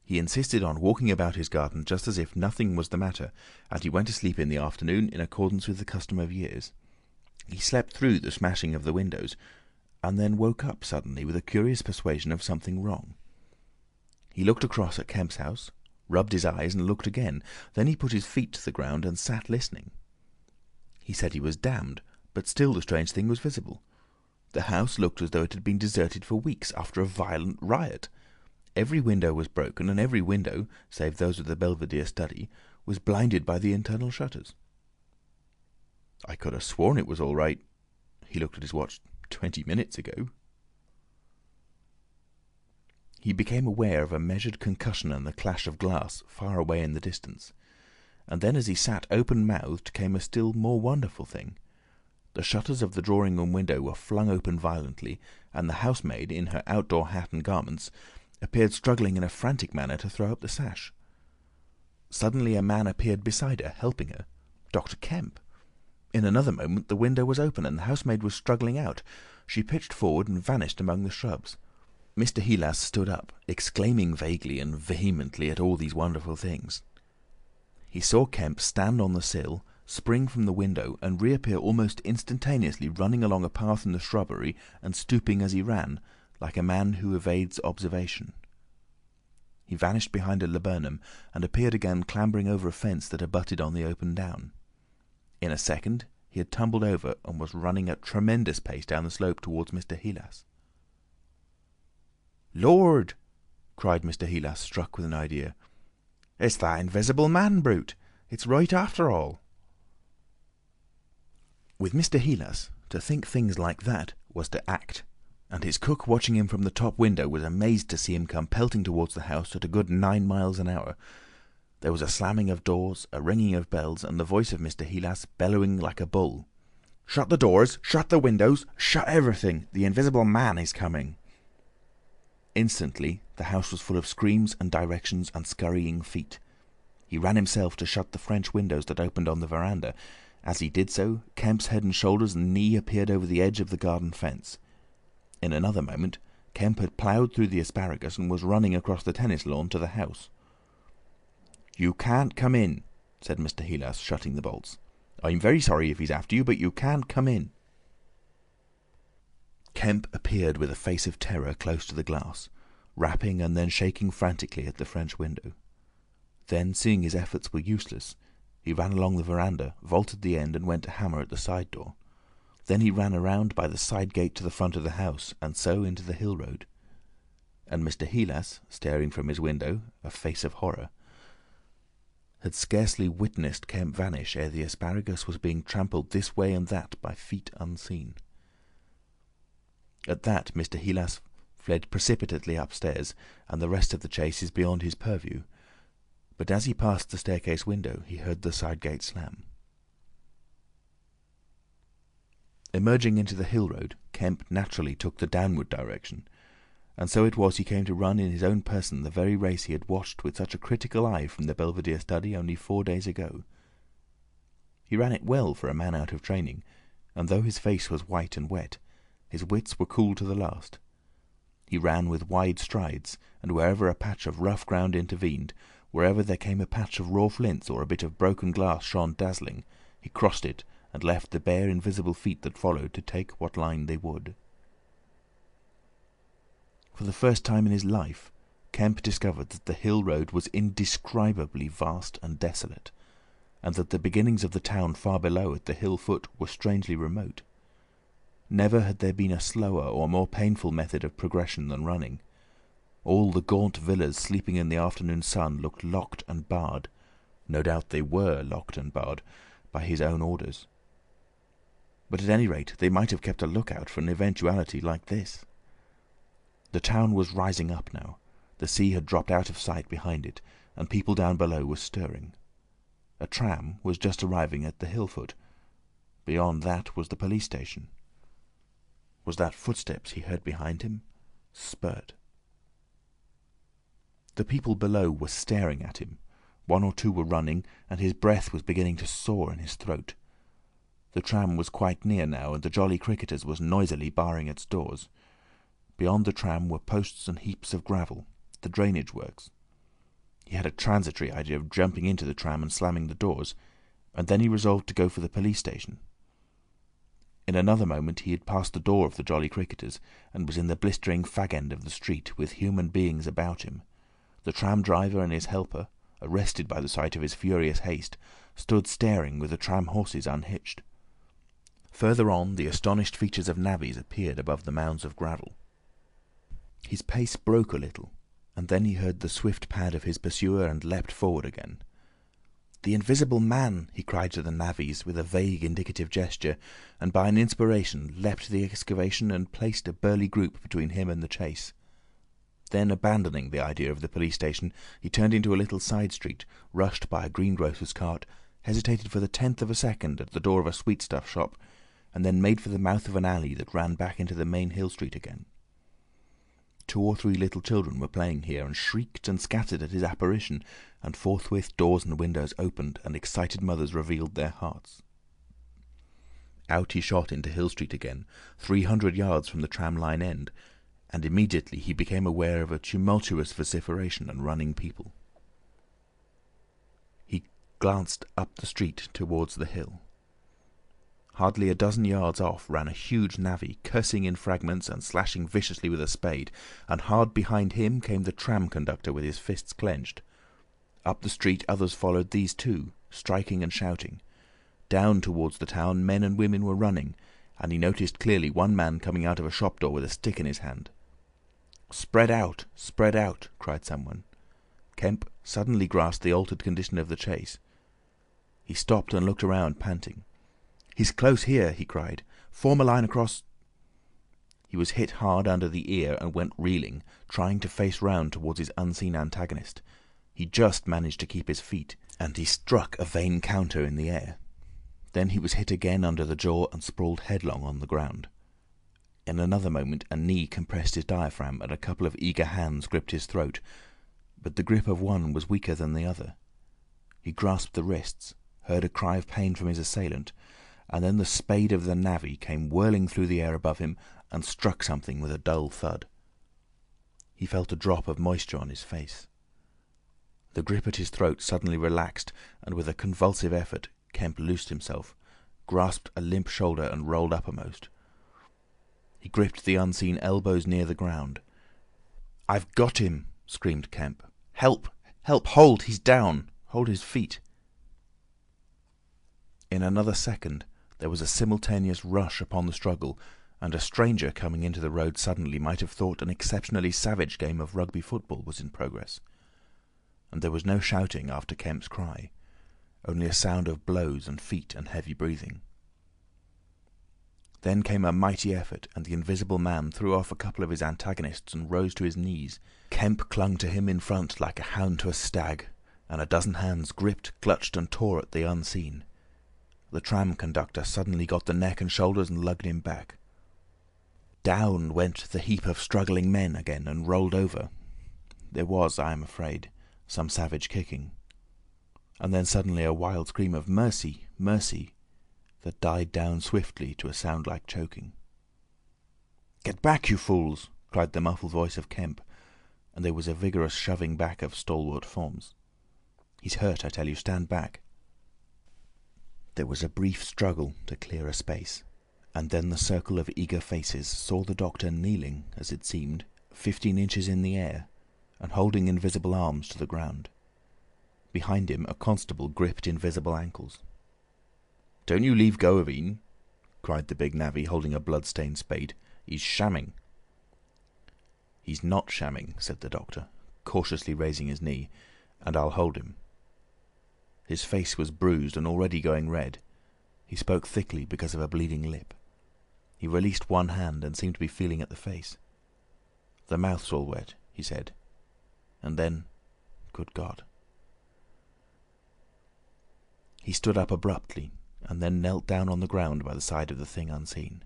He insisted on walking about his garden just as if nothing was the matter, and he went to sleep in the afternoon in accordance with the custom of years. He slept through the smashing of the windows, and then woke up suddenly with a curious persuasion of something wrong. He looked across at Kemp's house, rubbed his eyes and looked again. Then he put his feet to the ground and sat listening. He said he was damned, but still the strange thing was visible. The house looked as though it had been deserted for weeks after a violent riot. Every window was broken, and every window, save those of the Belvedere study, was blinded by the internal shutters. "I could have sworn it was all right." He looked at his watch. 20 minutes ago. He became aware of a measured concussion and the clash of glass far away in the distance. And then as he sat open-mouthed came a still more wonderful thing. The shutters of the drawing-room window were flung open violently, and the housemaid, in her outdoor hat and garments, appeared struggling in a frantic manner to throw up the sash. Suddenly a man appeared beside her, helping her. Dr. Kemp. In another moment the window was open, and the housemaid was struggling out. She pitched forward and vanished among the shrubs. Mr. Heelas stood up, exclaiming vaguely and vehemently at all these wonderful things. He saw Kemp stand on the sill, spring from the window, and reappear almost instantaneously, running along a path in the shrubbery and stooping as he ran, like a man who evades observation. He vanished behind a laburnum and appeared again clambering over a fence that abutted on the open down. In a second he had tumbled over and was running at tremendous pace down the slope towards Mr. Heelas. "Lord!" cried Mr. Heelas, struck with an idea. "It's that invisible man brute! It's right after all!" With Mr. Heelas, to think things like that was to act, and his cook, watching him from the top window, was amazed to see him come pelting towards the house at a good 9 miles an hour. There was a slamming of doors, a ringing of bells, and the voice of Mr. Heelas bellowing like a bull. "Shut the doors! Shut the windows! Shut everything! The invisible man is coming!" Instantly the house was full of screams and directions and scurrying feet. He ran himself to shut the French windows that opened on the veranda. As he did so, Kemp's head and shoulders and knee appeared over the edge of the garden fence. In another moment Kemp had ploughed through the asparagus and was running across the tennis lawn to the house. "You can't come in," said Mr. Heelas, shutting the bolts. "I'm very sorry if he's after you, but you can't come in." Kemp appeared with a face of terror close to the glass, rapping and then shaking frantically at the French window. Then, seeing his efforts were useless, he ran along the veranda, vaulted the end, and went to hammer at the side door. Then he ran around by the side gate to the front of the house, and so into the hill road. And Mr. Heelas, staring from his window, a face of horror, had scarcely witnessed Kemp vanish ere the asparagus was being trampled this way and that by feet unseen. At that Mr. Heelas fled precipitately upstairs, and the rest of the chase is beyond his purview. But as he passed the staircase window, he heard the side gate slam. Emerging into the hill road, Kemp naturally took the downward direction, and so it was he came to run in his own person the very race he had watched with such a critical eye from the Belvedere study only 4 days ago. He ran it well for a man out of training, and though his face was white and wet, his wits were cool to the last. He ran with wide strides, and wherever a patch of rough ground intervened, wherever there came a patch of raw flints or a bit of broken glass shone dazzling, he crossed it and left the bare invisible feet that followed to take what line they would. For the first time in his life, Kemp discovered that the hill road was indescribably vast and desolate, and that the beginnings of the town far below at the hill foot were strangely remote. Never had there been a slower or more painful method of progression than running. All the gaunt villas sleeping in the afternoon sun looked locked and barred. No doubt they were locked and barred by his own orders. But at any rate they might have kept a lookout for an eventuality like this. The town was rising up now. The sea had dropped out of sight behind it, and people down below were stirring. A tram was just arriving at the hill foot. Beyond that was the police station. Was that footsteps he heard behind him? Spurt. The people below were staring at him. One or two were running, and his breath was beginning to soar in his throat. The tram was quite near now, and the Jolly Cricketers was noisily barring its doors. Beyond the tram were posts and heaps of gravel, the drainage works. He had a transitory idea of jumping into the tram and slamming the doors, and then he resolved to go for the police station. In another moment he had passed the door of the Jolly Cricketers and was in the blistering fag end of the street, with human beings about him. The tram driver and his helper, arrested by the sight of his furious haste, stood staring with the tram horses unhitched. Further on, the astonished features of navvies appeared above the mounds of gravel. His pace broke a little, and then he heard the swift pad of his pursuer and leapt forward again. "The invisible man!" he cried to the navvies with a vague indicative gesture, and by an inspiration leapt the excavation and placed a burly group between him and the chase. Then, abandoning the idea of the police station, he turned into a little side street, rushed by a greengrocer's cart, hesitated for the 10th of a second at the door of a sweetstuff shop, and then made for the mouth of an alley that ran back into the main hill street again. 2 or 3 little children were playing here, and shrieked and scattered at his apparition, and forthwith doors and windows opened, and excited mothers revealed their hearts. Out he shot into Hill Street again, 300 yards from the tram line end, and immediately he became aware of a tumultuous vociferation and running people. He glanced up the street towards the hill. Hardly a dozen yards off ran a huge navvy, cursing in fragments and slashing viciously with a spade, and hard behind him came the tram conductor with his fists clenched. Up the street others followed these too, striking and shouting. Down towards the town men and women were running, and he noticed clearly one man coming out of a shop door with a stick in his hand. "Spread out! Spread out!" cried someone. Kemp suddenly grasped the altered condition of the chase. He stopped and looked around, panting. "He's close here!" he cried. "Form a line across—" He was hit hard under the ear and went reeling, trying to face round towards his unseen antagonist. He just managed to keep his feet, and he struck a vain counter in the air. Then he was hit again under the jaw and sprawled headlong on the ground. In another moment a knee compressed his diaphragm and a couple of eager hands gripped his throat, but the grip of one was weaker than the other. He grasped the wrists, heard a cry of pain from his assailant, and then the spade of the navvy came whirling through the air above him and struck something with a dull thud. He felt a drop of moisture on his face. The grip at his throat suddenly relaxed, and with a convulsive effort Kemp loosed himself, grasped a limp shoulder and rolled uppermost. He gripped the unseen elbows near the ground. "I've got him!" screamed Kemp. "Help! Help! Hold! He's down! Hold his feet!" In another second there was a simultaneous rush upon the struggle, and a stranger coming into the road suddenly might have thought an exceptionally savage game of rugby football was in progress. And there was no shouting after Kemp's cry, only a sound of blows and feet and heavy breathing. Then came a mighty effort, and the invisible man threw off a couple of his antagonists and rose to his knees. Kemp clung to him in front like a hound to a stag, and a dozen hands gripped, clutched, and tore at the unseen. The tram conductor suddenly got the neck and shoulders and lugged him back. Down went the heap of struggling men again and rolled over. There was, I am afraid, some savage kicking. And then suddenly a wild scream of "Mercy! Mercy!" that died down swiftly to a sound like choking. "Get back, you fools!" cried the muffled voice of Kemp, and there was a vigorous shoving back of stalwart forms. "He's hurt, I tell you. Stand back." There was a brief struggle to clear a space, and then the circle of eager faces saw the doctor kneeling, as it seemed, 15 inches in the air, and holding invisible arms to the ground. Behind him a constable gripped invisible ankles. "Don't you leave go of 'een," cried the big navvy, holding a blood-stained spade. "He's shamming." "He's not shamming," said the doctor, cautiously raising his knee, "and I'll hold him." His face was bruised and already going red. He spoke thickly because of a bleeding lip. He released one hand and seemed to be feeling at the face. "The mouth's all wet," he said. And then, good God. He stood up abruptly and then knelt down on the ground by the side of the thing unseen.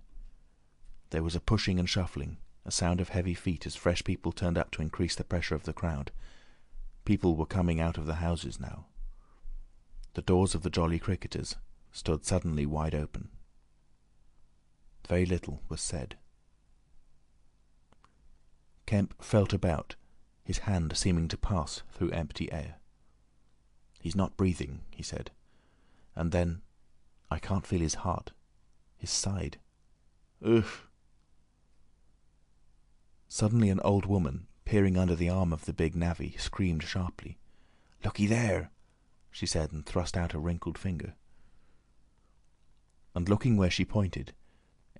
There was a pushing and shuffling, a sound of heavy feet as fresh people turned up to increase the pressure of the crowd. People were coming out of the houses now. The doors of the Jolly Cricketers stood suddenly wide open. Very little was said. Kemp felt about, his hand seeming to pass through empty air. "He's not breathing," he said. And then, "I can't feel his heart. His side. Ugh!" Suddenly an old woman, peering under the arm of the big navvy, screamed sharply. "Looky there!" she said, and thrust out a wrinkled finger. And looking where she pointed,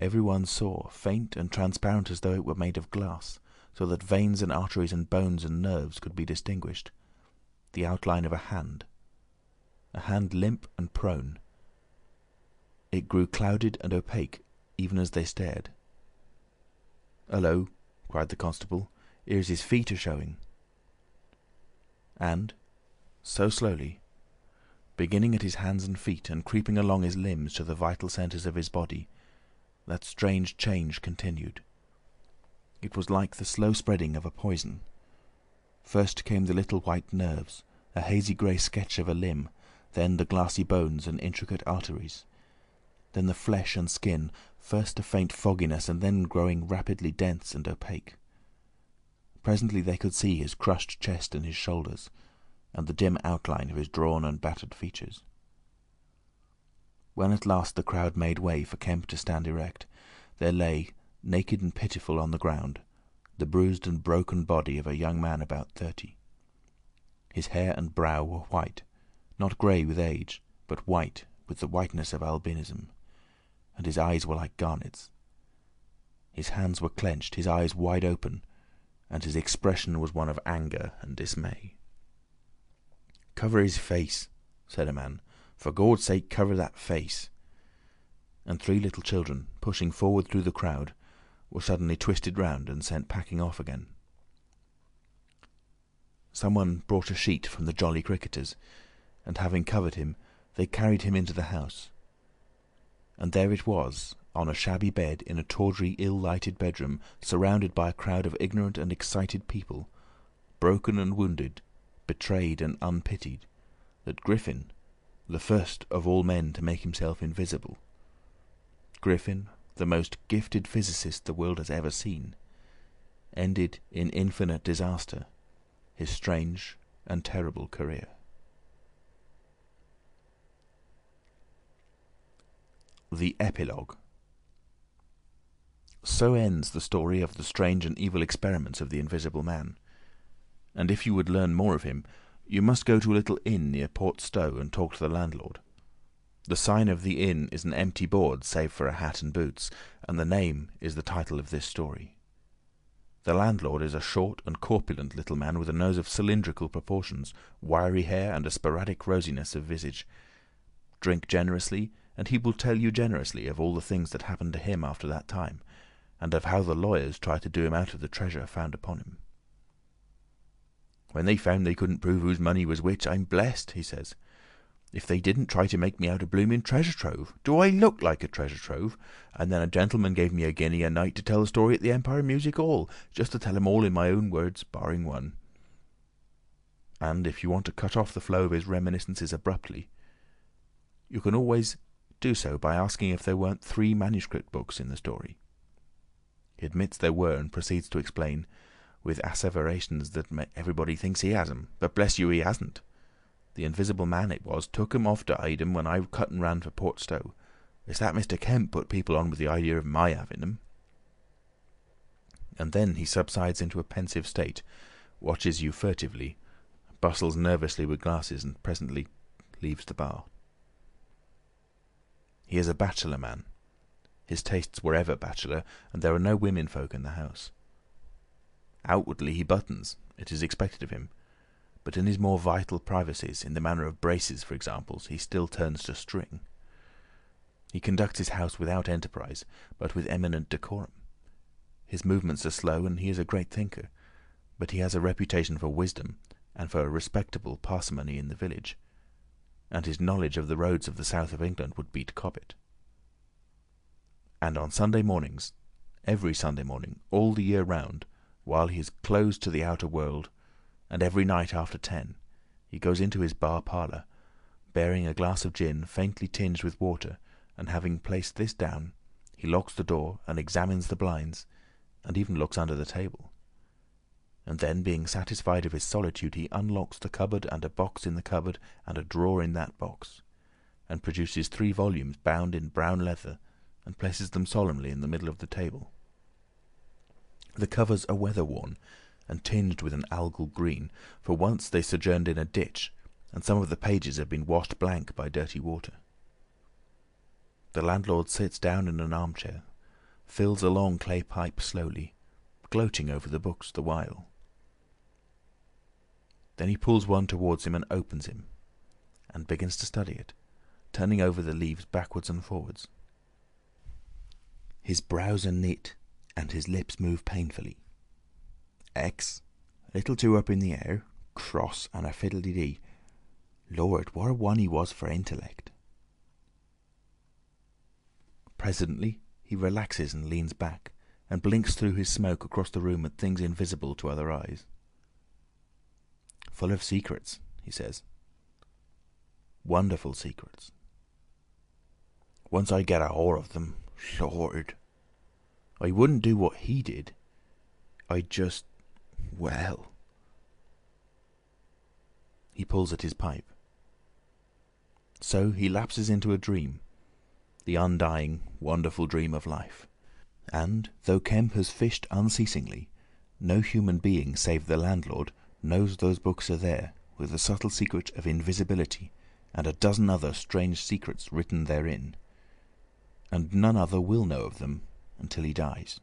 everyone saw, faint and transparent as though it were made of glass, so that veins and arteries and bones and nerves could be distinguished, the outline of a hand limp and prone. It grew clouded and opaque, even as they stared. "Hullo!" cried the constable. "Here's his feet a-showing." And, so slowly, beginning at his hands and feet and creeping along his limbs to the vital centres of his body, that strange change continued. It was like the slow spreading of a poison. First came the little white nerves, a hazy grey sketch of a limb, then the glassy bones and intricate arteries. Then the flesh and skin, first a faint fogginess and then growing rapidly dense and opaque. Presently they could see his crushed chest and his shoulders, and the dim outline of his drawn and battered features. When at last the crowd made way for Kemp to stand erect, there lay, naked and pitiful on the ground, the bruised and broken body of a young man about 30. His hair and brow were white, not grey with age, but white with the whiteness of albinism, and his eyes were like garnets. His hands were clenched, his eyes wide open, and his expression was one of anger and dismay. "Cover his face," said a man. "For Gord's sake, cover that face." And 3 little children, pushing forward through the crowd, were suddenly twisted round and sent packing off again. Someone brought a sheet from the Jolly Cricketers, and having covered him, they carried him into the house. And there it was, on a shabby bed in a tawdry, ill-lighted bedroom, surrounded by a crowd of ignorant and excited people, broken and wounded, betrayed and unpitied, that Griffin, the first of all men to make himself invisible, Griffin, the most gifted physicist the world has ever seen, ended in infinite disaster his strange and terrible career. The Epilogue. So ends the story of the strange and evil experiments of the Invisible Man. And if you would learn more of him, you must go to a little inn near Port Stowe and talk to the landlord. The sign of the inn is an empty board save for a hat and boots, and the name is the title of this story. The landlord is a short and corpulent little man with a nose of cylindrical proportions, wiry hair, and a sporadic rosiness of visage. Drink generously, and he will tell you generously of all the things that happened to him after that time, and of how the lawyers tried to do him out of the treasure found upon him. "When they found they couldn't prove whose money was which, I'm blessed," he says. "If they didn't try to make me out a blooming treasure trove, do I look like a treasure trove? And then a gentleman gave me a guinea a night to tell the story at the Empire Music Hall, just to tell him all in my own words, barring one." And if you want to cut off the flow of his reminiscences abruptly, you can always do so by asking if there weren't 3 manuscript books in the story. He admits there were, and proceeds to explain, with asseverations that everybody thinks he has 'em, but bless you, he hasn't. The Invisible Man it was took 'em off to hide 'em when I cut and ran for Port Stowe. It's that Mr. Kemp put people on with the idea of my having 'em. And then he subsides into a pensive state, watches you furtively, bustles nervously with glasses, and presently leaves the bar. He is a bachelor man. His tastes were ever bachelor, and there are no women folk in the house. Outwardly he buttons, it is expected of him, but in his more vital privacies, in the matter of braces, for example, he still turns to string. He conducts his house without enterprise, but with eminent decorum. His movements are slow, and he is a great thinker, but he has a reputation for wisdom and for a respectable parsimony in the village, and his knowledge of the roads of the south of England would beat Cobbett. And on Sunday mornings, every Sunday morning, all the year round, while he is closed to the outer world, and every night after 10, he goes into his bar parlour, bearing a glass of gin faintly tinged with water, and having placed this down, he locks the door and examines the blinds, and even looks under the table. And then, being satisfied of his solitude, he unlocks the cupboard and a box in the cupboard and a drawer in that box, and produces 3 volumes bound in brown leather, and places them solemnly in the middle of the table. The covers are weather-worn and tinged with an algal green, for once they sojourned in a ditch, and some of the pages have been washed blank by dirty water. The landlord sits down in an armchair, fills a long clay pipe slowly, gloating over the books the while. Then he pulls one towards him and opens him, and begins to study it, turning over the leaves backwards and forwards. His brows are knit, and his lips move painfully. X, a little too up in the air, cross, and a fiddle-de-dee. Lord, what a one he was for intellect. Presently he relaxes and leans back, and blinks through his smoke across the room at things invisible to other eyes. Full of secrets, he says. Wonderful secrets. Once I get a whore of them, Lord, I wouldn't do what he did. I'd just, well... He pulls at his pipe. So he lapses into a dream, the undying, wonderful dream of life. And, though Kemp has fished unceasingly, no human being save the landlord knows those books are there, with the subtle secret of invisibility and a dozen other strange secrets written therein. And none other will know of them until he dies.